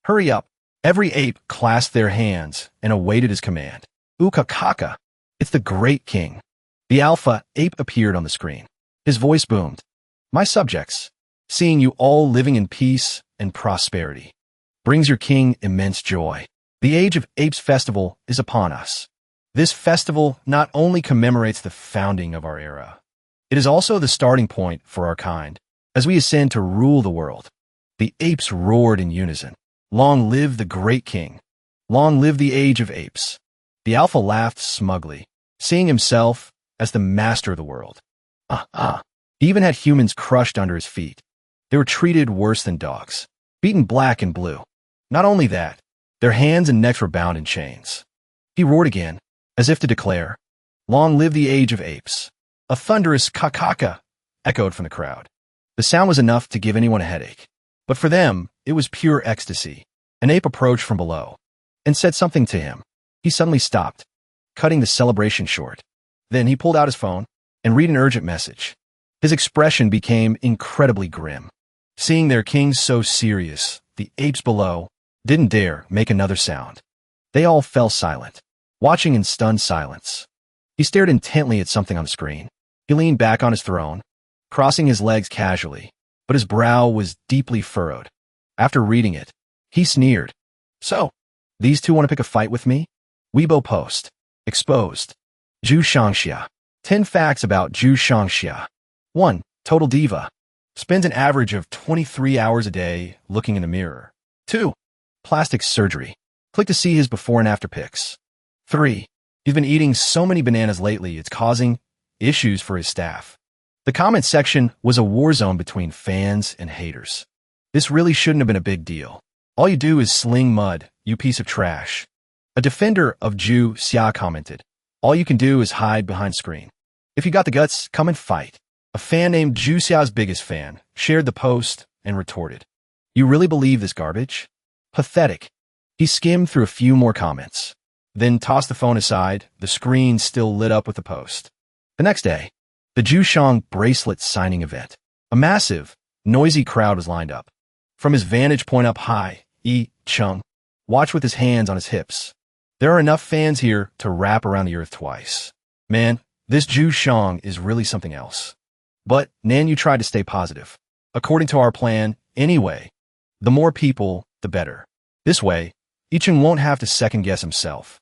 Hurry up. Every ape clasped their hands and awaited his command. Ukakaka. It's the great king. The alpha ape appeared on the screen. His voice boomed. My subjects, seeing you all living in peace and prosperity brings your king immense joy. The Age of Apes festival is upon us. This festival not only commemorates the founding of our era, it is also the starting point for our kind as we ascend to rule the world. The apes roared in unison. Long live the great king. Long live the Age of Apes. The alpha laughed smugly, seeing himself as the master of the world. He even had humans crushed under his feet. They were treated worse than dogs, beaten black and blue. Not only that, their hands and necks were bound in chains. He roared again, as if to declare, Long live the Age of Apes. A thunderous kakaka echoed from the crowd. The sound was enough to give anyone a headache. But for them, it was pure ecstasy. An ape approached from below and said something to him. He suddenly stopped, cutting the celebration short. Then he pulled out his phone and read an urgent message. His expression became incredibly grim. Seeing their king so serious, the apes below didn't dare make another sound. They all fell silent, watching in stunned silence. He stared intently at something on the screen. He leaned back on his throne, crossing his legs casually, but his brow was deeply furrowed. After reading it, he sneered. So, these two want to pick a fight with me? Weibo post. Exposed. Zhu Shangxia. 10 facts about Zhu Shangxia. 1. Total diva. Spends an average of 23 hours a day looking in the mirror. 2. Plastic surgery. Click to see his before and after pics. 3. He's been eating so many bananas lately it's causing issues for his staff. The comment section was a war zone between fans and haters. This really shouldn't have been a big deal. All you do is sling mud, you piece of trash. A defender of Zhu Xia commented, all you can do is hide behind screen. If you got the guts, come and fight. A fan named Zhu Xia's biggest fan shared the post and retorted, you really believe this garbage? Pathetic. He skimmed through a few more comments, then tossed the phone aside, the screen still lit up with the post. The next day, the Zhushang bracelet signing event. A massive, noisy crowd was lined up. From his vantage point up high, Yi Chung watched with his hands on his hips. There are enough fans here to wrap around the earth twice. Man, this Zhushang is really something else. But, Nan, you tried to stay positive. According to our plan, anyway, the more people, the better. This way, Yi Chung won't have to second-guess himself.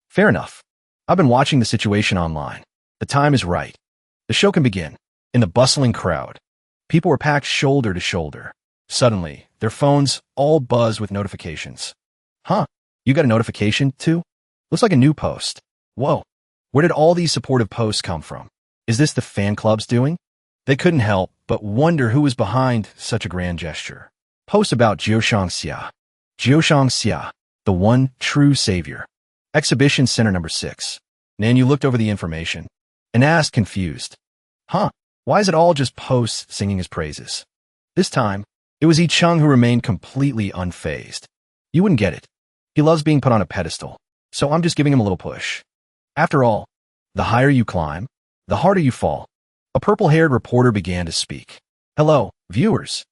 Fair enough. I've been watching the situation online. The time is right. The show can begin. In the bustling crowd, people were packed shoulder to shoulder. Suddenly, their phones all buzzed with notifications. Huh? You got a notification, too? Looks like a new post. Whoa. Where did all these supportive posts come from? Is this the fan club's doing? They couldn't help but wonder who was behind such a grand gesture. Post about Jiushang Xia. Jiushang Xia, the one true savior. Exhibition Center number 6. Nan, you looked over the information and asked, confused. Huh? Why is it all just posts singing his praises? This time, it was Yi Chung who remained completely unfazed. You wouldn't get it. He loves being put on a pedestal, so I'm just giving him a little push. After all, the higher you climb, the harder you fall. A purple-haired reporter began to speak. Hello, viewers.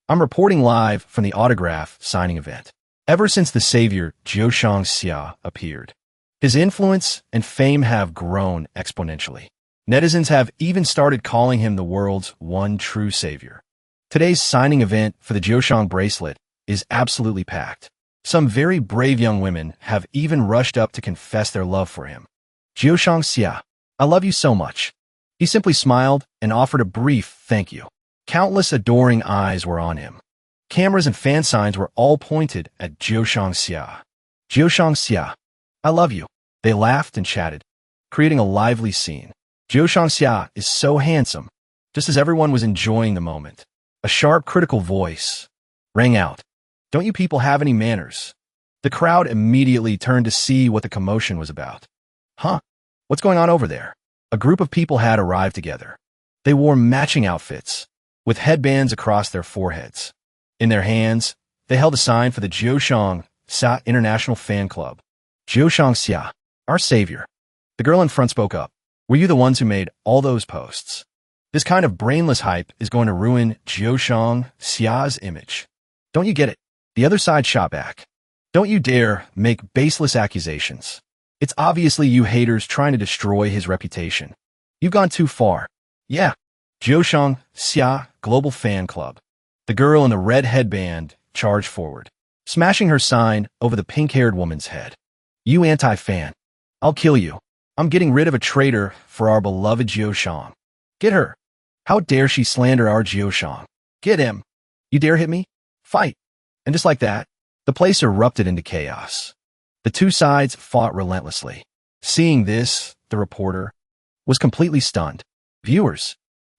I'm reporting live from the autograph signing event. Ever since the savior Jiushang Xia appeared, his influence and fame have grown exponentially. Netizens have even started calling him the world's one true savior. Today's signing event for the Jiushang bracelet is absolutely packed. Some very brave young women have even rushed up to confess their love for him. Jiushang Xia, I love you so much. He simply smiled and offered a brief thank you. Countless adoring eyes were on him. Cameras and fan signs were all pointed at Jiushang Xia. Jiushang Xia, I love you. They laughed and chatted, creating a lively scene. Jiushang Xia is so handsome, just as everyone was enjoying the moment. A sharp, critical voice rang out. Don't you people have any manners? The crowd immediately turned to see what the commotion was about. Huh? What's going on over there? A group of people had arrived together. They wore matching outfits, with headbands across their foreheads. In their hands, they held a sign for the Jiushang Xia International Fan Club. Jiushang Xia, our savior. The girl in front spoke up. Were you the ones who made all those posts? This kind of brainless hype is going to ruin Jiushang Xia's image. Don't you get it? The other side shot back. Don't you dare make baseless accusations. It's obviously you haters trying to destroy his reputation. You've gone too far. Yeah. Jiushang Xia Global Fan Club. The girl in the red headband charged forward, smashing her sign over the pink-haired woman's head. You anti-fan. I'll kill you. I'm getting rid of a traitor for our beloved Jiushang. Get her. How dare she slander our Jiushang? Get him. You dare hit me? Fight. And just like that, the place erupted into chaos. The two sides fought relentlessly. Seeing this, the reporter was completely stunned. Viewers,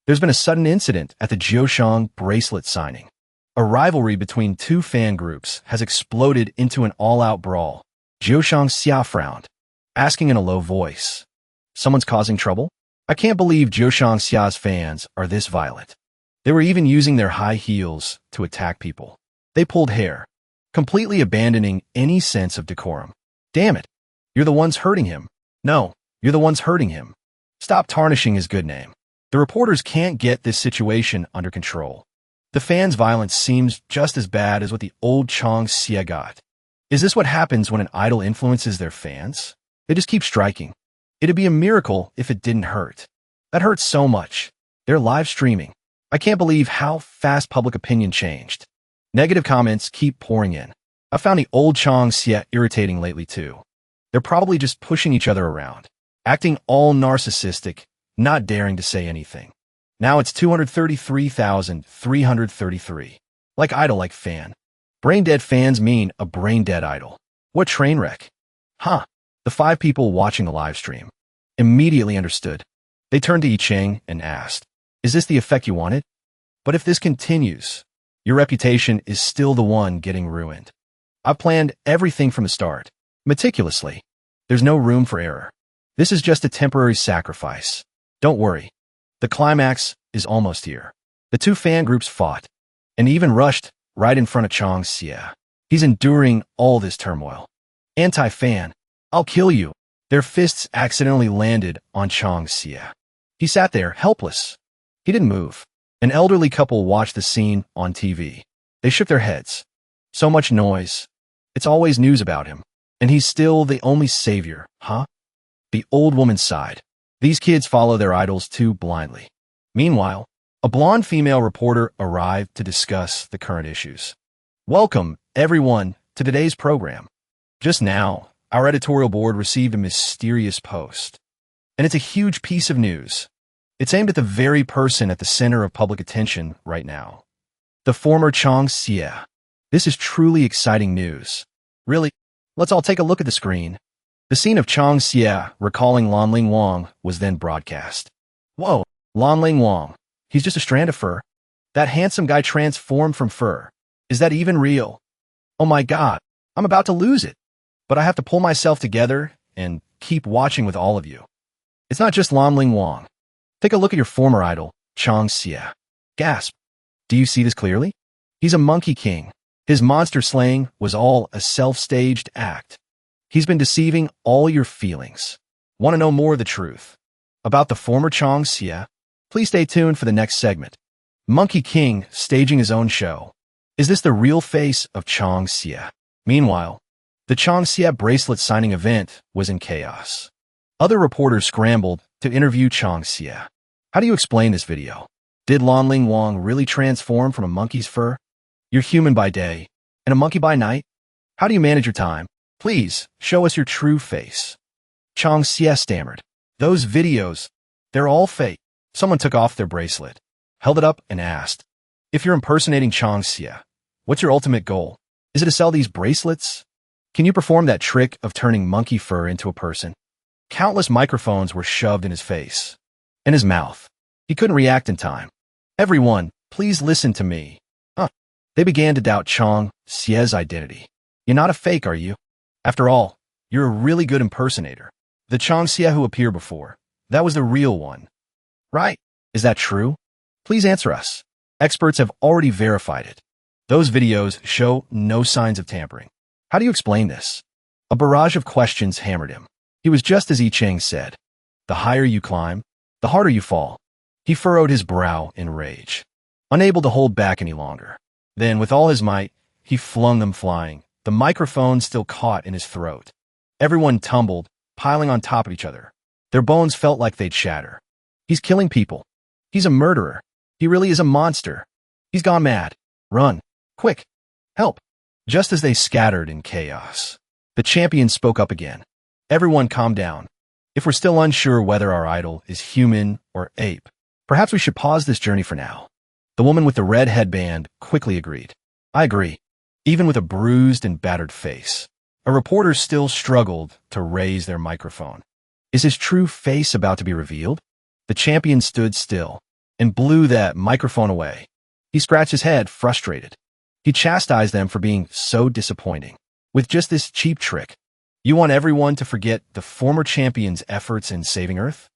there's been a sudden incident at the Jiushang bracelet signing. A rivalry between two fan groups has exploded into an all-out brawl. Jiushang Xia frowned, asking in a low voice, "Someone's causing trouble? I can't believe Jiushang Xia's fans are this violent. They were even using their high heels to attack people. They pulled hair, completely abandoning any sense of decorum. Damn it, you're the ones hurting him. No, you're the ones hurting him. Stop tarnishing his good name." The reporters can't get this situation under control. The fans' violence seems just as bad as what the old Chang Xia got. Is this what happens when an idol influences their fans? They just keep striking. It'd be a miracle if it didn't hurt. That hurts so much. They're live streaming. I can't believe how fast public opinion changed. Negative comments keep pouring in. I found the old Chang Xia irritating lately too. They're probably just pushing each other around, acting all narcissistic, not daring to say anything. Now it's 233,333. Like idol, like fan. Brain-dead fans mean a brain-dead idol. What train wreck? Huh. The 5 people watching the live stream immediately understood. They turned to Yicheng and asked, "Is this the effect you wanted? But if this continues, your reputation is still the one getting ruined. I've planned everything from the start, meticulously. There's no room for error. This is just a temporary sacrifice. Don't worry. The climax is almost here." The two fan groups fought, and even rushed right in front of Chang Xia. He's enduring all this turmoil. Anti-fan, I'll kill you. Their fists accidentally landed on Chang Xia. He sat there, helpless. He didn't move. An elderly couple watched the scene on TV. They shook their heads. So much noise. It's always news about him. And he's still the only savior, huh? The old woman sighed. These kids follow their idols too blindly. Meanwhile, a blonde female reporter arrived to discuss the current issues. Welcome, everyone, to today's program. Just now, our editorial board received a mysterious post. And it's a huge piece of news. It's aimed at the very person at the center of public attention right now. The former Chang Xia. This is truly exciting news. Really? Let's all take a look at the screen. The scene of Chang Xia recalling Lanling Wang was then broadcast. Whoa, Lanling Wang. He's just a strand of fur. That handsome guy transformed from fur. Is that even real? Oh my God, I'm about to lose it. But I have to pull myself together and keep watching with all of you. It's not just Lanling Wang. Take a look at your former idol, Chang Xia. Gasp. Do you see this clearly? He's a monkey king. His monster slaying was all a self-staged act. He's been deceiving all your feelings. Want to know more of the truth about the former Chang Xia? Please stay tuned for the next segment. Monkey King staging his own show. Is this the real face of Chang Xia? Meanwhile, the Chang Xia bracelet signing event was in chaos. Other reporters scrambled to interview Chang Xia. How do you explain this video? Did Lanling Wang really transform from a monkey's fur? You're human by day and a monkey by night? How do you manage your time? Please, show us your true face. Chang Xia stammered. Those videos, they're all fake. Someone took off their bracelet, held it up, and asked, "If you're impersonating Chang Xia, what's your ultimate goal? Is it to sell these bracelets? Can you perform that trick of turning monkey fur into a person?" Countless microphones were shoved in his face and his mouth. He couldn't react in time. "Everyone, please listen to me." They began to doubt Chang Xia's identity. "You're not a fake, are you? After all, you're a really good impersonator. The Chang Xia who appeared before, that was the real one. Right? Is that true? Please answer us. Experts have already verified it. Those videos show no signs of tampering. How do you explain this?" A barrage of questions hammered him. He was just as Yicheng said. The higher you climb, the harder you fall. He furrowed his brow in rage, unable to hold back any longer. Then, with all his might, he flung them flying, the microphone still caught in his throat. Everyone tumbled, piling on top of each other. Their bones felt like they'd shatter. He's killing people. He's a murderer. He really is a monster. He's gone mad. Run. Quick. Help. Just as they scattered in chaos, the champion spoke up again. Everyone calm down. If we're still unsure whether our idol is human or ape, perhaps we should pause this journey for now. The woman with the red headband quickly agreed. I agree. Even with a bruised and battered face, a reporter still struggled to raise their microphone. Is his true face about to be revealed? The champion stood still and blew that microphone away. He scratched his head, frustrated. He chastised them for being so disappointing. With just this cheap trick, you want everyone to forget the former champion's efforts in saving Earth?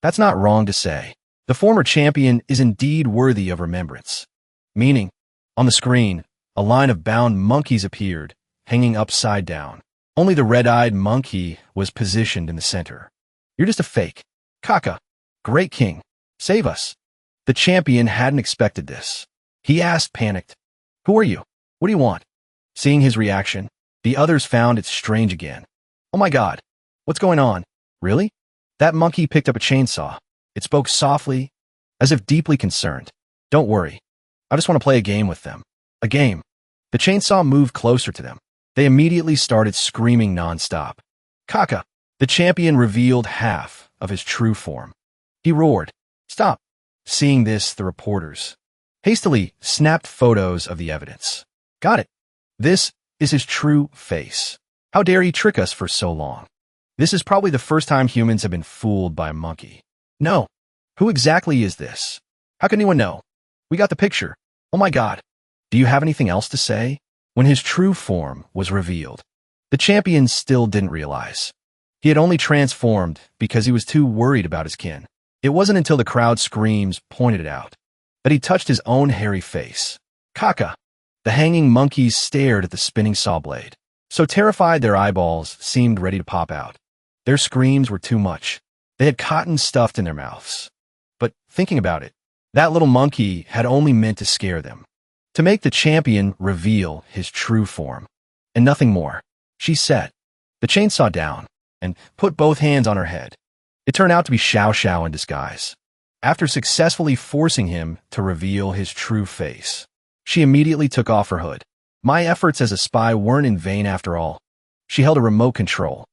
That's not wrong to say. The former champion is indeed worthy of remembrance. Meaning, on the screen, a line of bound monkeys appeared, hanging upside down. Only the red-eyed monkey was positioned in the center. You're just a fake. Kaka, great king, save us. The champion hadn't expected this. He asked, panicked, Who are you? What do you want? Seeing his reaction, the others found it strange again. Oh my God, what's going on? Really? That monkey picked up a chainsaw. It spoke softly, as if deeply concerned. Don't worry. I just want to play a game with them. A game. The chainsaw moved closer to them. They immediately started screaming nonstop. Kaka! The champion revealed half of his true form. He roared, Stop! Seeing this, the reporters hastily snapped photos of the evidence. Got it. This is his true face. How dare he trick us for so long? This is probably the first time humans have been fooled by a monkey. No. Who exactly is this? How can anyone know? We got the picture. Oh my God. Do you have anything else to say? When his true form was revealed, the champion still didn't realize. He had only transformed because he was too worried about his kin. It wasn't until the crowd's screams pointed it out that he touched his own hairy face. Kaka! The hanging monkeys stared at the spinning saw blade. So terrified their eyeballs seemed ready to pop out. Their screams were too much. They had cotton stuffed in their mouths. But thinking about it, that little monkey had only meant to scare them, to make the champion reveal his true form, and nothing more. She set the chainsaw down and put both hands on her head. It turned out to be Xiao Xiao in disguise. After successfully forcing him to reveal his true face, she immediately took off her hood. My efforts as a spy weren't in vain after all. She held a remote control.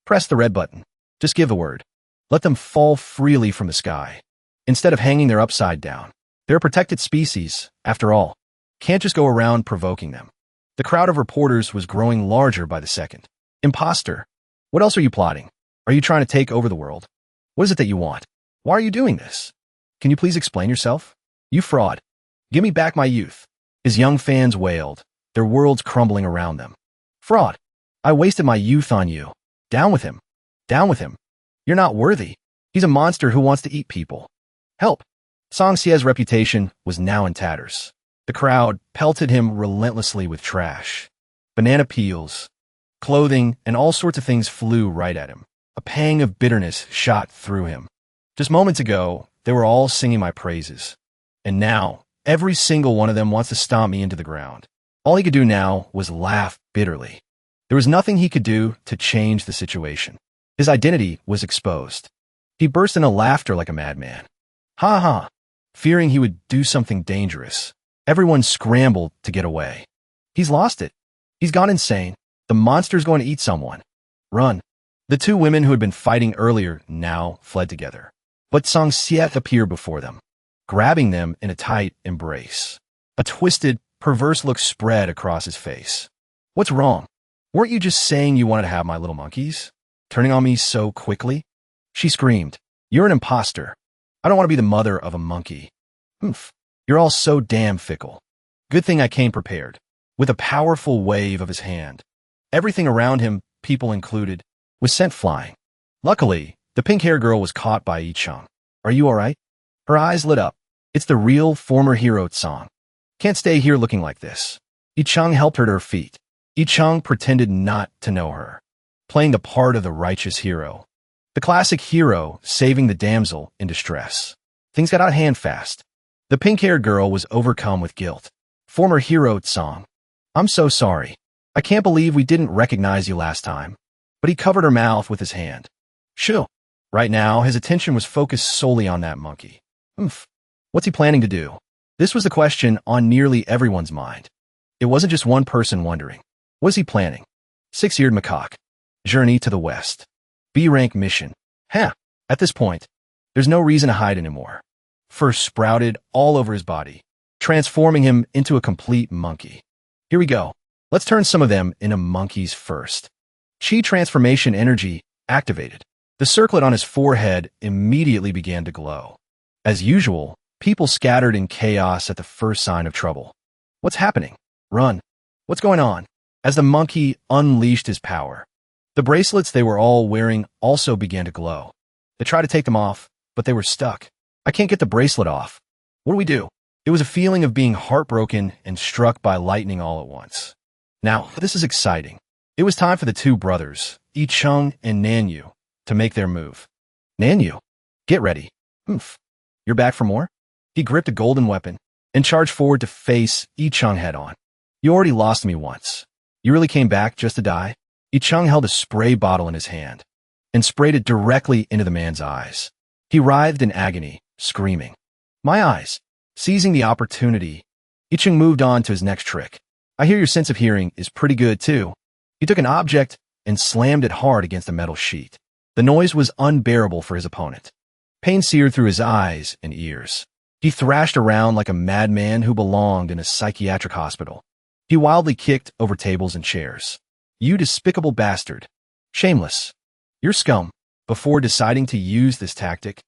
Press the red button. Just give the word. Let them fall freely from the sky. Instead of hanging there upside down. They're a protected species, after all. Can't just go around provoking them. The crowd of reporters was growing larger by the second. Imposter. What else are you plotting? Are you trying to take over the world? What is it that you want? Why are you doing this? Can you please explain yourself? You fraud. Give me back my youth. His young fans wailed, their worlds crumbling around them. Fraud. I wasted my youth on you. Down with him. Down with him. You're not worthy. He's a monster who wants to eat people. Help. Song Xie's reputation was now in tatters. The crowd pelted him relentlessly with trash. Banana peels, clothing, and all sorts of things flew right at him. A pang of bitterness shot through him. Just moments ago, they were all singing my praises. And now, every single one of them wants to stomp me into the ground. All he could do now was laugh bitterly. There was nothing he could do to change the situation. His identity was exposed. He burst into laughter like a madman. Ha ha! Fearing he would do something dangerous, everyone scrambled to get away. He's lost it. He's gone insane. The monster's going to eat someone. Run. The two women who had been fighting earlier now fled together. But Song Xie appeared before them, grabbing them in a tight embrace. A twisted, perverse look spread across his face. What's wrong? Weren't you just saying you wanted to have my little monkeys? Turning on me so quickly? She screamed. You're an imposter. I don't want to be the mother of a monkey. Oof. You're all so damn fickle. Good thing I came prepared. With a powerful wave of his hand, everything around him, people included, was sent flying. Luckily, the pink-haired girl was caught by Yicheng. Are you all right? Her eyes lit up. It's the real former hero Song. Can't stay here looking like this. Yicheng helped her to her feet. Yicheng pretended not to know her, playing the part of the righteous hero. The classic hero saving the damsel in distress. Things got out of hand fast. The pink-haired girl was overcome with guilt. Former hero song. I'm so sorry. I can't believe we didn't recognize you last time. But he covered her mouth with his hand. Shoo. Right now, his attention was focused solely on that monkey. What's he planning to do? This was the question on nearly everyone's mind. It wasn't just one person wondering. What is he planning? Six-eared macaque. Journey to the west. B-rank mission. At this point, there's no reason to hide anymore. Fur sprouted all over his body, transforming him into a complete monkey. Here we go. Let's turn some of them into monkeys first. Chi transformation energy activated. The circlet on his forehead immediately began to glow. As usual, people scattered in chaos at the first sign of trouble. What's happening? Run. What's going on? As the monkey unleashed his power, the bracelets they were all wearing also began to glow. They tried to take them off, but they were stuck. I can't get the bracelet off. What do we do? It was a feeling of being heartbroken and struck by lightning all at once. Now, this is exciting. It was time for the two brothers, Ichung and Nanyu, to make their move. Nanyu, get ready. You're back for more? He gripped a golden weapon and charged forward to face Ichung head-on. You already lost me once. You really came back just to die? Ichung held a spray bottle in his hand and sprayed it directly into the man's eyes. He writhed in agony, screaming, "My eyes!" Seizing the opportunity, Ichung moved on to his next trick. I hear your sense of hearing is pretty good too. He took an object and slammed it hard against a metal sheet. The noise was unbearable for his opponent. Pain seared through his eyes and ears. He thrashed around like a madman who belonged in a psychiatric hospital. He wildly kicked over tables and chairs. You despicable bastard. Shameless. You're scum. Before deciding to use this tactic,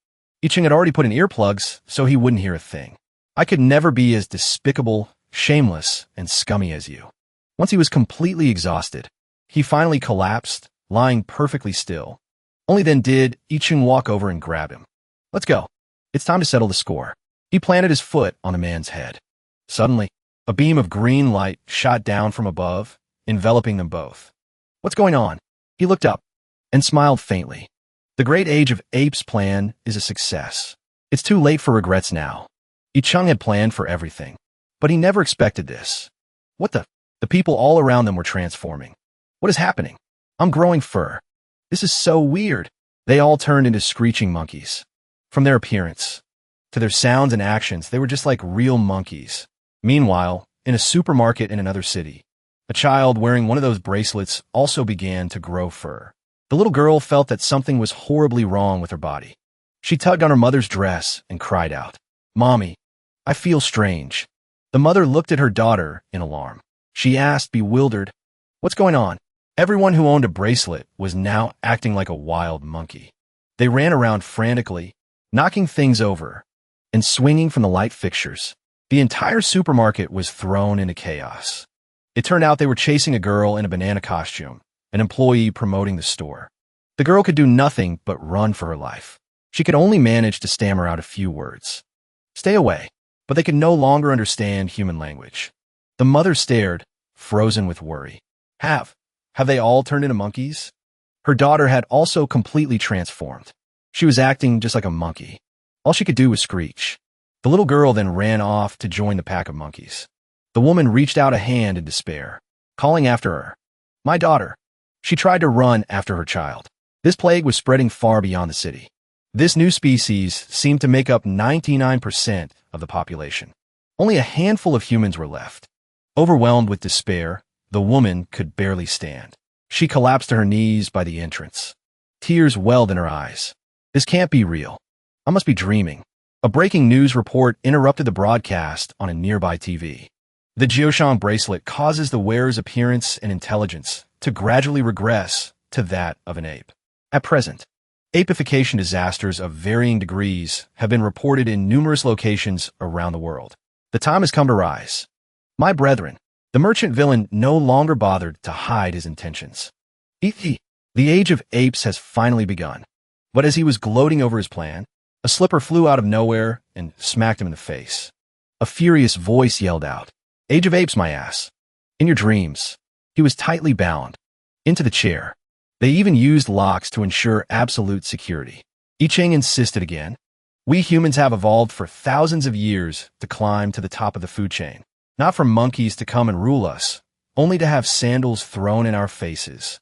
Ichung had already put in earplugs so he wouldn't hear a thing. I could never be as despicable, shameless, and scummy as you. Once he was completely exhausted, he finally collapsed, lying perfectly still. Only then did Ichung walk over and grab him. Let's go. It's time to settle the score. He planted his foot on the man's head. Suddenly, a beam of green light shot down from above, enveloping them both. What's going on? He looked up and smiled faintly. The Great Age of Apes plan is a success. It's too late for regrets now. Ichung had planned for everything, but he never expected this. What the? The people all around them were transforming. What is happening? I'm growing fur. This is so weird. They all turned into screeching monkeys. From their appearance to their sounds and actions, they were just like real monkeys. Meanwhile, in a supermarket in another city, a child wearing one of those bracelets also began to grow fur. The little girl felt that something was horribly wrong with her body. She tugged on her mother's dress and cried out, "Mommy, I feel strange." The mother looked at her daughter in alarm. She asked, bewildered, "What's going on?" Everyone who owned a bracelet was now acting like a wild monkey. They ran around frantically, knocking things over and swinging from the light fixtures. The entire supermarket was thrown into chaos. It turned out they were chasing a girl in a banana costume, an employee promoting the store. The girl could do nothing but run for her life. She could only manage to stammer out a few words. Stay away. But they could no longer understand human language. The mother stared, frozen with worry. Have they all turned into monkeys? Her daughter had also completely transformed. She was acting just like a monkey. All she could do was screech. The little girl then ran off to join the pack of monkeys. The woman reached out a hand in despair, calling after her. My daughter. She tried to run after her child. This plague was spreading far beyond the city. This new species seemed to make up 99% of the population. Only a handful of humans were left. Overwhelmed with despair, the woman could barely stand. She collapsed to her knees by the entrance. Tears welled in her eyes. This can't be real. I must be dreaming. A breaking news report interrupted the broadcast on a nearby TV. The Jiushang bracelet causes the wearer's appearance and intelligence to gradually regress to that of an ape. At present, apeification disasters of varying degrees have been reported in numerous locations around the world. The time has come to rise. My brethren, the merchant villain no longer bothered to hide his intentions. The Age of Apes has finally begun. But as he was gloating over his plan, a slipper flew out of nowhere and smacked him in the face. A furious voice yelled out, "Age of Apes, my ass." In your dreams. He was tightly bound into the chair. They even used locks to ensure absolute security. Icheng insisted again. We humans have evolved for thousands of years to climb to the top of the food chain, not for monkeys to come and rule us, only to have sandals thrown in our faces.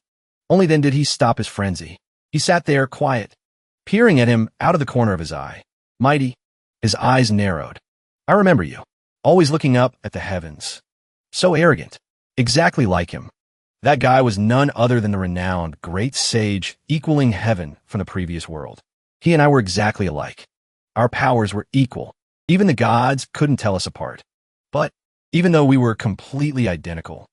Only then did he stop his frenzy. He sat there, quiet, peering at him out of the corner of his eye. Mighty, his eyes narrowed. I remember you, always looking up at the heavens. So arrogant, exactly like him. That guy was none other than the renowned great sage equaling heaven from the previous world. He and I were exactly alike. Our powers were equal. Even the gods couldn't tell us apart. But even though we were completely identical,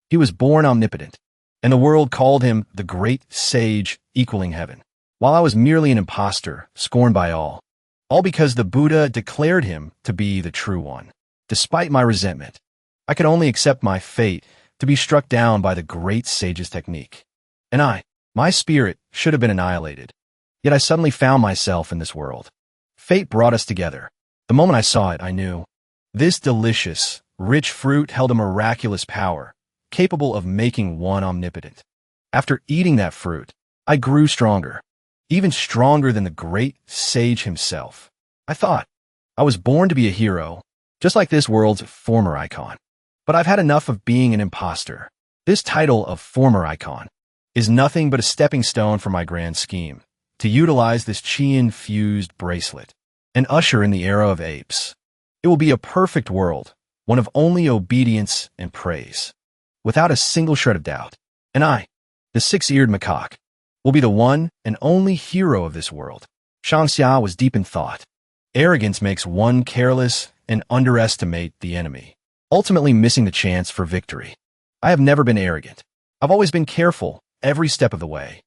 he was born omnipotent, and the world called him the great sage equaling heaven, while I was merely an imposter, scorned by all because the Buddha declared him to be the true one. Despite my resentment, I could only accept my fate to be struck down by the great sage's technique. And my spirit should have been annihilated. Yet I suddenly found myself in this world. Fate brought us together. The moment I saw it, I knew. This delicious, rich fruit held a miraculous power, capable of making one omnipotent. After eating that fruit, I grew stronger, even stronger than the great sage himself. I thought I was born to be a hero, just like this world's former icon. But I've had enough of being an imposter. This title of former icon is nothing but a stepping stone for my grand scheme, to utilize this chi-infused bracelet and usher in the era of apes. It will be a perfect world, one of only obedience and praise, without a single shred of doubt. And I, the six-eared macaque, will be the one and only hero of this world. Shang Xia was deep in thought. Arrogance makes one careless and underestimate the enemy, ultimately missing the chance for victory. I have never been arrogant. I've always been careful every step of the way.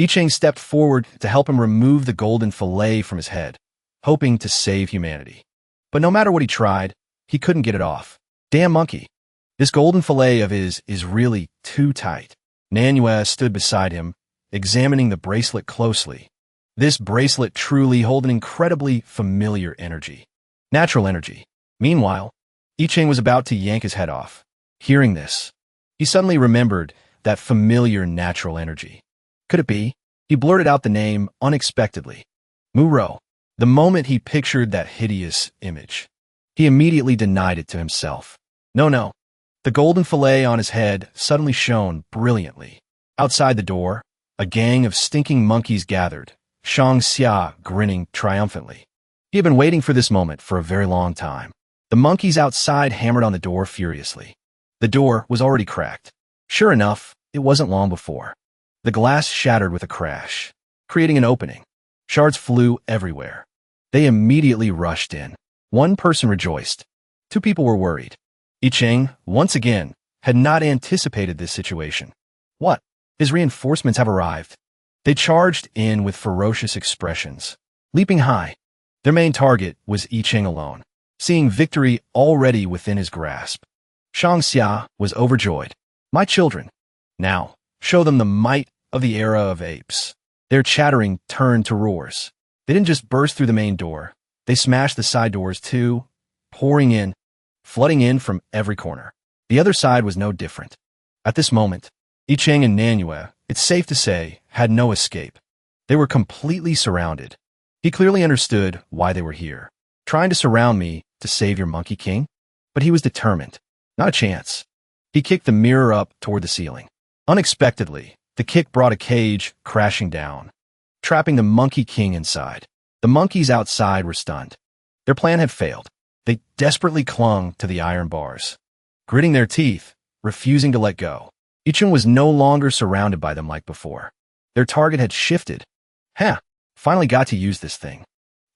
I Ching stepped forward to help him remove the golden fillet from his head, hoping to save humanity. But no matter what he tried, he couldn't get it off. Damn monkey. This golden fillet of his is really too tight. Manhwa stood beside him, examining the bracelet closely. This bracelet truly held an incredibly familiar energy. Natural energy. Meanwhile, I Ching was about to yank his head off. Hearing this, he suddenly remembered that familiar natural energy. Could it be? He blurted out the name unexpectedly. Muro. The moment he pictured that hideous image, he immediately denied it to himself. No. The golden fillet on his head suddenly shone brilliantly. Outside the door, a gang of stinking monkeys gathered, Shang Xia grinning triumphantly. He had been waiting for this moment for a very long time. The monkeys outside hammered on the door furiously. The door was already cracked. Sure enough, it wasn't long before. The glass shattered with a crash, creating an opening. Shards flew everywhere. They immediately rushed in. One person rejoiced. Two people were worried. I Ching, once again, had not anticipated this situation. What? His reinforcements have arrived. They charged in with ferocious expressions, leaping high. Their main target was I Ching alone, seeing victory already within his grasp. Shang Xia was overjoyed. My children. Now, show them the might of the era of apes. Their chattering turned to roars. They didn't just burst through the main door. They smashed the side doors too, pouring in, flooding in from every corner. The other side was no different. At this moment, I Ching and Manhwa, it's safe to say, had no escape. They were completely surrounded. He clearly understood why they were here, trying to surround me to save your monkey king. But he was determined. Not a chance. He kicked the mirror up toward the ceiling. Unexpectedly, the kick brought a cage crashing down, trapping the monkey king inside. The monkeys outside were stunned. Their plan had failed. They desperately clung to the iron bars, gritting their teeth, refusing to let go. I Ching was no longer surrounded by them like before. Their target had shifted. Finally got to use this thing.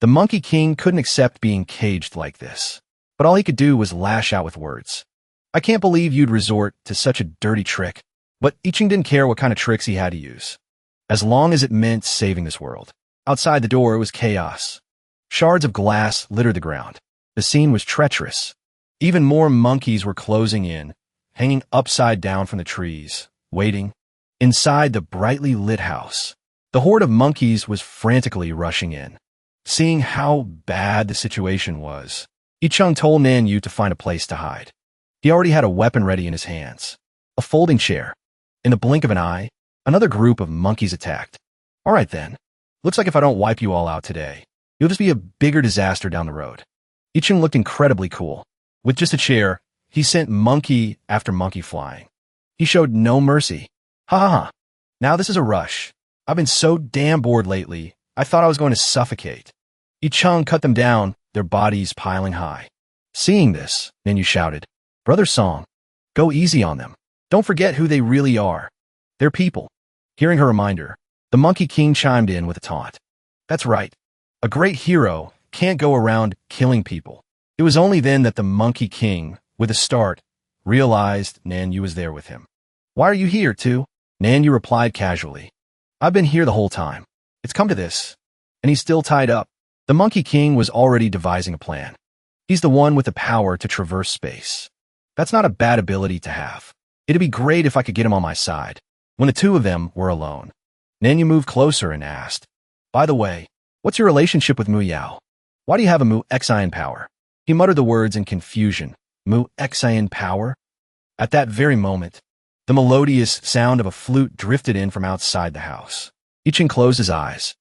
The monkey king couldn't accept being caged like this, but all he could do was lash out with words. I can't believe you'd resort to such a dirty trick. But I Ching didn't care what kind of tricks he had to use, as long as it meant saving this world. Outside the door, it was chaos. Shards of glass littered the ground. The scene was treacherous. Even more monkeys were closing in, hanging upside down from the trees, waiting. Inside the brightly lit house, the horde of monkeys was frantically rushing in. Seeing how bad the situation was, I Ching told Nanyu to find a place to hide. He already had a weapon ready in his hands, a folding chair. In the blink of an eye, another group of monkeys attacked. All right then. Looks like if I don't wipe you all out today, you'll It would just be a bigger disaster down the road. Icheng looked incredibly cool. With just a chair, he sent monkey after monkey flying. He showed no mercy. Ha ha ha. Now this is a rush. I've been so damn bored lately, I thought I was going to suffocate. Icheng cut them down, their bodies piling high. Seeing this, Nanyu shouted, Brother Song, go easy on them. Don't forget who they really are. They're people. Hearing her reminder, the Monkey King chimed in with a taunt. That's right. A great hero can't go around killing people. It was only then that the Monkey King, with a start, realized Nanyu was there with him. Why are you here, too? Nanyu replied casually. I've been here the whole time. It's come to this. And he's still tied up. The Monkey King was already devising a plan. He's the one with the power to traverse space. That's not a bad ability to have. It'd be great if I could get him on my side. When the two of them were alone, Nanyu moved closer and asked, By the way, what's your relationship with Mu Yao? Why do you have a Mu Xian power? He muttered the words in confusion. Mu Xian power? At that very moment, the melodious sound of a flute drifted in from outside the house. Icheng closed his eyes.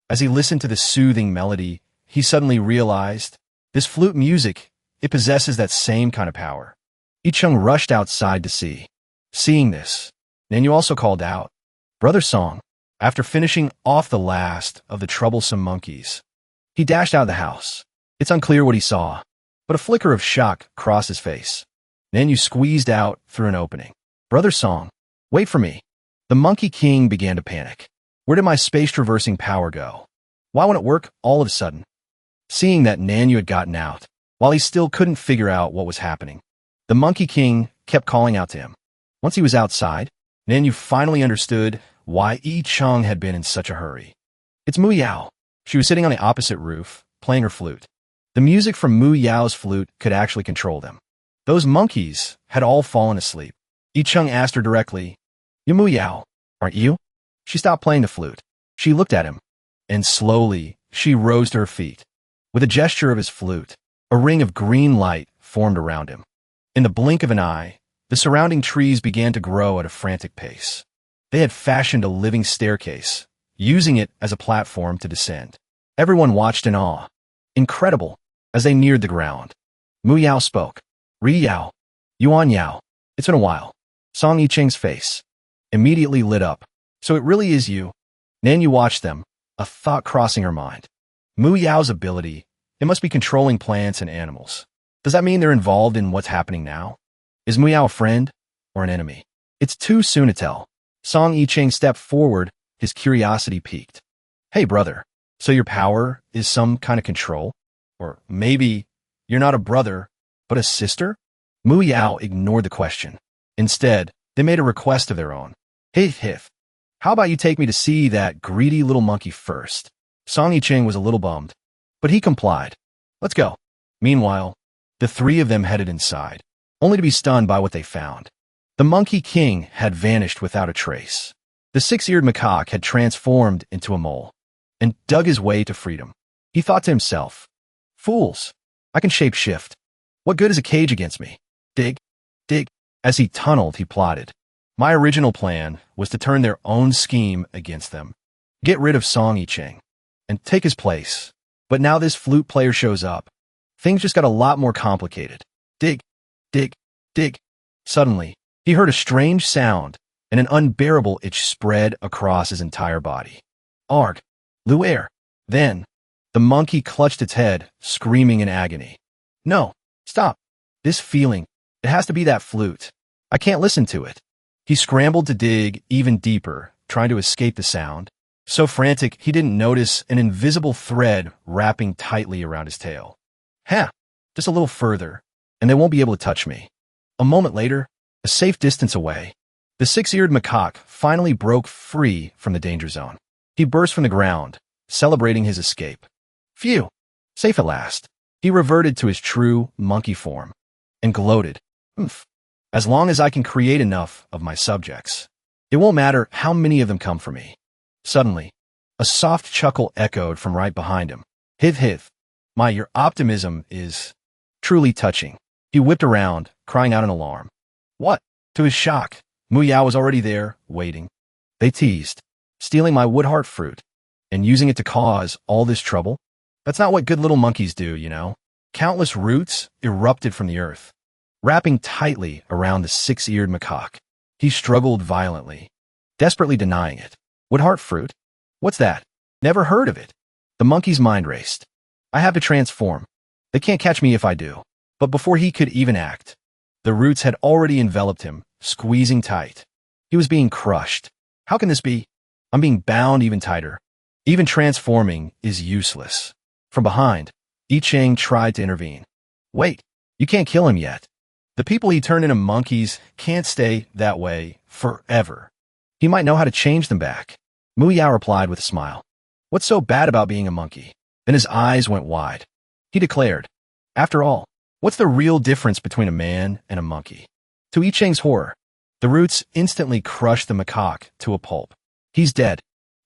As he listened to the soothing melody, he suddenly realized, this flute music, it possesses that same kind of power. Icheng rushed outside to see. Seeing this, Nanyu also called out, Brother Song. After finishing off the last of the troublesome monkeys, he dashed out of the house. It's unclear what he saw, but a flicker of shock crossed his face. Nanyu squeezed out through an opening. Brother Song, wait for me. The Monkey King began to panic. Where did my space-traversing power go? Why won't it work all of a sudden? Seeing that Nanyu had gotten out, while he still couldn't figure out what was happening, the Monkey King kept calling out to him. Once he was outside, Nanyu finally understood why Icheng had been in such a hurry. It's Mu Yao. She was sitting on the opposite roof, playing her flute. The music from Mu Yao's flute could actually control them. Those monkeys had all fallen asleep. Icheng asked her directly, You Mu Yao, aren't you? She stopped playing the flute. She looked at him, and slowly she rose to her feet. With a gesture of his flute, a ring of green light formed around him. In the blink of an eye, the surrounding trees began to grow at a frantic pace. They had fashioned a living staircase, using it as a platform to descend. Everyone watched in awe. Incredible. As they neared the ground, Mu Yao spoke. Ri Yao. Yuan Yao. It's been a while. Song Yicheng's face immediately lit up. So it really is you. Nanyu watched them, a thought crossing her mind. Mu Yao's ability, it must be controlling plants and animals. Does that mean they're involved in what's happening now? Is Mu Yao a friend or an enemy? It's too soon to tell. Song Yicheng stepped forward, his curiosity piqued. Hey, brother, so your power is some kind of control? Or maybe you're not a brother, but a sister? Mu Yao ignored the question. Instead, they made a request of their own. Hif. How about you take me to see that greedy little monkey first? Song Yicheng was a little bummed, but he complied. Let's go. Meanwhile, the three of them headed inside, only to be stunned by what they found. The Monkey King had vanished without a trace. The six-eared macaque had transformed into a mole and dug his way to freedom. He thought to himself, Fools, I can shape-shift. What good is a cage against me? Dig. As he tunneled, he plotted. My original plan was to turn their own scheme against them, get rid of Song Yicheng, and take his place. But now this flute player shows up. Things just got a lot more complicated. Dig. Suddenly, he heard a strange sound, and an unbearable itch spread across his entire body. Arg! Luer! Then, the monkey clutched its head, screaming in agony. No! Stop! This feeling, it has to be that flute. I can't listen to it. He scrambled to dig even deeper, trying to escape the sound. So frantic, he didn't notice an invisible thread wrapping tightly around his tail. Just a little further, and they won't be able to touch me. A moment later, a safe distance away, the six-eared macaque finally broke free from the danger zone. He burst from the ground, celebrating his escape. Phew! Safe at last. He reverted to his true monkey form and gloated. As long as I can create enough of my subjects, it won't matter how many of them come for me. Suddenly, a soft chuckle echoed from right behind him. Hiv. Your optimism is truly touching. He whipped around, crying out in alarm. What? To his shock, Mu Yao was already there, waiting. They teased, stealing my woodheart fruit and using it to cause all this trouble? That's not what good little monkeys do, you know. Countless roots erupted from the earth, wrapping tightly around the six-eared macaque. He struggled violently, desperately denying it. Woodheart fruit? What's that? Never heard of it. The monkey's mind raced. I have to transform. They can't catch me if I do. But before he could even act, the roots had already enveloped him, squeezing tight. He was being crushed. How can this be? I'm being bound even tighter. Even transforming is useless. From behind, I Ching tried to intervene. Wait, you can't kill him yet. The people he turned into monkeys can't stay that way forever. He might know how to change them back. Mu Yao replied with a smile. What's so bad about being a monkey? Then his eyes went wide. He declared, after all, what's the real difference between a man and a monkey? To I Ching's horror, the roots instantly crushed the macaque to a pulp. He's dead.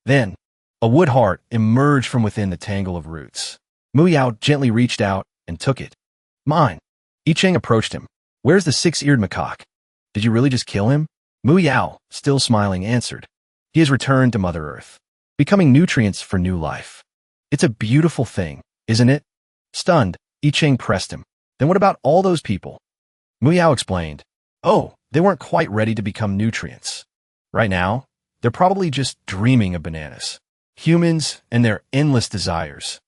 Then, a wood heart emerged from within the tangle of roots. Mu Yao gently reached out and took it. Mine. I Ching approached him. Where's the six-eared macaque? Did you really just kill him? Mu Yao, still smiling, answered. He has returned to Mother Earth, becoming nutrients for new life. It's a beautiful thing, isn't it? Stunned, I Ching pressed him. Then what about all those people? Mu Yao explained. Oh, they weren't quite ready to become nutrients. Right now, they're probably just dreaming of bananas. Humans and their endless desires.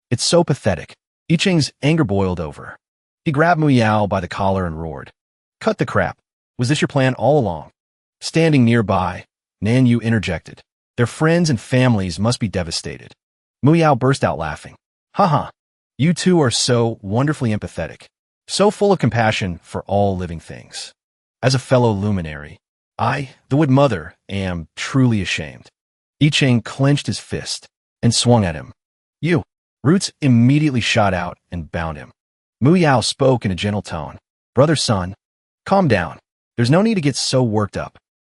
It's so pathetic. I Ching's anger boiled over. He grabbed Mu Yao by the collar and roared. Cut the crap. Was this your plan all along? Standing nearby, Nan Yu interjected. Their friends and families must be devastated. Mu Yao burst out laughing. Haha, you two are so wonderfully empathetic, so full of compassion for all living things. As a fellow luminary, I, the Wood Mother, am truly ashamed. I Ching clenched his fist and swung at him. You! Roots immediately shot out and bound him. Mu Yao spoke in a gentle tone. Brother Sun, calm down. There's no need to get so worked up.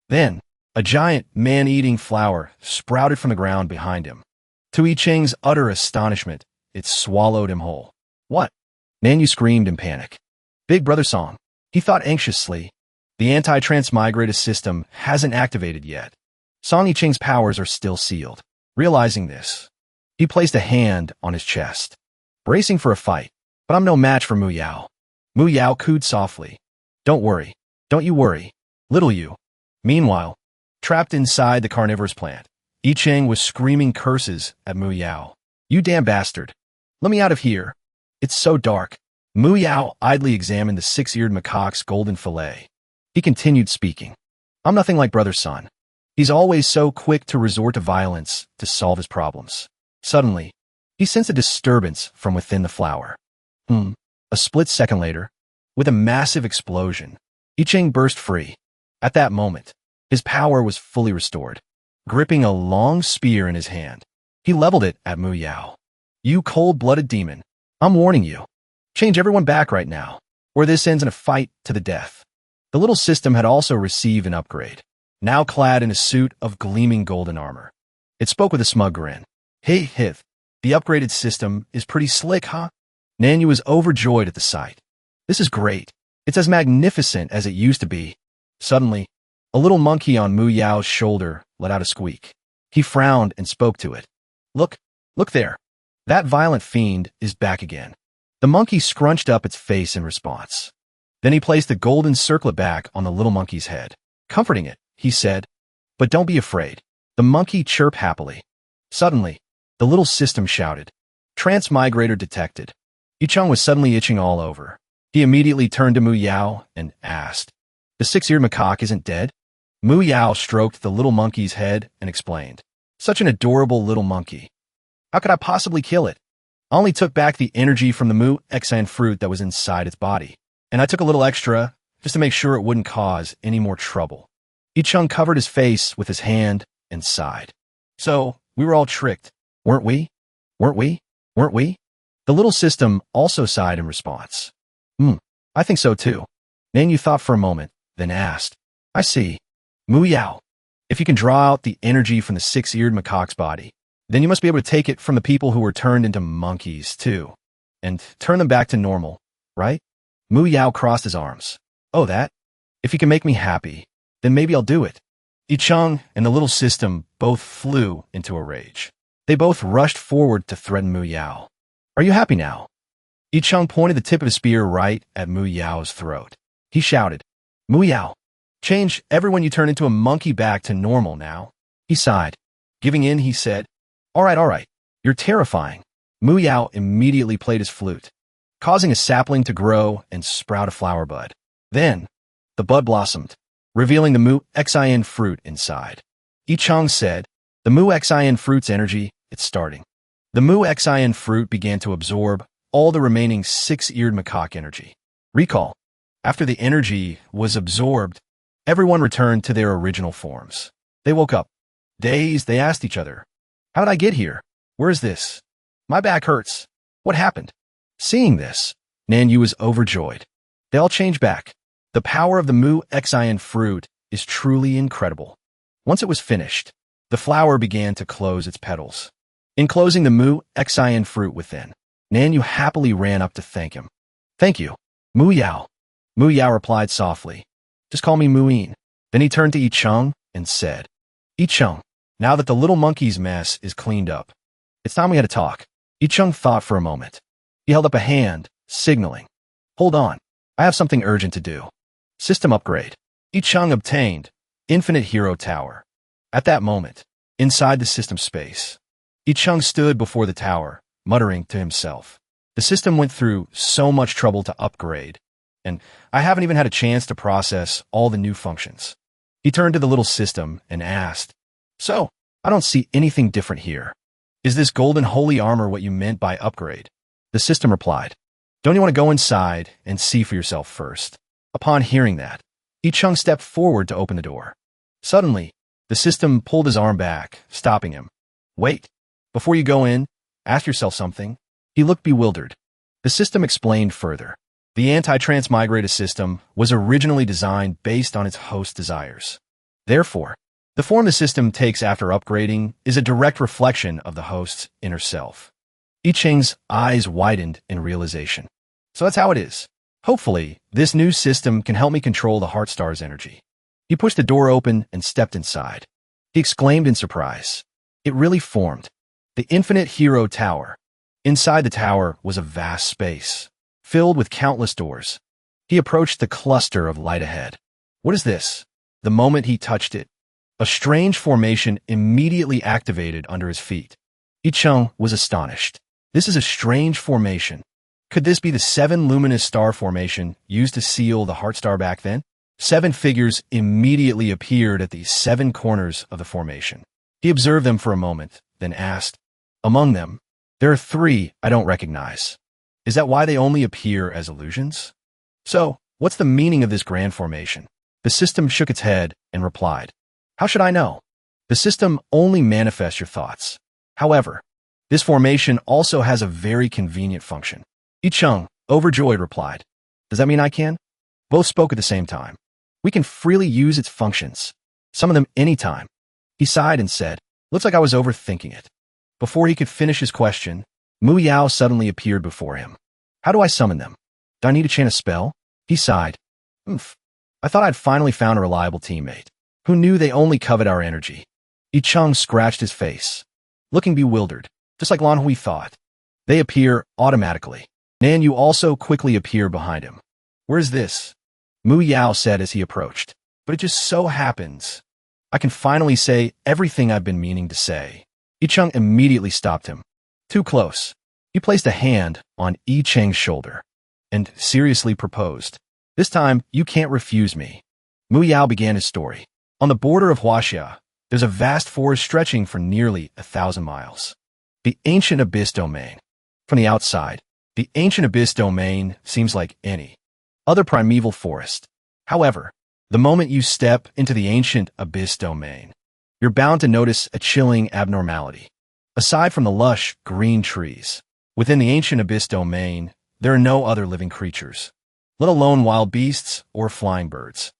Then, a giant man-eating flower sprouted from the ground behind him. To I Ching's utter astonishment, it swallowed him whole. What? Nan Yu screamed in panic. Big Brother Song. He thought anxiously. The anti-transmigrated system hasn't activated yet. Song I Ching's powers are still sealed. Realizing this, he placed a hand on his chest, bracing for a fight. But I'm no match for Mu Yao. Mu Yao cooed softly. Don't worry. Don't you worry. Little you. Meanwhile, trapped inside the carnivorous plant, I Ching was screaming curses at Mu Yao. You damn bastard. Let me out of here. It's so dark. Mu Yao idly examined the six-eared macaque's golden fillet. He continued speaking. I'm nothing like Brother Sun. He's always so quick to resort to violence to solve his problems. Suddenly, he sensed a disturbance from within the flower. A split second later, with a massive explosion, I Ching burst free. At that moment, his power was fully restored. Gripping a long spear in his hand, he leveled it at Mu Yao. You cold-blooded demon, I'm warning you. Change everyone back right now, or this ends in a fight to the death. The little system had also received an upgrade, now clad in a suit of gleaming golden armor. It spoke with a smug grin. Hey, Hith, the upgraded system is pretty slick, huh? Nan Yu was overjoyed at the sight. This is great. It's as magnificent as it used to be. Suddenly, a little monkey on Mu Yao's shoulder let out a squeak. He frowned and spoke to it. Look there. That violent fiend is back again. The monkey scrunched up its face in response. Then he placed the golden circlet back on the little monkey's head. Comforting it, he said, but don't be afraid. The monkey chirped happily. Suddenly, the little system shouted. Transmigrator detected. I Ching was suddenly itching all over. He immediately turned to Mu Yao and asked, The six-eared macaque isn't dead? Mu Yao stroked the little monkey's head and explained, Such an adorable little monkey. How could I possibly kill it? I only took back the energy from the Mu Exan fruit that was inside its body, and I took a little extra just to make sure it wouldn't cause any more trouble. I Ching covered his face with his hand and sighed. So, we were all tricked, weren't we? Weren't we? Weren't we? The little system also sighed in response. I think so too. Nan Yu thought for a moment, then asked, I see. Mu Yao, if you can draw out the energy from the six-eared macaque's body, then you must be able to take it from the people who were turned into monkeys too, and turn them back to normal, right? Mu Yao crossed his arms. Oh, that? If you can make me happy, then maybe I'll do it. I Ching and the little system both flew into a rage. They both rushed forward to threaten Mu Yao. Are you happy now? Yi Cheng pointed the tip of his spear right at Mu Yao's throat. He shouted, Mu Yao, change everyone you turn into a monkey back to normal now. He sighed. Giving in, he said, all right. You're terrifying. Mu Yao immediately played his flute, causing a sapling to grow and sprout a flower bud. Then, the bud blossomed, revealing the Mu Xin fruit inside. Yi Cheng said, the Mu Xin fruit's energy, it's starting. The Mu Xin fruit began to absorb all the remaining six-eared macaque energy. Recall, after the energy was absorbed, everyone returned to their original forms. They woke up. Dazed, they asked each other, how did I get here? Where is this? My back hurts. What happened? Seeing this, Nan Yu was overjoyed. They all changed back. The power of the Mu Xin fruit is truly incredible. Once it was finished, the flower began to close its petals, enclosing the Mu Xin fruit within. Nan Yu happily ran up to thank him. Thank you, Mu Yao. Mu Yao replied softly. Just call me Muin. Then he turned to Yi Cheng and said, Yi Cheng, now that the little monkey's mess is cleaned up, it's time we had a talk. Yi Cheng thought for a moment. He held up a hand, signaling. Hold on, I have something urgent to do. System upgrade. Yi Cheng obtained Infinite Hero Tower. At that moment, inside the system space, Yi Cheng stood before the tower, muttering to himself. The system went through so much trouble to upgrade, and I haven't even had a chance to process all the new functions. He turned to the little system and asked, So, I don't see anything different here. Is this golden holy armor what you meant by upgrade? The system replied, Don't you want to go inside and see for yourself first? Upon hearing that, Yi Cheng stepped forward to open the door. Suddenly, the system pulled his arm back, stopping him. Wait, before you go in, ask yourself something. He looked bewildered. The system explained further. The anti-transmigrated system was originally designed based on its host's desires. Therefore, the form the system takes after upgrading is a direct reflection of the host's inner self. Yi Cheng's eyes widened in realization. So that's how it is. Hopefully, this new system can help me control the Heartstar's energy. He pushed the door open and stepped inside. He exclaimed in surprise. It really formed. The Infinite Hero Tower. Inside the tower was a vast space, filled with countless doors. He approached the cluster of light ahead. What is this? The moment he touched it, a strange formation immediately activated under his feet. Yi Cheng was astonished. This is a strange formation. Could this be the 7 luminous star formation used to seal the Heartstar back then? 7 figures immediately appeared at the 7 corners of the formation. He observed them for a moment, then asked, Among them, there are 3 I don't recognize. Is that why they only appear as illusions? So, what's the meaning of this grand formation? The system shook its head and replied, How should I know? The system only manifests your thoughts. However, this formation also has a very convenient function. Yi Cheng, overjoyed, replied, Does that mean I can? Both spoke at the same time. We can freely use its functions, some of them anytime. He sighed and said, Looks like I was overthinking it. Before he could finish his question, Mu Yao suddenly appeared before him. How do I summon them? Do I need to chant a spell? He sighed. I thought I'd finally found a reliable teammate. Who knew they only covet our energy? Yi Cheng scratched his face, looking bewildered, just like Lan Hui thought. They appear automatically. Nan Yu also quickly appeared behind him. Where's this? Mu Yao said as he approached. But it just so happens. I can finally say everything I've been meaning to say. Yi Cheng immediately stopped him. Too close. He placed a hand on Yi Cheng's shoulder and seriously proposed. This time, you can't refuse me. Mu Yao began his story. On the border of Huaxia, there's a vast forest stretching for nearly 1,000 miles. The Ancient Abyss Domain. From the outside, the Ancient Abyss Domain seems like any other primeval forest. However, the moment you step into the Ancient Abyss Domain, you're bound to notice a chilling abnormality. Aside from the lush, green trees, within the Ancient Abyss Domain, there are no other living creatures, let alone wild beasts or flying birds.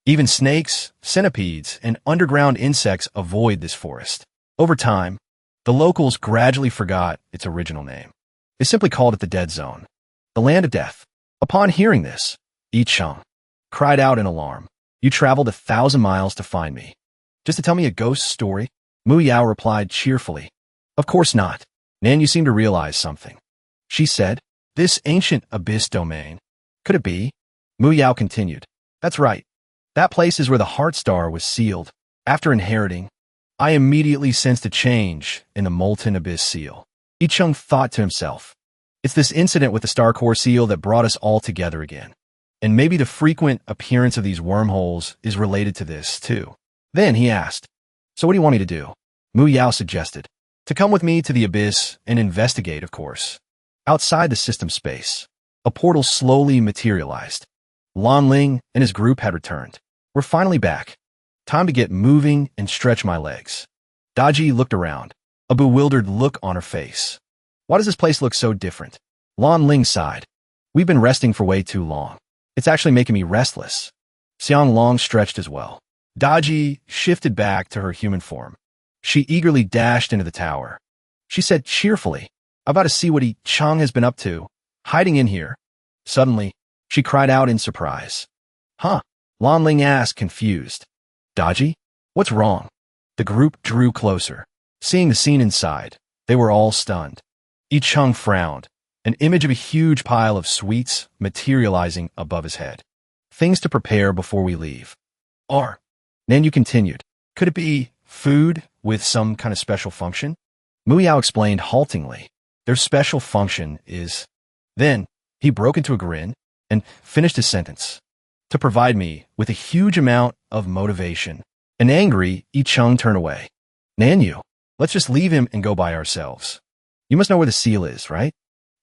Even snakes, centipedes, and underground insects avoid this forest. Over time, the locals gradually forgot its original name. They simply called it the Dead Zone, the Land of Death. Upon hearing this, Yi Cheng cried out in alarm. You traveled 1,000 miles to find me. Just to tell me a ghost story? Mu Yao replied cheerfully. Of course not. Nan, you seem to realize something. she said. This ancient abyss domain. Could it be? Mu Yao continued. That's right. That place is where the Heart Star was sealed. After inheriting, I immediately sensed a change in the molten abyss seal. Icheng thought to himself. It's this incident with the Star Core seal that brought us all together again. And maybe the frequent appearance of these wormholes is related to this, too. Then he asked, so what do you want me to do? Mu Yao suggested. To come with me to the abyss and investigate, of course. Outside the system space, a portal slowly materialized. Lan Ling and his group had returned. We're finally back. Time to get moving and stretch my legs. Daji looked around, a bewildered look on her face. Why does this place look so different? Lan Ling sighed. We've been resting for way too long. It's actually making me restless. Xiang Long stretched as well. Daji shifted back to her human form. She eagerly dashed into the tower. She said cheerfully, I'm about to see what Chang has been up to, hiding in here. Suddenly, she cried out in surprise. Huh? Lan Ling asked, confused. Daji? What's wrong? The group drew closer. Seeing the scene inside, they were all stunned. Icheng frowned, an image of a huge pile of sweets materializing above his head. Things to prepare before we leave. Nanyu continued. Could it be food with some kind of special function? Mu Yao explained haltingly. Their special function is... Then, he broke into a grin and finished his sentence. To provide me with a huge amount of motivation. An angry Icheng turned away. Nanyu, let's just leave him and go by ourselves. You must know where the seal is, right?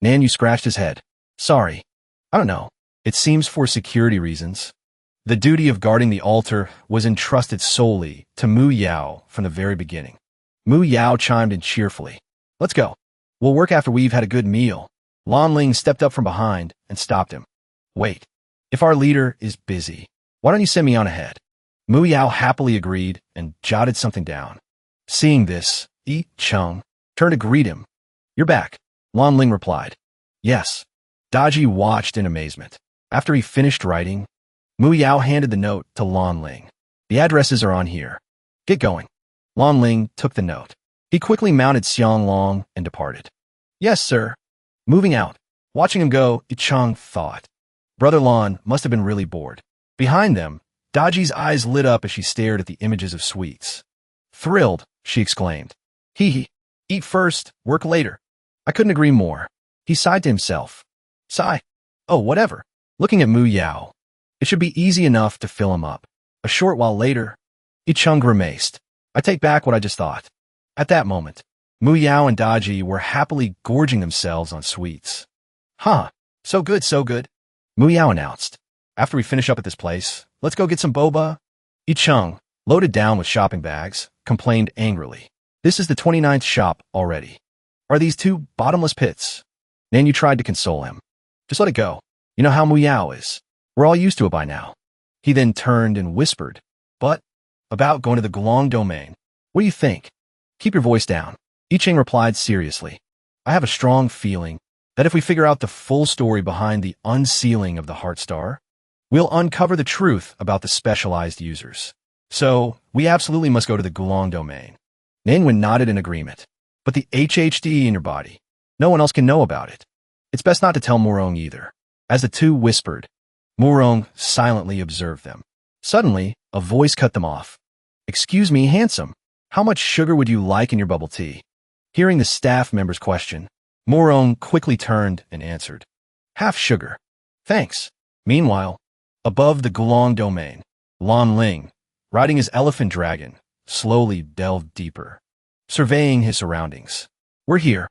Nanyu scratched his head. Sorry. I don't know. It seems for security reasons. The duty of guarding the altar was entrusted solely to Mu Yao from the very beginning. Mu Yao chimed in cheerfully. Let's go. We'll work after we've had a good meal. Lan Ling stepped up from behind and stopped him. Wait. If our leader is busy, why don't you send me on ahead? Mu Yao happily agreed and jotted something down. Seeing this, Icheng turned to greet him. You're back, Lan Ling replied. Yes. Daji watched in amazement. After he finished writing, Mu Yao handed the note to Lan Ling. The addresses are on here. Get going. Lan Ling took the note. He quickly mounted Xiang Long and departed. Yes, sir. Moving out. Watching him go, Icheng thought. Brother Lan must have been really bored. Behind them, Daji's eyes lit up as she stared at the images of sweets. Thrilled, she exclaimed. Hee. Eat first, work later. I couldn't agree more. He sighed to himself. Sigh. Oh, whatever. Looking at Mu Yao. It should be easy enough to fill him up. A short while later, Icheng grimaced. I take back what I just thought. At that moment, Mu Yao and Daji were happily gorging themselves on sweets. Huh. So good, so good. Mu Yao announced. After we finish up at this place, let's go get some boba. Icheng, loaded down with shopping bags, complained angrily. This is the 29th shop already. Are these two bottomless pits? Nanyu tried to console him. Just let it go. You know how Mu Yao is. We're all used to it by now. He then turned and whispered. But, about going to the Gulong domain. What do you think? Keep your voice down. Icheng replied seriously. I have a strong feeling that if we figure out the full story behind the unsealing of the Heart Star, we'll uncover the truth about the specialized users. So, we absolutely must go to the Gulong domain. Nanwen nodded in agreement. But the HHD in your body, no one else can know about it. It's best not to tell Murong either. As the two whispered, Murong silently observed them. Suddenly, a voice cut them off. Excuse me, handsome. How much sugar would you like in your bubble tea? Hearing the staff member's question, Murong quickly turned and answered. Half sugar. Thanks. Meanwhile, above the Gulong domain, Lan Ling, riding his elephant dragon, slowly delved deeper, surveying his surroundings. We're here.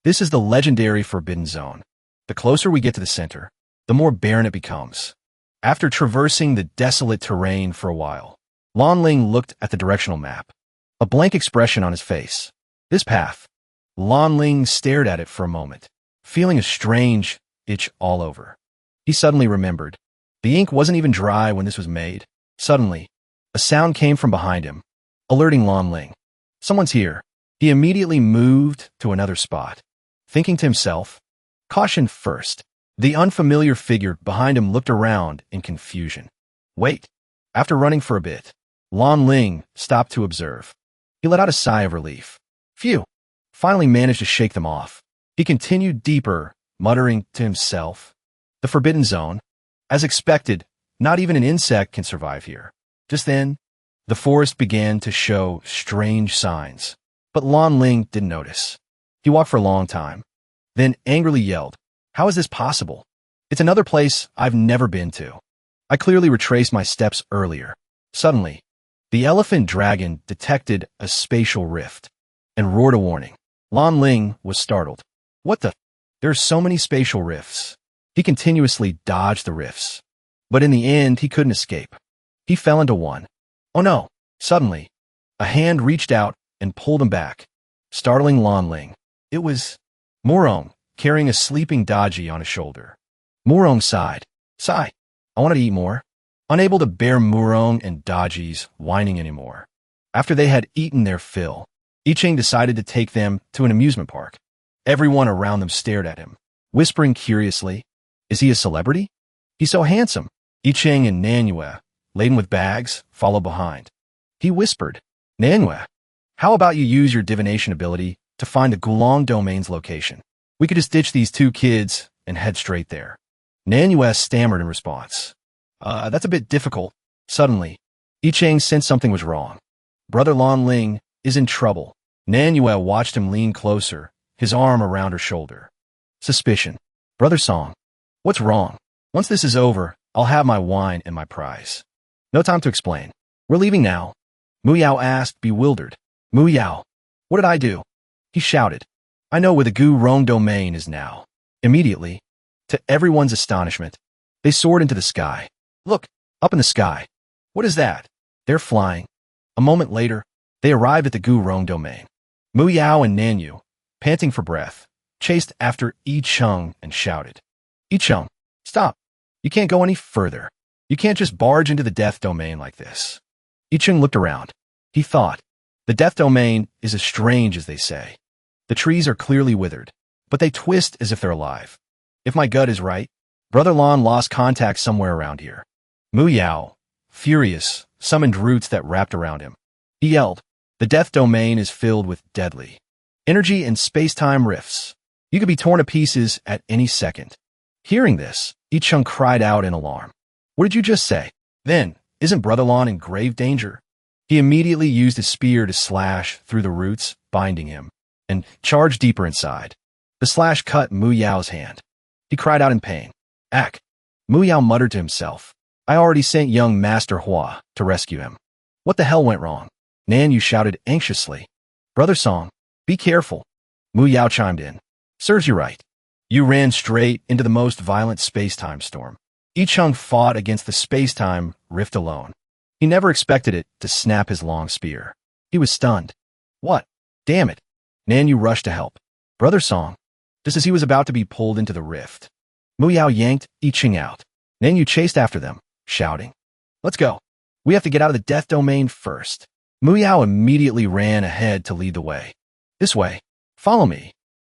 This is the legendary Forbidden Zone. The closer we get to the center, the more barren it becomes. After traversing the desolate terrain for a while, Lan Ling looked at the directional map, a blank expression on his face. This path. Lan Ling stared at it for a moment, feeling a strange itch all over. He suddenly remembered. The ink wasn't even dry when this was made. Suddenly, a sound came from behind him, alerting Lan Ling. Someone's here. He immediately moved to another spot, thinking to himself, caution first. The unfamiliar figure behind him looked around in confusion. Wait. After running for a bit, Lan Ling stopped to observe. He let out a sigh of relief. Phew. Finally managed to shake them off. He continued deeper muttering to himself. The forbidden zone. As expected, not even an insect can survive here. Just then, the forest began to show strange signs, but Lan Ling didn't notice. He walked for a long time, then angrily yelled, "How is this possible? It's another place I've never been to. I clearly retraced my steps earlier." Suddenly, the elephant dragon detected a spatial rift and roared a warning. Lan Ling was startled. What the? There are so many spatial rifts. He continuously dodged the rifts, but in the end, he couldn't escape. He fell into one. Oh no! Suddenly, a hand reached out and pulled him back, startling Lan Ling. It was Murong, carrying a sleeping Daji on his shoulder. Murong sighed. Sigh. I wanted to eat more. Unable to bear Murong and Daji's whining anymore. After they had eaten their fill, Iching decided to take them to an amusement park. Everyone around them stared at him, whispering curiously, "Is he a celebrity? He's so handsome." Iching and Manhwa, laden with bags, followed behind. He whispered, "Manhwa, how about you use your divination ability to find the Gulong domain's location? We could just ditch these two kids and head straight there." Manhwa stammered in response. That's a bit difficult." Suddenly, Iching sensed something was wrong. Brother Lan Ling is in trouble. Manhwa watched him lean closer, his arm around her shoulder. Suspicion. "Brother Song, what's wrong? Once this is over, I'll have my wine and my prize." "No time to explain. We're leaving now." Mu Yao asked, bewildered. "Mu Yao, what did I do?" He shouted. "I know where the Gu Rong domain is now." Immediately, to everyone's astonishment, they soared into the sky. "Look, up in the sky. What is that?" "They're flying." A moment later, they arrived at the Gu Rong domain. Mu Yao and Nanyu, panting for breath, chased after Yi Chung and shouted, "Yi Chung, stop. You can't go any further. You can't just barge into the death domain like this." Yi Chung looked around. He thought, the death domain is as strange as they say. The trees are clearly withered, but they twist as if they're alive. If my gut is right, Brother Lan lost contact somewhere around here. Mu Yao, furious, summoned roots that wrapped around him. He yelled, "The death domain is filled with deadly energy and space-time rifts. You could be torn to pieces at any second." Hearing this, Yi Chung cried out in alarm. "What did you just say? Then, isn't Brother Lan in grave danger?" He immediately used his spear to slash through the roots, binding him, and charged deeper inside. The slash cut Mu Yao's hand. He cried out in pain. "Ack!" Mu Yao muttered to himself. "I already sent young Master Hua to rescue him. What the hell went wrong?" Nanyu shouted anxiously. "Brother Song, be careful." Mu Yao chimed in. "Serves you right. You ran straight into the most violent space-time storm." Yi Chung fought against the space-time rift alone. He never expected it to snap his long spear. He was stunned. "What? Damn it." Nanyu rushed to help. Brother Song, just as he was about to be pulled into the rift, Mu Yao yanked Yi Chung out. Nanyu chased after them, shouting, "Let's go. We have to get out of the death domain first." Mu Yao immediately ran ahead to lead the way. "This way. Follow me."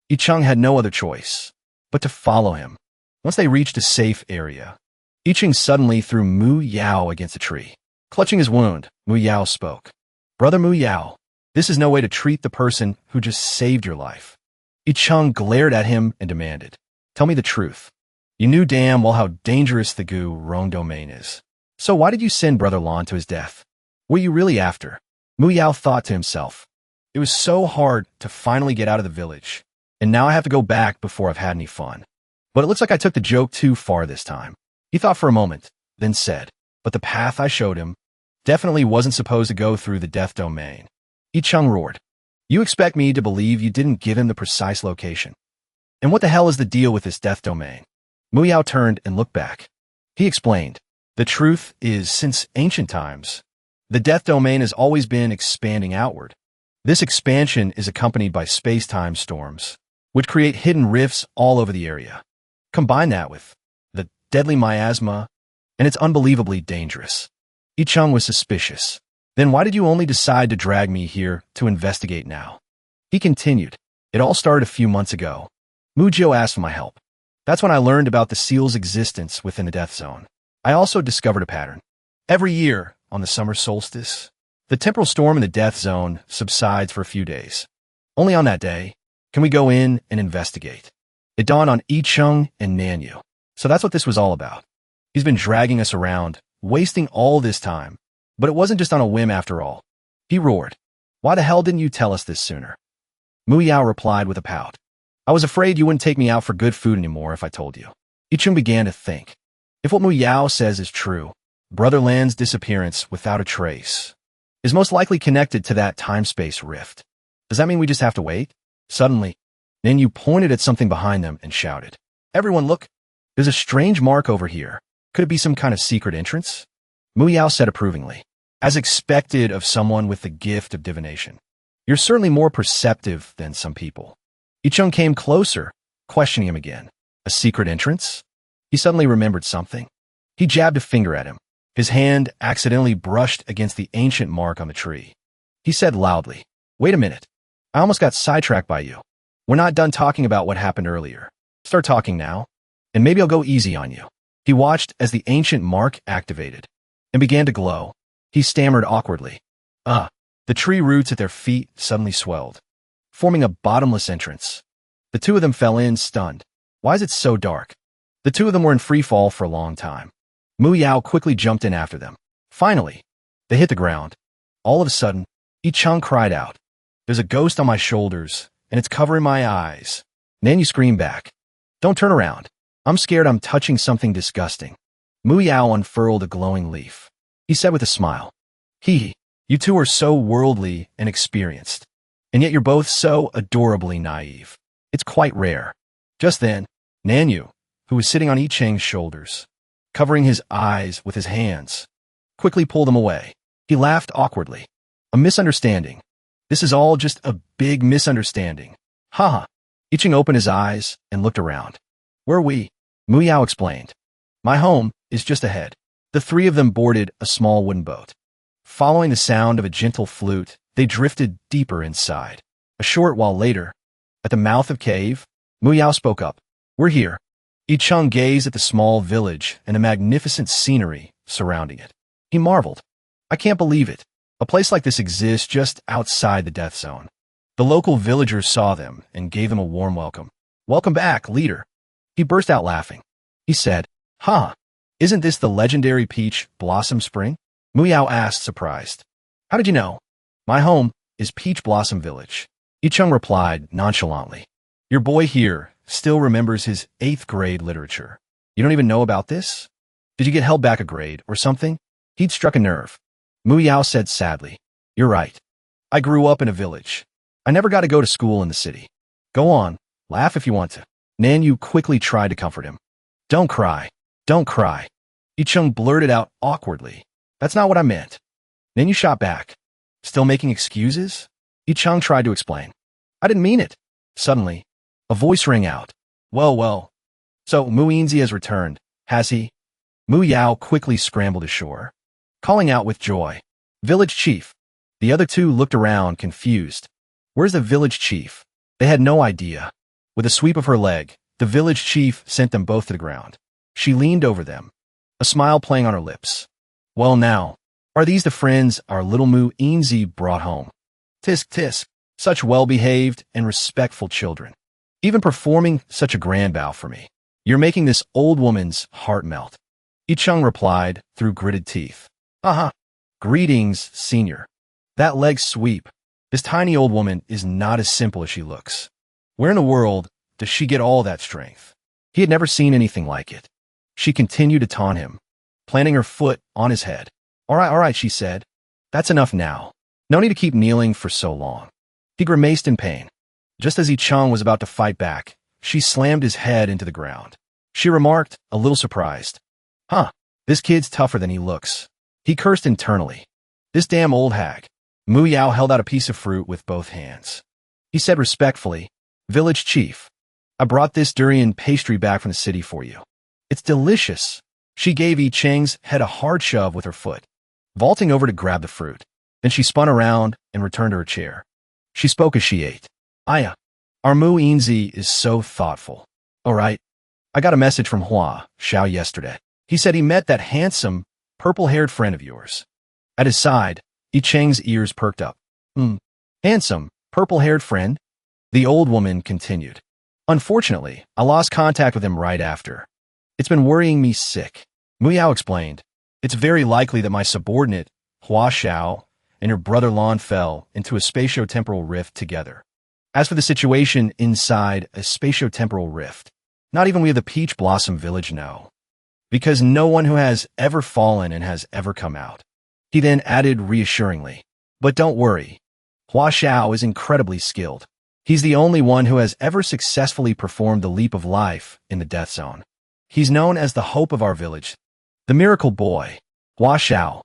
Yi Chung had no other choice but to follow him. Once they reached a safe area, Yi Chung suddenly threw Mu Yao against a tree. Clutching his wound, Mu Yao spoke. "Brother Mu Yao, this is no way to treat the person who just saved your life." Yi Chung glared at him and demanded, "Tell me the truth. You knew damn well how dangerous the Gu Rong domain is. So why did you send Brother Lan to his death? What were you really after?" Mu Yao thought to himself, "It was so hard to finally get out of the village, and now I have to go back before I've had any fun. But it looks like I took the joke too far this time." He thought for a moment, then said, "But the path I showed him definitely wasn't supposed to go through the death domain." Yi Chung roared, "You expect me to believe you didn't give him the precise location? And what the hell is the deal with this death domain?" Mu Yao turned and looked back. He explained, "The truth is, since ancient times, the death domain has always been expanding outward. This expansion is accompanied by space-time storms, which create hidden rifts all over the area. Combine that with the deadly miasma, and it's unbelievably dangerous." Yi Chung was suspicious. "Then why did you only decide to drag me here to investigate now?" He continued, "It all started a few months ago. Mujio asked for my help. That's when I learned about the seal's existence within the death zone. I also discovered a pattern. Every year, on the summer solstice, the temporal storm in the death zone subsides for a few days. Only on that day can we go in and investigate. It dawned on Icheng and Nanyu. So that's what this was all about. He's been dragging us around, wasting all this time. But it wasn't just on a whim after all. He roared. Why the hell didn't you tell us this sooner? Mu Yao replied with a pout. I was afraid you wouldn't take me out for good food anymore if I told you. Icheng began to think. If what Mu Yao says is true, Brother Lan's disappearance without a trace is most likely connected to that time-space rift. Does that mean we just have to wait? Suddenly, Nanyu pointed at something behind them and shouted, Everyone look! There's a strange mark over here. Could it be some kind of secret entrance? Mu Yao said approvingly, as expected of someone with the gift of divination. You're certainly more perceptive than some people. Icheng came closer, questioning him again. A secret entrance? He suddenly remembered something. He jabbed a finger at him. His hand accidentally brushed against the ancient mark on the tree. He said loudly, Wait a minute. I almost got sidetracked by you. We're not done talking about what happened earlier. Start talking now, and maybe I'll go easy on you. He watched as the ancient mark activated and began to glow. He stammered awkwardly. The tree roots at their feet suddenly swelled, forming a bottomless entrance. The two of them fell in, stunned. Why is it so dark? The two of them were in free fall for a long time. Mu Yao quickly jumped in after them. Finally, they hit the ground. All of a sudden, Icheng cried out, There's a ghost on my shoulders, and it's covering my eyes. Nanyu screamed back, Don't turn around. I'm scared I'm touching something disgusting. Mu Yao unfurled a glowing leaf. He said with a smile, Hee, you two are so worldly and experienced, and yet you're both so adorably naive. It's quite rare. Just then, Nanyu, who was sitting on Icheng's shoulders, covering his eyes with his hands, quickly pulled them away. He laughed awkwardly. A misunderstanding. This is all just a big misunderstanding. Haha. Icheng opened his eyes and looked around. Where are we? Mu Yao explained. My home is just ahead. The three of them boarded a small wooden boat. Following the sound of a gentle flute, they drifted deeper inside. A short while later, at the mouth of cave, Mu Yao spoke up. We're here. Icheng gazed at the small village and the magnificent scenery surrounding it. He marveled. I can't believe it. A place like this exists just outside the death zone. The local villagers saw them and gave them a warm welcome. Welcome back, leader. He burst out laughing. He said, Isn't this the legendary Peach Blossom Spring? Mu Yao asked, surprised. How did you know? My home is Peach Blossom Village. Icheng replied nonchalantly. Your boy here still remembers his 8th grade literature. You don't even know about this? Did you get held back a grade or something? He'd struck a nerve. Mu Yao said sadly, You're right. I grew up in a village. I never got to go to school in the city. Go on, laugh if you want to. Nanyu quickly tried to comfort him. Don't cry. Don't cry. Icheng blurted out awkwardly. That's not what I meant. Nanyu shot back. Still making excuses? Icheng tried to explain. I didn't mean it. Suddenly, a voice rang out. Well. So Muinzi has returned, has he? Mu Yao quickly scrambled ashore, calling out with joy. Village chief. The other two looked around, confused. Where's the village chief? They had no idea. With a sweep of her leg, the village chief sent them both to the ground. She leaned over them, a smile playing on her lips. Well now, are these the friends our little Mu Inzi brought home? Tisk tisk, such well-behaved and respectful children. Even performing such a grand bow for me. You're making this old woman's heart melt. Icheng replied through gritted teeth. Greetings, senior. That leg sweep. This tiny old woman is not as simple as she looks. Where in the world does she get all that strength? He had never seen anything like it. She continued to taunt him, planting her foot on his head. All right, she said. That's enough now. No need to keep kneeling for so long. He grimaced in pain. Just as Icheng was about to fight back, she slammed his head into the ground. She remarked, a little surprised. This kid's tougher than he looks. He cursed internally. This damn old hag. Mu Yao held out a piece of fruit with both hands. He said respectfully, Village chief, I brought this durian pastry back from the city for you. It's delicious. She gave Icheng's head a hard shove with her foot, vaulting over to grab the fruit. Then she spun around and returned to her chair. She spoke as she ate. Aya, our Mu Inzi is so thoughtful. All right. I got a message from Hua Xiao yesterday. He said he met that handsome, purple-haired friend of yours. At his side, Icheng's ears perked up. Handsome, purple-haired friend? The old woman continued. Unfortunately, I lost contact with him right after. It's been worrying me sick. Mu Yao explained. It's very likely that my subordinate, Hua Xiao, and your brother Lan fell into a spatio-temporal rift together. As for the situation inside a spatio-temporal rift, not even we of the Peach Blossom Village know. Because no one who has ever fallen and has ever come out. He then added reassuringly, but don't worry. Hua Xiao is incredibly skilled. He's the only one who has ever successfully performed the leap of life in the death zone. He's known as the hope of our village. The miracle boy. Hua Xiao.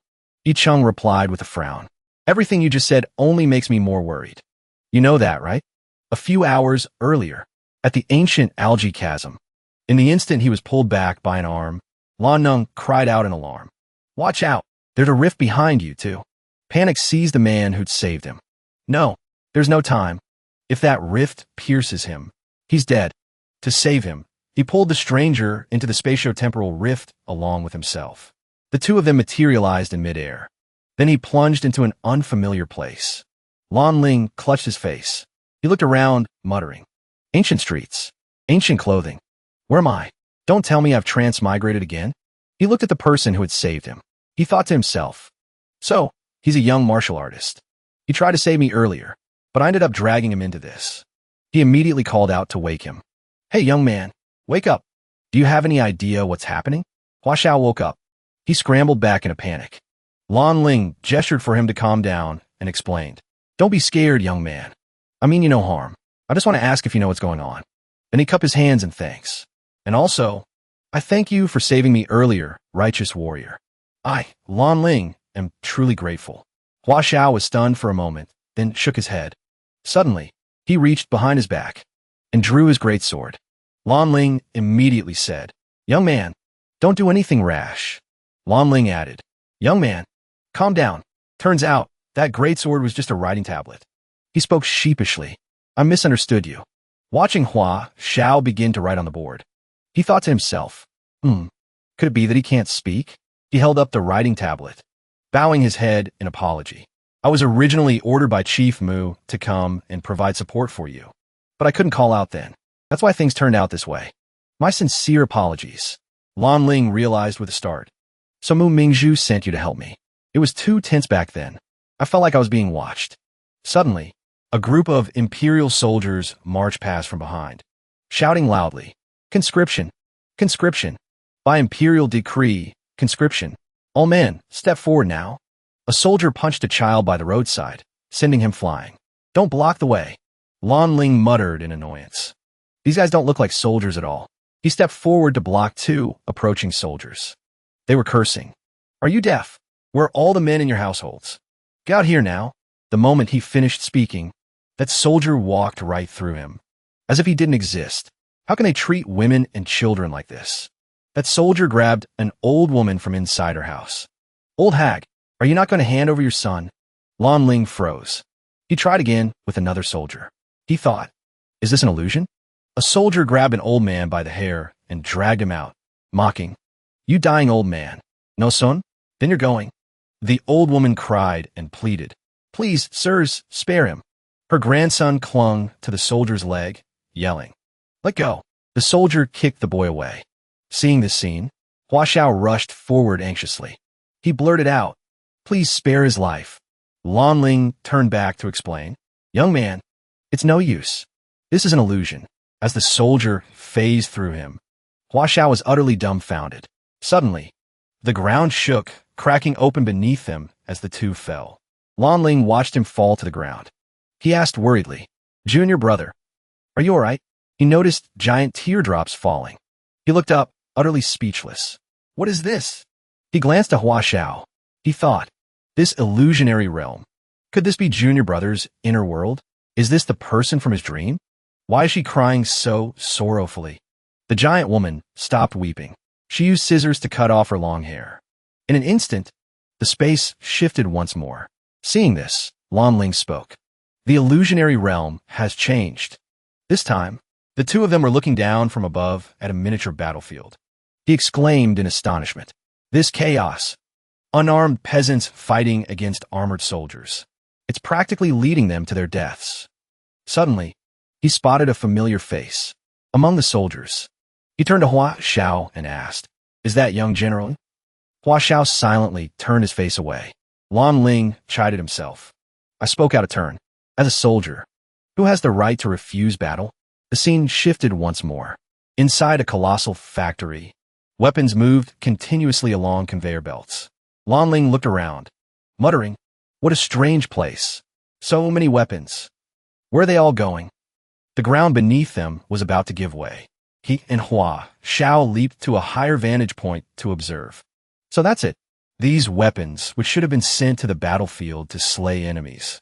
Yicheng replied with a frown. Everything you just said only makes me more worried. You know that, right? A few hours earlier, at the ancient algae chasm, in the instant he was pulled back by an arm, Lan Neng cried out in alarm. Watch out, there's a rift behind you, too. Panic seized the man who'd saved him. No, there's no time. If that rift pierces him, he's dead. To save him, he pulled the stranger into the spatio-temporal rift along with himself. The two of them materialized in midair. Then he plunged into an unfamiliar place. Lan Ling clutched his face. He looked around, muttering. Ancient streets. Ancient clothing. Where am I? Don't tell me I've transmigrated again? He looked at the person who had saved him. He thought to himself. So, he's a young martial artist. He tried to save me earlier, but I ended up dragging him into this. He immediately called out to wake him. Hey, young man, wake up. Do you have any idea what's happening? Hua Xiao woke up. He scrambled back in a panic. Lan Ling gestured for him to calm down and explained. Don't be scared, young man. I mean you no harm. I just want to ask if you know what's going on. Then he cupped his hands in thanks. And also, I thank you for saving me earlier, righteous warrior. I, Lan Ling, am truly grateful. Hua Xiao was stunned for a moment, then shook his head. Suddenly, he reached behind his back and drew his greatsword. Lan Ling immediately said, Young man, don't do anything rash. Lan Ling added, Young man, calm down. Turns out, that greatsword was just a writing tablet. He spoke sheepishly. I misunderstood you. Watching Hua Xiao begin to write on the board, he thought to himself, could it be that he can't speak? He held up the writing tablet, bowing his head in apology. I was originally ordered by Chief Mu to come and provide support for you, but I couldn't call out then. That's why things turned out this way. My sincere apologies. Lan Ling realized with a start. So Mu Mingzhu sent you to help me. It was too tense back then. I felt like I was being watched. Suddenly, a group of Imperial soldiers marched past from behind, shouting loudly, Conscription! Conscription! By Imperial decree, conscription. All men, step forward now. A soldier punched a child by the roadside, sending him flying. Don't block the way. Lan Ling muttered in annoyance. These guys don't look like soldiers at all. He stepped forward to block two approaching soldiers. They were cursing. Are you deaf? Where are all the men in your households? Get out here now. The moment he finished speaking, that soldier walked right through him, as if he didn't exist. How can they treat women and children like this? That soldier grabbed an old woman from inside her house. Old hag, are you not going to hand over your son? Lan Ling froze. He tried again with another soldier. He thought, is this an illusion? A soldier grabbed an old man by the hair and dragged him out, mocking. You dying old man. No son? Then you're going. The old woman cried and pleaded. Please, sirs, spare him. Her grandson clung to the soldier's leg, yelling. Let go. The soldier kicked the boy away. Seeing this scene, Hua Xiao rushed forward anxiously. He blurted out, Please spare his life. Lan Ling turned back to explain. Young man, it's no use. This is an illusion. As the soldier phased through him, Hua Xiao was utterly dumbfounded. Suddenly, the ground shook, cracking open beneath them as the two fell. Lan Ling watched him fall to the ground. He asked worriedly, Junior brother, are you all right? He noticed giant teardrops falling. He looked up, utterly speechless. What is this? He glanced at Hua Xiao. He thought, this illusionary realm. Could this be Junior brother's inner world? Is this the person from his dream? Why is she crying so sorrowfully? The giant woman stopped weeping. She used scissors to cut off her long hair. In an instant, the space shifted once more. Seeing this, Lan Ling spoke. The illusionary realm has changed. This time, the two of them were looking down from above at a miniature battlefield. He exclaimed in astonishment. This chaos. Unarmed peasants fighting against armored soldiers. It's practically leading them to their deaths. Suddenly, he spotted a familiar face. among the soldiers. He turned to Hua Xiao and asked, "Is that young general?" Hua Xiao silently turned his face away. Lan Ling chided himself. I spoke out of turn. As a soldier, who has the right to refuse battle? The scene shifted once more. Inside a colossal factory, weapons moved continuously along conveyor belts. Lan Ling looked around, muttering, "What a strange place. So many weapons. Where are they all going?" The ground beneath them was about to give way. He and Hua Xiao leaped to a higher vantage point to observe. So that's it. These weapons, which should have been sent to the battlefield to slay enemies,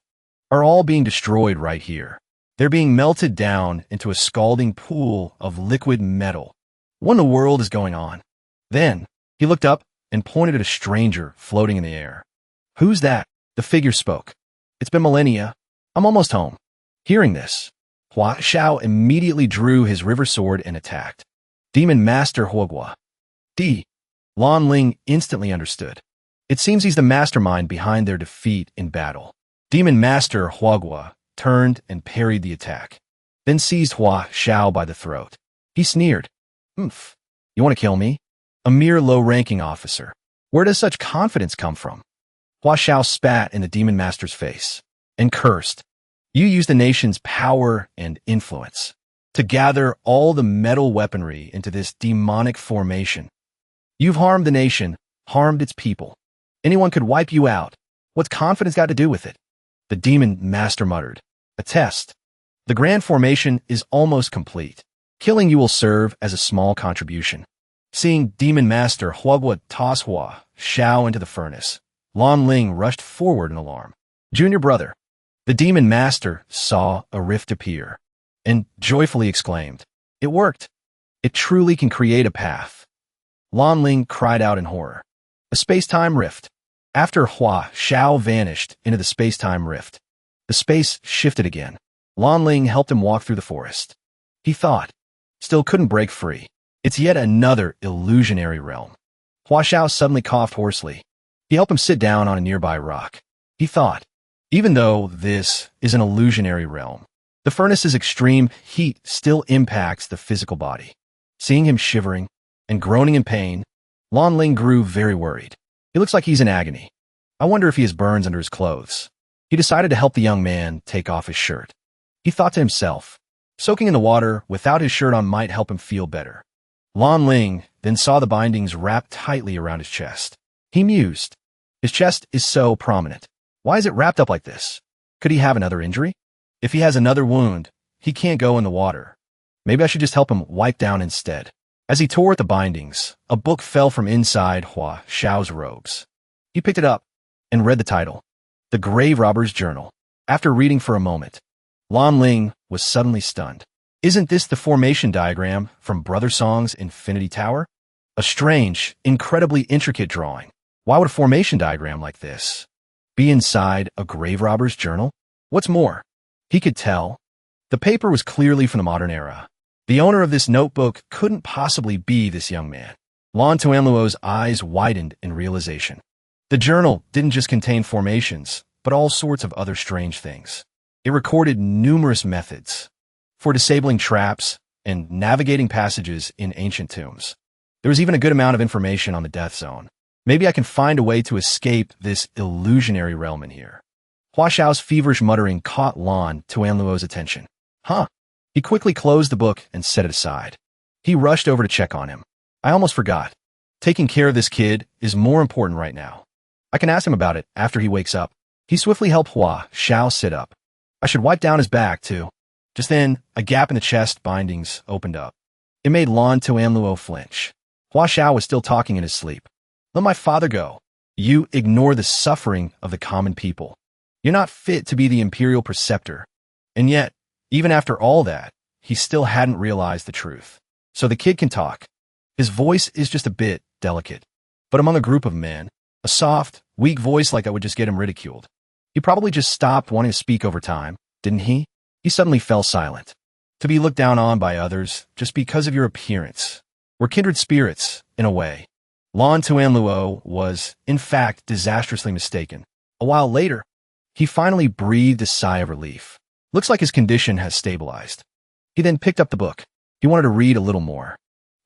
are all being destroyed right here. They're being melted down into a scalding pool of liquid metal. What in the world is going on? Then, he looked up and pointed at a stranger floating in the air. "Who's that?" The figure spoke. "It's been millennia. I'm almost home." Hearing this, Hua Xiao immediately drew his river sword and attacked. Demon Master Huogua. D. Lan Ling instantly understood. It seems he's the mastermind behind their defeat in battle. Demon Master Huogua turned and parried the attack, then seized Hua Xiao by the throat. He sneered. "Oomph. You want to kill me? A mere low-ranking officer. Where does such confidence come from?" Hua Xiao spat in the Demon Master's face and cursed. "You use the nation's power and influence to gather all the metal weaponry into this demonic formation. You've harmed the nation, harmed its people. Anyone could wipe you out. What's confidence got to do with it?" The Demon Master muttered. "A test. The grand formation is almost complete. Killing you will serve as a small contribution." Seeing Demon Master Huogua toss Hua Xiao into the furnace, Lan Ling rushed forward in alarm. "Junior brother." The Demon Master saw a rift appear and joyfully exclaimed, "It worked. It truly can create a path." Lan Ling cried out in horror. A space-time rift. After Hua Xiao vanished into the space-time rift, the space shifted again. Lan Ling helped him walk through the forest. He thought, still couldn't break free. It's yet another illusionary realm. Hua Xiao suddenly coughed hoarsely. He helped him sit down on a nearby rock. He thought, even though this is an illusionary realm, the furnace's extreme heat still impacts the physical body. Seeing him shivering and groaning in pain, Lan Ling grew very worried. He looks like he's in agony. I wonder if he has burns under his clothes. He decided to help the young man take off his shirt. He thought to himself, soaking in the water without his shirt on might help him feel better. Lan Ling then saw the bindings wrapped tightly around his chest. He mused. His chest is so prominent. Why is it wrapped up like this? Could he have another injury? If he has another wound, he can't go in the water. Maybe I should just help him wipe down instead. As he tore at the bindings, a book fell from inside Hua Xiao's robes. He picked it up and read the title, The Grave Robber's Journal. After reading for a moment, Lan Ling was suddenly stunned. Isn't this the formation diagram from Brother Song's Infinity Tower? A strange, incredibly intricate drawing. Why would a formation diagram like this be inside a grave robber's journal? What's more, he could tell the paper was clearly from the modern era. The owner of this notebook couldn't possibly be this young man. Lan Tuanluo's eyes widened in realization. The journal didn't just contain formations, but all sorts of other strange things. It recorded numerous methods for disabling traps and navigating passages in ancient tombs. There was even a good amount of information on the death zone. Maybe I can find a way to escape this illusionary realm in here. Hua Xiao's feverish muttering caught Lan Tuanluo's attention. Huh. He quickly closed the book and set it aside. He rushed over to check on him. I almost forgot. Taking care of this kid is more important right now. I can ask him about it after he wakes up. He swiftly helped Hua Xiao sit up. I should wipe down his back, too. Just then, a gap in the chest bindings opened up. It made Lan Tuanluo flinch. Hua Xiao was still talking in his sleep. Let my father go. You ignore the suffering of the common people. You're not fit to be the imperial preceptor. And yet, even after all that, he still hadn't realized the truth. So the kid can talk. His voice is just a bit delicate. But among a group of men, a soft, weak voice like that would just get him ridiculed. He probably just stopped wanting to speak over time, didn't he? He suddenly fell silent. To be looked down on by others just because of your appearance. We're kindred spirits, in a way. Lan Tuanluo was, in fact, disastrously mistaken. A while later, he finally breathed a sigh of relief. Looks like his condition has stabilized. He then picked up the book. He wanted to read a little more.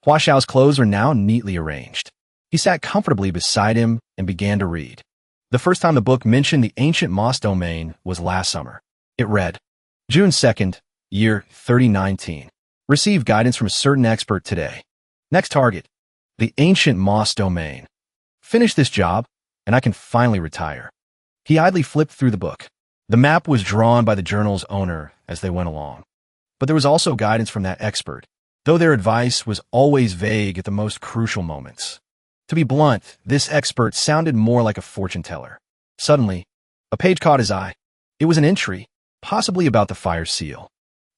Hua Xiao's clothes were now neatly arranged. He sat comfortably beside him and began to read. The first time the book mentioned the ancient Moss domain was last summer. It read, June 2nd, year 3019. Receive guidance from a certain expert today. Next target, the ancient Moss domain. Finish this job, and I can finally retire. He idly flipped through the book. The map was drawn by the journal's owner as they went along. But there was also guidance from that expert, though their advice was always vague at the most crucial moments. To be blunt, this expert sounded more like a fortune teller. Suddenly, a page caught his eye. It was an entry, possibly about the fire seal.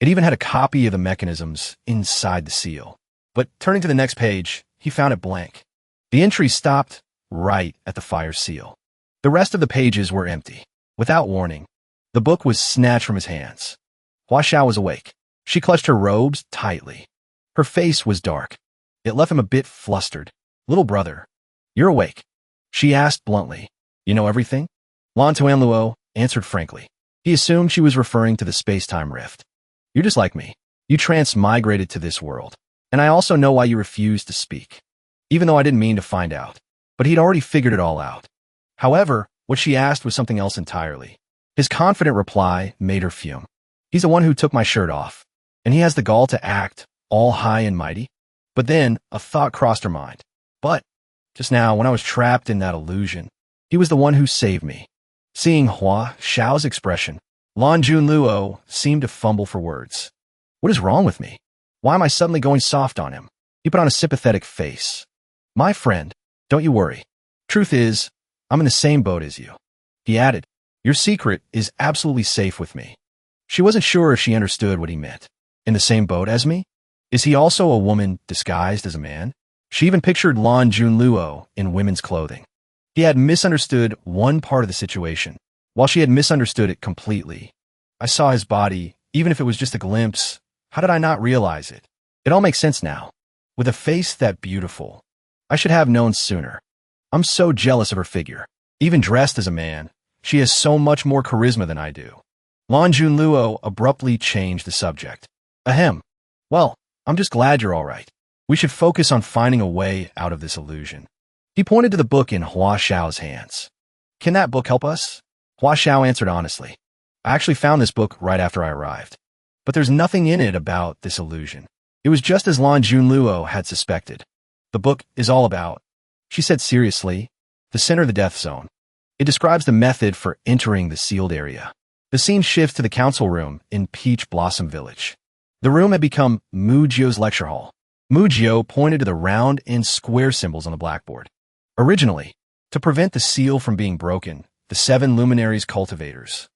It even had a copy of the mechanisms inside the seal. But turning to the next page, he found it blank. The entry stopped right at the fire seal. The rest of the pages were empty. Without warning, the book was snatched from his hands. Hua Xiao was awake. She clutched her robes tightly. Her face was dark. It left him a bit flustered. Little brother, you're awake, she asked bluntly. You know everything? Lan Tuanluo answered frankly. He assumed she was referring to the space-time rift. You're just like me. You transmigrated to this world. And I also know why you refused to speak. Even though I didn't mean to find out. But he'd already figured it all out. However, what she asked was something else entirely. His confident reply made her fume. He's the one who took my shirt off. And he has the gall to act all high and mighty. But then a thought crossed her mind. But just now, when I was trapped in that illusion, he was the one who saved me. Seeing Hua Xiao's expression, Lan Junluo seemed to fumble for words. What is wrong with me? Why am I suddenly going soft on him? He put on a sympathetic face. My friend, don't you worry. Truth is, I'm in the same boat as you. He added, your secret is absolutely safe with me. She wasn't sure if she understood what he meant. In the same boat as me? Is he also a woman disguised as a man? She even pictured Lan Junluo in women's clothing. He had misunderstood one part of the situation, while she had misunderstood it completely. I saw his body, even if it was just a glimpse. How did I not realize it? It all makes sense now. With a face that beautiful, I should have known sooner. I'm so jealous of her figure. Even dressed as a man, she has so much more charisma than I do. Lan Junluo abruptly changed the subject. Ahem. Well, I'm just glad you're all right. We should focus on finding a way out of this illusion. He pointed to the book in Hua Xiao's hands. Can that book help us? Hua Xiao answered honestly. I actually found this book right after I arrived. But there's nothing in it about this illusion. It was just as Lan Junluo had suspected. The book is all about, she said seriously, the center of the death zone. It describes the method for entering the sealed area. The scene shifts to the council room in Peach Blossom Village. The room had become Mu Jio's lecture hall. Mu Jio pointed to the round and square symbols on the blackboard. Originally, to prevent the seal from being broken, the 7 luminaries cultivators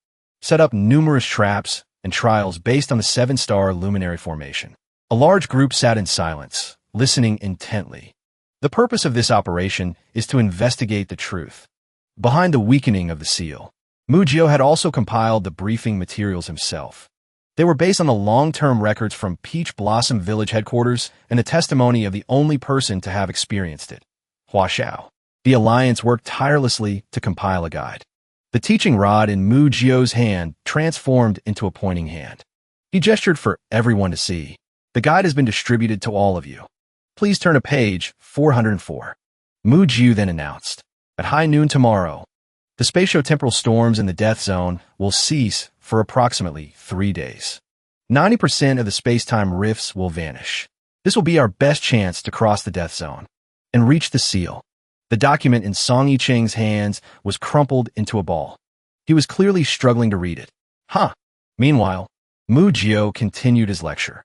set up numerous traps and trials based on the 7-star luminary formation. A large group sat in silence, listening intently. The purpose of this operation is to investigate the truth behind the weakening of the seal. Mu Jio had also compiled the briefing materials himself. They were based on the long-term records from Peach Blossom Village headquarters and the testimony of the only person to have experienced it, Hua Xiao. The Alliance worked tirelessly to compile a guide. The teaching rod in Mu Jio's hand transformed into a pointing hand. He gestured for everyone to see. The guide has been distributed to all of you. Please turn to page 404. Mu Jio then announced, at high noon tomorrow, the spatio-temporal storms in the death zone will cease for approximately 3 days. 90% of the space-time rifts will vanish. This will be our best chance to cross the death zone and reach the seal. The document in Song Yicheng's hands was crumpled into a ball. He was clearly struggling to read it. Meanwhile, Mu Jio continued his lecture.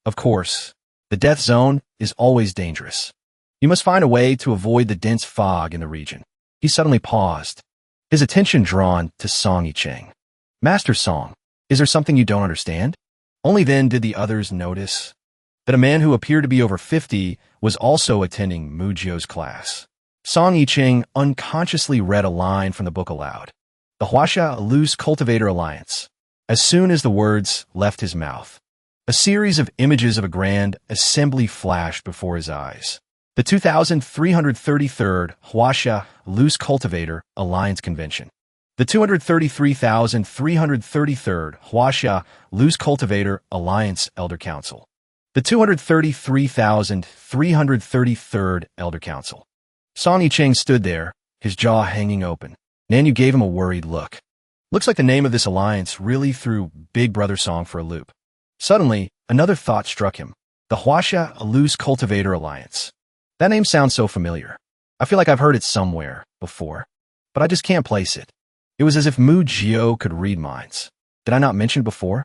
Of course, the death zone is always dangerous. You must find a way to avoid the dense fog in the region. He suddenly paused, his attention drawn to Song Yicheng. Master Song, is there something you don't understand? Only then did the others notice that a man who appeared to be over 50 was also attending Mu Jio's class. Song Yicheng unconsciously read a line from the book aloud. The Huaxia Loose Cultivator Alliance. As soon as the words left his mouth, a series of images of a grand assembly flashed before his eyes. The 2333rd Huaxia Loose Cultivator Alliance Convention. The 233,333rd Huaxia Loose Cultivator Alliance Elder Council. The 233,333rd Elder Council. Song Yicheng stood there, his jaw hanging open. Nanyu gave him a worried look. Looks like the name of this alliance really threw Big Brother Song for a loop. Suddenly, another thought struck him. The Huaxia Loose Cultivator Alliance. That name sounds so familiar. I feel like I've heard it somewhere before, but I just can't place it. It was as if Mu Jio could read minds. Did I not mention it before?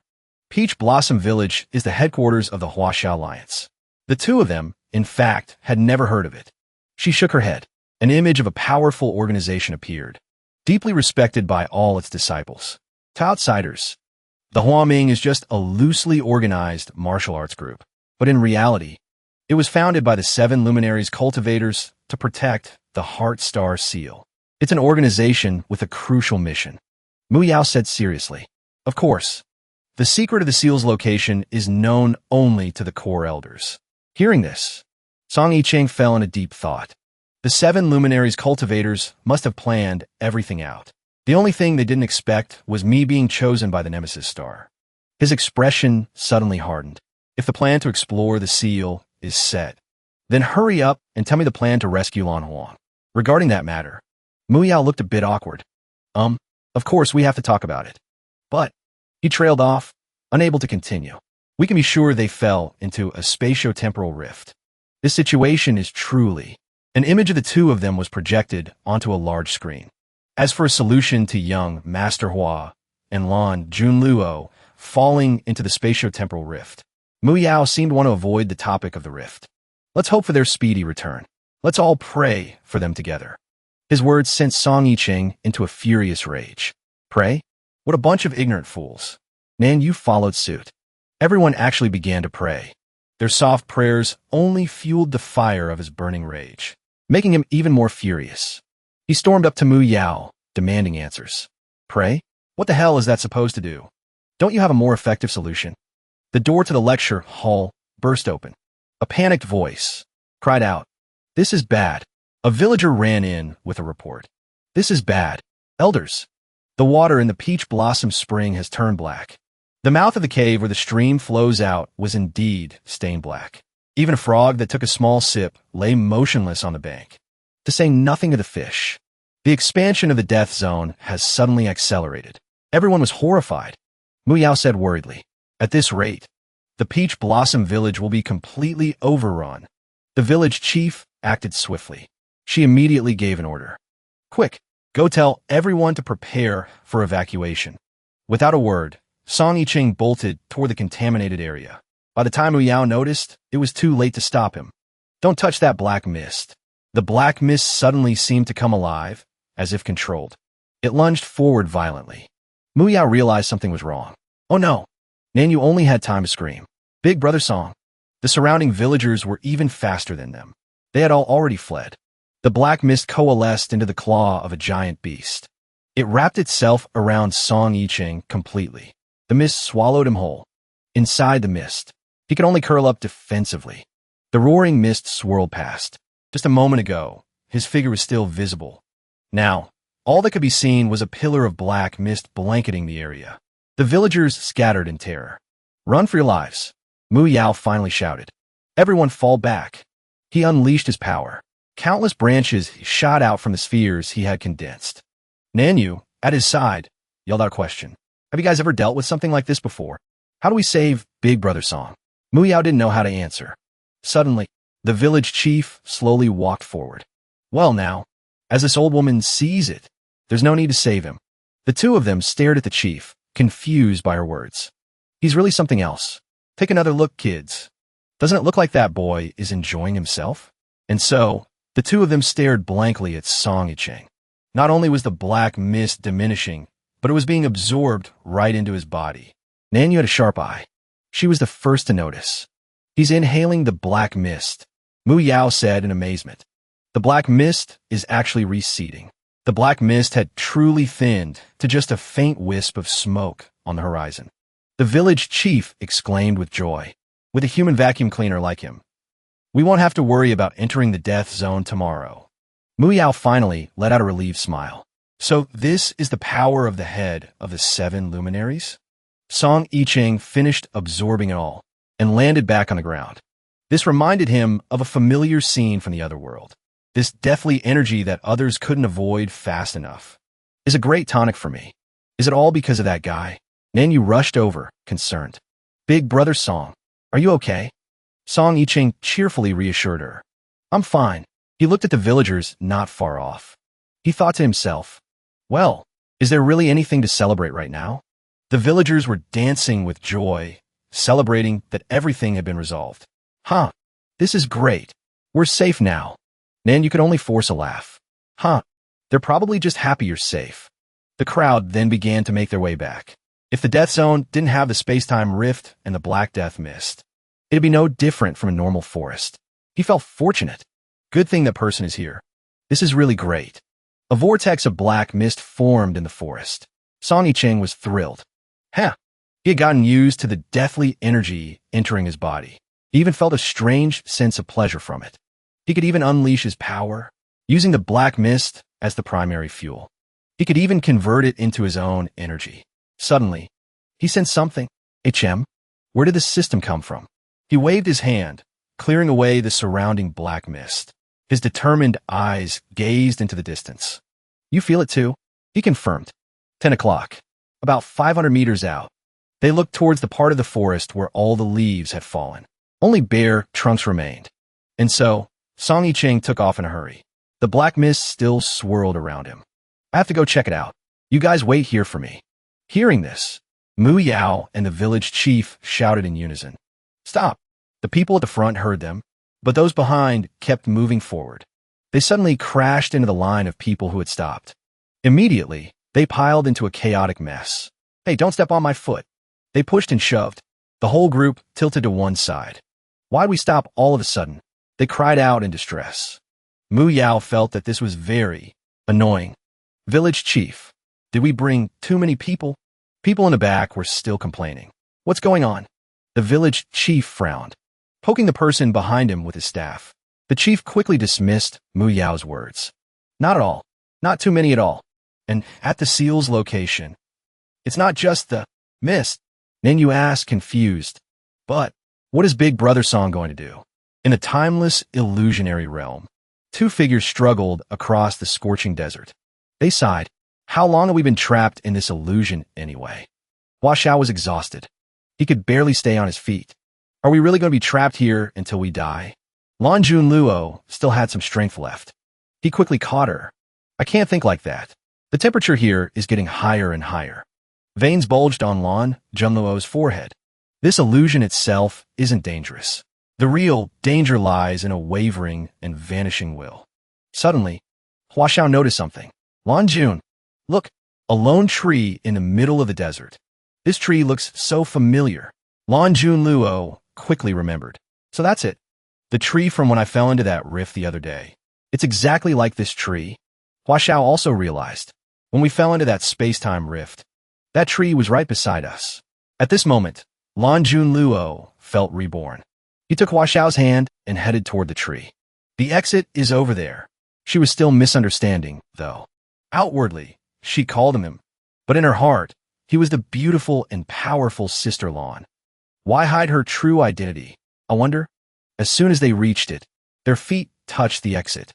Peach Blossom Village is the headquarters of the Huaxia Alliance. The two of them, in fact, had never heard of it. She shook her head. An image of a powerful organization appeared, deeply respected by all its disciples. To outsiders, the Huaming is just a loosely organized martial arts group. But in reality, it was founded by the 7 luminaries cultivators to protect the Heart Star Seal. It's an organization with a crucial mission. Mu Yao said seriously. Of course, the secret of the seal's location is known only to the core elders. Hearing this, Song Yicheng fell in a deep thought. The 7 luminaries cultivators must have planned everything out. The only thing they didn't expect was me being chosen by the Nemesis Star. His expression suddenly hardened. If the plan to explore the seal is set, then hurry up and tell me the plan to rescue Lan Huang. Regarding that matter, Mu Yao looked a bit awkward. Of course we have to talk about it. But he trailed off, unable to continue. We can be sure they fell into a spatio-temporal rift. This situation is truly... An image of the two of them was projected onto a large screen. As for a solution to young Master Hua and Lan Junluo falling into the spatio-temporal rift, Mu Yao seemed to want to avoid the topic of the rift. Let's hope for their speedy return. Let's all pray for them together. His words sent Song Yicheng into a furious rage. Pray? What a bunch of ignorant fools. Nan Yu followed suit. Everyone actually began to pray. Their soft prayers only fueled the fire of his burning rage, making him even more furious. He stormed up to Mu Yao, demanding answers. Pray? What the hell is that supposed to do? Don't you have a more effective solution? The door to the lecture hall burst open. A panicked voice cried out, "This is bad." A villager ran in with a report. "This is bad. Elders, the water in the Peach Blossom Spring has turned black." The mouth of the cave where the stream flows out was indeed stained black. Even a frog that took a small sip lay motionless on the bank. To say nothing of the fish. The expansion of the death zone has suddenly accelerated. Everyone was horrified. Mu Yao said worriedly, "At this rate, the Peach Blossom Village will be completely overrun." The village chief acted swiftly. She immediately gave an order. "Quick, go tell everyone to prepare for evacuation." Without a word, Song Yicheng bolted toward the contaminated area. By the time Mu Yao noticed, it was too late to stop him. "Don't touch that black mist." The black mist suddenly seemed to come alive, as if controlled. It lunged forward violently. Mu Yao realized something was wrong. Oh no! Nanyu only had time to scream. Big Brother Song. The surrounding villagers were even faster than them. They had all already fled. The black mist coalesced into the claw of a giant beast. It wrapped itself around Song Yicheng completely. The mist swallowed him whole. Inside the mist, he could only curl up defensively. The roaring mist swirled past. Just a moment ago, his figure was still visible. Now, all that could be seen was a pillar of black mist blanketing the area. The villagers scattered in terror. "Run for your lives," Mu Yao finally shouted. "Everyone fall back." He unleashed his power. Countless branches shot out from the spheres he had condensed. Nanyu, at his side, yelled out a question. "Have you guys ever dealt with something like this before? How do we save Big Brother Song?" Mu Yao didn't know how to answer. Suddenly, the village chief slowly walked forward. "Well now, as this old woman sees it, there's no need to save him." The two of them stared at the chief, confused by her words. "He's really something else. Take another look, kids. Doesn't it look like that boy is enjoying himself?" And so, the two of them stared blankly at Song Yicheng. Not only was the black mist diminishing, but it was being absorbed right into his body. Nanyu had a sharp eye. She was the first to notice. "He's inhaling the black mist," Mu Yao said in amazement. The black mist is actually receding. The black mist had truly thinned to just a faint wisp of smoke on the horizon. The village chief exclaimed with joy. "With a human vacuum cleaner like him, we won't have to worry about entering the death zone tomorrow." Mu Yao finally let out a relieved smile. "So this is the power of the head of the 7 luminaries?" Song Yicheng finished absorbing it all. and landed back on the ground. This reminded him of a familiar scene from the other world. This deathly energy that others couldn't avoid fast enough is a great tonic for me. Is it all because of that guy? Nanyu rushed over, concerned. Big brother Song, are you okay? Song Yicheng cheerfully reassured her. I'm fine. He looked at the villagers not far off. He thought to himself, well, is there really anything to celebrate right now? The villagers were dancing with joy, celebrating that everything had been resolved. Huh, this is great. We're safe now. Nanyu could only force a laugh. Huh, they're probably just happy you're safe. The crowd then began to make their way back. If the death zone didn't have the space-time rift and the Black Death mist, it'd be no different from a normal forest. He felt fortunate. Good thing that person is here. This is really great. A vortex of black mist formed in the forest. Song Yicheng was thrilled. Huh. He had gotten used to the deathly energy entering his body. He even felt a strange sense of pleasure from it. He could even unleash his power, using the black mist as the primary fuel. He could even convert it into his own energy. Suddenly, he sensed something. HM? Where did this system come from? He waved his hand, clearing away the surrounding black mist. His determined eyes gazed into the distance. You feel it too? He confirmed. 10 o'clock. About 500 meters out. They looked towards the part of the forest where all the leaves had fallen. Only bare trunks remained. And so, Song Yicheng took off in a hurry. The black mist still swirled around him. I have to go check it out. You guys wait here for me. Hearing this, Mu Yao and the village chief shouted in unison. Stop! The people at the front heard them, but those behind kept moving forward. They suddenly crashed into the line of people who had stopped. Immediately, they piled into a chaotic mess. Hey, don't step on my foot. They pushed and shoved. The whole group tilted to one side. Why'd we stop all of a sudden? They cried out in distress. Mu Yao felt that this was very annoying. Village chief, did we bring too many people? People in the back were still complaining. What's going on? The village chief frowned, poking the person behind him with his staff. The chief quickly dismissed Mu Yao's words. Not at all. Not too many at all. And at the seal's location. It's not just the mist. Nanyu asked, confused. But what is Big Brother Song going to do? In the timeless, illusionary realm, two figures struggled across the scorching desert. They sighed. How long have we been trapped in this illusion anyway? Hua Xiao was exhausted. He could barely stay on his feet. Are we really going to be trapped here until we die? Lan Junluo still had some strength left. He quickly caught her. I can't think like that. The temperature here is getting higher and higher. Veins bulged on Lan Junluo's forehead. This illusion itself isn't dangerous. The real danger lies in a wavering and vanishing will. Suddenly, Hua Xiao noticed something. Lan Jun, look, a lone tree in the middle of the desert. This tree looks so familiar. Lan Junluo quickly remembered. So that's it. The tree from when I fell into that rift the other day. It's exactly like this tree. Hua Xiao also realized. When we fell into that space-time rift, that tree was right beside us. At this moment, Lan Junluo felt reborn. He took Hua Xiao's hand and headed toward the tree. The exit is over there. She was still misunderstanding, though. Outwardly, she called him, but in her heart, he was the beautiful and powerful Sister Lan. Why hide her true identity? I wonder. As soon as they reached it, their feet touched the exit.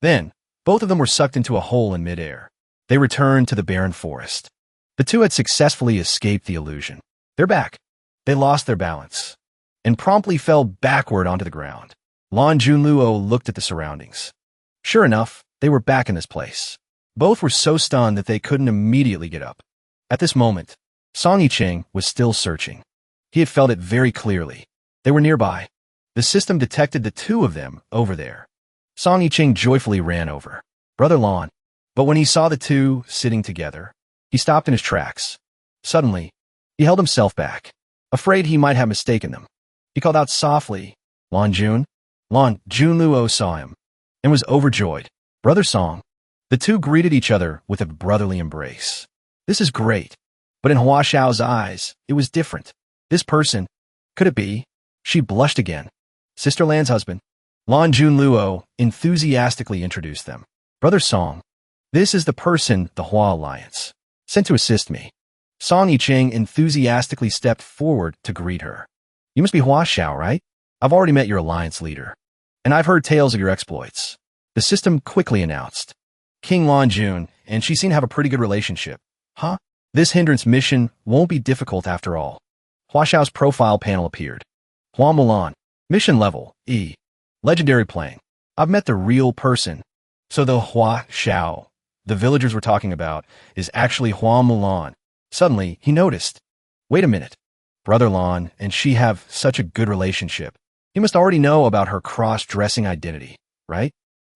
Then, both of them were sucked into a hole in midair. They returned to the barren forest. The two had successfully escaped the illusion. They're back. They lost their balance and promptly fell backward onto the ground. Lan Junluo looked at the surroundings. Sure enough, they were back in this place. Both were so stunned that they couldn't immediately get up. At this moment, Song Yicheng was still searching. He had felt it very clearly. They were nearby. The system detected the two of them over there. Song Yicheng joyfully ran over. Brother Lan. But when he saw the two sitting together, he stopped in his tracks. Suddenly, he held himself back, afraid he might have mistaken them. He called out softly, Lan Jun. Lan Junluo saw him and was overjoyed. Brother Song. The two greeted each other with a brotherly embrace. This is great. But in Hua Xiao's eyes, it was different. This person, could it be? She blushed again. Sister Lan's husband. Lan Junluo enthusiastically introduced them. Brother Song. This is the person, the Hua Alliance, sent to assist me. Song Yicheng enthusiastically stepped forward to greet her. You must be Hua Xiao, right? I've already met your alliance leader, and I've heard tales of your exploits. The system quickly announced. King Lan Jun, and she seemed to have a pretty good relationship. Huh? This hindrance mission won't be difficult after all. Hua Xiao's profile panel appeared. Hua Mulan. Mission level, E. Legendary playing. I've met the real person. So the Hua Xiao the villagers were talking about is actually Hua Mulan. Suddenly, he noticed. Wait a minute. Brother Lan and she have such a good relationship. He must already know about her cross-dressing identity, right?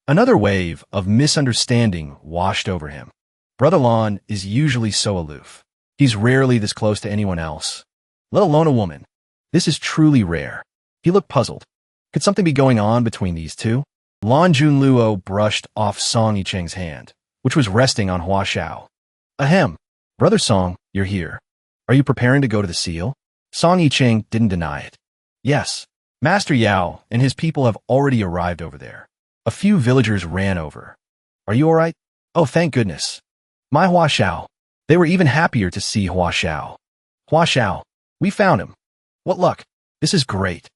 Another wave of misunderstanding washed over him. Brother Lan is usually so aloof. He's rarely this close to anyone else, let alone a woman. This is truly rare. He looked puzzled. Could something be going on between these two? Lan Junluo brushed off Song Yicheng's hand, which was resting on Hua Xiao. Ahem. Brother Song, you're here. Are you preparing to go to the seal? Song Yicheng didn't deny it. Yes. Master Yao and his people have already arrived over there. A few villagers ran over. Are you all right? Oh, thank goodness. My Hua Xiao. They were even happier to see Hua Xiao. Hua Xiao, we found him. What luck. This is great.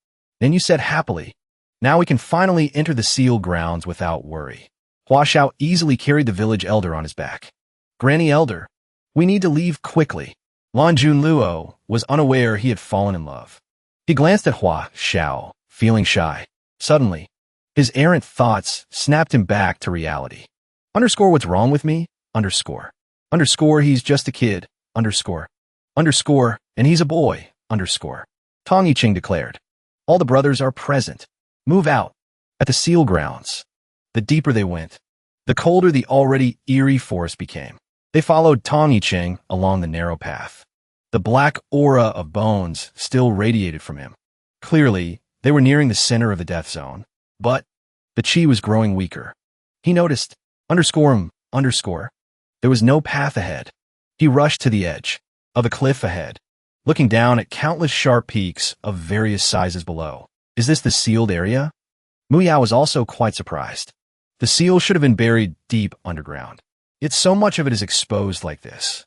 Then you said happily. Now we can finally enter the sealed grounds without worry. Hua Xiao easily carried the village elder on his back. Granny Elder, we need to leave quickly. Lan Junluo was unaware he had fallen in love. He glanced at Hua Xiao, feeling shy. Suddenly, his errant thoughts snapped him back to reality. Underscore what's wrong with me? Underscore. Underscore he's just a kid. Underscore. Underscore and he's a boy. Underscore. Tong Yicheng declared. All the brothers are present. Move out. At the seal grounds. The deeper they went, the colder the already eerie forest became. They followed Tong Yicheng along the narrow path. The black aura of bones still radiated from him. Clearly, they were nearing the center of the death zone, but the chi was growing weaker. He noticed, underscore, there was no path ahead. He rushed to the edge of the cliff ahead, looking down at countless sharp peaks of various sizes below. Is this the sealed area? Mu Yao was also quite surprised. The seal should have been buried deep underground. Yet so much of it is exposed like this.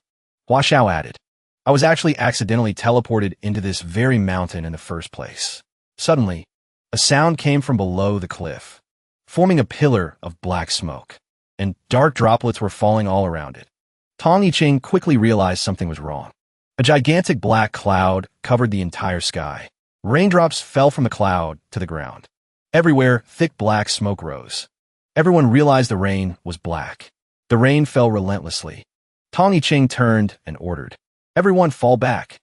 Hua Xiao added, I was actually accidentally teleported into this very mountain in the first place. Suddenly, a sound came from below the cliff, forming a pillar of black smoke, and dark droplets were falling all around it. Tong Yicheng quickly realized something was wrong. A gigantic black cloud covered the entire sky. Raindrops fell from the cloud to the ground. Everywhere, thick black smoke rose. Everyone realized the rain was black. The rain fell relentlessly. Tong Yicheng turned and ordered, everyone fall back.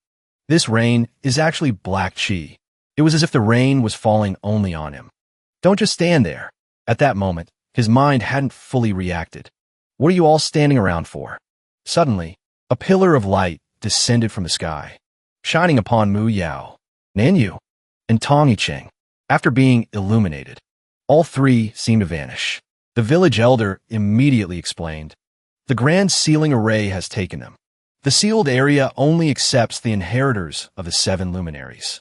This rain is actually black chi. It was as if the rain was falling only on him. Don't just stand there. At that moment, his mind hadn't fully reacted. What are you all standing around for? Suddenly, a pillar of light descended from the sky, shining upon Mu Yao, Nanyu, and Tong Yicheng. After being illuminated, all three seemed to vanish. The village elder immediately explained, the grand sealing array has taken them. The sealed area only accepts the inheritors of the 7 luminaries.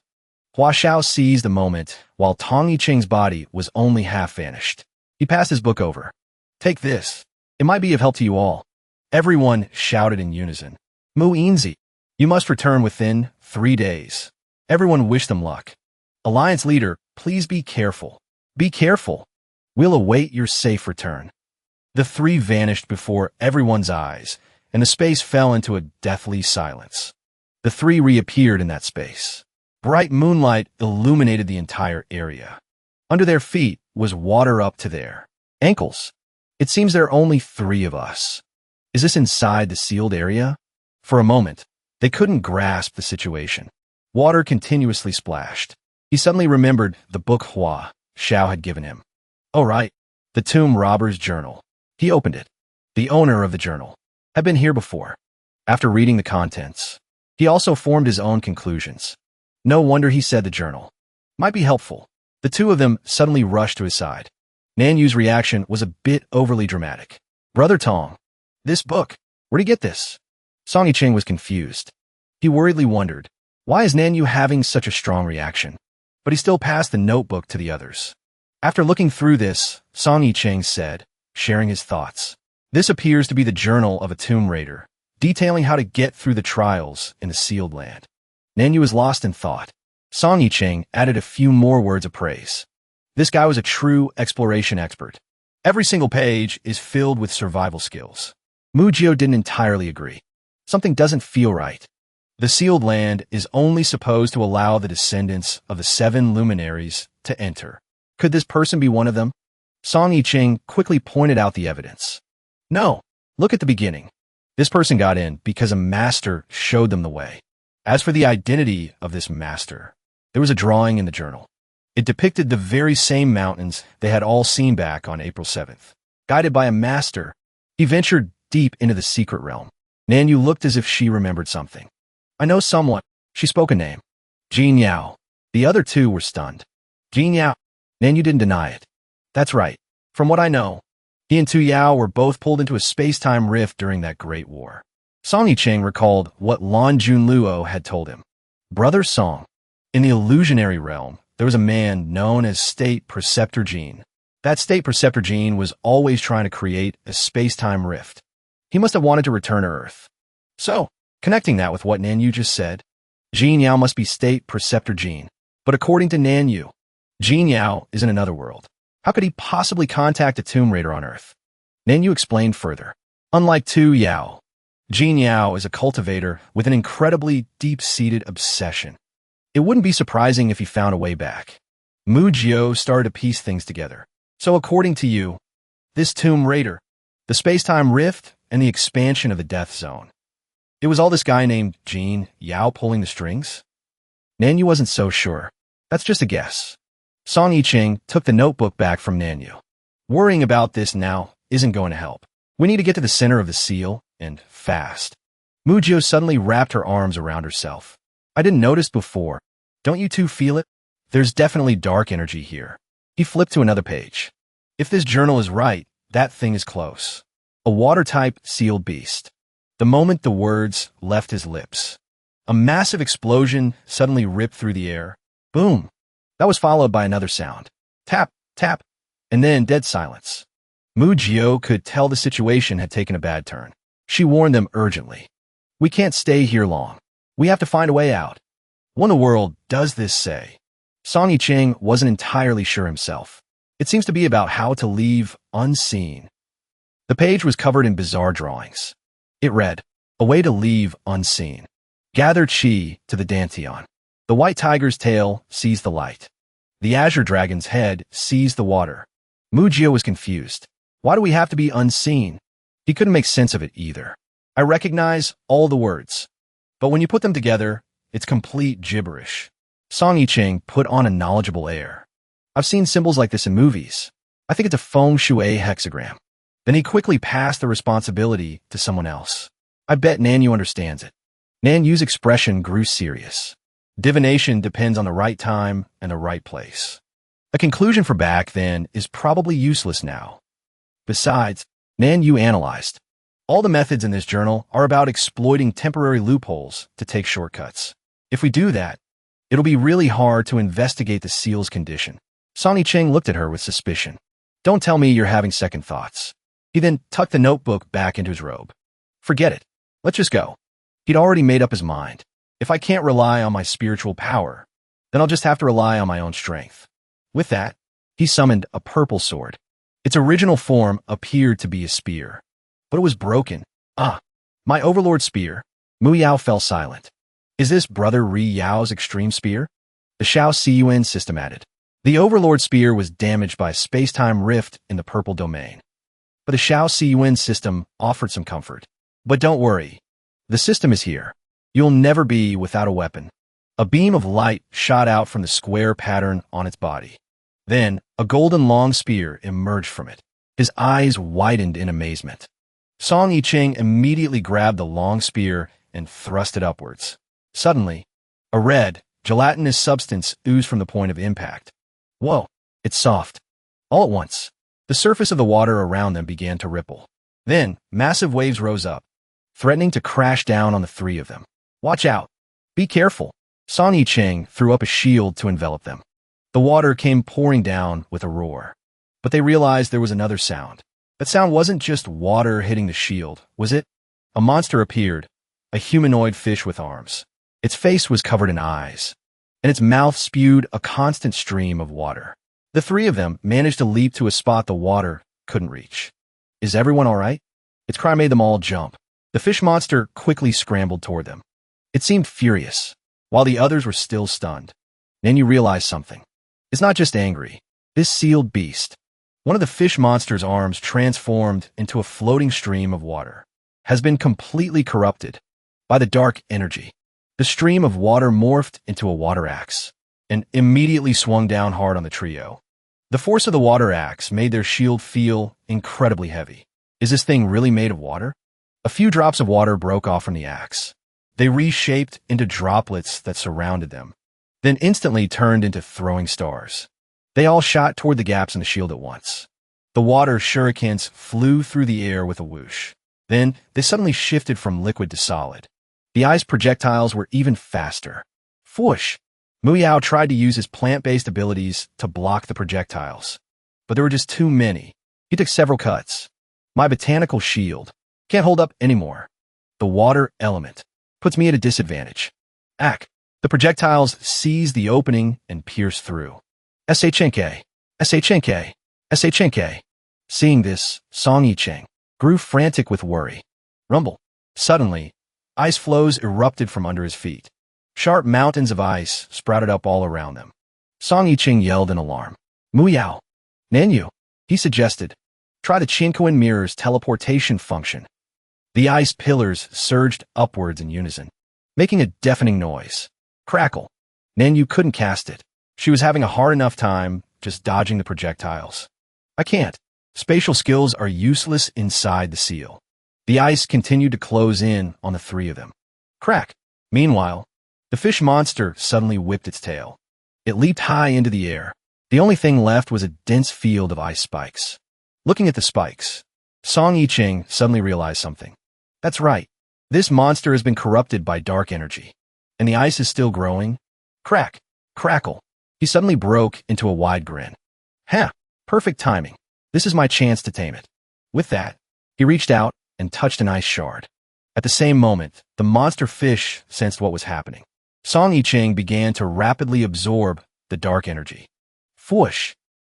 Hua Xiao seized the moment while Tong Yicheng's body was only half vanished. He passed his book over. Take this. It might be of help to you all. Everyone shouted in unison. Mu Yinzi, you must return within 3 days. Everyone wished them luck. Alliance leader, please be careful. Be careful. We'll await your safe return. The 3 vanished before everyone's eyes, and the space fell into a deathly silence. The 3 reappeared in that space. Bright moonlight illuminated the entire area. Under their feet was water up to their ankles. It seems there are only 3 of us. Is this inside the sealed area? For a moment, they couldn't grasp the situation. Water continuously splashed. He suddenly remembered the book Hua Xiao had given him. Oh right, the Tomb Robber's Journal. He opened it. The owner of the journal had been here before. After reading the contents, he also formed his own conclusions. No wonder he said the journal might be helpful. The 2 of them suddenly rushed to his side. Nanyu's reaction was a bit overly dramatic. Brother Tong, this book, where'd he get this? Song Yicheng was confused. He worriedly wondered, why is Nanyu having such a strong reaction? But he still passed the notebook to the others. After looking through this, Song Yicheng said, sharing his thoughts, this appears to be the journal of a tomb raider, detailing how to get through the trials in the sealed land. Nanyu was lost in thought. Song Yicheng added a few more words of praise. This guy was a true exploration expert. Every single page is filled with survival skills. Mujio didn't entirely agree. Something doesn't feel right. The sealed land is only supposed to allow the descendants of the 7 luminaries to enter. Could this person be one of them? Song Yicheng quickly pointed out the evidence. No, look at the beginning. This person got in because a master showed them the way. As for the identity of this master, there was a drawing in the journal. It depicted the very same mountains they had all seen back on April 7th. Guided by a master, he ventured deep into the secret realm. Nanyu looked as if she remembered something. I know someone. She spoke a name. Jin Yao. The other two were stunned. Jin Yao. Nanyu didn't deny it. That's right. From what I know, he and Tu Yao were both pulled into a space-time rift during that Great War. Song Yicheng recalled what Lan Junluo had told him. Brother Song. In the illusionary realm, there was a man known as State Preceptor Jin. That State Preceptor Jin was always trying to create a space-time rift. He must have wanted to return to Earth. So, connecting that with what Nanyu just said, Jin Yao must be State Preceptor Jin. But according to Nanyu, Jin Yao is in another world. How could he possibly contact a Tomb Raider on Earth? Nanyu explained further. Unlike Tu Yao, Jin Yao is a cultivator with an incredibly deep-seated obsession. It wouldn't be surprising if he found a way back. Mujio started to piece things together. So according to you, this Tomb Raider, the space-time rift, and the expansion of the Death Zone, it was all this guy named Jin Yao pulling the strings? Nanyu wasn't so sure. That's just a guess. Song Yicheng took the notebook back from Nanyu. Worrying about this now isn't going to help. We need to get to the center of the seal, and fast. Mujio suddenly wrapped her arms around herself. I didn't notice before. Don't you two feel it? There's definitely dark energy here. He flipped to another page. If this journal is right, that thing is close. A water-type sealed beast. The moment the words left his lips, a massive explosion suddenly ripped through the air. Boom! That was followed by another sound. Tap, tap, and then dead silence. Mujio could tell the situation had taken a bad turn. She warned them urgently. We can't stay here long. We have to find a way out. What in the world does this say? Song Yicheng wasn't entirely sure himself. It seems to be about how to leave unseen. The page was covered in bizarre drawings. It read, a way to leave unseen. Gather chi to the Dantian. The white tiger's tail sees the light. The azure dragon's head sees the water. Mujio was confused. Why do we have to be unseen? He couldn't make sense of it either. I recognize all the words, but when you put them together, it's complete gibberish. Song Yicheng put on a knowledgeable air. I've seen symbols like this in movies. I think it's a feng shui hexagram. Then he quickly passed the responsibility to someone else. I bet Nanyu understands it. Nanyu's expression grew serious. Divination depends on the right time and the right place. A conclusion for back then is probably useless now. Besides, Nanyu analyzed. All the methods in this journal are about exploiting temporary loopholes to take shortcuts. If we do that, it'll be really hard to investigate the seal's condition. Song Yicheng looked at her with suspicion. Don't tell me you're having second thoughts. He then tucked the notebook back into his robe. Forget it. Let's just go. He'd already made up his mind. If I can't rely on my spiritual power, then I'll just have to rely on my own strength. With that, he summoned a purple sword. Its original form appeared to be a spear, but it was broken. My overlord spear. Mu Yao fell silent. Is this Brother Ri Yao's extreme spear? The Shao Cun system added. The overlord spear was damaged by a space-time rift in the purple domain. But the Shao Cun system offered some comfort. But don't worry. The system is here. You'll never be without a weapon. A beam of light shot out from the square pattern on its body. Then, a golden long spear emerged from it. His eyes widened in amazement. Song Yicheng immediately grabbed the long spear and thrust it upwards. Suddenly, a red, gelatinous substance oozed from the point of impact. Whoa, it's soft. All at once, the surface of the water around them began to ripple. Then, massive waves rose up, threatening to crash down on the three of them. Watch out. Be careful. Song Yicheng threw up a shield to envelop them. The water came pouring down with a roar. But they realized there was another sound. That sound wasn't just water hitting the shield, was it? A monster appeared, a humanoid fish with arms. Its face was covered in eyes, and its mouth spewed a constant stream of water. The three of them managed to leap to a spot the water couldn't reach. Is everyone all right? Its cry made them all jump. The fish monster quickly scrambled toward them. It seemed furious, while the others were still stunned. Then you realized something. It's not just angry. This sealed beast, one of the fish monster's arms transformed into a floating stream of water, has been completely corrupted by the dark energy. The stream of water morphed into a water axe and immediately swung down hard on the trio. The force of the water axe made their shield feel incredibly heavy. Is this thing really made of water? A few drops of water broke off from the axe. They reshaped into droplets that surrounded them, then instantly turned into throwing stars. They all shot toward the gaps in the shield at once. The water shurikens flew through the air with a whoosh. Then they suddenly shifted from liquid to solid. The ice projectiles were even faster. Whoosh! Muyao tried to use his plant-based abilities to block the projectiles, but there were just too many. He took several cuts. My botanical shield can't hold up anymore. The water element puts me at a disadvantage. Ack! The projectiles seized the opening and pierced through. SHNK! SHNK! SHNK! Seeing this, Song Yicheng grew frantic with worry. Rumble! Suddenly, ice flows erupted from under his feet. Sharp mountains of ice sprouted up all around them. Song Yicheng yelled in alarm. Muyao! Nanyu! He suggested. Try the Chinkoan mirror's teleportation function. The ice pillars surged upwards in unison, making a deafening noise. Crackle! Nanyu couldn't cast it. She was having a hard enough time just dodging the projectiles. I can't. Spatial skills are useless inside the seal. The ice continued to close in on the three of them. Crack! Meanwhile, the fish monster suddenly whipped its tail. It leaped high into the air. The only thing left was a dense field of ice spikes. Looking at the spikes, Song Yicheng suddenly realized something. That's right. This monster has been corrupted by dark energy, and the ice is still growing. Crack! Crackle! He suddenly broke into a wide grin. Ha! Perfect timing. This is my chance to tame it. With that, he reached out and touched an ice shard. At the same moment, the monster fish sensed what was happening. Song Yicheng began to rapidly absorb the dark energy. Whoosh!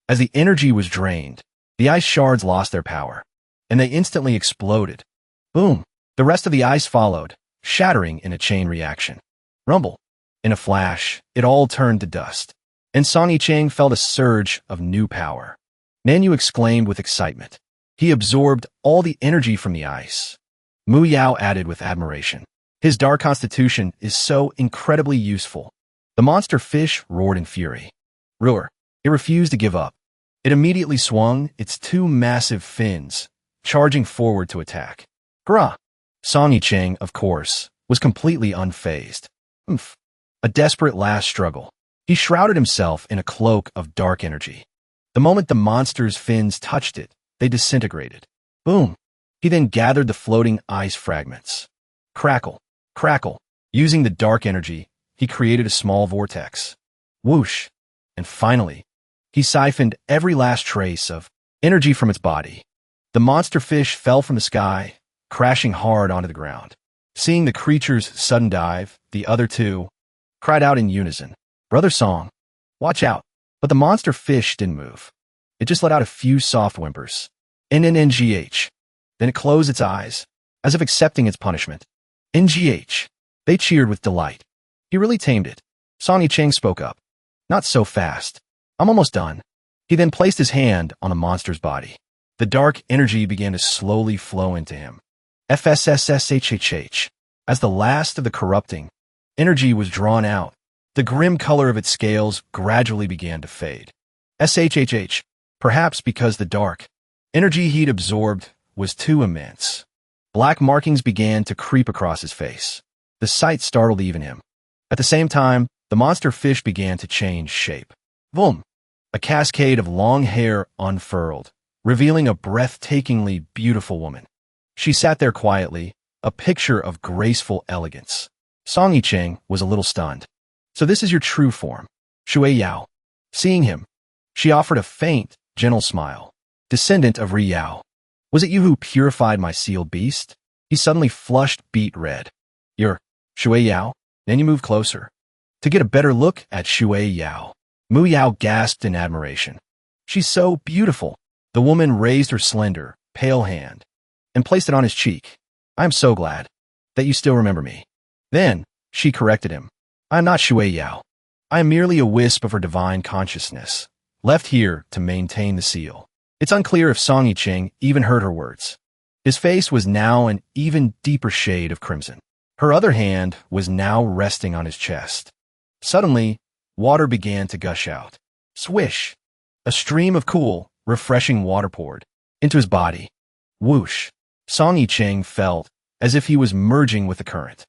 As the energy was drained, the ice shards lost their power, and they instantly exploded. Boom! The rest of the ice followed, shattering in a chain reaction. Rumble! In a flash, it all turned to dust, and Song Yicheng felt a surge of new power. Nanyu exclaimed with excitement. He absorbed all the energy from the ice. Mu Yao added with admiration. His dark constitution is so incredibly useful. The monster fish roared in fury. Roar! It refused to give up. It immediately swung its two massive fins, charging forward to attack. Hurrah! Song Yicheng, of course, was completely unfazed. Oomph! A desperate last struggle. He shrouded himself in a cloak of dark energy. The moment the monster's fins touched it, they disintegrated. Boom! He then gathered the floating ice fragments. Crackle! Crackle! Using the dark energy, he created a small vortex. Whoosh! And finally, he siphoned every last trace of energy from its body. The monster fish fell from the sky, crashing hard onto the ground. Seeing the creature's sudden dive, the other two cried out in unison. Brother Song, watch out. But the monster fish didn't move. It just let out a few soft whimpers. NNNGH. Then it closed its eyes, as if accepting its punishment. NGH. They cheered with delight. He really tamed it. Song Yicheng spoke up. Not so fast. I'm almost done. He then placed his hand on the monster's body. The dark energy began to slowly flow into him. FSSSHHH. As the last of the corrupting energy was drawn out, the grim color of its scales gradually began to fade. SHHH. Perhaps because the dark energy he'd absorbed was too immense. Black markings began to creep across his face. The sight startled even him. At the same time, the monster fish began to change shape. Boom! A cascade of long hair unfurled, revealing a breathtakingly beautiful woman. She sat there quietly, a picture of graceful elegance. Song Yicheng was a little stunned. So this is your true form, Shui Yao. Seeing him, she offered a faint, gentle smile. Descendant of Ri Yao. Was it you who purified my sealed beast? He suddenly flushed beet red. You're Shui Yao? Then you moved closer. to get a better look at Shui Yao. Mu Yao gasped in admiration. She's so beautiful. The woman raised her slender, pale hand and placed it on his cheek. I am so glad that you still remember me. Then she corrected him. I am not Shui Yao. I am merely a wisp of her divine consciousness, left here to maintain the seal. It's unclear if Song Yicheng even heard her words. His face was now an even deeper shade of crimson. Her other hand was now resting on his chest. Suddenly, water began to gush out. Swish! A stream of cool, refreshing water poured into his body. Whoosh! Song Yicheng felt as if he was merging with the current.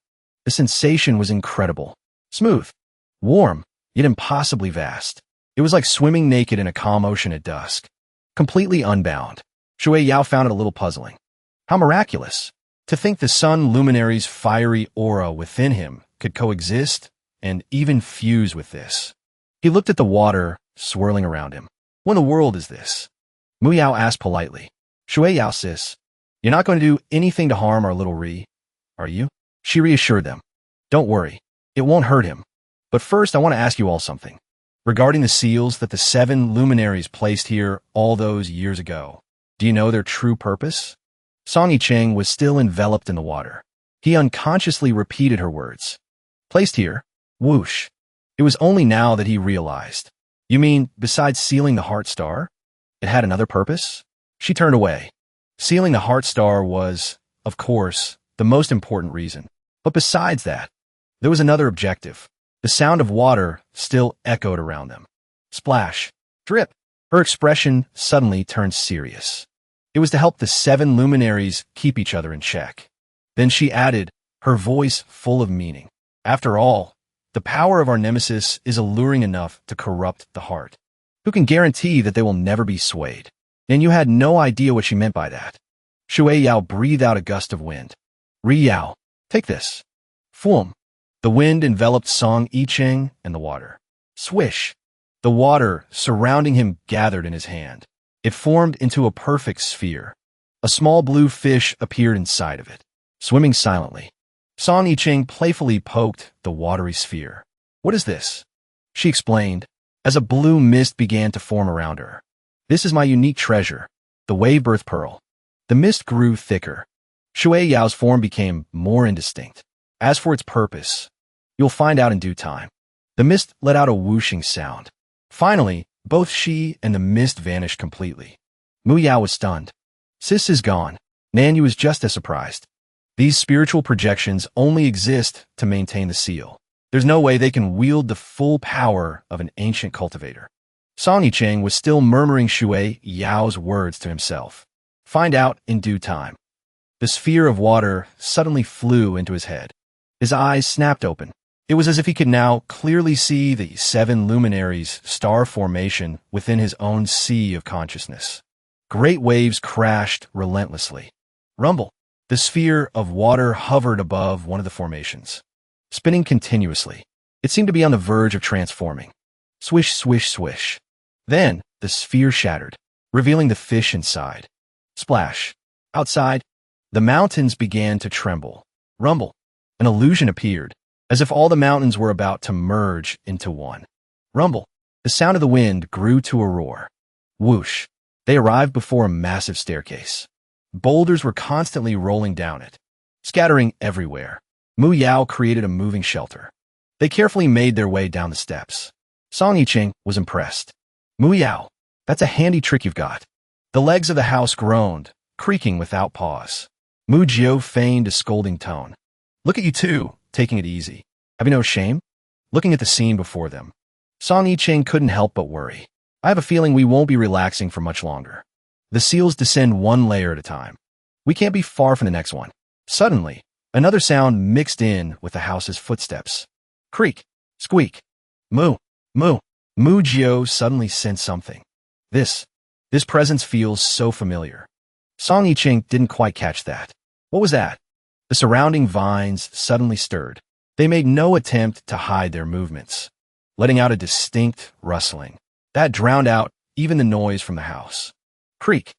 The sensation was incredible. Smooth, warm, yet impossibly vast. It was like swimming naked in a calm ocean at dusk. Completely unbound. Shui Yao found it a little puzzling. How miraculous! To think the sun luminary's fiery aura within him could coexist and even fuse with this. He looked at the water swirling around him. What in the world is this? Mu Yao asked politely. Shui Yao sis, you're not going to do anything to harm our little Ri, are you? She reassured them. Don't worry, it won't hurt him. But first I want to ask you all something. Regarding the seals that the 7 luminaries placed here all those years ago, do you know their true purpose? Song Yicheng was still enveloped in the water. He unconsciously repeated her words. Placed here, whoosh. It was only now that he realized. You mean, besides sealing the heart star, it had another purpose? She turned away. Sealing the heart star was, of course, the most important reason. But besides that, there was another objective. The sound of water still echoed around them. Splash. Drip. Her expression suddenly turned serious. It was to help the 7 luminaries keep each other in check. Then she added, her voice full of meaning. After all, the power of our nemesis is alluring enough to corrupt the heart. Who can guarantee that they will never be swayed? And you had no idea what she meant by that. Shui Yao breathed out a gust of wind. Ri Yao, take this. Foom. The wind enveloped Song Yicheng and the water. Swish. The water surrounding him gathered in his hand. It formed into a perfect sphere. A small blue fish appeared inside of it, swimming silently. Song Yicheng playfully poked the watery sphere. What is this? She explained, as a blue mist began to form around her. This is my unique treasure, the wave-birth pearl. The mist grew thicker. Shui Yao's form became more indistinct. As for its purpose, you'll find out in due time. The mist let out a whooshing sound. Finally, both she and the mist vanished completely. Mu Yao was stunned. Sis is gone. Nanyu was just as surprised. These spiritual projections only exist to maintain the seal. There's no way they can wield the full power of an ancient cultivator. Song Yicheng was still murmuring Shui Yao's words to himself. Find out in due time. The sphere of water suddenly flew into his head. His eyes snapped open. It was as if he could now clearly see the 7 luminaries' star formation within his own sea of consciousness. Great waves crashed relentlessly. Rumble. The sphere of water hovered above one of the formations, spinning continuously. It seemed to be on the verge of transforming. Swish, swish, swish. Then the sphere shattered, revealing the fish inside. Splash. Outside, the mountains began to tremble. Rumble. An illusion appeared, as if all the mountains were about to merge into one. Rumble. The sound of the wind grew to a roar. Whoosh. They arrived before a massive staircase. Boulders were constantly rolling down it, scattering everywhere. Mu Yao created a moving shelter. They carefully made their way down the steps. Song Yicheng was impressed. Mu Yao, that's a handy trick you've got. The legs of the house groaned, creaking without pause. Mu Jiao feigned a scolding tone. Look at you two, taking it easy. Have you no shame? Looking at the scene before them, Song Yicheng couldn't help but worry. I have a feeling we won't be relaxing for much longer. The seals descend one layer at a time. We can't be far from the next one. Suddenly, another sound mixed in with the house's footsteps. Creak, squeak, moo, moo. Mu Jiao suddenly sensed something. This presence feels so familiar. Song Yicheng didn't quite catch that. What was that? The surrounding vines suddenly stirred. They made no attempt to hide their movements, letting out a distinct rustling that drowned out even the noise from the house. Creak.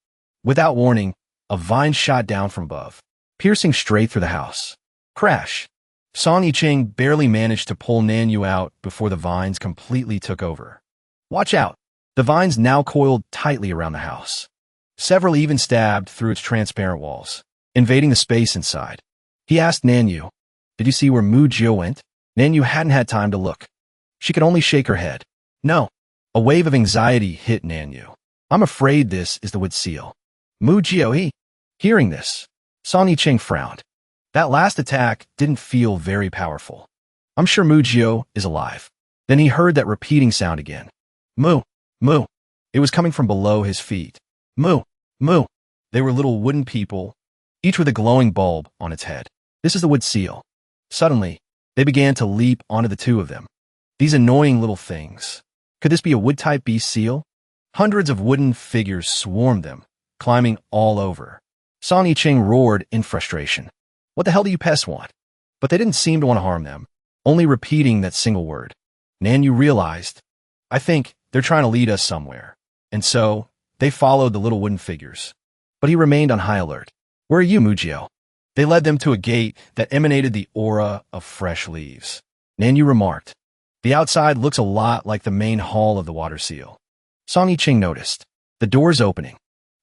Without warning, a vine shot down from above, piercing straight through the house. Crash. Song Yicheng barely managed to pull Nanyu out before the vines completely took over. Watch out! The vines now coiled tightly around the house. Several even stabbed through its transparent walls, invading the space inside. He asked Nanyu, "Did you see where Mu Jio went?" Nanyu hadn't had time to look. She could only shake her head. No. A wave of anxiety hit Nanyu. "I'm afraid this is the wood seal." Mu Jio. Hearing this, Song Yicheng frowned. That last attack didn't feel very powerful. "I'm sure Mu Jio is alive." Then he heard that repeating sound again. Moo, moo. It was coming from below his feet. Moo, moo. They were little wooden people, each with a glowing bulb on its head. This is the wood seal. Suddenly, they began to leap onto the two of them. These annoying little things. Could this be a wood-type beast seal? Hundreds of wooden figures swarmed them, climbing all over. Song Yicheng roared in frustration. "What the hell do you pests want?" But they didn't seem to want to harm them, only repeating that single word. Nanyu realized, "I think they're trying to lead us somewhere." And so, they followed the little wooden figures. But he remained on high alert. "Where are you, Mujio?" They led them to a gate that emanated the aura of fresh leaves. Nanyu remarked, "The outside looks a lot like the main hall of the water seal." Song Yicheng noticed. The door's opening.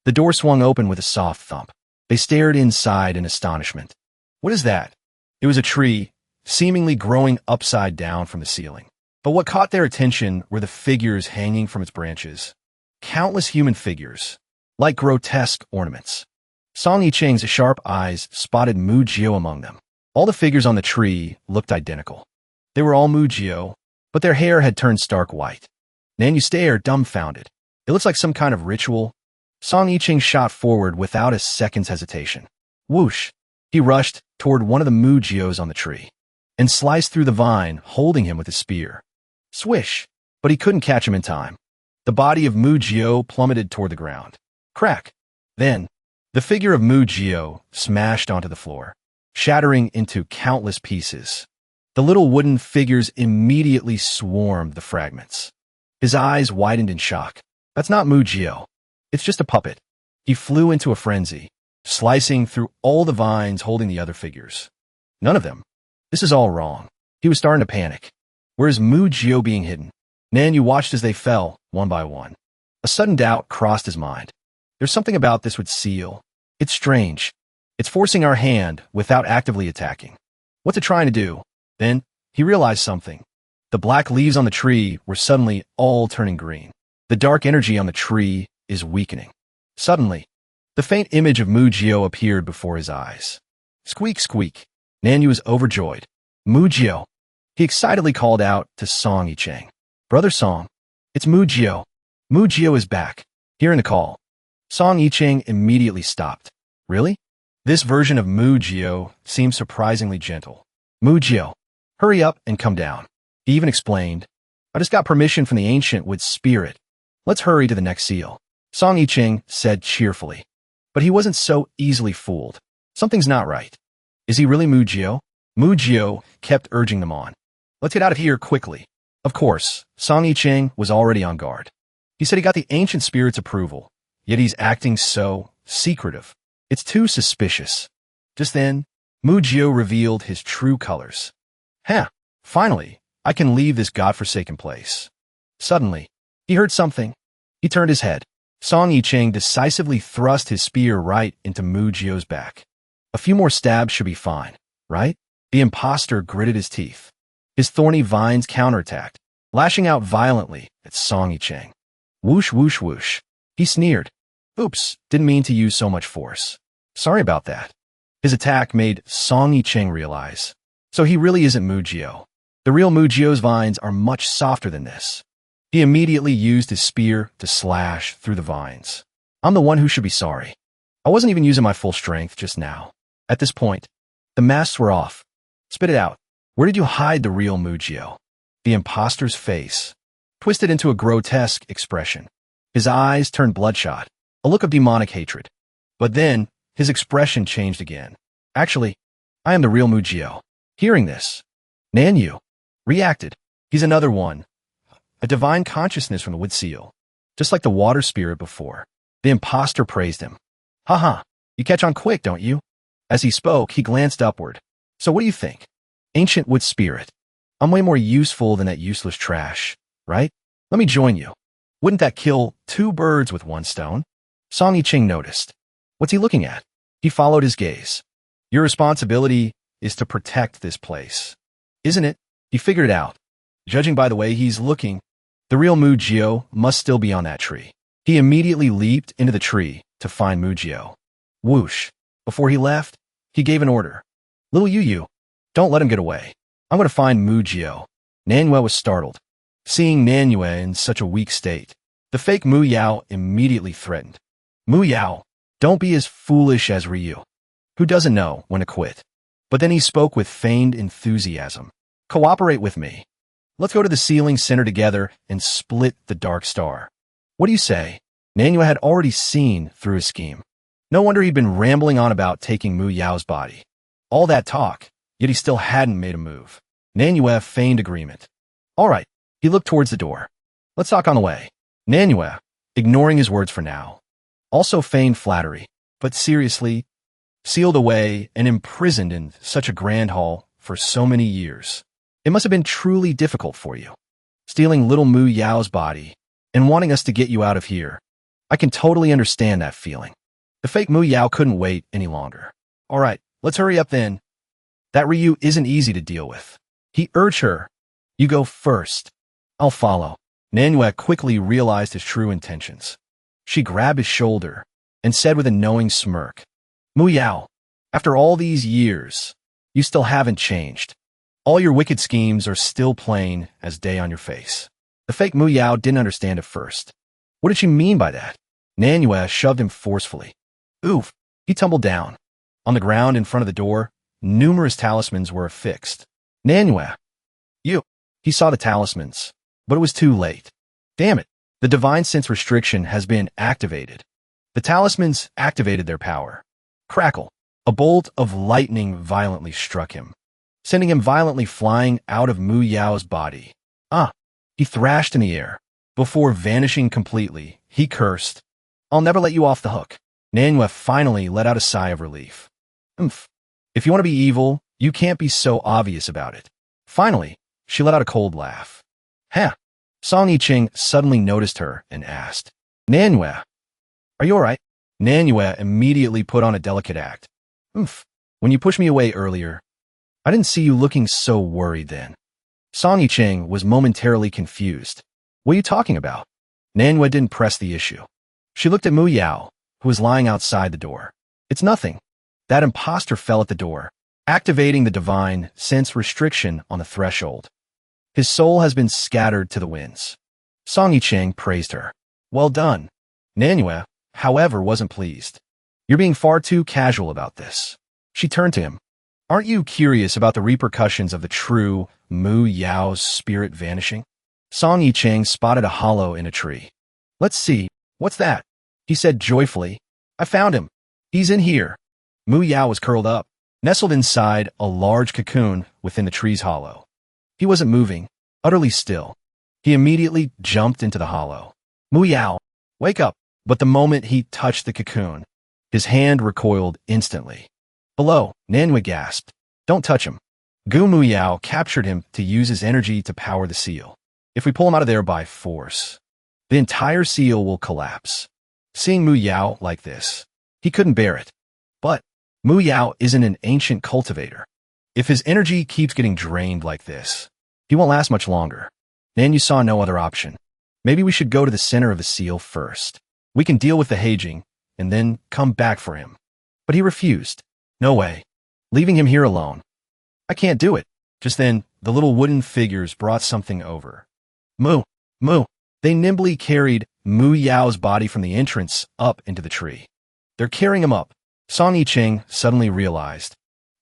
The door swung open with a soft thump. They stared inside in astonishment. What is that? It was a tree, seemingly growing upside down from the ceiling. But what caught their attention were the figures hanging from its branches. Countless human figures, like grotesque ornaments. Song Yicheng's sharp eyes spotted Mu Jio among them. All the figures on the tree looked identical. They were all Mu Jio, but their hair had turned stark white. Nanyu stared, dumbfounded. It looks like some kind of ritual. Song Yicheng shot forward without a second's hesitation. Whoosh! He rushed toward one of the Mu Jios on the tree and sliced through the vine, holding him with his spear. Swish! But he couldn't catch him in time. The body of Mu Jio plummeted toward the ground. Crack! Then, the figure of Mu Jio smashed onto the floor, shattering into countless pieces. The little wooden figures immediately swarmed the fragments. His eyes widened in shock. That's not Mu Jio. It's just a puppet. He flew into a frenzy, slicing through all the vines holding the other figures. None of them. This is all wrong. He was starting to panic. Where is Mu Jio being hidden? Nanyu watched as they fell, one by one. A sudden doubt crossed his mind. There's something about this wood seal. It's strange. It's forcing our hand without actively attacking. What's it trying to do? Then, he realized something. The black leaves on the tree were suddenly all turning green. The dark energy on the tree is weakening. Suddenly, the faint image of Mu Jio appeared before his eyes. Squeak, squeak. Nanyu was overjoyed. Mu Jio. He excitedly called out to Song Yicheng. Brother Song, it's Mu Jio. Mu Jio is back. Hearing the call, Song Yicheng immediately stopped. Really? This version of Mu Jio seemed surprisingly gentle. Mu Jio, hurry up and come down. He even explained, I just got permission from the ancient wood spirit. Let's hurry to the next seal. Song Yicheng said cheerfully. But he wasn't so easily fooled. Something's not right. Is he really Mu Jio? Mu Jio kept urging them on. Let's get out of here quickly. Of course, Song Yicheng was already on guard. He said he got the ancient spirit's approval, yet he's acting so secretive. It's too suspicious. Just then, Mu Jio revealed his true colors. Finally, I can leave this godforsaken place. Suddenly, he heard something. He turned his head. Song Yicheng decisively thrust his spear right into Mu Jio's back. A few more stabs should be fine, right? The imposter gritted his teeth. His thorny vines counterattacked, lashing out violently at Song Yicheng. Whoosh, whoosh, whoosh. He sneered. Oops, didn't mean to use so much force. Sorry about that. His attack made Song Yicheng realize. So he really isn't Mu Jio. The real Mu Jio's vines are much softer than this. He immediately used his spear to slash through the vines. I'm the one who should be sorry. I wasn't even using my full strength just now. At this point, the masks were off. Spit it out. Where did you hide the real Mu Jio? The imposter's face twisted into a grotesque expression. His eyes turned bloodshot, a look of demonic hatred. But then, his expression changed again. Actually, I am the real Mu Jio. Hearing this, Nanyu reacted. He's another one. A divine consciousness from the wood seal. Just like the water spirit before. The imposter praised him. Haha, you catch on quick, don't you? As he spoke, he glanced upward. So what do you think? Ancient wood spirit. I'm way more useful than that useless trash, right? Let me join you. Wouldn't that kill two birds with one stone? Song Yicheng noticed. What's he looking at? He followed his gaze. Your responsibility is to protect this place. Isn't it? He figured it out. Judging by the way he's looking, the real Mujio must still be on that tree. He immediately leaped into the tree to find Mujio. Whoosh. Before he left, he gave an order. Little Yu, don't let him get away. I'm going to find Mujio. Manhwa was startled. Seeing Manhwa in such a weak state, the fake Mu Yao immediately threatened. Mu Yao, don't be as foolish as Ryu, who doesn't know when to quit. But then he spoke with feigned enthusiasm. Cooperate with me. Let's go to the ceiling center together and split the Dark Star. What do you say? Manhwa had already seen through his scheme. No wonder he'd been rambling on about taking Mu Yao's body. All that talk, yet he still hadn't made a move. Manhwa feigned agreement. All right, he looked towards the door. Let's talk on the way. Manhwa, ignoring his words for now, also feigned flattery, but seriously, sealed away and imprisoned in such a grand hall for so many years. It must have been truly difficult for you, stealing little Mu Yao's body and wanting us to get you out of here. I can totally understand that feeling. The fake Mu Yao couldn't wait any longer. All right, let's hurry up then. That Ryu isn't easy to deal with. He urged her. You go first. I'll follow. Manhwa quickly realized his true intentions. She grabbed his shoulder and said with a knowing smirk, Mu Yao, after all these years, you still haven't changed. All your wicked schemes are still plain as day on your face. The fake Mu Yao didn't understand at first. What did she mean by that? Manhwa shoved him forcefully. Oof! He tumbled down. On the ground in front of the door, numerous talismans were affixed. Manhwa! You! He saw the talismans, but it was too late. Damn it! The divine sense restriction has been activated. The talismans activated their power. Crackle! A bolt of lightning violently struck him, sending him violently flying out of Mu Yao's body. He thrashed in the air. Before vanishing completely, he cursed, I'll never let you off the hook. Manhwa finally let out a sigh of relief. If you want to be evil, you can't be so obvious about it. Finally, she let out a cold laugh. Huh. Song Yicheng suddenly noticed her and asked, Manhwa, are you all right? Manhwa immediately put on a delicate act. When you pushed me away earlier, I didn't see you looking so worried then. Song Yicheng was momentarily confused. What are you talking about? Manhwa didn't press the issue. She looked at Mu Yao, who was lying outside the door. It's nothing. That imposter fell at the door, activating the divine sense restriction on the threshold. His soul has been scattered to the winds. Song Yicheng praised her. Well done. Manhwa, however, wasn't pleased. You're being far too casual about this. She turned to him. Aren't you curious about the repercussions of the true Mu Yao's spirit vanishing? Song Yicheng spotted a hollow in a tree. Let's see. What's that? He said joyfully. I found him. He's in here. Mu Yao was curled up, nestled inside a large cocoon within the tree's hollow. He wasn't moving, utterly still. He immediately jumped into the hollow. Mu Yao, wake up. But the moment he touched the cocoon, his hand recoiled instantly. Below, Manhwa gasped. Don't touch him. Gu Mu Yao captured him to use his energy to power the seal. If we pull him out of there by force, the entire seal will collapse. Seeing Mu Yao like this, he couldn't bear it. But Mu Yao isn't an ancient cultivator. If his energy keeps getting drained like this, he won't last much longer. Manhwa saw no other option. Maybe we should go to the center of the seal first. We can deal with the Heijing and then come back for him. But he refused. No way. Leaving him here alone. I can't do it. Just then, the little wooden figures brought something over. Mu. They nimbly carried Mu Yao's body from the entrance up into the tree. They're carrying him up. Song Yicheng suddenly realized.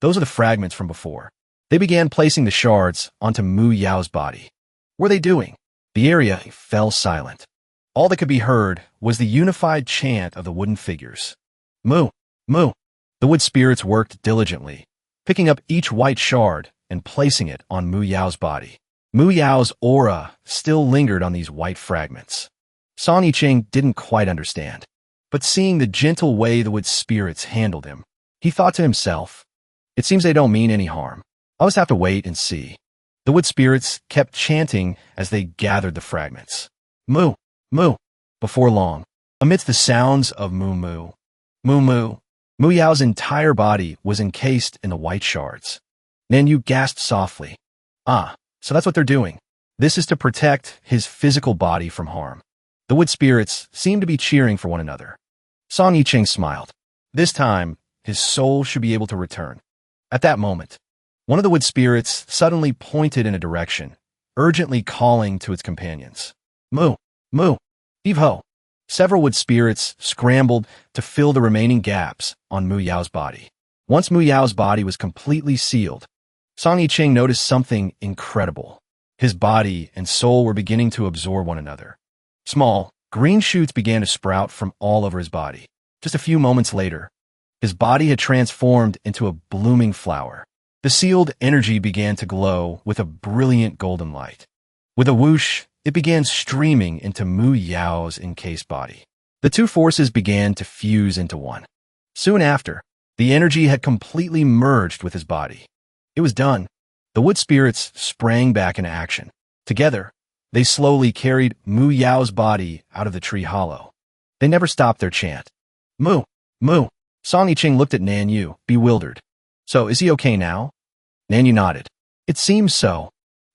Those are the fragments from before. They began placing the shards onto Mu Yao's body. What were they doing? The area fell silent. All that could be heard was the unified chant of the wooden figures. Mu. The wood spirits worked diligently, picking up each white shard and placing it on Mu Yao's body. Mu Yao's aura still lingered on these white fragments. Song Yicheng didn't quite understand, but seeing the gentle way the wood spirits handled him, he thought to himself, it seems they don't mean any harm. I'll just have to wait and see. The wood spirits kept chanting as they gathered the fragments. Moo, moo. Before long, amidst the sounds of moo moo, moo moo, Mu Yao's entire body was encased in the white shards. Nanyu gasped softly. Ah, so that's what they're doing. This is to protect his physical body from harm. The wood spirits seemed to be cheering for one another. Song Yicheng smiled. This time, his soul should be able to return. At that moment, one of the wood spirits suddenly pointed in a direction, urgently calling to its companions. Mu, Mu, Eve-ho. Several wood spirits scrambled to fill the remaining gaps on Mu Yao's body. Once Mu Yao's body was completely sealed, Song Yicheng noticed something incredible. His body and soul were beginning to absorb one another. Small, green shoots began to sprout from all over his body. Just a few moments later, his body had transformed into a blooming flower. The sealed energy began to glow with a brilliant golden light. With a whoosh, it began streaming into Mu Yao's encased body. The two forces began to fuse into one. Soon after, the energy had completely merged with his body. It was done. The wood spirits sprang back into action. Together, they slowly carried Mu Yao's body out of the tree hollow. They never stopped their chant. Mu, Mu. Song Yicheng looked at Nanyu, bewildered. So, is he okay now? Nanyu nodded. It seems so.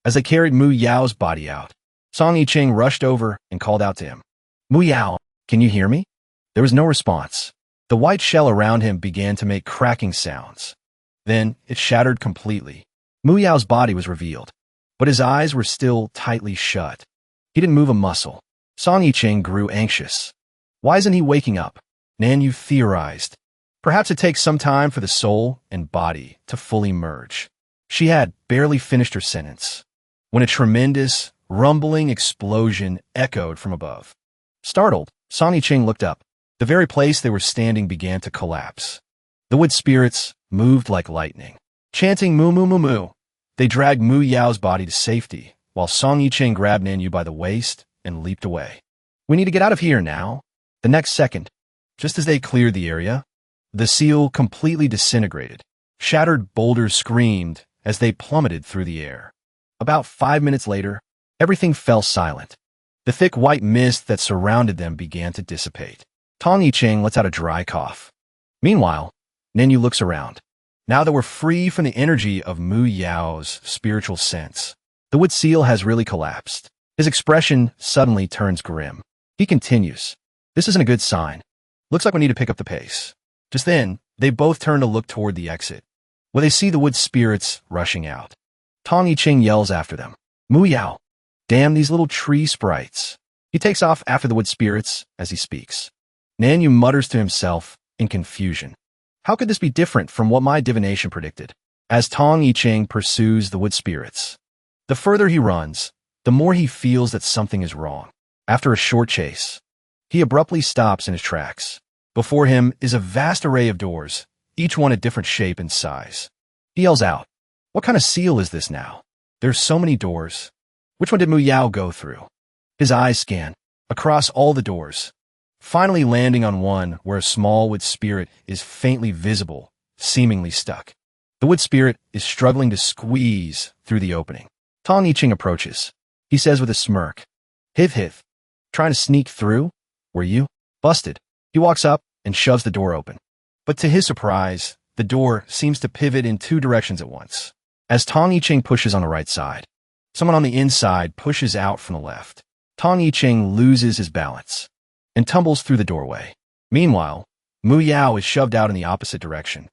As they carried Mu Yao's body out, Song Yicheng rushed over and called out to him. Mu Yao, can you hear me? There was no response. The white shell around him began to make cracking sounds. Then it shattered completely. Mu Yao's body was revealed, but his eyes were still tightly shut. He didn't move a muscle. Song Yicheng grew anxious. Why isn't he waking up? Nanyu theorized. Perhaps it takes some time for the soul and body to fully merge. She had barely finished her sentence when a tremendous, rumbling explosion echoed from above. Startled, Song Yicheng looked up. The very place they were standing began to collapse. The wood spirits moved like lightning. Chanting moo moo moo moo, they dragged Mu Yao's body to safety, while Song Yicheng grabbed Nanyu by the waist and leaped away. We need to get out of here now. The next second, just as they cleared the area, the seal completely disintegrated. Shattered boulders screamed as they plummeted through the air. About 5 minutes later, everything fell silent. The thick white mist that surrounded them began to dissipate. Song Yicheng lets out a dry cough. Meanwhile, Nanyu looks around. Now that we're free from the energy of Mu Yao's spiritual sense, the wood seal has really collapsed. His expression suddenly turns grim. He continues. This isn't a good sign. Looks like we need to pick up the pace. Just then, they both turn to look toward the exit, where they see the wood spirits rushing out. Song Yicheng yells after them. Mu Yao! Damn these little tree sprites. He takes off after the wood spirits as he speaks. Nanyu mutters to himself in confusion. How could this be different from what my divination predicted? As Song Yicheng pursues the wood spirits, the further he runs, the more he feels that something is wrong. After a short chase, he abruptly stops in his tracks. Before him is a vast array of doors, each one a different shape and size. He yells out, "What kind of seal is this now? There's so many doors. Which one did Mu Yao go through?" His eyes scan across all the doors, finally landing on one where a small wood spirit is faintly visible, seemingly stuck. The wood spirit is struggling to squeeze through the opening. Song Yicheng approaches. He says with a smirk, "Hiv hiv. Trying to sneak through? Were you? Busted." He walks up and shoves the door open. But to his surprise, the door seems to pivot in two directions at once. As Song Yicheng pushes on the right side, someone on the inside pushes out from the left. Song Yicheng loses his balance and tumbles through the doorway. Meanwhile, Mu Yao is shoved out in the opposite direction.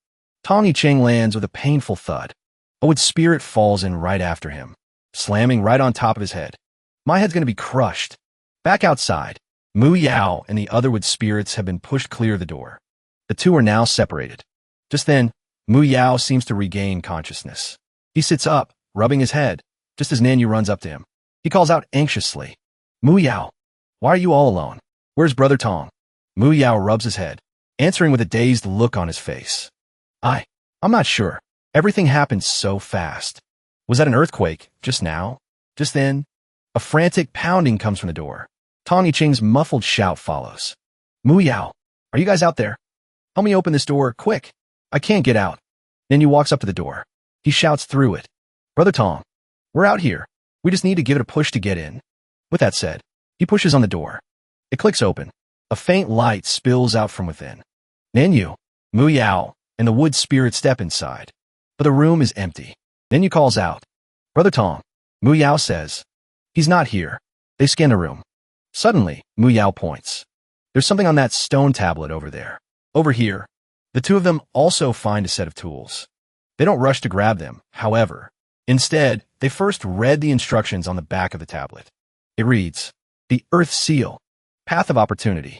Song Yicheng lands with a painful thud. A wood spirit falls in right after him, slamming right on top of his head. My head's going to be crushed. Back outside, Mu Yao and the other wood spirits have been pushed clear of the door. The two are now separated. Just then, Mu Yao seems to regain consciousness. He sits up, rubbing his head, just as Nanyu runs up to him. He calls out anxiously, "Mu Yao, why are you all alone? Where's Brother Tong?" Mu Yao rubs his head, answering with a dazed look on his face. I'm not sure. Everything happened so fast. Was that an earthquake, just now? Just then, a frantic pounding comes from the door. Song Yicheng's muffled shout follows. "Mu Yao, are you guys out there? Help me open this door, quick. I can't get out." Nanyu walks up to the door. He shouts through it. Brother Tom, we're out here. We just need to give it a push to get in. With that said, he pushes on the door. It clicks open. A faint light spills out from within. Nanyu, Mu Yao, and the wood spirit step inside. But the room is empty. Nanyu calls out. Brother Tom, Mu Yao says. He's not here. They scan the room. Suddenly, Mu Yao points. There's something on that stone tablet over there. Over here. The two of them also find a set of tools. They don't rush to grab them, however. Instead, they first read the instructions on the back of the tablet. It reads, the Earth Seal, Path of Opportunity,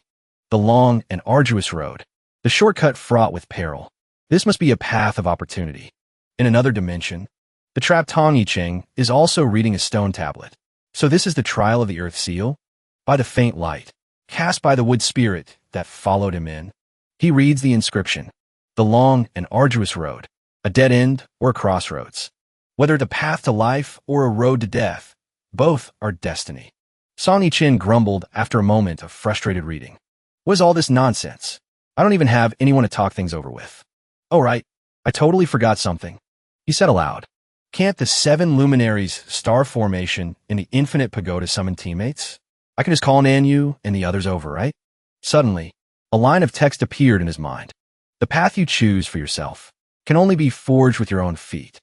the long and arduous road, the shortcut fraught with peril. This must be a path of opportunity. In another dimension, the trapped Tong Yicheng is also reading a stone tablet. So this is the trial of the Earth Seal? By the faint light, cast by the wood spirit that followed him in, he reads the inscription, the long and arduous road, a dead end or a crossroads. Whether the path to life or a road to death, both are destiny. Song Yichin grumbled after a moment of frustrated reading. What is all this nonsense? I don't even have anyone to talk things over with. Oh right, I totally forgot something. He said aloud. Can't the 7 luminaries star formation in the infinite pagoda summon teammates? I can just call Nanyu and the others over, right? Suddenly, a line of text appeared in his mind. The path you choose for yourself can only be forged with your own feet.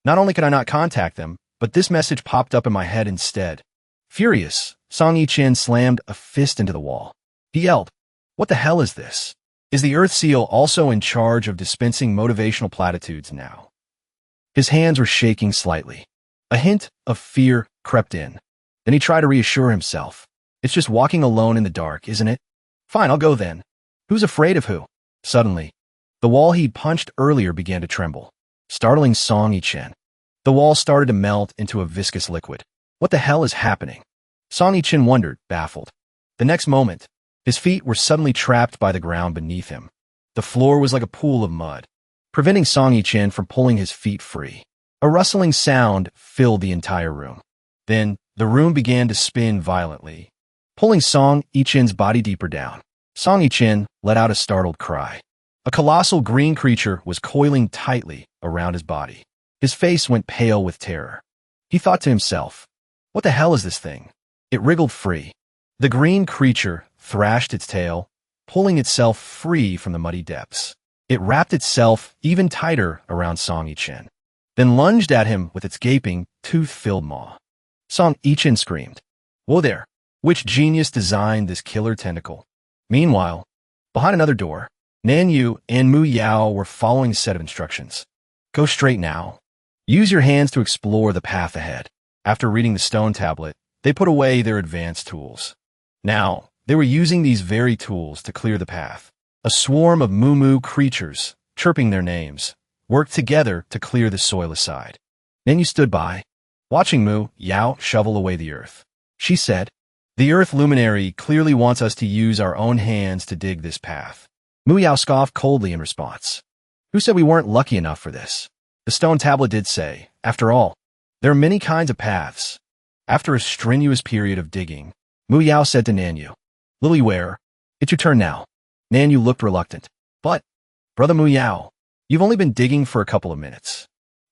Not only could I not contact them, but this message popped up in my head instead. Furious, Song Yichin slammed a fist into the wall. He yelled, what the hell is this? Is the Earth Seal also in charge of dispensing motivational platitudes now? His hands were shaking slightly. A hint of fear crept in. Then he tried to reassure himself. It's just walking alone in the dark, isn't it? Fine, I'll go then. Who's afraid of who? Suddenly, the wall he'd punched earlier began to tremble, startling Song Yichin. The wall started to melt into a viscous liquid. What the hell is happening? Song Yichin wondered, baffled. The next moment, his feet were suddenly trapped by the ground beneath him. The floor was like a pool of mud, preventing Song Yichin from pulling his feet free. A rustling sound filled the entire room. Then, the room began to spin violently, pulling Song Yichin's body deeper down. Song Yichin let out a startled cry. A colossal green creature was coiling tightly around his body. His face went pale with terror. He thought to himself, what the hell is this thing? It wriggled free. The green creature thrashed its tail, pulling itself free from the muddy depths. It wrapped itself even tighter around Song Yichin, then lunged at him with its gaping, tooth-filled maw. Song Yichin screamed, whoa there, which genius designed this killer tentacle? Meanwhile, behind another door, Nanyu and Mu Yao were following a set of instructions. Go straight now. Use your hands to explore the path ahead. After reading the stone tablet, they put away their advanced tools. Now, they were using these very tools to clear the path. A swarm of moo-moo creatures, chirping their names, worked together to clear the soil aside. Nanyu stood by, watching Mu Yao shovel away the earth. She said, the Earth Luminary clearly wants us to use our own hands to dig this path. Mu Yao scoffed coldly in response. Who said we weren't lucky enough for this? The stone tablet did say, after all, there are many kinds of paths. After a strenuous period of digging, Mu Yao said to Nanyu, Lily Ware, it's your turn now. Nanyu looked reluctant. But, Brother Mu Yao, you've only been digging for a couple of minutes.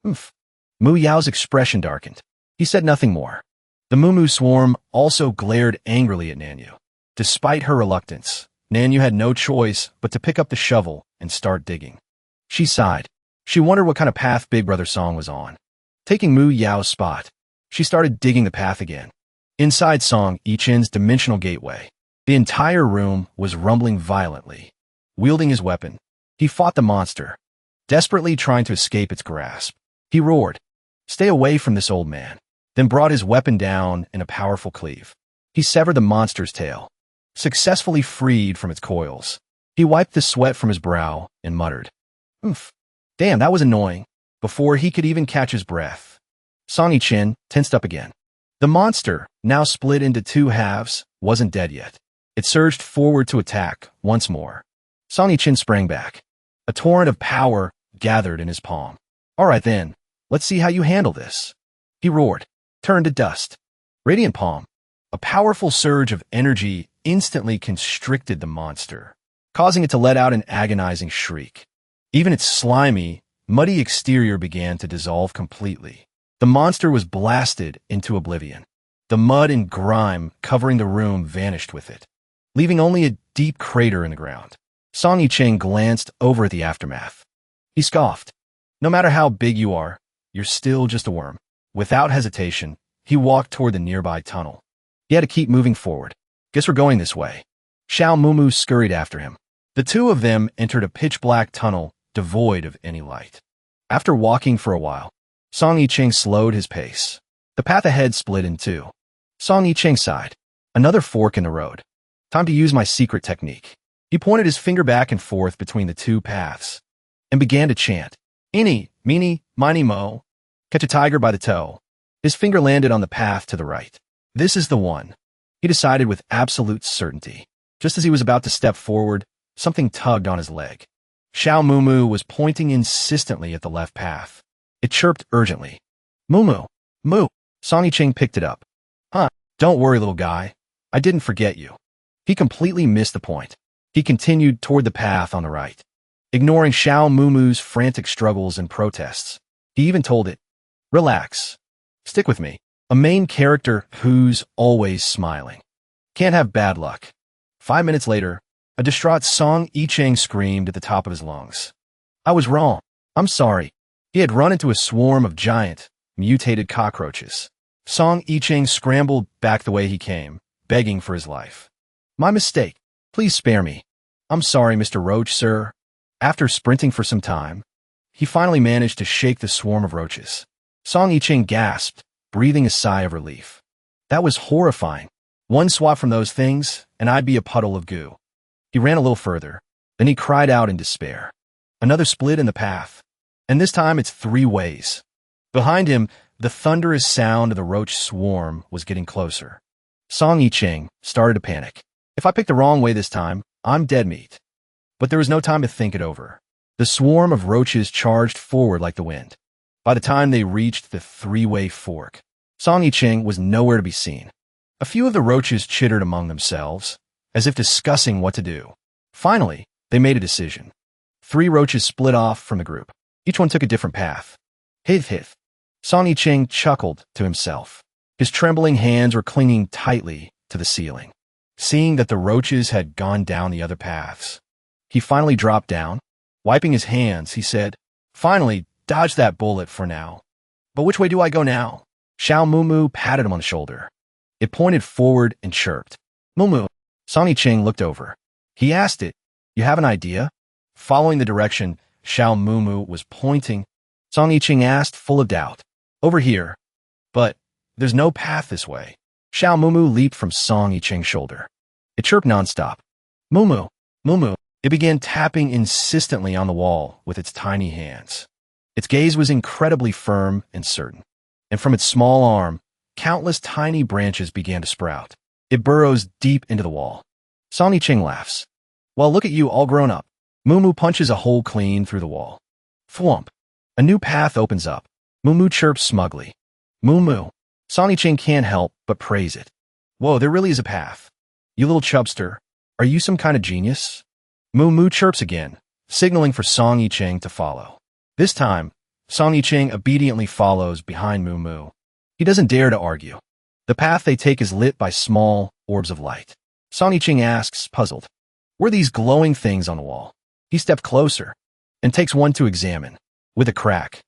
Oof. Mu Yao's expression darkened. He said nothing more. The Moo swarm also glared angrily at Nanyu. Despite her reluctance, Nanyu had no choice but to pick up the shovel and start digging. She sighed. She wondered what kind of path Big Brother Song was on. Taking Mu Yao's spot, she started digging the path again. Inside Song Yichin's dimensional gateway, the entire room was rumbling violently. Wielding his weapon, he fought the monster, desperately trying to escape its grasp. He roared, "Stay away from this old man," then brought his weapon down in a powerful cleave. He severed the monster's tail, successfully freed from its coils. He wiped the sweat from his brow and muttered, "Oomph, damn, that was annoying," before he could even catch his breath. Song Yichin tensed up again. The monster, now split into two halves, wasn't dead yet. It surged forward to attack once more. Song Yichin sprang back. A torrent of power gathered in his palm. "All right then, let's see how you handle this," he roared, turned to dust. Radiant Palm. A powerful surge of energy instantly constricted the monster, causing it to let out an agonizing shriek. Even its slimy, muddy exterior began to dissolve completely. The monster was blasted into oblivion. The mud and grime covering the room vanished with it, leaving only a deep crater in the ground. Song Yicheng glanced over at the aftermath. He scoffed. No matter how big you are, you're still just a worm. Without hesitation, he walked toward the nearby tunnel. He had to keep moving forward. Guess we're going this way. Xiao Mumu scurried after him. The two of them entered a pitch-black tunnel devoid of any light. After walking for a while, Song Yicheng slowed his pace. The path ahead split in two. Song Yicheng sighed. Another fork in the road. Time to use my secret technique. He pointed his finger back and forth between the two paths and began to chant. Eeny, meeny, miny, mo. Catch a tiger by the toe. His finger landed on the path to the right. This is the one, he decided with absolute certainty. Just as he was about to step forward, something tugged on his leg. Xiao Mumu was pointing insistently at the left path. It chirped urgently. Mumu, moo. Song Yicheng picked it up. Huh, don't worry, little guy. I didn't forget you. He completely missed the point. He continued toward the path on the right, ignoring Xiao Mumu's frantic struggles and protests. He even told it, relax. Stick with me. A main character who's always smiling. Can't have bad luck. 5 minutes later, a distraught Song Yicheng screamed at the top of his lungs. I was wrong. I'm sorry. He had run into a swarm of giant, mutated cockroaches. Song Yicheng scrambled back the way he came, begging for his life. My mistake. Please spare me. I'm sorry, Mr. Roach, sir. After sprinting for some time, he finally managed to shake the swarm of roaches. Song Yicheng gasped, breathing a sigh of relief. That was horrifying. One swat from those things, and I'd be a puddle of goo. He ran a little further. Then he cried out in despair. Another split in the path, and this time it's 3 ways. Behind him, the thunderous sound of the roach swarm was getting closer. Song Yicheng started to panic. If I pick the wrong way this time, I'm dead meat. But there was no time to think it over. The swarm of roaches charged forward like the wind. By the time they reached the 3-way fork, Song Yicheng was nowhere to be seen. A few of the roaches chittered among themselves, as if discussing what to do. Finally, they made a decision. 3 roaches split off from the group. Each one took a different path. Hith hith. Song Yicheng chuckled to himself. His trembling hands were clinging tightly to the ceiling. Seeing that the roaches had gone down the other paths, he finally dropped down. Wiping his hands, he said, Finally, dodge that bullet for now. But which way do I go now? Xiao Mumu patted him on the shoulder. It pointed forward and chirped. Mumu. Song Yicheng looked over. He asked it, You have an idea? Following the direction Xiao Mumu was pointing, Song Yicheng asked, full of doubt. Over here. But there's no path this way. Xiao Mumu leaped from Song Yicheng's shoulder. It chirped nonstop. Mumu, Mumu. It began tapping insistently on the wall with its tiny hands. Its gaze was incredibly firm and certain, and from its small arm, countless tiny branches began to sprout. It burrows deep into the wall. Song Yicheng laughs. Well, look at you all grown up. Mumu punches a hole clean through the wall. Thwomp. A new path opens up. Mumu chirps smugly. Mumu. Song Yicheng can't help but praise it. Whoa, there really is a path. You little chubster, are you some kind of genius? Mumu chirps again, signaling for Song Yicheng to follow. This time, Song Yicheng obediently follows behind Mumu. He doesn't dare to argue. The path they take is lit by small orbs of light. Song Yicheng asks, puzzled, What are these glowing things on the wall? He stepped closer and takes one to examine. With a crack,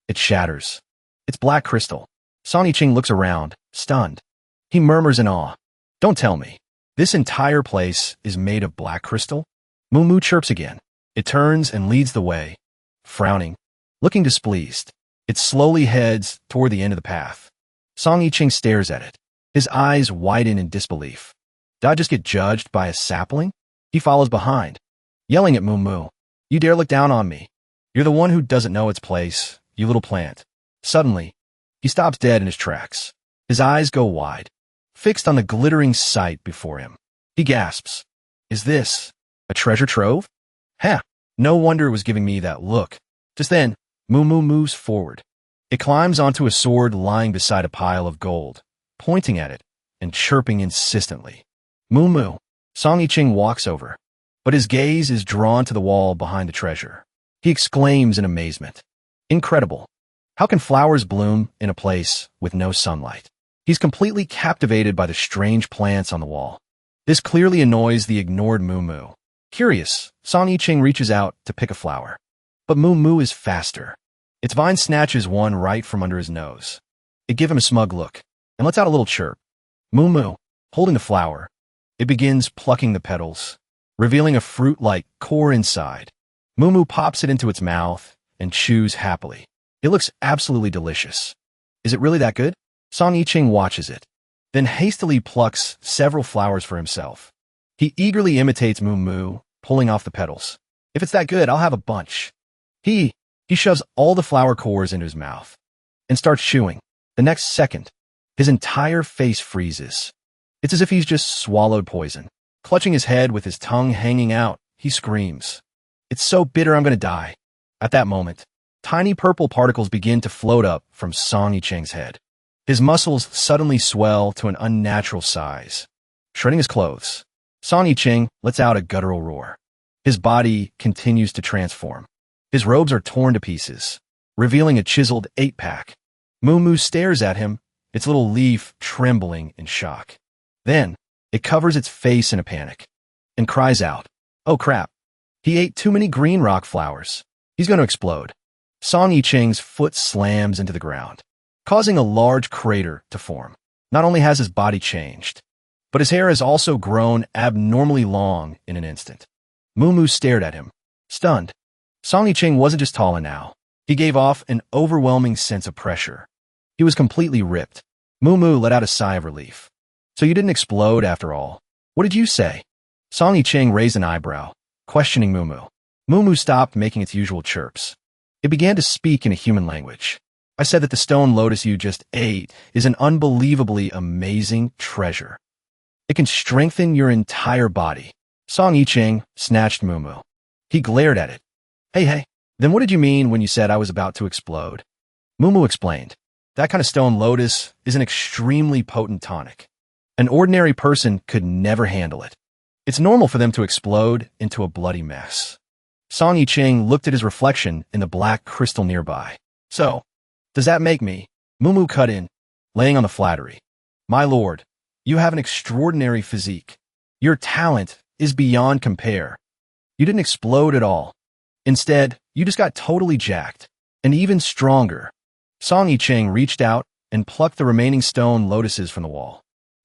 it shatters. It's black crystal. Song Yicheng looks around, stunned. He murmurs in awe. Don't tell me. This entire place is made of black crystal? Mumu chirps again. It turns and leads the way. Frowning, looking displeased, it slowly heads toward the end of the path. Song Yicheng stares at it. His eyes widen in disbelief. Did I just get judged by a sapling? He follows behind, yelling at Mumu. You dare look down on me. You're the one who doesn't know its place, you little plant. Suddenly, he stops dead in his tracks. His eyes go wide, fixed on the glittering sight before him. He gasps. Is this a treasure trove? Ha! No wonder it was giving me that look. Just then, Mumu moves forward. It climbs onto a sword lying beside a pile of gold, pointing at it and chirping insistently. Mumu. Song Yicheng walks over, but his gaze is drawn to the wall behind the treasure. He exclaims in amazement. Incredible. How can flowers bloom in a place with no sunlight? He's completely captivated by the strange plants on the wall. This clearly annoys the ignored Moo Moo. Curious, Song Yicheng reaches out to pick a flower. But Moo Moo is faster. Its vine snatches one right from under his nose. It gives him a smug look and lets out a little chirp. Moo Moo, holding the flower, it begins plucking the petals, revealing a fruit-like core inside. Moo Moo pops it into its mouth and chews happily. It looks absolutely delicious. Is it really that good? Song Yicheng watches it, then hastily plucks several flowers for himself. He eagerly imitates Moo Moo, pulling off the petals. If it's that good, I'll have a bunch. He shoves all the flower cores into his mouth and starts chewing. The next second, his entire face freezes. It's as if he's just swallowed poison. Clutching his head with his tongue hanging out, he screams, "It's so bitter, I'm going to die." At that moment, tiny purple particles begin to float up from Song Yicheng's head. His muscles suddenly swell to an unnatural size. Shredding his clothes, Song Yicheng lets out a guttural roar. His body continues to transform. His robes are torn to pieces, revealing a chiseled 8-pack. Moo Moo stares at him, its little leaf trembling in shock. Then, it covers its face in a panic and cries out, "Oh crap, he ate too many green rock flowers. He's going to explode." Song Yicheng's foot slams into the ground, causing a large crater to form. Not only has his body changed, but his hair has also grown abnormally long in an instant. Moo Moo stared at him, stunned. Song Yicheng wasn't just taller now. He gave off an overwhelming sense of pressure. He was completely ripped. Moo Moo let out a sigh of relief. "So you didn't explode after all. What did you say?" Song Yicheng raised an eyebrow, questioning Moo Moo. Moo Moo stopped making its usual chirps. It began to speak in a human language. "I said that the stone lotus you just ate is an unbelievably amazing treasure. It can strengthen your entire body." Song Yicheng snatched Moo Moo. He glared at it. Hey, then what did you mean when you said I was about to explode?" Moo Moo explained. "That kind of stone lotus is an extremely potent tonic. An ordinary person could never handle it. It's normal for them to explode into a bloody mess." Song Yicheng looked at his reflection in the black crystal nearby. "So, does that make me?" Moo Moo cut in, laying on the flattery. "My lord, you have an extraordinary physique. Your talent is beyond compare. You didn't explode at all. Instead, you just got totally jacked, and even stronger." Song Yicheng reached out and plucked the remaining stone lotuses from the wall.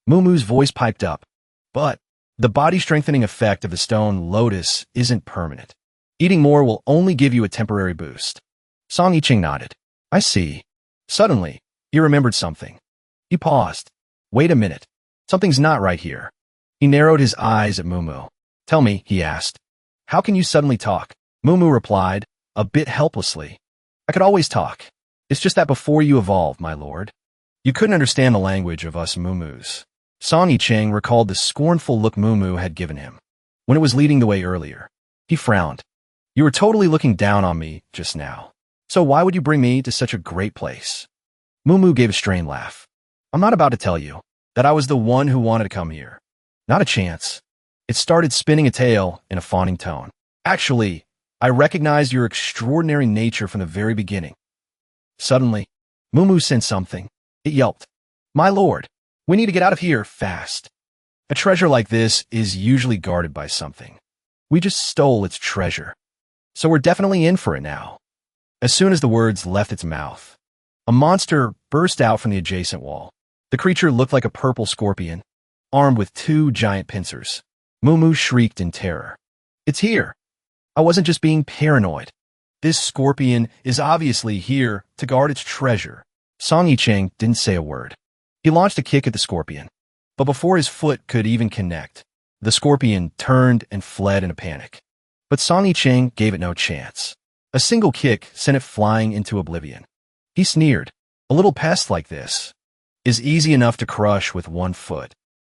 Moo Moo's voice piped up, "But the body-strengthening effect of the stone lotus isn't permanent. Eating more will only give you a temporary boost." Song Yicheng nodded. "I see." Suddenly, he remembered something. He paused. "Wait a minute. Something's not right here." He narrowed his eyes at Moo Moo. "Tell me," he asked, "how can you suddenly talk?" Moo Moo replied, a bit helplessly, "I could always talk. It's just that before you evolved, my lord, you couldn't understand the language of us Moo Moos." Song Yicheng recalled the scornful look Moo Moo had given him when it was leading the way earlier. He frowned. "You were totally looking down on me just now. So why would you bring me to such a great place?" Moo Moo gave a strained laugh. "I'm not about to tell you that I was the one who wanted to come here. Not a chance." It started spinning a tail in a fawning tone. "Actually, I recognized your extraordinary nature from the very beginning." Suddenly, Moo Moo sensed something. It yelped, "My lord, we need to get out of here fast. A treasure like this is usually guarded by something. We just stole its treasure. So we're definitely in for it now." As soon as the words left its mouth, a monster burst out from the adjacent wall. The creature looked like a purple scorpion, armed with 2 giant pincers. Moo Moo shrieked in terror. "It's here. I wasn't just being paranoid. This scorpion is obviously here to guard its treasure." Song Yicheng didn't say a word. He launched a kick at the scorpion, but before his foot could even connect, the scorpion turned and fled in a panic. But Song Yicheng gave it no chance. A single kick sent it flying into oblivion. He sneered. "A little pest like this is easy enough to crush with 1 foot."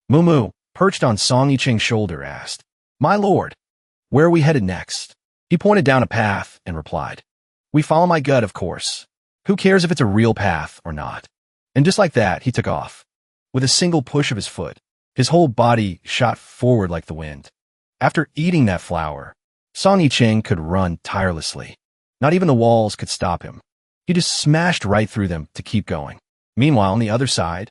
Moo Moo, perched on Song Yicheng's shoulder, asked, "My lord, where are we headed next?" He pointed down a path and replied, "We follow my gut, of course. Who cares if it's a real path or not?" And just like that, he took off. With a single push of his foot, his whole body shot forward like the wind. After eating that flower, Song Yicheng could run tirelessly. Not even the walls could stop him. He just smashed right through them to keep going. Meanwhile, on the other side,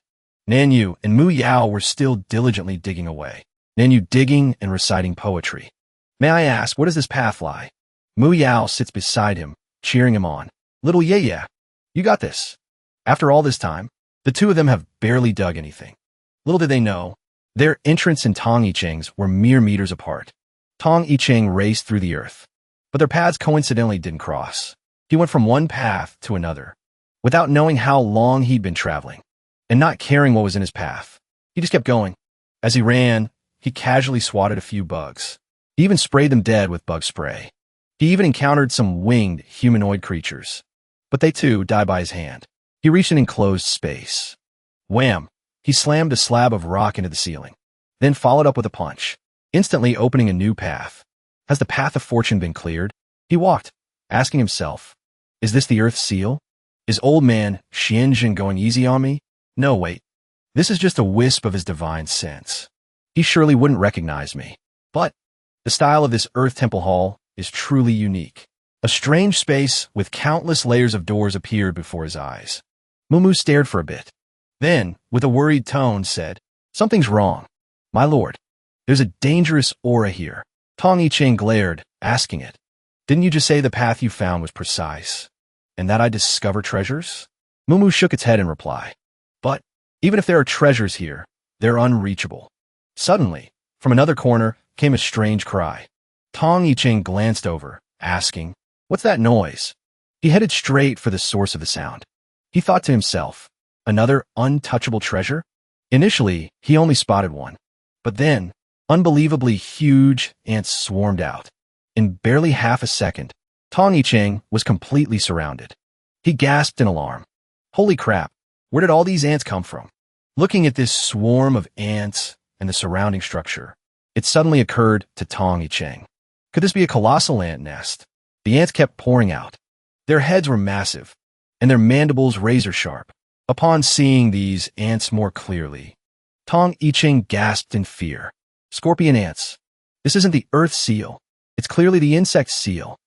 Nanyu and Mu Yao were still diligently digging away. Nanyu digging and reciting poetry. May I ask, where does this path lie? Mu Yao sits beside him, cheering him on. Little yeah, you got this. After all this time, the two of them have barely dug anything. Little did they know, their entrance and Tong Yicheng's were mere meters apart. Tong Yicheng raced through the earth, but their paths coincidentally didn't cross. He went from one path to another, without knowing how long he'd been traveling, and not caring what was in his path. He just kept going. As he ran, he casually swatted a few bugs. He even sprayed them dead with bug spray. He even encountered some winged humanoid creatures, but they too died by his hand. He reached an enclosed space. Wham! He slammed a slab of rock into the ceiling, then followed up with a punch, instantly opening a new path. Has the path of fortune been cleared? He walked, asking himself, is this the Earth's seal? Is old man Xianjin going easy on me? No, wait. This is just a wisp of his divine sense. He surely wouldn't recognize me. But the style of this Earth Temple Hall is truly unique. A strange space with countless layers of doors appeared before his eyes. Mumu stared for a bit. Then, with a worried tone, said, something's wrong. My lord, there's a dangerous aura here. Tong Yicheng glared, asking it. Didn't you just say the path you found was precise, and that I discover treasures? Mumu shook its head in reply. But even if there are treasures here, they're unreachable. Suddenly, from another corner, came a strange cry. Tong Yicheng glanced over, asking, what's that noise? He headed straight for the source of the sound. He thought to himself, another untouchable treasure? Initially, he only spotted one. But then, unbelievably huge ants swarmed out. In barely half a second, Tong Yicheng was completely surrounded. He gasped in alarm. Holy crap, where did all these ants come from? Looking at this swarm of ants and the surrounding structure, it suddenly occurred to Tong Yicheng. Could this be a colossal ant nest? The ants kept pouring out. Their heads were massive, and their mandibles razor-sharp. Upon seeing these ants more clearly, Tong Yicheng gasped in fear. Scorpion ants. This isn't the earth seal. It's clearly the insect seal.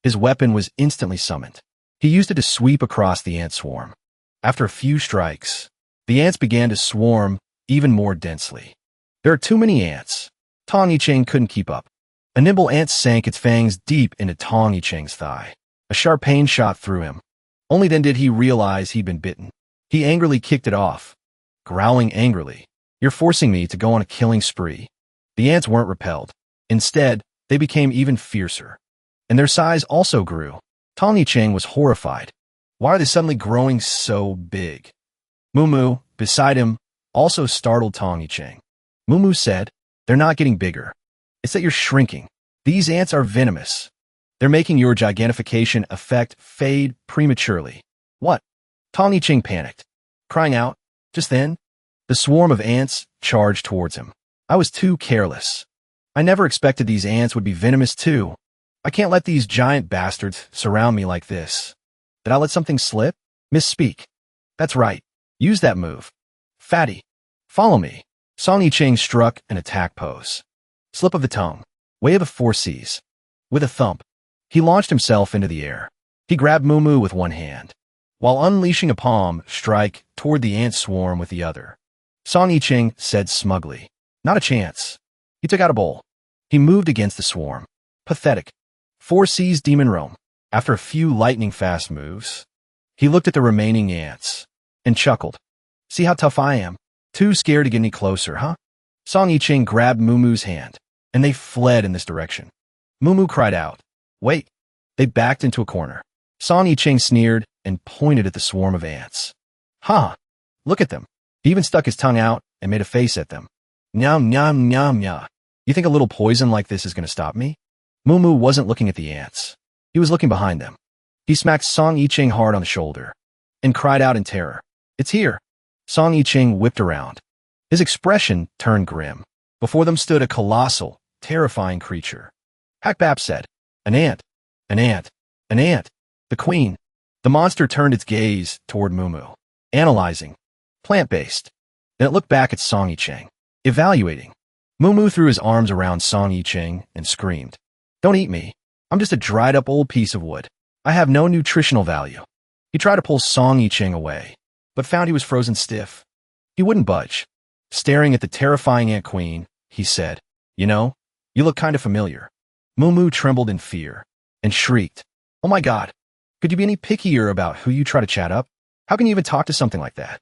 His weapon was instantly summoned. He used it to sweep across the ant swarm. After a few strikes, the ants began to swarm even more densely. There are too many ants. Tong Yicheng couldn't keep up. A nimble ant sank its fangs deep into Tong Yicheng's thigh. A sharp pain shot through him. Only then did he realize he'd been bitten. He angrily kicked it off, growling angrily. You're forcing me to go on a killing spree. The ants weren't repelled. Instead, they became even fiercer. And their size also grew. Tong Yicheng was horrified. Why are they suddenly growing so big? Mumu, beside him, also startled Tong Yicheng. Mumu said, they're not getting bigger. It's that you're shrinking. These ants are venomous. They're making your gigantification effect fade prematurely. What? Tong Yicheng panicked, crying out. Just then, the swarm of ants charged towards him. I was too careless. I never expected these ants would be venomous too. I can't let these giant bastards surround me like this. Did I let something slip? Misspeak. That's right. Use that move. Fatty. Follow me. Tong Yicheng struck an attack pose. Slip of the tongue. Wave of 4 Cs. With a thump, he launched himself into the air. He grabbed Mumu with one hand, while unleashing a palm strike toward the ant swarm with the other. Tong Yicheng said smugly, not a chance. He took out a bowl. He moved against the swarm. Pathetic. 4 Cs demon roam. After a few lightning-fast moves, he looked at the remaining ants and chuckled. See how tough I am? Too scared to get any closer, huh? Tong Yicheng grabbed Mumu's hand, and they fled in this direction. Mumu cried out, wait. They backed into a corner. Tong Yicheng sneered and pointed at the swarm of ants. Ha! Look at them. He even stuck his tongue out and made a face at them. Nyam nyam nyam nyam. You think a little poison like this is going to stop me? Mumu wasn't looking at the ants. He was looking behind them. He smacked Tong Yicheng hard on the shoulder and cried out in terror. It's here. Tong Yicheng whipped around. His expression turned grim. Before them stood a colossal, terrifying creature. Hakbap said, an ant, an ant, an ant. The queen. The monster turned its gaze toward Mumu, analyzing. Plant-based. Then it looked back at Tong Yicheng, evaluating. Mumu threw his arms around Tong Yicheng and screamed, don't eat me. I'm just a dried-up old piece of wood. I have no nutritional value. He tried to pull Song Yicheng away, but found he was frozen stiff. He wouldn't budge. Staring at the terrifying Ant Queen, he said, "You know, you look kind of familiar." Mumu trembled in fear and shrieked, "Oh my God, could you be any pickier about who you try to chat up? How can you even talk to something like that?"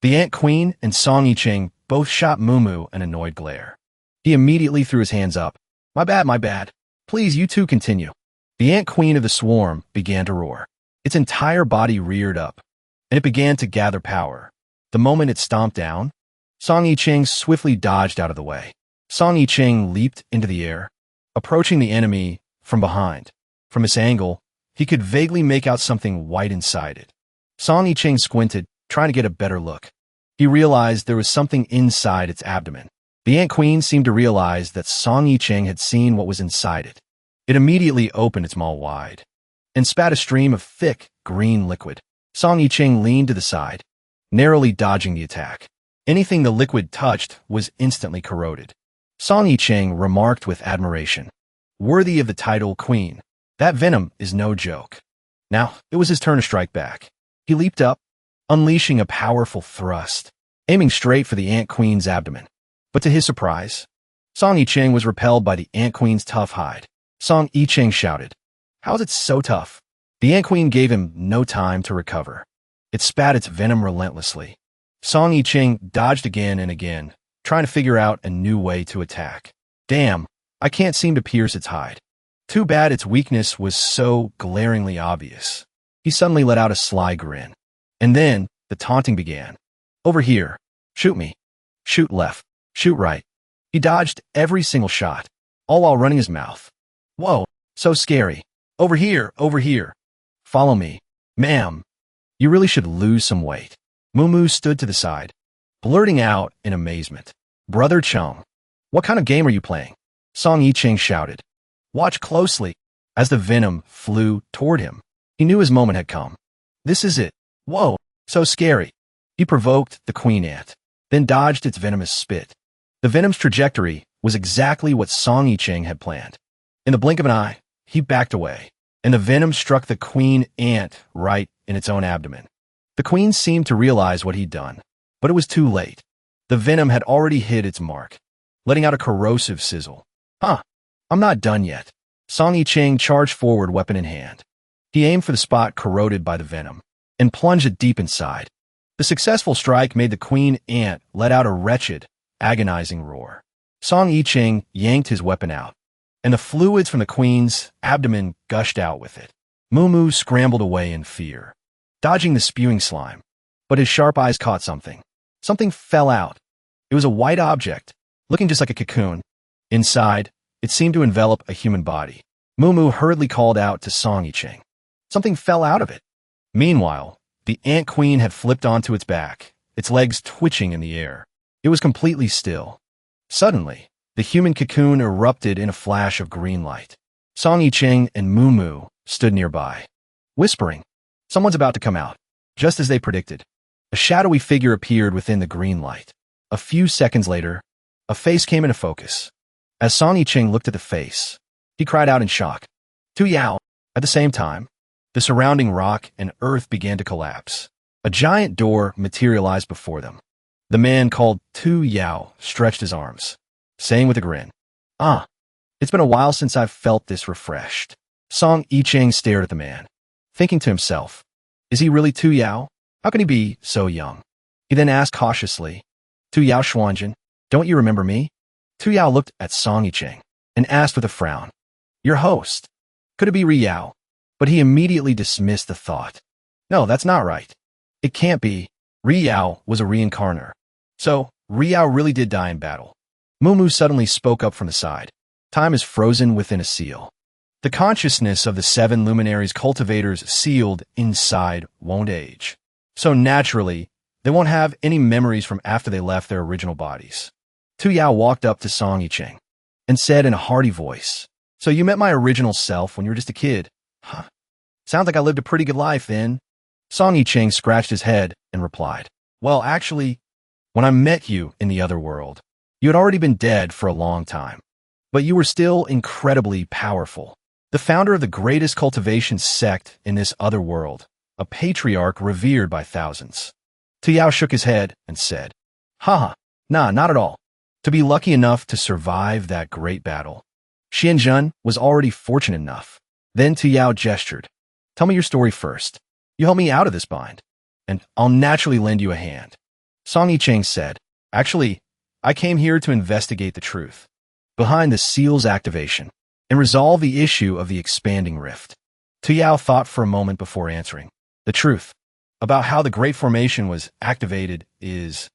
The Ant Queen and Song Yicheng both shot Mumu an annoyed glare. He immediately threw his hands up. My bad. Please, you two continue." The Ant Queen of the swarm began to roar. Its entire body reared up, and it began to gather power. The moment it stomped down, Song Yicheng swiftly dodged out of the way. Song Yicheng leaped into the air, approaching the enemy from behind. From this angle, he could vaguely make out something white inside it. Song Yicheng squinted, trying to get a better look. He realized there was something inside its abdomen. The Ant Queen seemed to realize that Song Yicheng had seen what was inside it. It immediately opened its maw wide and spat a stream of thick, green liquid. Song Yicheng leaned to the side, narrowly dodging the attack. Anything the liquid touched was instantly corroded. Song Yicheng remarked with admiration, "Worthy of the title Queen. That venom is no joke." Now, it was his turn to strike back. He leaped up, unleashing a powerful thrust, aiming straight for the Ant Queen's abdomen. But to his surprise, Song Yicheng was repelled by the Ant Queen's tough hide. Song Yicheng shouted, "How is it so tough?" The Ant Queen gave him no time to recover. It spat its venom relentlessly. Song Yicheng dodged again and again, trying to figure out a new way to attack. "Damn, I can't seem to pierce its hide." Too bad its weakness was so glaringly obvious. He suddenly let out a sly grin. And then the taunting began. "Over here. Shoot me. Shoot left. Shoot right." He dodged every single shot, all while running his mouth. "Whoa, so scary. Over here, over here. Follow me. Ma'am, you really should lose some weight." Mumu stood to the side, blurting out in amazement, "Brother Chung, what kind of game are you playing?" Song Yicheng shouted. "Watch closely." As the venom flew toward him, he knew his moment had come. "This is it. Whoa, so scary." He provoked the queen ant, then dodged its venomous spit. The venom's trajectory was exactly what Song Yicheng had planned. In the blink of an eye, he backed away, and the venom struck the queen ant right in its own abdomen. The queen seemed to realize what he'd done, but it was too late. The venom had already hit its mark, letting out a corrosive sizzle. I'm not done yet." Song Yicheng charged forward, weapon in hand. He aimed for the spot corroded by the venom and plunged it deep inside. The successful strike made the queen ant let out a wretched, agonizing roar. Song Yicheng yanked his weapon out, and the fluids from the queen's abdomen gushed out with it. Mumu scrambled away in fear, dodging the spewing slime, but his sharp eyes caught something. Something fell out. It was a white object, looking just like a cocoon. Inside, it seemed to envelop a human body. Mumu hurriedly called out to Song Yicheng. Something fell out of it. Meanwhile, the Ant Queen had flipped onto its back, its legs twitching in the air. It was completely still. Suddenly, the human cocoon erupted in a flash of green light. Song Yicheng and Mumu stood nearby, whispering, "Someone's about to come out." Just as they predicted, a shadowy figure appeared within the green light. A few seconds later, a face came into focus. As Song Yicheng looked at the face, he cried out in shock, "Tu Yao!" At the same time, the surrounding rock and earth began to collapse. A giant door materialized before them. The man called Tu Yao stretched his arms, saying with a grin, It's been a while since I've felt this refreshed." Song Yicheng stared at the man, thinking to himself, "Is he really Tu Yao? How can he be so young?" He then asked cautiously, "Tu Yao Xuanjin, don't you remember me?" Tu Yao looked at Song Yicheng and asked with a frown, "Your host. Could it be Ri Yao?" But he immediately dismissed the thought. "No, that's not right. It can't be. Ri Yao was a reincarnator. So, Ri Yao really did die in battle." Mumu suddenly spoke up from the side. "Time is frozen within a seal. The consciousness of the 7 luminaries cultivators sealed inside won't age. So naturally, they won't have any memories from after they left their original bodies." Tu Yao walked up to Song Yicheng and said in a hearty voice, "So you met my original self when you were just a kid? Sounds like I lived a pretty good life then." Song Yicheng scratched his head and replied, "Well, actually, when I met you in the other world, you had already been dead for a long time. But you were still incredibly powerful. The founder of the greatest cultivation sect in this other world a patriarch revered by thousands. Tu Yao shook his head and said, Haha, nah, not at all. To be lucky enough to survive that great battle. Xianzhen was already fortunate enough. Then Tu Yao gestured. Tell me your story first. You help me out of this bind, and I'll naturally lend you a hand. Song Yicheng said, Actually, I came here to investigate the truth behind the seal's activation and resolve the issue of the expanding rift. Tu Yao thought for a moment before answering. The truth about how the Great Formation was activated is...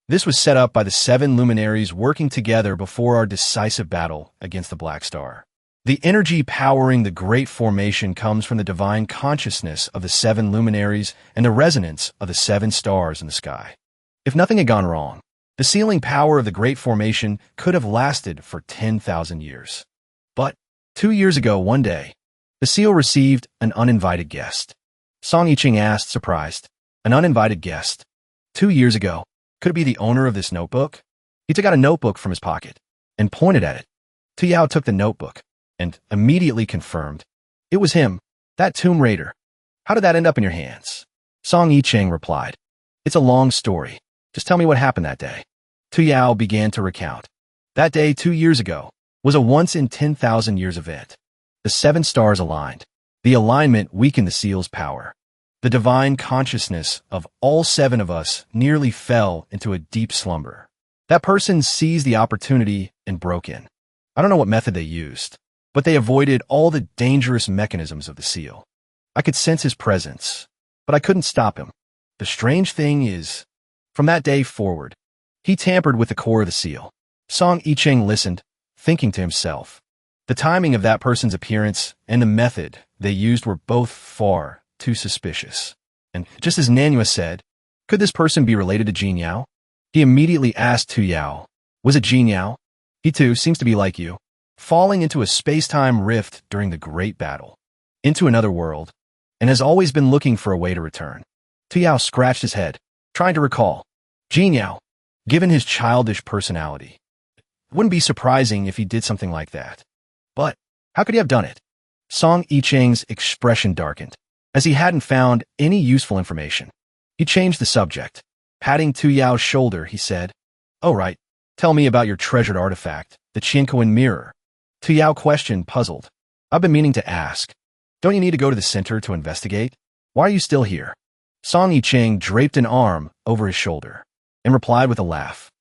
This was set up by the 7 luminaries working together before our decisive battle against the Black Star. The energy powering the Great Formation comes from the divine consciousness of the 7 luminaries and the resonance of the 7 stars in the sky. If nothing had gone wrong, the sealing power of the Great Formation could have lasted for 10,000 years. But 2 years ago, one day, the seal received an uninvited guest. Song Yicheng asked, surprised. An uninvited guest? 2 years ago? Could it be the owner of this notebook? He took out a notebook from his pocket and pointed at it. Tu Yao took the notebook and immediately confirmed. It was him, that Tomb Raider. How did that end up in your hands? Song Yicheng replied. It's a long story. Just tell me what happened that day. Tu Yao began to recount. That day 2 years ago was a once-in-10,000 years event. The 7 stars aligned. The alignment weakened the seal's power. The divine consciousness of all 7 of us nearly fell into a deep slumber. That person seized the opportunity and broke in. I don't know what method they used, but they avoided all the dangerous mechanisms of the seal. I could sense his presence, but I couldn't stop him. The strange thing is, from that day forward, he tampered with the core of the seal. Song Yicheng listened, thinking to himself. The timing of that person's appearance and the method they used were both far too suspicious. And just as Manhwa said, could this person be related to Jin Yao? He immediately asked Tu Yao, was it Jin Yao? He too seems to be like you, falling into a space-time rift during the Great Battle, into another world, and has always been looking for a way to return. Tu Yao scratched his head, trying to recall. Jin Yao, given his childish personality, it wouldn't be surprising if he did something like that. But how could he have done it? Song Yicheng's expression darkened. As he hadn't found any useful information, he changed the subject. Patting Tu Yao's shoulder, he said, Oh right, tell me about your treasured artifact, the Qiankuan mirror. Tu Yao questioned, puzzled. I've been meaning to ask. Don't you need to go to the center to investigate? Why are you still here? Song Yicheng draped an arm over his shoulder and replied with a laugh.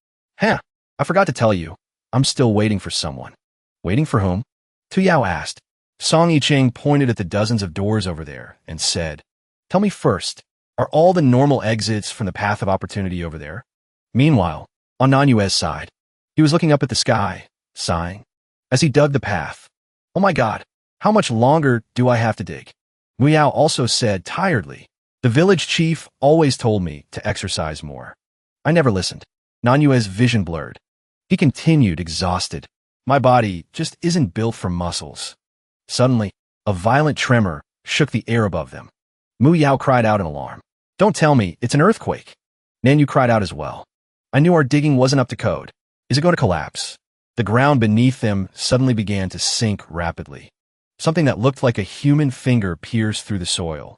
I forgot to tell you, I'm still waiting for someone. Waiting for whom? Tu Yao asked. Song Yicheng pointed at the dozens of doors over there and said, Tell me first, are all the normal exits from the path of opportunity over there? Meanwhile, on Nanyue's side, he was looking up at the sky, sighing, as he dug the path. Oh my God, how much longer do I have to dig? Muyao also said tiredly, The village chief always told me to exercise more. I never listened. Nanyue's vision blurred. He continued, exhausted. My body just isn't built for muscles. Suddenly, a violent tremor shook the air above them. Mu Yao cried out in alarm. Don't tell me, it's an earthquake. Nanyu cried out as well. I knew our digging wasn't up to code. Is it going to collapse? The ground beneath them suddenly began to sink rapidly. Something that looked like a human finger pierced through the soil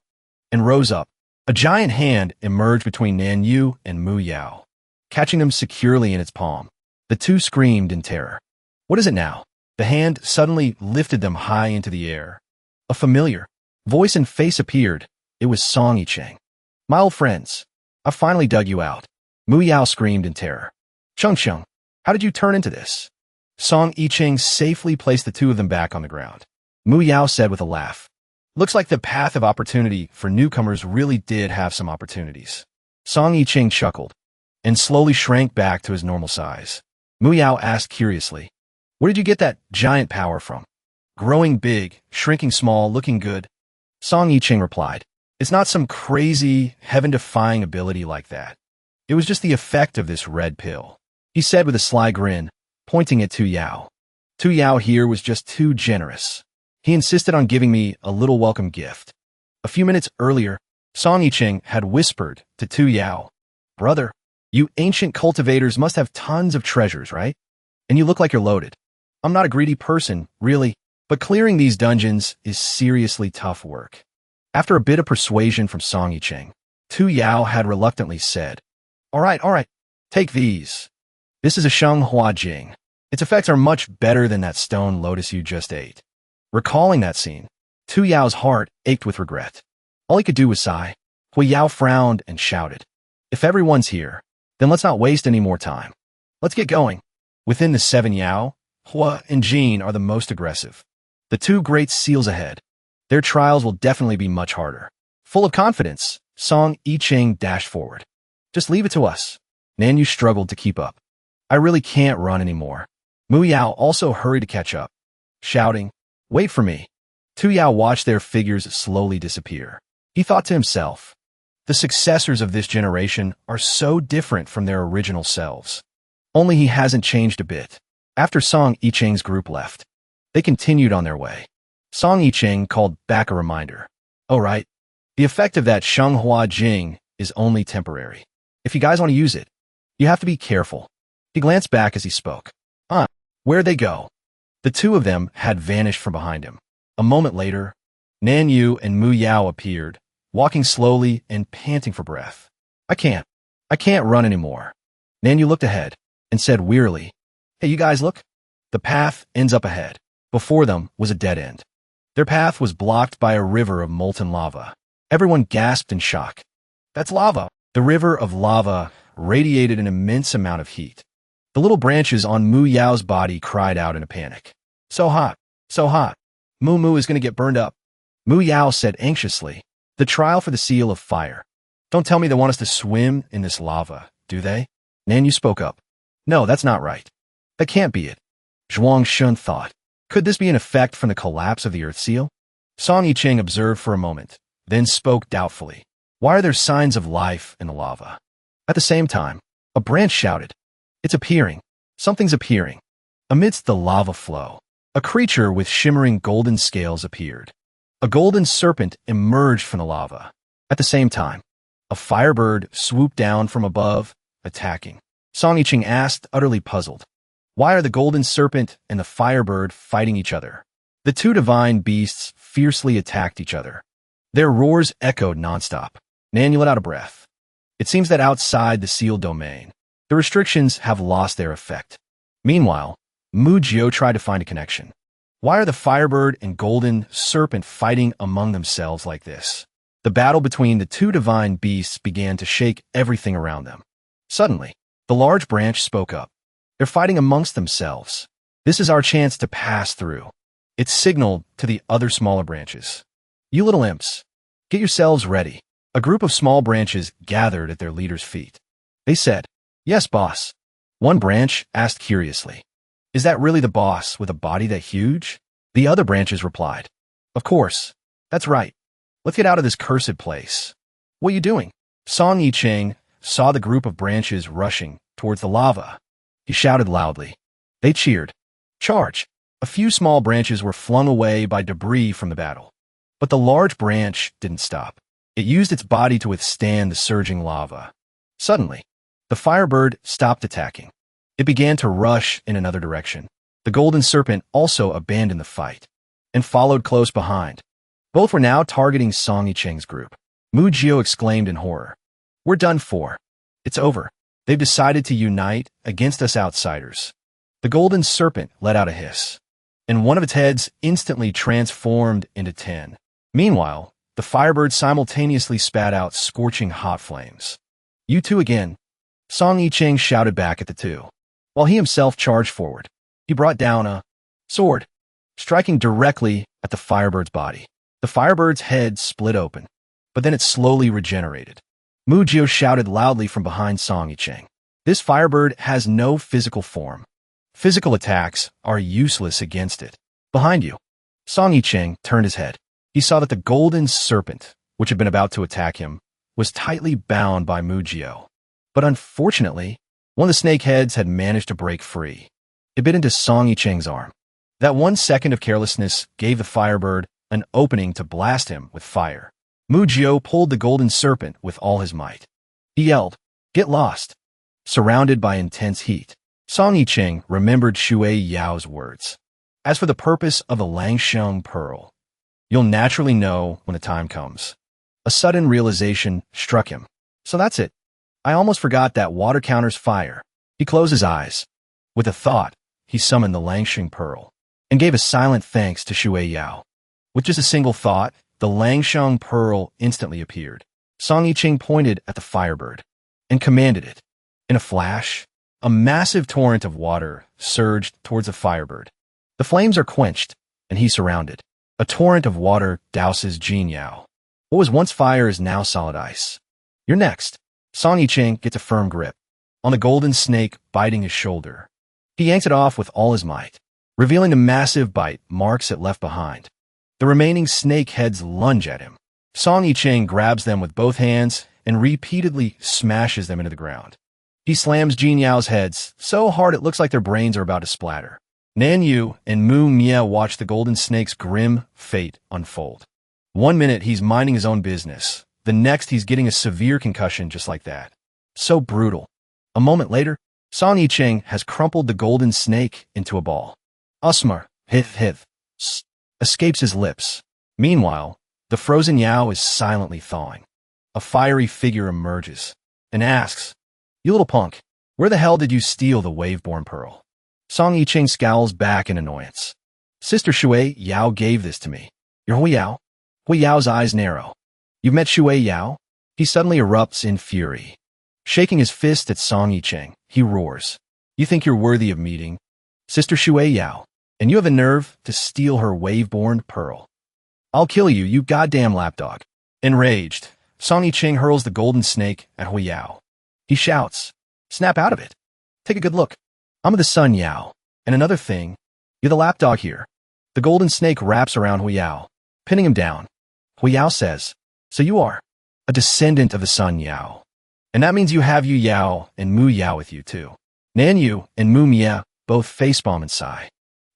and rose up. A giant hand emerged between Nanyu and Mu Yao, catching them securely in its palm. The two screamed in terror. What is it now? The hand suddenly lifted them high into the air. A familiar voice and face appeared. It was Song Yicheng. My old friends, I finally dug you out. Mu Yao screamed in terror. Chung, how did you turn into this? Song Yicheng safely placed the two of them back on the ground. Mu Yao said with a laugh. Looks like the path of opportunity for newcomers really did have some opportunities. Song Yicheng chuckled and slowly shrank back to his normal size. Mu Yao asked curiously, Where did you get that giant power from? Growing big, shrinking small, looking good. Song Yicheng replied, It's not some crazy, heaven-defying ability like that. It was just the effect of this red pill. He said with a sly grin, pointing at Tu Yao. Tu Yao here was just too generous. He insisted on giving me a little welcome gift. A few minutes earlier, Song Yicheng had whispered to Tu Yao, Brother, you ancient cultivators must have tons of treasures, right? And you look like you're loaded. I'm not a greedy person, really, but clearing these dungeons is seriously tough work. After a bit of persuasion from Song Yicheng, Tu Yao had reluctantly said, all right, take these. This is a Sheng Hua Jing. Its effects are much better than that stone lotus you just ate. Recalling that scene, Tu Yao's heart ached with regret. All he could do was sigh. Hui Yao frowned and shouted, if everyone's here, then let's not waste any more time. Let's get going. Within the 7 Yao, Hua and Jin are the most aggressive. The 2 great seals ahead. Their trials will definitely be much harder. Full of confidence, Song Yicheng dashed forward. Just leave it to us. Nanyu struggled to keep up. I really can't run anymore. Mu Yao also hurried to catch up, shouting, wait for me. Tu Yao watched their figures slowly disappear. He thought to himself, the successors of this generation are so different from their original selves. Only he hasn't changed a bit. After Song Yicheng's group left, they continued on their way. Song Yicheng called back a reminder. Oh right, the effect of that Sheng Hua Jing is only temporary. If you guys want to use it, you have to be careful. He glanced back as he spoke. Where'd they go? The 2 of them had vanished from behind him. A moment later, Nanyu and Mu Yao appeared, walking slowly and panting for breath. I can't run anymore. Nanyu looked ahead and said wearily, hey, you guys look. The path ends up ahead. Before them was a dead end. Their path was blocked by a river of molten lava. Everyone gasped in shock. That's lava. The river of lava radiated an immense amount of heat. The little branches on Mu Yao's body cried out in a panic. So hot, so hot. Mu is going to get burned up. Mu Yao said anxiously, the trial for the seal of fire. Don't tell me they want us to swim in this lava, do they? Nanyu spoke up. No, that's not right. That can't be it. Zhuang Shun thought. Could this be an effect from the collapse of the earth seal? Song Yicheng observed for a moment, then spoke doubtfully. Why are there signs of life in the lava? At the same time, a branch shouted, it's appearing. Something's appearing. Amidst the lava flow, a creature with shimmering golden scales appeared. A golden serpent emerged from the lava. At the same time, a firebird swooped down from above, attacking. Song Yicheng asked, utterly puzzled. Why are the golden serpent and the firebird fighting each other? The 2 divine beasts fiercely attacked each other. Their roars echoed nonstop. Nanyu let out a breath. It seems that outside the sealed domain, the restrictions have lost their effect. Meanwhile, Mu Jio tried to find a connection. Why are the firebird and golden serpent fighting among themselves like this? The battle between the 2 divine beasts began to shake everything around them. Suddenly, the large branch spoke up. They're fighting amongst themselves. This is our chance to pass through. It signaled to the other smaller branches. You little imps, get yourselves ready. A group of small branches gathered at their leader's feet. They said, yes, boss. One branch asked curiously, is that really the boss with a body that huge? The other branches replied, of course. That's right. Let's get out of this cursed place. What are you doing? Song Yicheng saw the group of branches rushing towards the lava. He shouted loudly. They cheered. Charge! A few small branches were flung away by debris from the battle. But the large branch didn't stop. It used its body to withstand the surging lava. Suddenly, the firebird stopped attacking. It began to rush in another direction. The golden serpent also abandoned the fight and followed close behind. Both were now targeting Song Yicheng's group. Mu Jio exclaimed in horror. We're done for. It's over. They've decided to unite against us outsiders. The golden serpent let out a hiss, and one of its heads instantly transformed into 10. Meanwhile, the firebird simultaneously spat out scorching hot flames. You 2 again. Song Yicheng shouted back at the 2, while he himself charged forward. He brought down a sword, striking directly at the firebird's body. The firebird's head split open, but then it slowly regenerated. Mu Jio shouted loudly from behind Song Yicheng. This firebird has no physical form. Physical attacks are useless against it. Behind you. Song Yicheng turned his head. He saw that the golden serpent, which had been about to attack him, was tightly bound by Mu Jio. But unfortunately, one of the snake heads had managed to break free. It bit into Song Yicheng's arm. That 1 second of carelessness gave the firebird an opening to blast him with fire. Mu Jio pulled the golden serpent with all his might. He yelled, "Get lost!" Surrounded by intense heat, Song Yicheng remembered Shui Yao's words. As for the purpose of the Langsheng Pearl, You'll naturally know when the time comes. A sudden realization struck him. So that's it. I almost forgot that water counters fire. He closed his eyes. With a thought, he summoned the Langsheng Pearl and gave a silent thanks to Shui Yao. With just a single thought, the Langsheng Pearl instantly appeared. Song Yicheng pointed at the firebird and commanded it. In a flash, a massive torrent of water surged towards the firebird. The flames are quenched, and he's surrounded. A torrent of water douses Jin Yao. What was once fire is now solid ice. You're next. Song Yicheng gets a firm grip on the golden snake biting his shoulder. He yanks it off with all his might, revealing the massive bite marks it left behind. The remaining snake heads lunge at him. Song Yicheng grabs them with both hands and repeatedly smashes them into the ground. He slams Jin Yao's heads so hard it looks like their brains are about to splatter. Nan Yu and Mu Mia watch the golden snake's grim fate unfold. 1 minute he's minding his own business. The next he's getting a severe concussion just like that. So brutal. A moment later, Song Yicheng has crumpled the golden snake into a ball. Usmar, hith, escapes his lips. Meanwhile, the frozen Yao is silently thawing. A fiery figure emerges and asks, "You little punk, where the hell did you steal the wave-born pearl?" Song Yicheng scowls back in annoyance. "Sister Shui Yao gave this to me." "You're Hui Yao?" Hui Yao's eyes narrow. "You've met Shui Yao?" He suddenly erupts in fury. Shaking his fist at Song Yicheng, he roars, "You think you're worthy of meeting Sister Shui Yao, and you have a nerve to steal her wave-born pearl? I'll kill you, you goddamn lapdog." Enraged, Song Yicheng hurls the golden snake at Hui Yao. He shouts, "Snap out of it. Take a good look. I'm of the Sun Yao. And another thing, you're the lapdog here." The golden snake wraps around Hui Yao, pinning him down. Hui Yao says, "So you are a descendant of the Sun Yao. And that means you have Yu Yao and Mu Yao with you too." Nan Yu and Mu Mia both facepalm and sigh.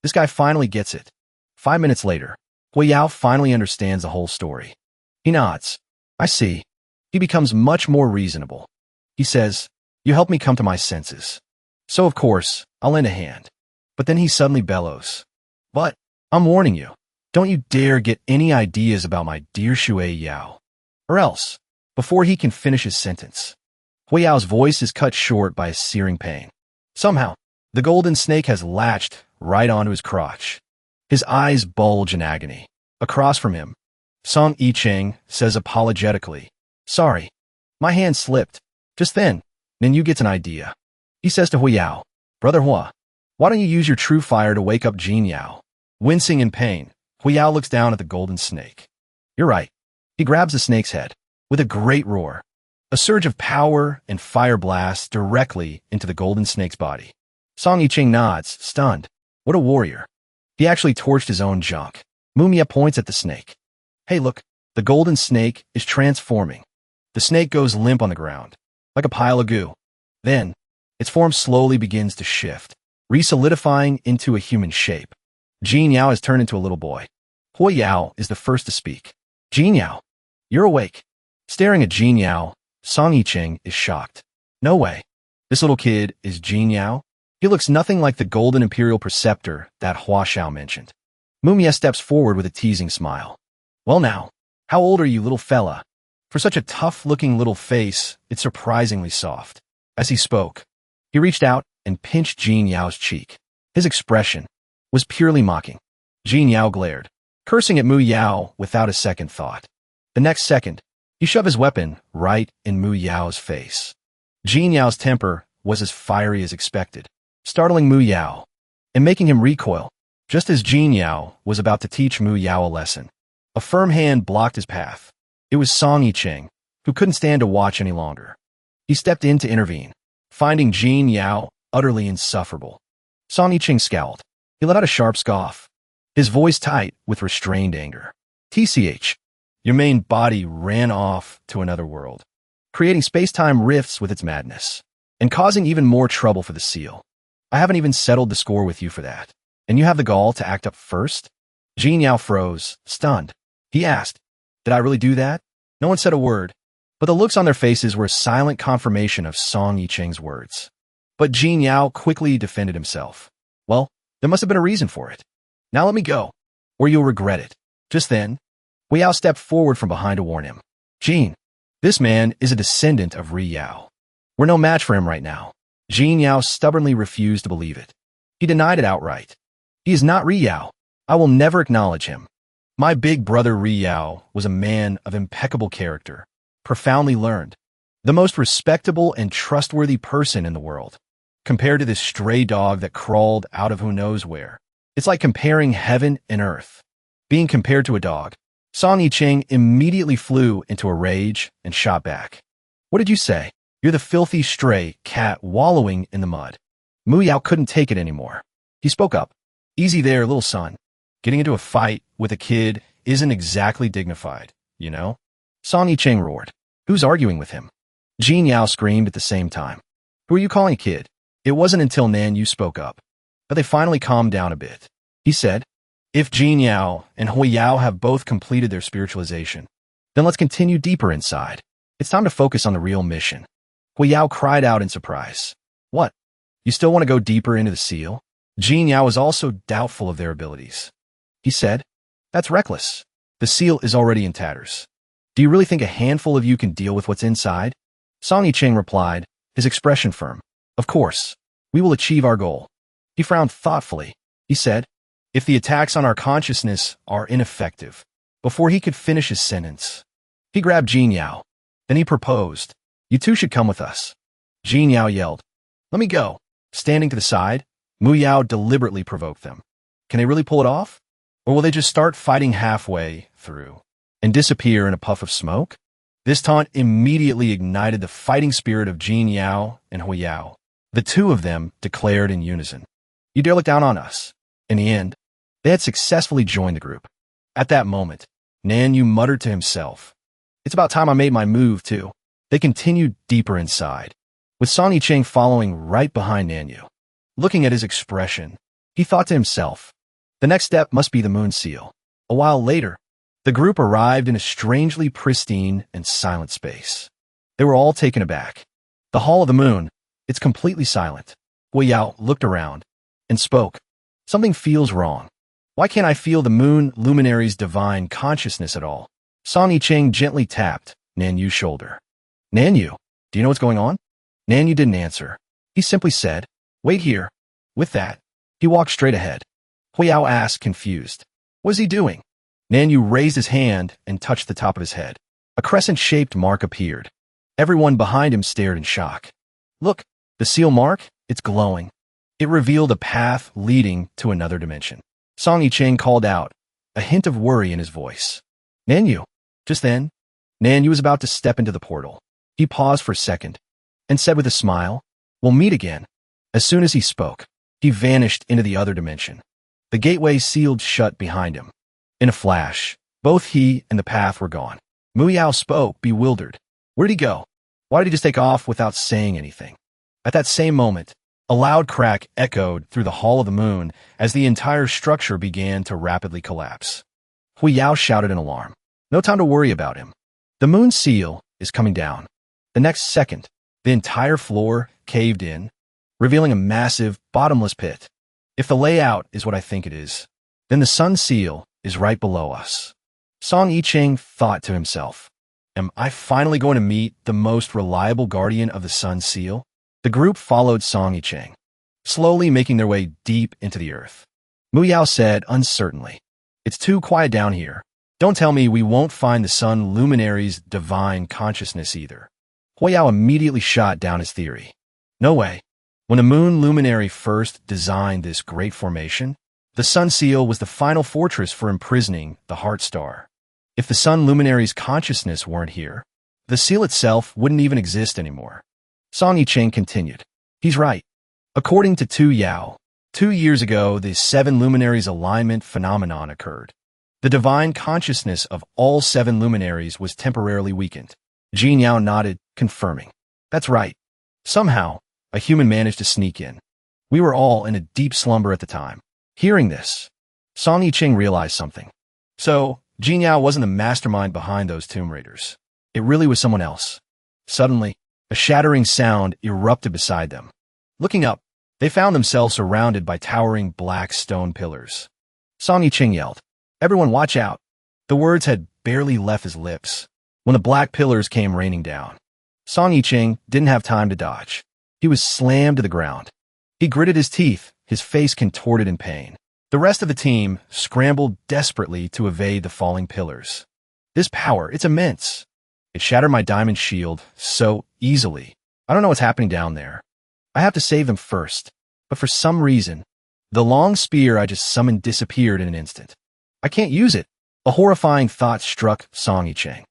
This guy finally gets it. 5 minutes later, Hui Yao finally understands the whole story. He nods. "I see." He becomes much more reasonable. He says, "You helped me come to my senses. So of course, I'll lend a hand." But then he suddenly bellows, "But, I'm warning you, don't you dare get any ideas about my dear Shui Yao. Or else," before he can finish his sentence, Hui Yao's voice is cut short by a searing pain. Somehow, the golden snake has latched right onto his crotch. His eyes bulge in agony. Across from him, Song Yicheng says apologetically, "Sorry, my hand slipped." Just then, Yu gets an idea. He says to Hui Yao, "Brother Hua, why don't you use your true fire to wake up Jin Yao?" Wincing in pain, Hui Yao looks down at the golden snake. "You're right." He grabs the snake's head. With a great roar, a surge of power and fire blasts directly into the golden snake's body. Song Yicheng nods, stunned. What a warrior. He actually torched his own junk. Mumia points at the snake. "Hey, look, the golden snake is transforming." The snake goes limp on the ground, like a pile of goo. Then, its form slowly begins to shift, re-solidifying into a human shape. Jin Yao has turned into a little boy. Hui Yao is the first to speak. "Jin Yao, you're awake." Staring at Jin Yao, Song Yicheng is shocked. "No way. This little kid is Jin Yao? He looks nothing like the golden imperial preceptor that Hua Shao mentioned." Mumia steps forward with a teasing smile. "Well now, how old are you, little fella?" For such a tough-looking little face, it's surprisingly soft. As he spoke, he reached out and pinched Jin Yao's cheek. His expression was purely mocking. Jin Yao glared, cursing at Mu Yao without a second thought. The next second, he shoved his weapon right in Mu Yao's face. Jin Yao's temper was as fiery as expected, startling Mu Yao and making him recoil, just as Jin Yao was about to teach Mu Yao a lesson. A firm hand blocked his path. It was Song Yicheng, who couldn't stand to watch any longer. He stepped in to intervene, finding Jin Yao utterly insufferable. Song Yicheng scowled. He let out a sharp scoff, his voice tight with restrained anger. "TCH, your main body ran off to another world, creating space-time rifts with its madness, and causing even more trouble for the seal. I haven't even settled the score with you for that, and you have the gall to act up first?" Jin Yao froze, stunned. He asked, "Did I really do that?" No one said a word, but the looks on their faces were a silent confirmation of Song Yicheng's words. But Jin Yao quickly defended himself. "Well, there must have been a reason for it. Now let me go, or you'll regret it." Just then, Hui Yao stepped forward from behind to warn him. Jin, this man is a descendant of Ri Yao. We're no match for him right now. Jin Yao stubbornly refused to believe it. He denied it outright. He is not Ri Yao. I will never acknowledge him. My big brother Ri Yao was a man of impeccable character, profoundly learned, the most respectable and trustworthy person in the world. Compared to this stray dog that crawled out of who knows where, it's like comparing heaven and earth. Being compared to a dog, Song Yicheng immediately flew into a rage and shot back. What did you say? You're the filthy stray cat wallowing in the mud. Mu Yao couldn't take it anymore. He spoke up. Easy there, little son. Getting into a fight with a kid isn't exactly dignified, you know? Song Yicheng roared. Who's arguing with him? Jin Yao screamed at the same time. Who are you calling a kid? It wasn't until Nan Yu spoke up, but they finally calmed down a bit. He said, if Jin Yao and Hui Yao have both completed their spiritualization, then let's continue deeper inside. It's time to focus on the real mission. Hui Yao cried out in surprise. What? You still want to go deeper into the seal? Jin Yao was also doubtful of their abilities. He said, that's reckless. The seal is already in tatters. Do you really think a handful of you can deal with what's inside? Song Yicheng replied, his expression firm. Of course. We will achieve our goal. He frowned thoughtfully. He said, if the attacks on our consciousness are ineffective, before he could finish his sentence, he grabbed Jin Yao. Then he proposed, you two should come with us. Jin Yao yelled, let me go. Standing to the side, Mu Yao deliberately provoked them. Can they really pull it off? Or will they just start fighting halfway through and disappear in a puff of smoke? This taunt immediately ignited the fighting spirit of Jin Yao and Hui Yao. The two of them declared in unison, you dare look down on us. In the end, they had successfully joined the group. At that moment, Nan Yu muttered to himself, it's about time I made my move too. They continued deeper inside, with Song Yicheng following right behind Nan Yu. Looking at his expression, he thought to himself, the next step must be the moon seal. A while later, the group arrived in a strangely pristine and silent space. They were all taken aback. The Hall of the Moon, it's completely silent. Hui Yao looked around and spoke. Something feels wrong. Why can't I feel the moon luminary's divine consciousness at all? Song Yicheng gently tapped Nan Yu's shoulder. Nan Yu, do you know what's going on? Nan Yu didn't answer. He simply said, wait here. With that, he walked straight ahead. Hui Yao asked, confused. What is he doing? Nan Yu raised his hand and touched the top of his head. A crescent-shaped mark appeared. Everyone behind him stared in shock. Look, the seal mark, it's glowing. It revealed a path leading to another dimension. Song Yicheng called out, a hint of worry in his voice. Nan Yu. Just then, Nan Yu was about to step into the portal. He paused for a second and said with a smile, we'll meet again. As soon as he spoke, he vanished into the other dimension. The gateway sealed shut behind him. In a flash, both he and the path were gone. Mu Yao spoke, bewildered. Where did he go? Why did he just take off without saying anything? At that same moment, a loud crack echoed through the Hall of the Moon as the entire structure began to rapidly collapse. Hui Yao shouted in alarm. No time to worry about him. The moon seal is coming down. The next second, the entire floor caved in, revealing a massive, bottomless pit. If the layout is what I think it is, then the sun seal is right below us. Song Yicheng thought to himself, am I finally going to meet the most reliable guardian of the sun seal? The group followed Song Yicheng, slowly making their way deep into the earth. Mu Yao said uncertainly, it's too quiet down here. Don't tell me we won't find the sun luminary's divine consciousness either. Hui Yao immediately shot down his theory. No way. When the moon luminary first designed this great formation, the sun seal was the final fortress for imprisoning the heart star. If the sun luminary's consciousness weren't here, the seal itself wouldn't even exist anymore. Song Yicheng continued. He's right. According to Tu Yao, 2 years ago, the 7 luminaries alignment phenomenon occurred. The divine consciousness of all 7 luminaries was temporarily weakened. Jin Yao nodded, confirming. That's right. Somehow, a human managed to sneak in. We were all in a deep slumber at the time. Hearing this, Song Yicheng realized something. So, Jin Yao wasn't the mastermind behind those Tomb Raiders. It really was someone else. Suddenly, a shattering sound erupted beside them. Looking up, they found themselves surrounded by towering black stone pillars. Song Yicheng yelled, everyone watch out. The words had barely left his lips when the black pillars came raining down. Song Yicheng didn't have time to dodge. He was slammed to the ground. He gritted his teeth, his face contorted in pain. The rest of the team scrambled desperately to evade the falling pillars. This power, it's immense. It shattered my diamond shield so easily. I don't know what's happening down there. I have to save them first. But for some reason, the long spear I just summoned disappeared in an instant. I can't use it. A horrifying thought struck Song Yicheng.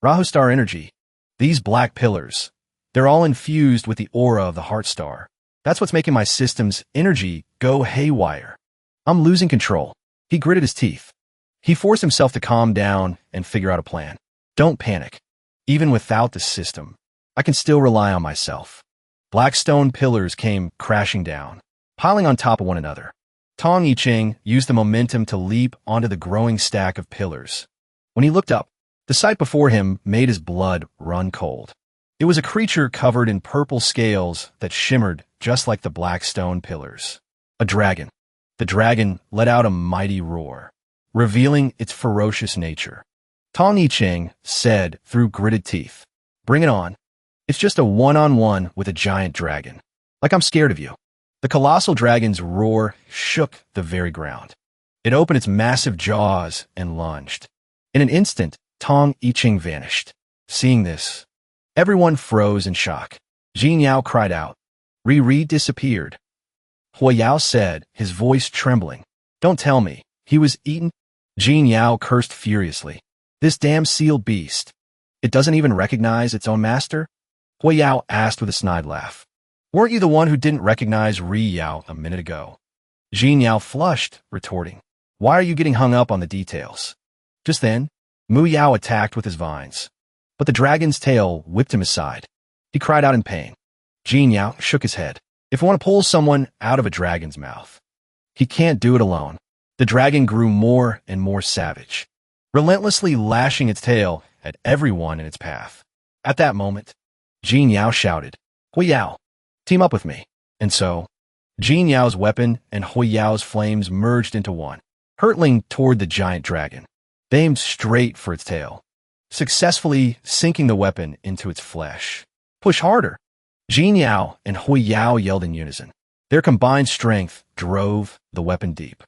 Rahu Star energy. These black pillars. They're all infused with the aura of the Heart Star. That's what's making my system's energy go haywire. I'm losing control. He gritted his teeth. He forced himself to calm down and figure out a plan. Don't panic. Even without the system, I can still rely on myself. Black stone pillars came crashing down, piling on top of one another. Tong Yicheng used the momentum to leap onto the growing stack of pillars. When he looked up, the sight before him made his blood run cold. It was a creature covered in purple scales that shimmered just like the black stone pillars. A dragon. The dragon let out a mighty roar, revealing its ferocious nature. Tong Yicheng said through gritted teeth, "Bring it on. It's just a one-on-one with a giant dragon. Like I'm scared of you." The colossal dragon's roar shook the very ground. It opened its massive jaws and lunged. In an instant, Tong Yicheng vanished. Seeing this, everyone froze in shock. Jin Yao cried out. Ri disappeared. Hua Yao said, his voice trembling. "Don't tell me. He was eaten?" Jin Yao cursed furiously. "This damn sealed beast. It doesn't even recognize its own master?" Hua Yao asked with a snide laugh. "Weren't you the one who didn't recognize Ri Yao a minute ago?" Jin Yao flushed, retorting. "Why are you getting hung up on the details?" Just then, Mu Yao attacked with his vines. But the dragon's tail whipped him aside. He cried out in pain. Jin Yao shook his head. If you want to pull someone out of a dragon's mouth, he can't do it alone. The dragon grew more and more savage, relentlessly lashing its tail at everyone in its path. At that moment, Jin Yao shouted, "Hui Yao, team up with me." And so, Jin Yao's weapon and Hui Yao's flames merged into one, hurtling toward the giant dragon. They aimed straight for its tail, successfully sinking the weapon into its flesh. "Push harder!" Jin Yao and Hui Yao yelled in unison. Their combined strength drove the weapon deep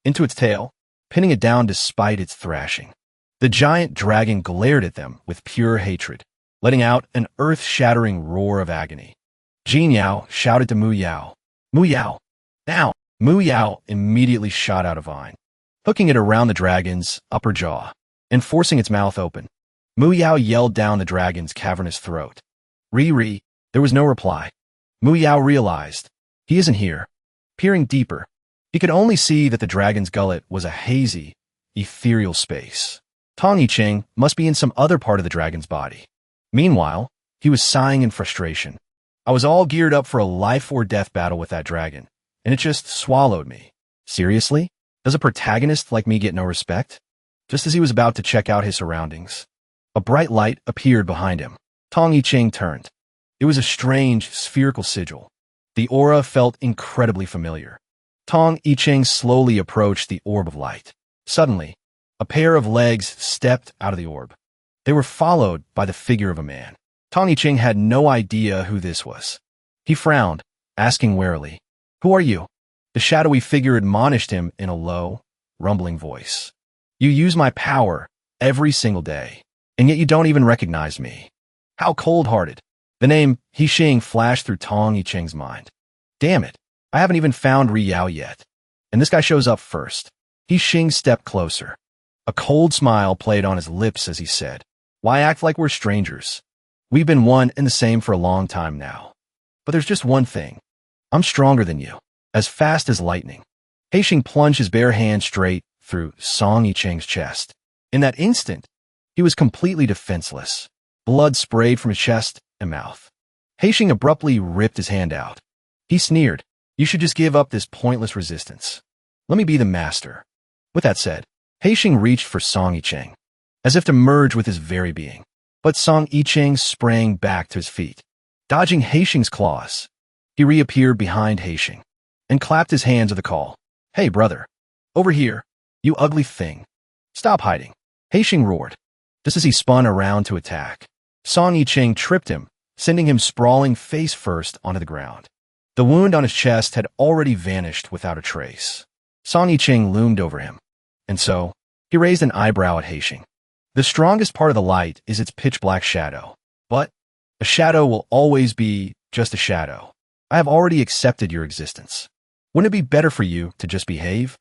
into its tail, pinning it down despite its thrashing. The giant dragon glared at them with pure hatred, letting out an earth-shattering roar of agony. Jin Yao shouted to Mu Yao, "Mu Yao, now!" Mu Yao immediately shot out a vine, hooking it around the dragon's upper jaw and forcing its mouth open. Mu Yao yelled down the dragon's cavernous throat. Ri. There was no reply. Mu Yao realized, he isn't here. Peering deeper, he could only see that the dragon's gullet was a hazy, ethereal space. Tong Yicheng must be in some other part of the dragon's body. Meanwhile, he was sighing in frustration. I was all geared up for a life-or-death battle with that dragon, and it just swallowed me. Seriously? Does a protagonist like me get no respect? Just as he was about to check out his surroundings, a bright light appeared behind him. Tong Yicheng turned. It was a strange, spherical sigil. The aura felt incredibly familiar. Tong Yicheng slowly approached the orb of light. Suddenly, a pair of legs stepped out of the orb. They were followed by the figure of a man. Tong Yicheng had no idea who this was. He frowned, asking warily, "Who are you?" The shadowy figure admonished him in a low, rumbling voice. "You use my power every single day, and yet you don't even recognize me. How cold-hearted." The name Hixing flashed through Tong Yicheng's mind. Damn it, I haven't even found Ri Yao yet. And this guy shows up first. Hixing stepped closer. A cold smile played on his lips as he said, "Why act like we're strangers? We've been one and the same for a long time now. But there's just one thing. I'm stronger than you, as fast as lightning." Hixing plunged his bare hand straight through Song Yicheng's chest. In that instant, he was completely defenseless. Blood sprayed from his chest and mouth. Hixing abruptly ripped his hand out. He sneered, "You should just give up this pointless resistance. Let me be the master." With that said, Hixing reached for Song Yicheng, as if to merge with his very being. But Song Yicheng sprang back to his feet. Dodging Hixing's claws, he reappeared behind Hixing and clapped his hands with a call. "Hey, brother. Over here, you ugly thing. Stop hiding." Hixing roared. just as he spun around to attack. Song Yicheng tripped him, sending him sprawling face first onto the ground. The wound on his chest had already vanished without a trace. Song Yicheng loomed over him, and so he raised an eyebrow at Haixing. The strongest part of the light is its pitch-black shadow, but a shadow will always be just a shadow. I have already accepted your existence. Wouldn't it be better for you to just behave?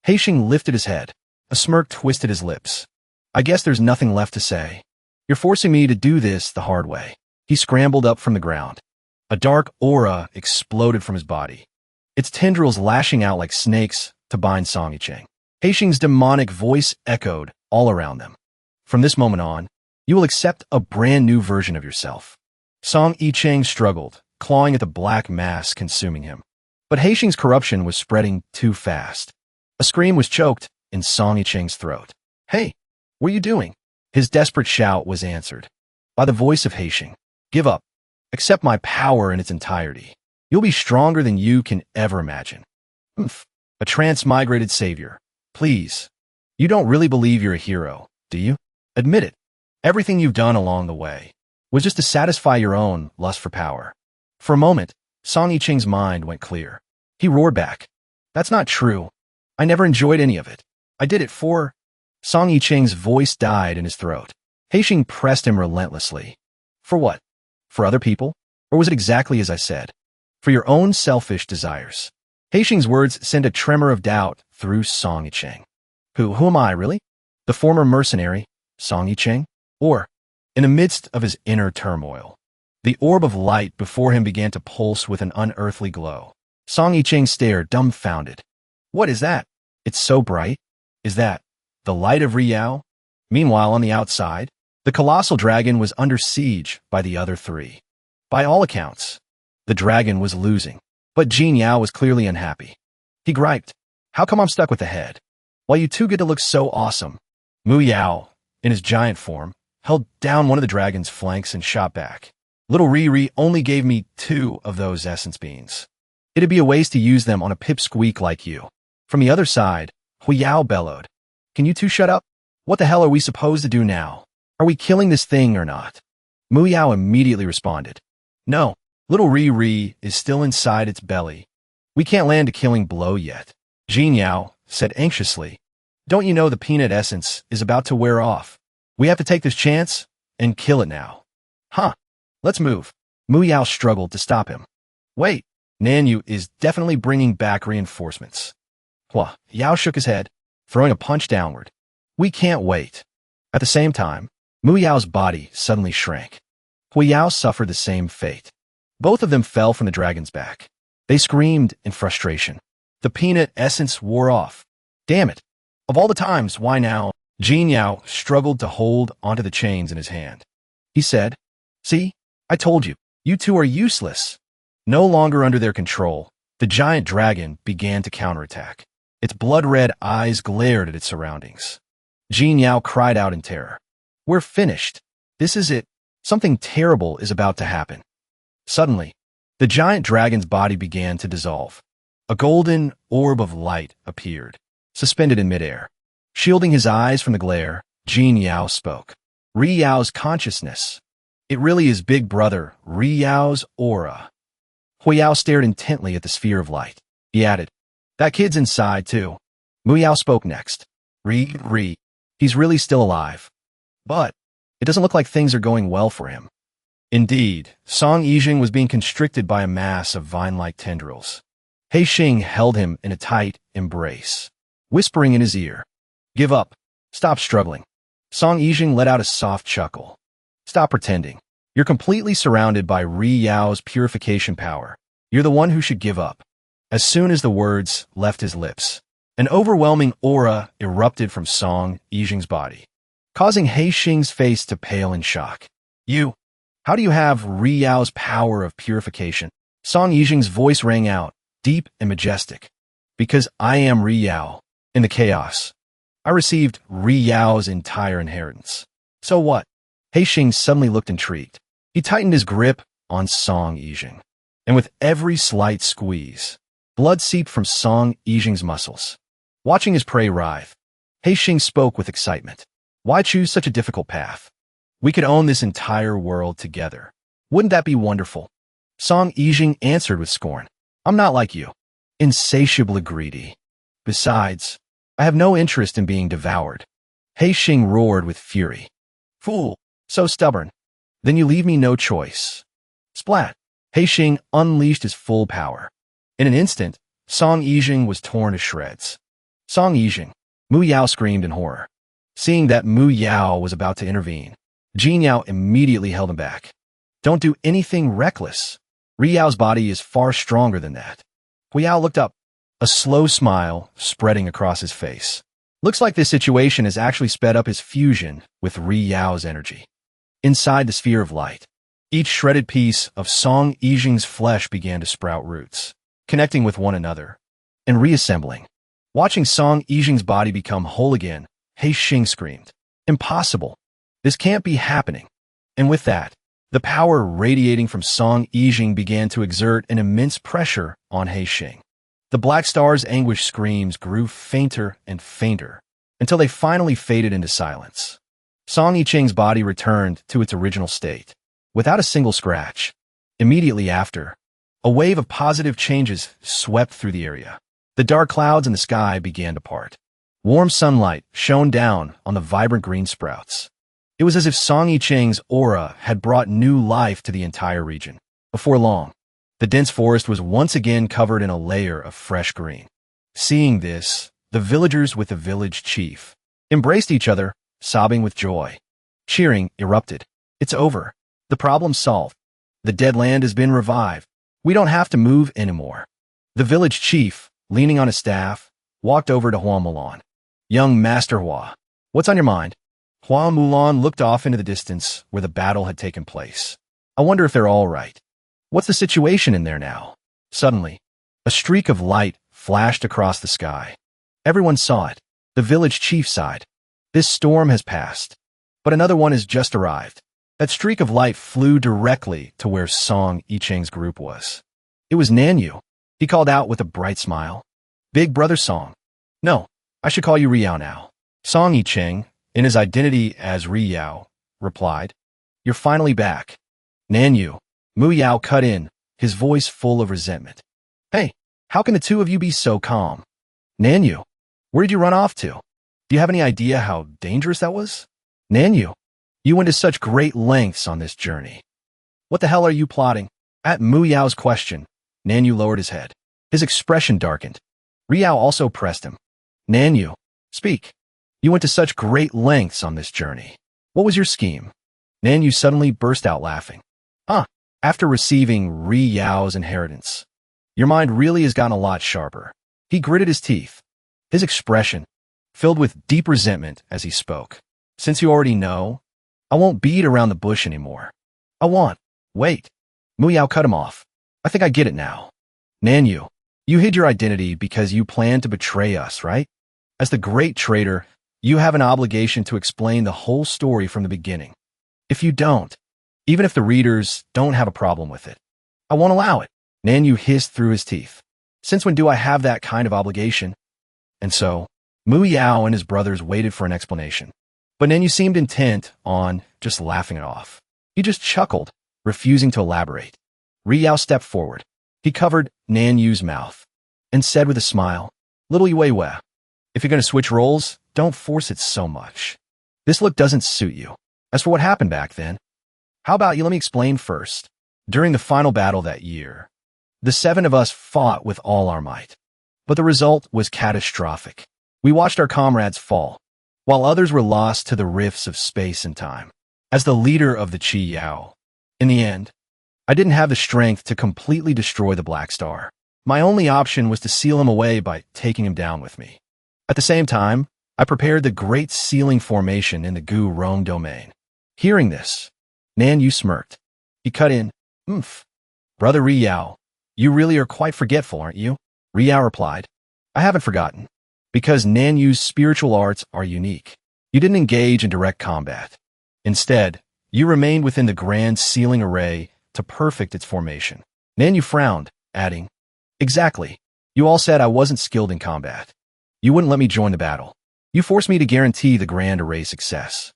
Haixing lifted his head. A smirk twisted his lips. I guess there's nothing left to say. You're forcing me to do this the hard way. He scrambled up from the ground. A dark aura exploded from his body, its tendrils lashing out like snakes to bind Song Yicheng. Haixing's demonic voice echoed all around them. From this moment on, you will accept a brand new version of yourself. Song Yicheng struggled, clawing at the black mass consuming him. But Haixing's corruption was spreading too fast. A scream was choked in Song Yicheng's throat. Hey, what are you doing? His desperate shout was answered by the voice of Haixing. Give up. Accept my power in its entirety. You'll be stronger than you can ever imagine. A transmigrated savior. Please. You don't really believe you're a hero, do you? Admit it. Everything you've done along the way was just to satisfy your own lust for power. For a moment, Song Yicheng's mind went clear. He roared back. That's not true. I never enjoyed any of it. I did it for... Song Yicheng's voice died in his throat. Haixing pressed him relentlessly. For what? For other people? Or was it exactly as I said? For your own selfish desires. Haixing's words sent a tremor of doubt through Song Yicheng. Who am I, really? The former mercenary, Song Yicheng? Or, in the midst of his inner turmoil, the orb of light before him began to pulse with an unearthly glow. Song Yicheng stared, dumbfounded. What is that? It's so bright. Is that the light of Riyao? Meanwhile, on the outside, the colossal dragon was under siege by the other three. By all accounts, the dragon was losing, but Jin Yao was clearly unhappy. He griped, how come I'm stuck with the head? While you two get to look so awesome. Mu Yao, in his giant form, held down one of the dragon's flanks and shot back. Little Riri only gave me 2 of those essence beans. It'd be a waste to use them on a pipsqueak like you. From the other side, Hu Yao bellowed. Can you two shut up? What the hell are we supposed to do now? Are we killing this thing or not? Mu Yao immediately responded. No, little Riri is still inside its belly. We can't land a killing blow yet. Jin Yao said anxiously. Don't you know the peanut essence is about to wear off? We have to take this chance and kill it now. Huh. Let's move. Mu Yao struggled to stop him. Wait, Nanyu is definitely bringing back reinforcements. Hua Yao shook his head, throwing a punch downward. We can't wait. At the same time, Mu Yao's body suddenly shrank. Hu Yao suffered the same fate. Both of them fell from the dragon's back. They screamed in frustration. The peanut essence wore off. Damn it. Of all the times, why now? Jin Yao struggled to hold onto the chains in his hand. He said, See, I told you, you two are useless. No longer under their control, the giant dragon began to counterattack. Its blood-red eyes glared at its surroundings. Jin Yao cried out in terror. We're finished. This is it. Something terrible is about to happen. Suddenly, the giant dragon's body began to dissolve. A golden orb of light appeared, suspended in midair. Shielding his eyes from the glare, Jin Yao spoke. Riyao's consciousness. It really is Big Brother, Riyao's aura. Hu Yao stared intently at the sphere of light. He added, That kid's inside, too. Mu Yao spoke next. He's really still alive. But it doesn't look like things are going well for him. Indeed, Song Yicheng was being constricted by a mass of vine-like tendrils. Haixing held him in a tight embrace, whispering in his ear, Give up. Stop struggling. Song Yicheng let out a soft chuckle. Stop pretending. You're completely surrounded by Riyao's purification power. You're the one who should give up. As soon as the words left his lips, an overwhelming aura erupted from Song Yicheng's body, causing Haixing's face to pale in shock. How do you have Riyao's power of purification? Song Yicheng's voice rang out, deep and majestic. Because I am Riyao. In the chaos, I received Riyao's entire inheritance. So what? Haixing suddenly looked intrigued. He tightened his grip on Song Yicheng, and with every slight squeeze, blood seeped from Song Yicheng's muscles. Watching his prey writhe, Haixing spoke with excitement. Why choose such a difficult path? We could own this entire world together. Wouldn't that be wonderful? Song Yijing answered with scorn. I'm not like you. Insatiably greedy. Besides, I have no interest in being devoured. He Xing roared with fury. Fool, so stubborn. Then you leave me no choice. Splat. He Xing unleashed his full power. In an instant, Song Yijing was torn to shreds. Song Yijing. Mu Yao screamed in horror. Seeing that Mu Yao was about to intervene, Jin Yao immediately held him back. Don't do anything reckless. Ri Yao's body is far stronger than that. Hu Yao looked up, a slow smile spreading across his face. Looks like this situation has actually sped up his fusion with Ri Yao's energy. Inside the sphere of light, each shredded piece of Song Yijing's flesh began to sprout roots, connecting with one another and reassembling. Watching Song Yijing's body become whole again, He Xing screamed, "Impossible! This can't be happening." And with that, the power radiating from Song Yijing began to exert an immense pressure on He Xing. The Black Star's anguished screams grew fainter and fainter until they finally faded into silence. Song Yijing's body returned to its original state, without a single scratch. Immediately after, a wave of positive changes swept through the area. The dark clouds in the sky began to part. Warm sunlight shone down on the vibrant green sprouts. It was as if Song Yijing's aura had brought new life to the entire region. Before long, the dense forest was once again covered in a layer of fresh green. Seeing this, the villagers with the village chief embraced each other, sobbing with joy. Cheering erupted. It's over. The problem's solved. The dead land has been revived. We don't have to move anymore. The village chief, leaning on his staff, walked over to Hua Mulan. Young Master Hua, what's on your mind? Hua Mulan looked off into the distance where the battle had taken place. I wonder if they're all right. What's the situation in there now? Suddenly, a streak of light flashed across the sky. Everyone saw it. The village chief sighed. This storm has passed, but another one has just arrived. That streak of light flew directly to where Song Yijing's group was. It was Nanyu. He called out with a bright smile. Big brother Song. No, I should call you Ri Yao now. Song Yijing, in his identity as Ri Yao, replied, You're finally back. Nanyu. Mu Yao cut in, his voice full of resentment. Hey, how can the two of you be so calm? Nanyu, where did you run off to? Do you have any idea how dangerous that was? Nanyu, you went to such great lengths on this journey. What the hell are you plotting? At Mu Yao's question, Nanyu lowered his head. His expression darkened. Ri Yao also pressed him. Nanyu, speak. You went to such great lengths on this journey. What was your scheme? Nanyu suddenly burst out laughing. After receiving Ri Yao's inheritance, your mind really has gotten a lot sharper. He gritted his teeth, his expression filled with deep resentment as he spoke. Since you already know, I won't beat around the bush anymore. Wait. Mu Yao cut him off. I think I get it now. Nanyu, you hid your identity because you planned to betray us, right? As the great traitor, you have an obligation to explain the whole story from the beginning. If you don't, even if the readers don't have a problem with it, I won't allow it. Nanyu hissed through his teeth. Since when do I have that kind of obligation? And so, Mu Yao and his brothers waited for an explanation. But Nanyu seemed intent on just laughing it off. He just chuckled, refusing to elaborate. Ri Yao stepped forward. He covered Nanyu's mouth and said with a smile, Little Yue, if you're going to switch roles, don't force it so much. This look doesn't suit you. As for what happened back then, how about you let me explain first? During the final battle that year, the 7 of us fought with all our might. But the result was catastrophic. We watched our comrades fall, while others were lost to the rifts of space and time. As the leader of the Qi Yao, in the end, I didn't have the strength to completely destroy the Black Star. My only option was to seal him away by taking him down with me. At the same time, I prepared the Great Sealing Formation in the Gu Rong domain. Hearing this, Nanyu smirked. He cut in, Brother Ri Yao, you really are quite forgetful, aren't you? Ri Yao replied, I haven't forgotten, because Nanyu's spiritual arts are unique. You didn't engage in direct combat. Instead, you remained within the grand sealing array to perfect its formation. Nanyu frowned, adding, Exactly. You all said I wasn't skilled in combat. You wouldn't let me join the battle. You force me to guarantee the grand array success,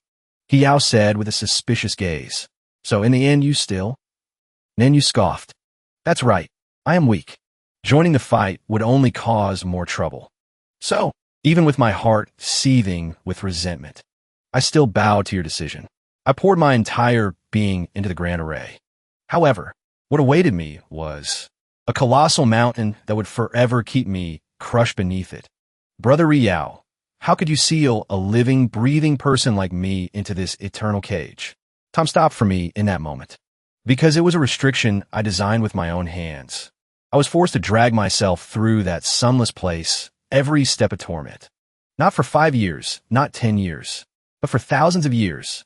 Hiao said with a suspicious gaze. So in the end you still? Nanyu scoffed. That's right. I am weak. Joining the fight would only cause more trouble. So, even with my heart seething with resentment, I still bowed to your decision. I poured my entire being into the grand array. However, what awaited me was a colossal mountain that would forever keep me crushed beneath it. Brother Riao, how could you seal a living, breathing person like me into this eternal cage? Time stopped for me in that moment. Because it was a restriction I designed with my own hands. I was forced to drag myself through that sunless place every step of torment. Not for 5 years, not 10 years, but for thousands of years.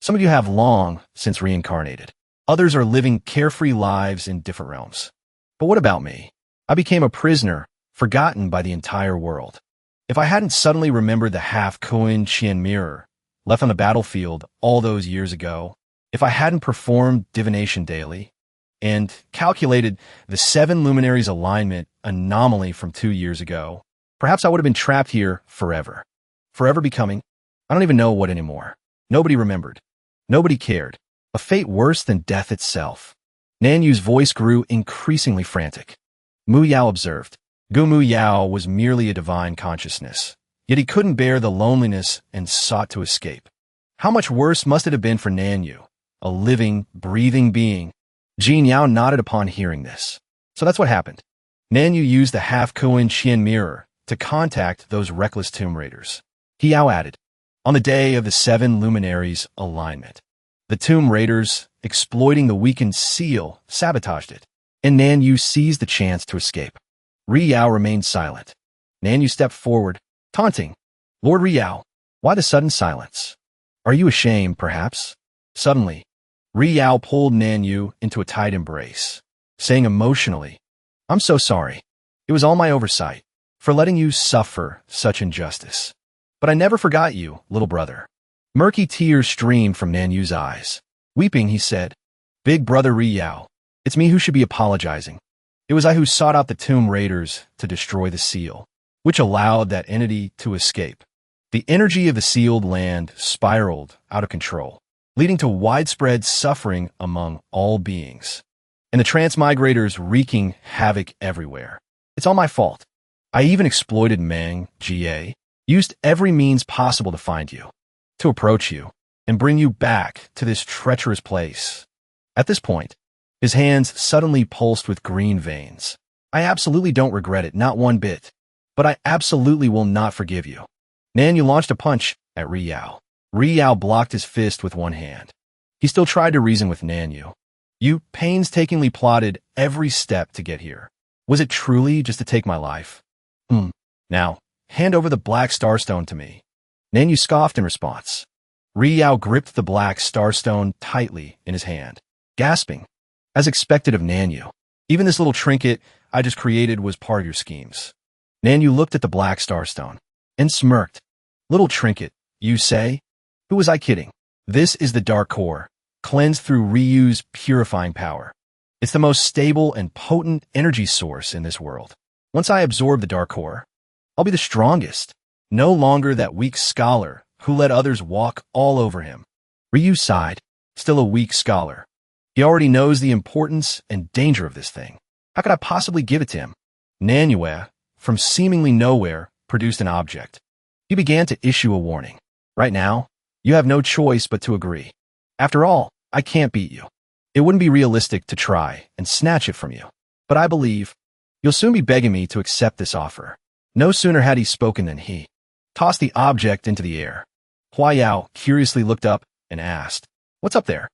Some of you have long since reincarnated. Others are living carefree lives in different realms. But what about me? I became a prisoner, forgotten by the entire world. If I hadn't suddenly remembered the half-coin Qian mirror left on the battlefield all those years ago, if I hadn't performed divination daily and calculated the 7 luminaries alignment anomaly from 2 years ago, perhaps I would have been trapped here forever. Forever becoming, I don't even know what anymore. Nobody remembered. Nobody cared. A fate worse than death itself. Nanyu's voice grew increasingly frantic. Mu Yao observed. Gu Mu Yao was merely a divine consciousness, yet he couldn't bear the loneliness and sought to escape. How much worse must it have been for Nanyu, a living, breathing being? Jin Yao nodded upon hearing this. So that's what happened. Nanyu used the half-coin Qian mirror to contact those reckless tomb raiders. Hiao added, on the day of the 7 luminaries alignment, the tomb raiders, exploiting the weakened seal, sabotaged it, and Nanyu seized the chance to escape. Riyao remained silent. Nanyu stepped forward, taunting. Lord Riyao, why the sudden silence? Are you ashamed, perhaps? Suddenly, Riyao pulled Nanyu into a tight embrace, saying emotionally, I'm so sorry. It was all my oversight for letting you suffer such injustice. But I never forgot you, little brother. Murky tears streamed from Nanyu's eyes. Weeping, he said, Big brother Riyao, it's me who should be apologizing. It was I who sought out the tomb raiders to destroy the seal, which allowed that entity to escape. The energy of the sealed land spiraled out of control, leading to widespread suffering among all beings, and the transmigrators wreaking havoc everywhere. It's all my fault. I even exploited Manhwa, used every means possible to find you, to approach you, and bring you back to this treacherous place. At this point, his hands suddenly pulsed with green veins. I absolutely don't regret it, not one bit. But I absolutely will not forgive you. Nanyu launched a punch at Riyao. Riyao blocked his fist with one hand. He still tried to reason with Nanyu. You painstakingly plotted every step to get here. Was it truly just to take my life? Now, hand over the black starstone to me. Nanyu scoffed in response. Riyao gripped the black starstone tightly in his hand, gasping. As expected of Nanyu, even this little trinket I just created was part of your schemes. Nanyu looked at the black starstone and smirked. Little trinket, you say? Who was I kidding? This is the dark core, cleansed through Ryu's purifying power. It's the most stable and potent energy source in this world. Once I absorb the dark core, I'll be the strongest, no longer that weak scholar who let others walk all over him. Ryu sighed, still a weak scholar. He already knows the importance and danger of this thing. How could I possibly give it to him? Nanyu, from seemingly nowhere, produced an object. He began to issue a warning. Right now, you have no choice but to agree. After all, I can't beat you. It wouldn't be realistic to try and snatch it from you. But I believe you'll soon be begging me to accept this offer. No sooner had he spoken than he tossed the object into the air. Hua Yao curiously looked up and asked, What's up there?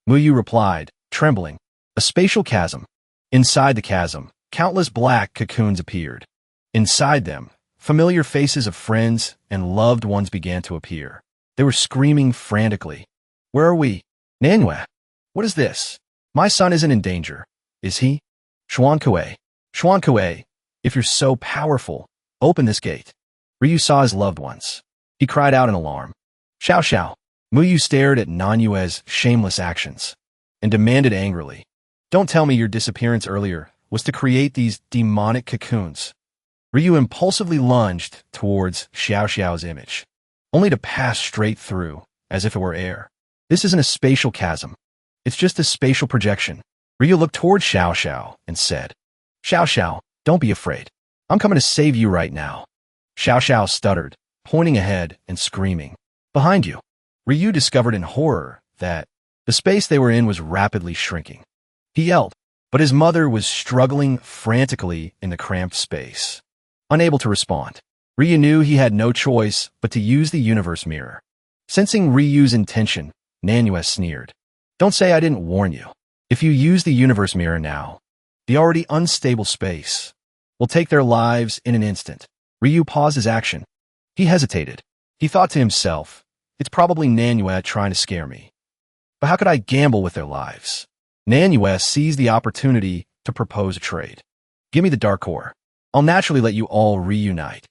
Muyu replied, trembling, A spatial chasm. Inside the chasm, countless black cocoons appeared. Inside them, familiar faces of friends and loved ones began to appear. They were screaming frantically. Where are we? Nanyu, what is this? My son isn't in danger, is he? Xuankue, if you're so powerful, open this gate. Ryu saw his loved ones. He cried out in alarm. Xiao. Muyu stared at Nanyue's shameless actions and demanded angrily, Don't tell me your disappearance earlier was to create these demonic cocoons. Ryu impulsively lunged towards Xiao Xiao's image, only to pass straight through, as if it were air. This isn't a spatial chasm. It's just a spatial projection. Ryu looked towards Xiao Xiao and said, Xiao Xiao, don't be afraid. I'm coming to save you right now. Xiao Xiao stuttered, pointing ahead and screaming. Behind you. Ryu discovered in horror that the space they were in was rapidly shrinking. He yelled, but his mother was struggling frantically in the cramped space. Unable to respond, Ryu knew he had no choice but to use the universe mirror. Sensing Ryu's intention, Manhwa sneered. Don't say I didn't warn you. If you use the universe mirror now, the already unstable space will take their lives in an instant. Ryu paused his action. He hesitated. He thought to himself, it's probably Manhwa trying to scare me. But how could I gamble with their lives? Manhwa seized the opportunity to propose a trade. Give me the dark core. I'll naturally let you all reunite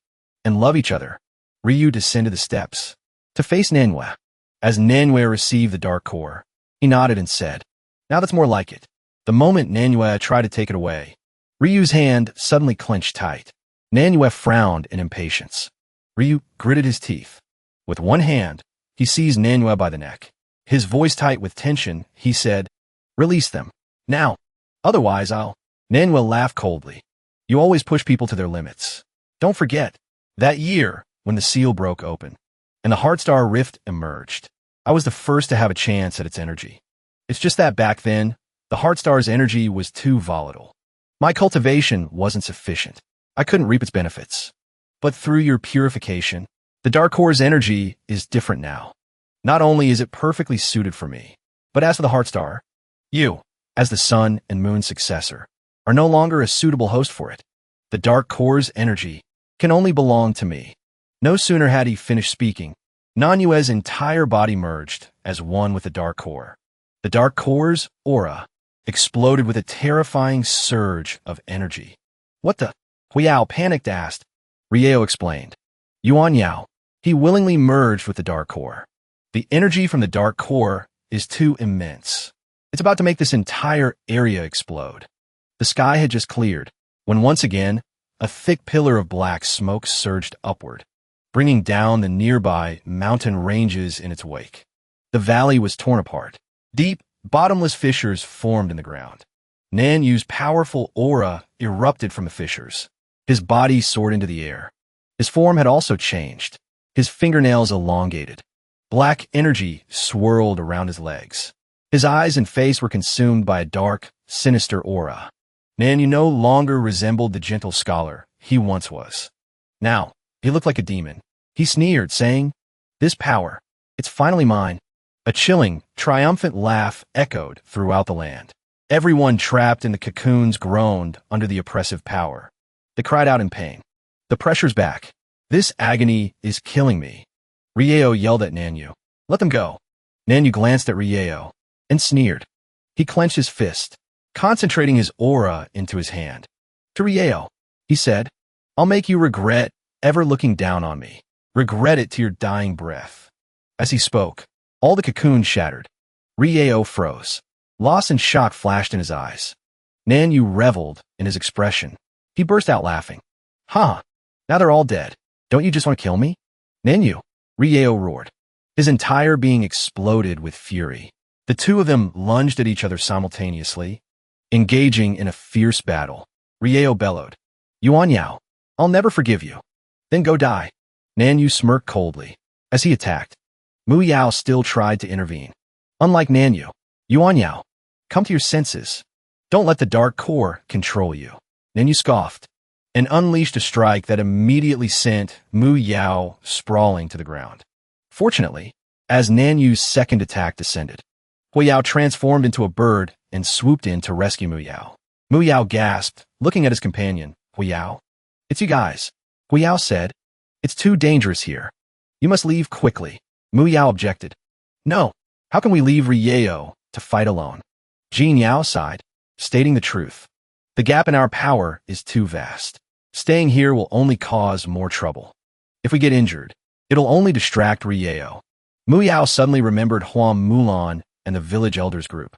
and love each other. Ryu descended the steps to face Manhwa. As Manhwa received the dark core, he nodded and said, now that's more like it. The moment Manhwa tried to take it away, Ryu's hand suddenly clenched tight. Manhwa frowned in impatience. Ryu gritted his teeth. With one hand, he seized Manhwa by the neck. His voice tight with tension, he said, release them. Now. Otherwise I'll. Manhwa laughed coldly. You always push people to their limits. Don't forget. That year, when the seal broke open, and the Heartstar Rift emerged, I was the first to have a chance at its energy. It's just that back then, the Heartstar's energy was too volatile. My cultivation wasn't sufficient. I couldn't reap its benefits. But through your purification, the Dark Core's energy is different now. Not only is it perfectly suited for me, but as for the Heartstar, you, as the Sun and Moon's successor, are no longer a suitable host for it. The Dark Core's energy can only belong to me. No sooner had he finished speaking, Manhwa's entire body merged as one with the Dark Core. The Dark Core's aura exploded with a terrifying surge of energy. What the? Huiyao panicked asked. Rieo explained. Yuan Yao. He willingly merged with the Dark Core. The energy from the Dark Core is too immense. It's about to make this entire area explode. The sky had just cleared, when once again, a thick pillar of black smoke surged upward, bringing down the nearby mountain ranges in its wake. The valley was torn apart. Deep, bottomless fissures formed in the ground. Nanyu's powerful aura erupted from the fissures. His body soared into the air. His form had also changed. His fingernails elongated. Black energy swirled around his legs. His eyes and face were consumed by a dark, sinister aura. Nanyu no longer resembled the gentle scholar he once was. Now, he looked like a demon. He sneered, saying, this power, it's finally mine. A chilling, triumphant laugh echoed throughout the land. Everyone trapped in the cocoons groaned under the oppressive power. They cried out in pain. The pressure's back. This agony is killing me. Rieo yelled at Nanyu. Let them go. Nanyu glanced at Rieo and sneered. He clenched his fist, concentrating his aura into his hand. To Rieo, he said, I'll make you regret ever looking down on me. Regret it to your dying breath. As he spoke, all the cocoons shattered. Rieo froze. Loss and shock flashed in his eyes. Nanyu reveled in his expression. He burst out laughing. Huh, now they're all dead. Don't you just want to kill me? Nanyu, Rieo roared. His entire being exploded with fury. The two of them lunged at each other simultaneously, engaging in a fierce battle. Rieo bellowed. Yuan Yao, I'll never forgive you. Then go die. Nanyu smirked coldly. As he attacked, Mu Yao still tried to intervene. Unlike Nanyu, Yuan Yao, come to your senses. Don't let the Dark Core control you. Nanyu scoffed and unleashed a strike that immediately sent Mu Yao sprawling to the ground. Fortunately, as Nanyu's second attack descended, Huiyao transformed into a bird and swooped in to rescue Mu Yao. Mu Yao gasped, looking at his companion. Huiyao? It's you guys. Huiyao said. It's too dangerous here. You must leave quickly. Mu Yao objected. No. How can we leave Rieo to fight alone? Jin Yao sighed, stating the truth. The gap in our power is too vast. Staying here will only cause more trouble. If we get injured, it'll only distract Rieo. Mu Yao suddenly remembered Huam Mulan and the village elders group.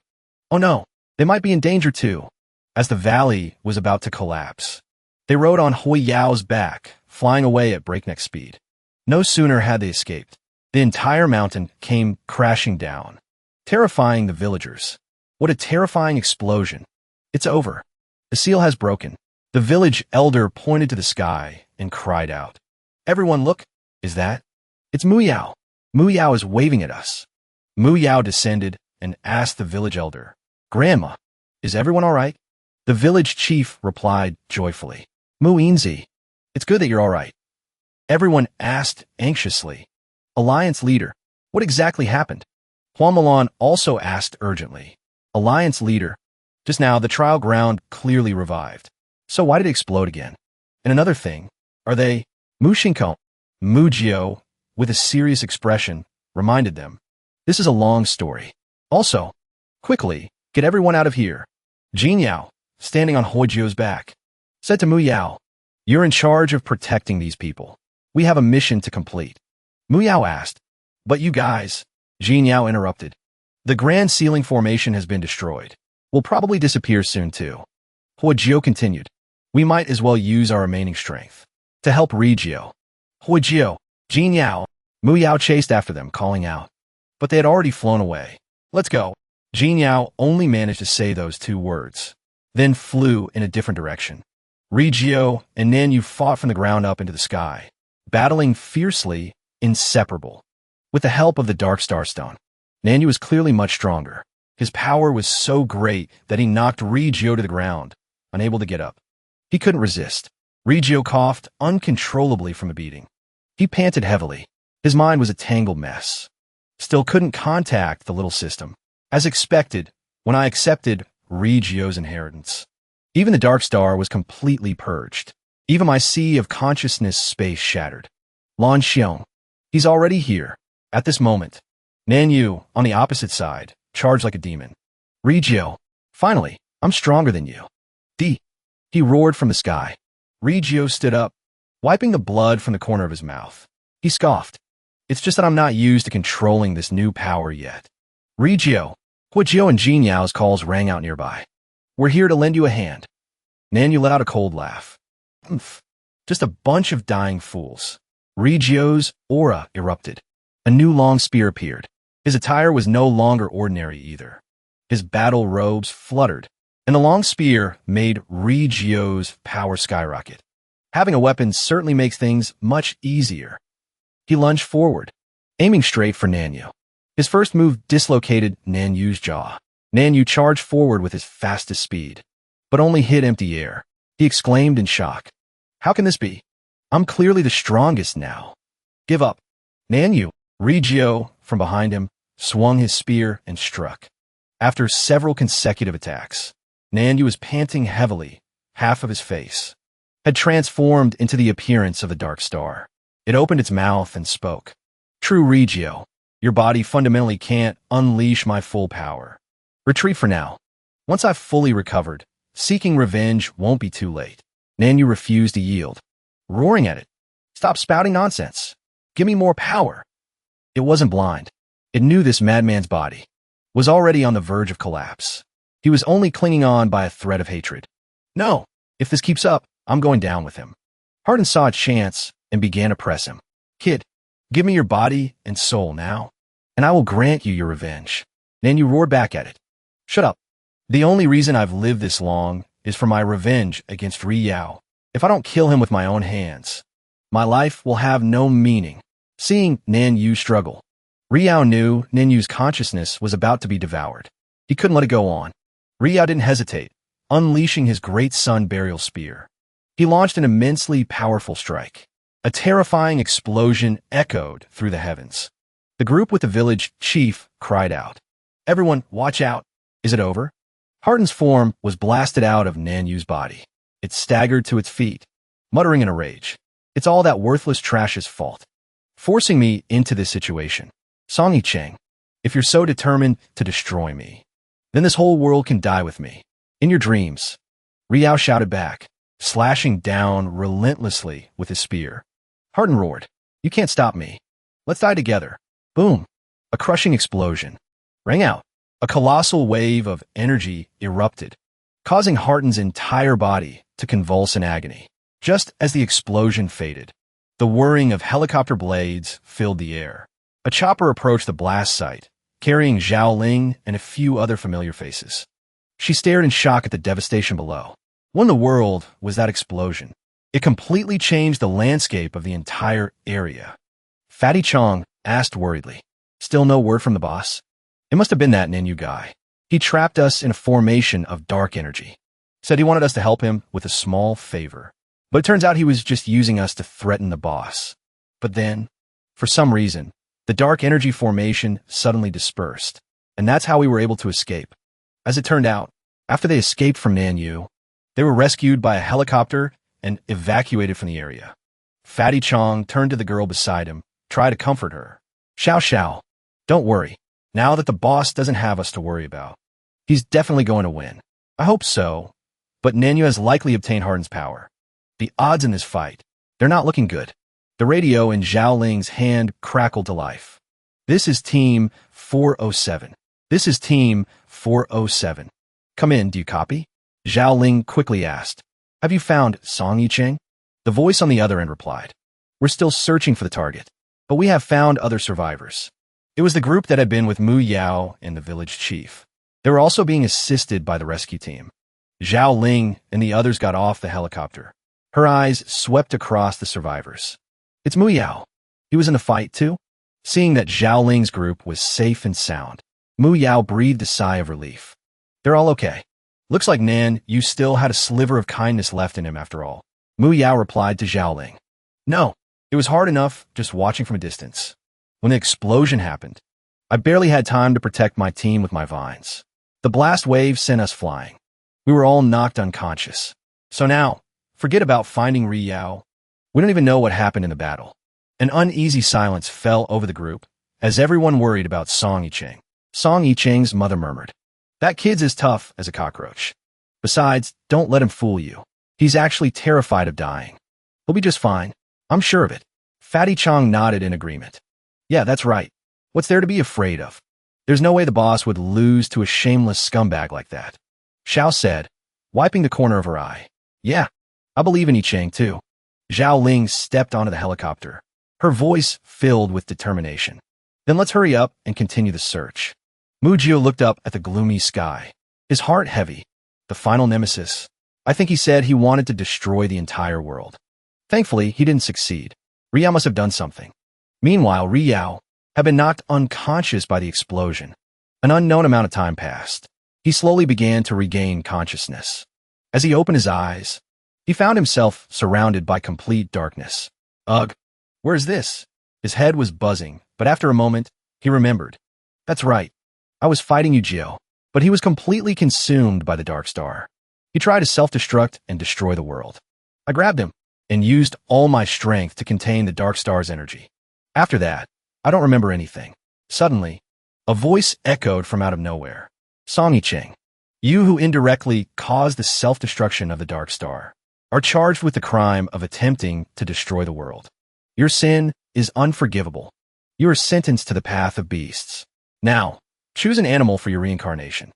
Oh no, they might be in danger too. As the valley was about to collapse, They rode on Hui Yao's back, flying away at breakneck speed. No sooner had they escaped, the entire mountain came crashing down, terrifying the villagers. What a terrifying explosion. It's over. The seal has broken. The village elder pointed to the sky and cried out. Everyone look, is that? It's Mu Yao. Mu Yao is waving at us. Mu Yao descended and asked the village elder, Grandma, is everyone all right? The village chief replied joyfully, Mu Inzi, it's good that you're all right. Everyone asked anxiously, Alliance leader, what exactly happened? Huang Milan also asked urgently, Alliance leader, just now the trial ground clearly revived. So why did it explode again? And another thing, are they? Mu Xingkou, Mu Jiao, with a serious expression, reminded them, this is a long story. Also, quickly, get everyone out of here. Jin Yao, standing on Hui Jiao's back, said to Mu Yao, you're in charge of protecting these people. We have a mission to complete. Mu Yao asked, but you guys, Jin Yao interrupted. The grand ceiling formation has been destroyed. We'll probably disappear soon too. Hui Jiao continued, we might as well use our remaining strength to help Regio. Hui Jiao, Jin Yao, Mu Yao chased after them, calling out. But they had already flown away. Let's go. Jin Yao only managed to say those two words, then flew in a different direction. Regio and Nanyu fought from the ground up into the sky, battling fiercely, inseparable. With the help of the Dark Star Stone, Nanyu was clearly much stronger. His power was so great that he knocked Regio to the ground, unable to get up. He couldn't resist. Regio coughed uncontrollably from a beating. He panted heavily. His mind was a tangled mess. Still couldn't contact the little system. As expected, when I accepted Regio's inheritance. Even the Dark Star was completely purged. Even my sea of consciousness space shattered. Lan Xiong. He's already here. At this moment. Nanyu, on the opposite side, charged like a demon. Regio. Finally, I'm stronger than you. He roared from the sky. Regio stood up, wiping the blood from the corner of his mouth. He scoffed. It's just that I'm not used to controlling this new power yet. Regio. Hui Jiao and Jin Yao's calls rang out nearby. We're here to lend you a hand. Nanyu let out a cold laugh. Oomph. Just a bunch of dying fools. Regio's aura erupted. A new long spear appeared. His attire was no longer ordinary either. His battle robes fluttered, and the long spear made Regio's power skyrocket. Having a weapon certainly makes things much easier. He lunged forward, aiming straight for Nanyu. His first move dislocated Nanyu's jaw. Nanyu charged forward with his fastest speed, but only hit empty air. He exclaimed in shock. How can this be? I'm clearly the strongest now. Give up. Nanyu, Regio, from behind him, swung his spear and struck. After several consecutive attacks, Nanyu was panting heavily. Half of his face had transformed into the appearance of a dark star. It opened its mouth and spoke. True Regio, your body fundamentally can't unleash my full power. Retreat for now. Once I've fully recovered, seeking revenge won't be too late. Nanyu refused to yield, roaring at it. Stop spouting nonsense. Give me more power. It wasn't blind. It knew this madman's body was already on the verge of collapse. He was only clinging on by a thread of hatred. No, if this keeps up, I'm going down with him. Haren saw a chance and began to press him. Kid, give me your body and soul now, and I will grant you your revenge. Nanyu roared back at it. Shut up. The only reason I've lived this long is for my revenge against Ri Yao. If I don't kill him with my own hands, my life will have no meaning. Seeing Nanyu struggle, Ri Yao knew Nanyu's consciousness was about to be devoured. He couldn't let it go on. Ri Yao didn't hesitate, unleashing his great sun burial spear. He launched an immensely powerful strike. A terrifying explosion echoed through the heavens. The group with the village chief cried out. Everyone, watch out. Is it over? Haren's form was blasted out of Nanyu's body. It staggered to its feet, muttering in a rage. It's all that worthless trash's fault. Forcing me into this situation. Song Yicheng, if you're so determined to destroy me, then this whole world can die with me. In your dreams. Ri Yao shouted back, slashing down relentlessly with his spear. Haren roared, you can't stop me. Let's die together. Boom. A crushing explosion rang out. A colossal wave of energy erupted, causing Haren's entire body to convulse in agony. Just as the explosion faded, the whirring of helicopter blades filled the air. A chopper approached the blast site, carrying Zhao Ling and a few other familiar faces. She stared in shock at the devastation below. What in the world was that explosion? It completely changed the landscape of the entire area. Fatty Chong asked worriedly. Still no word from the boss? It must have been that Ninyu guy. He trapped us in a formation of dark energy. Said he wanted us to help him with a small favor. But it turns out he was just using us to threaten the boss. But then, for some reason, the dark energy formation suddenly dispersed, and that's how we were able to escape. As it turned out, after they escaped from Nanyu, they were rescued by a helicopter and evacuated from the area. Fatty Chong turned to the girl beside him, tried to comfort her. Xiao, don't worry. Now that the boss doesn't have us to worry about, he's definitely going to win. I hope so, but Nanyu has likely obtained Haren's power. The odds in this fight, they're not looking good. The radio in Zhao Ling's hand crackled to life. This is Team 407. This is Team 407. Come in, do you copy? Zhao Ling quickly asked. Have you found Song Yicheng? The voice on the other end replied. We're still searching for the target, but we have found other survivors. It was the group that had been with Mu Yao and the village chief. They were also being assisted by the rescue team. Zhao Ling and the others got off the helicopter. Her eyes swept across the survivors. It's Mu Yao. He was in the fight too? Seeing that Zhao Ling's group was safe and sound, Mu Yao breathed a sigh of relief. They're all okay. Looks like Nan, you still had a sliver of kindness left in him after all. Mu Yao replied to Zhao Ling. No, it was hard enough just watching from a distance. When the explosion happened, I barely had time to protect my team with my vines. The blast wave sent us flying. We were all knocked unconscious. So now, forget about finding Ri Yao. We don't even know what happened in the battle. An uneasy silence fell over the group as everyone worried about Song Yicheng. Song Yicheng's mother murmured, that kid's as tough as a cockroach. Besides, don't let him fool you. He's actually terrified of dying. He'll be just fine. I'm sure of it. Fatty Chong nodded in agreement. Yeah, that's right. What's there to be afraid of? There's no way the boss would lose to a shameless scumbag like that. Xiao said, wiping the corner of her eye. Yeah, I believe in Yicheng too. Zhao Ling stepped onto the helicopter, her voice filled with determination. Then let's hurry up and continue the search. Mu Jio looked up at the gloomy sky, his heart heavy. The final nemesis. I think he said he wanted to destroy the entire world. Thankfully, he didn't succeed. Riyao must have done something. Meanwhile, Riyao had been knocked unconscious by the explosion. An unknown amount of time passed. He slowly began to regain consciousness. As he opened his eyes, he found himself surrounded by complete darkness. Ugh, where's this? His head was buzzing, but after a moment, he remembered. That's right. I was fighting Yu Jio, but he was completely consumed by the Dark Star. He tried to self-destruct and destroy the world. I grabbed him and used all my strength to contain the Dark Star's energy. After that, I don't remember anything. Suddenly, a voice echoed from out of nowhere. Song Yicheng, you who indirectly caused the self-destruction of the Dark Star are charged with the crime of attempting to destroy the world. Your sin is unforgivable. You are sentenced to the path of beasts. Now, choose an animal for your reincarnation.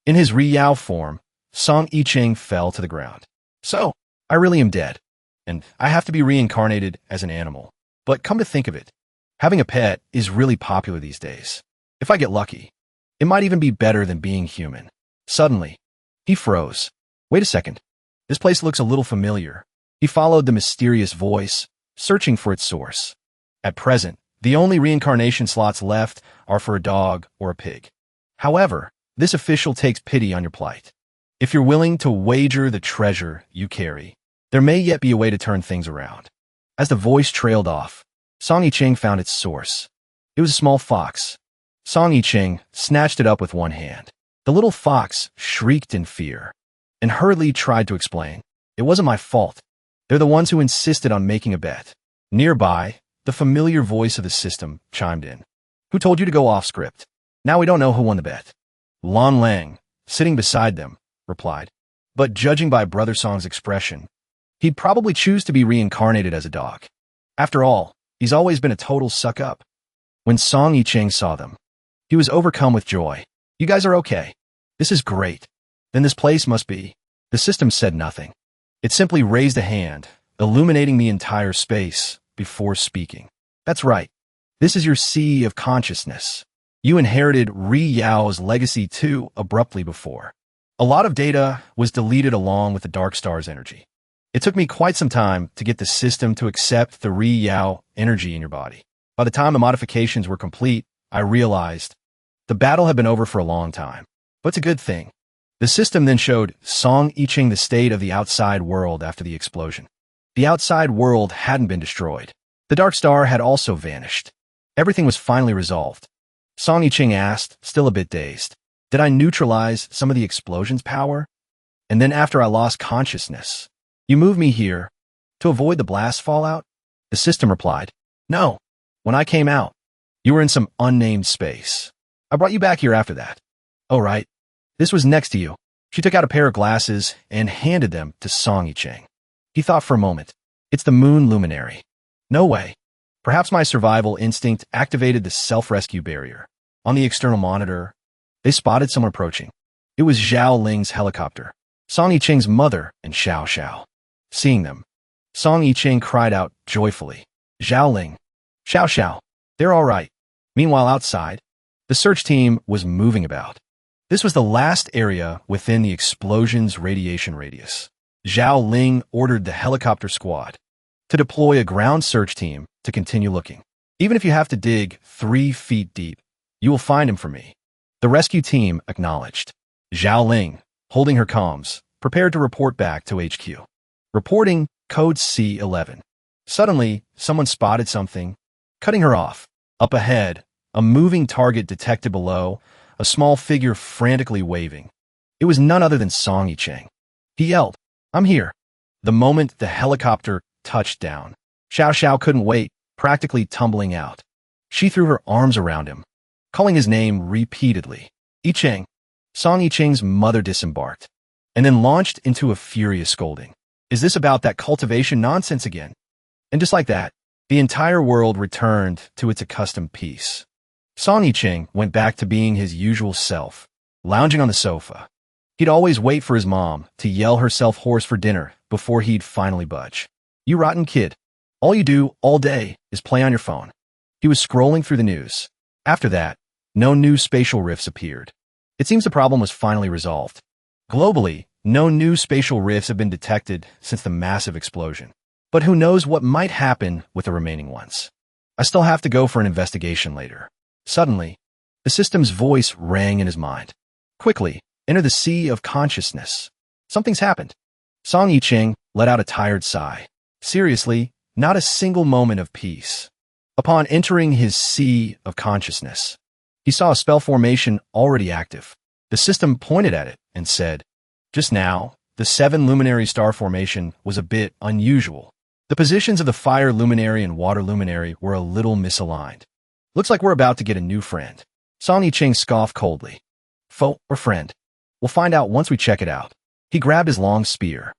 In his Riyao form, Song Yicheng fell to the ground. So, I really am dead, and I have to be reincarnated as an animal. But come to think of it, having a pet is really popular these days. If I get lucky, it might even be better than being human. Suddenly, he froze. Wait a second. This place looks a little familiar. He followed the mysterious voice, searching for its source. At present, the only reincarnation slots left are for a dog or a pig. However, this official takes pity on your plight. If you're willing to wager the treasure you carry, there may yet be a way to turn things around. As the voice trailed off, Song Yicheng found its source. It was a small fox. Song Yicheng snatched it up with one hand. The little fox shrieked in fear and hurriedly tried to explain. It wasn't my fault. They're the ones who insisted on making a bet. Nearby, the familiar voice of the system chimed in. Who told you to go off script? Now we don't know who won the bet. Lan Lang, sitting beside them, replied. But judging by Brother Song's expression, he'd probably choose to be reincarnated as a dog. After all, he's always been a total suck-up. When Song Yicheng saw them, he was overcome with joy. You guys are okay. This is great. Then this place must be. The system said nothing. It simply raised a hand, illuminating the entire space before speaking. That's right. This is your sea of consciousness. You inherited Ri Yao's legacy too abruptly before. A lot of data was deleted along with the Dark Star's energy. It took me quite some time to get the system to accept the Ri Yao energy in your body. By the time the modifications were complete, I realized the battle had been over for a long time. But it's a good thing. The system then showed Song Yiqing the state of the outside world after the explosion. The outside world hadn't been destroyed. The Dark Star had also vanished. Everything was finally resolved. Song Yiqing asked, still a bit dazed, did I neutralize some of the explosion's power? And then after I lost consciousness, you moved me here to avoid the blast fallout? The system replied, no. When I came out, you were in some unnamed space. I brought you back here after that. Oh, right. This was next to you. She took out a pair of glasses and handed them to Song Yiqing. He thought for a moment. It's the moon luminary. No way. Perhaps my survival instinct activated the self-rescue barrier. On the external monitor, they spotted someone approaching. It was Zhao Ling's helicopter, Song Yiqing's mother and Xiao Xiao. Seeing them, Song Yiqing cried out joyfully, Zhao Ling, Xiao Xiao, they're all right. Meanwhile, outside, the search team was moving about. This was the last area within the explosion's radiation radius. Zhao Ling ordered the helicopter squad to deploy a ground search team to continue looking. Even if you have to dig 3 feet deep, you will find him for me. The rescue team acknowledged. Zhao Ling, holding her comms, prepared to report back to HQ. Reporting code C11. Suddenly, someone spotted something, cutting her off. Up ahead, a moving target detected below, a small figure frantically waving. It was none other than Song Yiqing. He yelled, I'm here. The moment the helicopter touched down, Xiao Xiao couldn't wait, practically tumbling out. She threw her arms around him, calling his name repeatedly. Yiqing. Song Yiqing's mother disembarked, and then launched into a furious scolding. Is this about that cultivation nonsense again? And just like that, the entire world returned to its accustomed peace. Song Yiqing went back to being his usual self, lounging on the sofa. He'd always wait for his mom to yell herself hoarse for dinner before he'd finally budge. You rotten kid. All you do all day is play on your phone. He was scrolling through the news. After that, no new spatial rifts appeared. It seems the problem was finally resolved. Globally, no new spatial rifts have been detected since the massive explosion. But who knows what might happen with the remaining ones. I still have to go for an investigation later. Suddenly, the system's voice rang in his mind. Quickly, enter the sea of consciousness. Something's happened. Song Yiqing let out a tired sigh. Seriously, not a single moment of peace. Upon entering his sea of consciousness, he saw a spell formation already active. The system pointed at it and said, just now, the 7 luminary star formation was a bit unusual. The positions of the fire luminary and water luminary were a little misaligned. Looks like we're about to get a new friend. Song Yiqing scoffed coldly. Foe or friend? We'll find out once we check it out. He grabbed his long spear,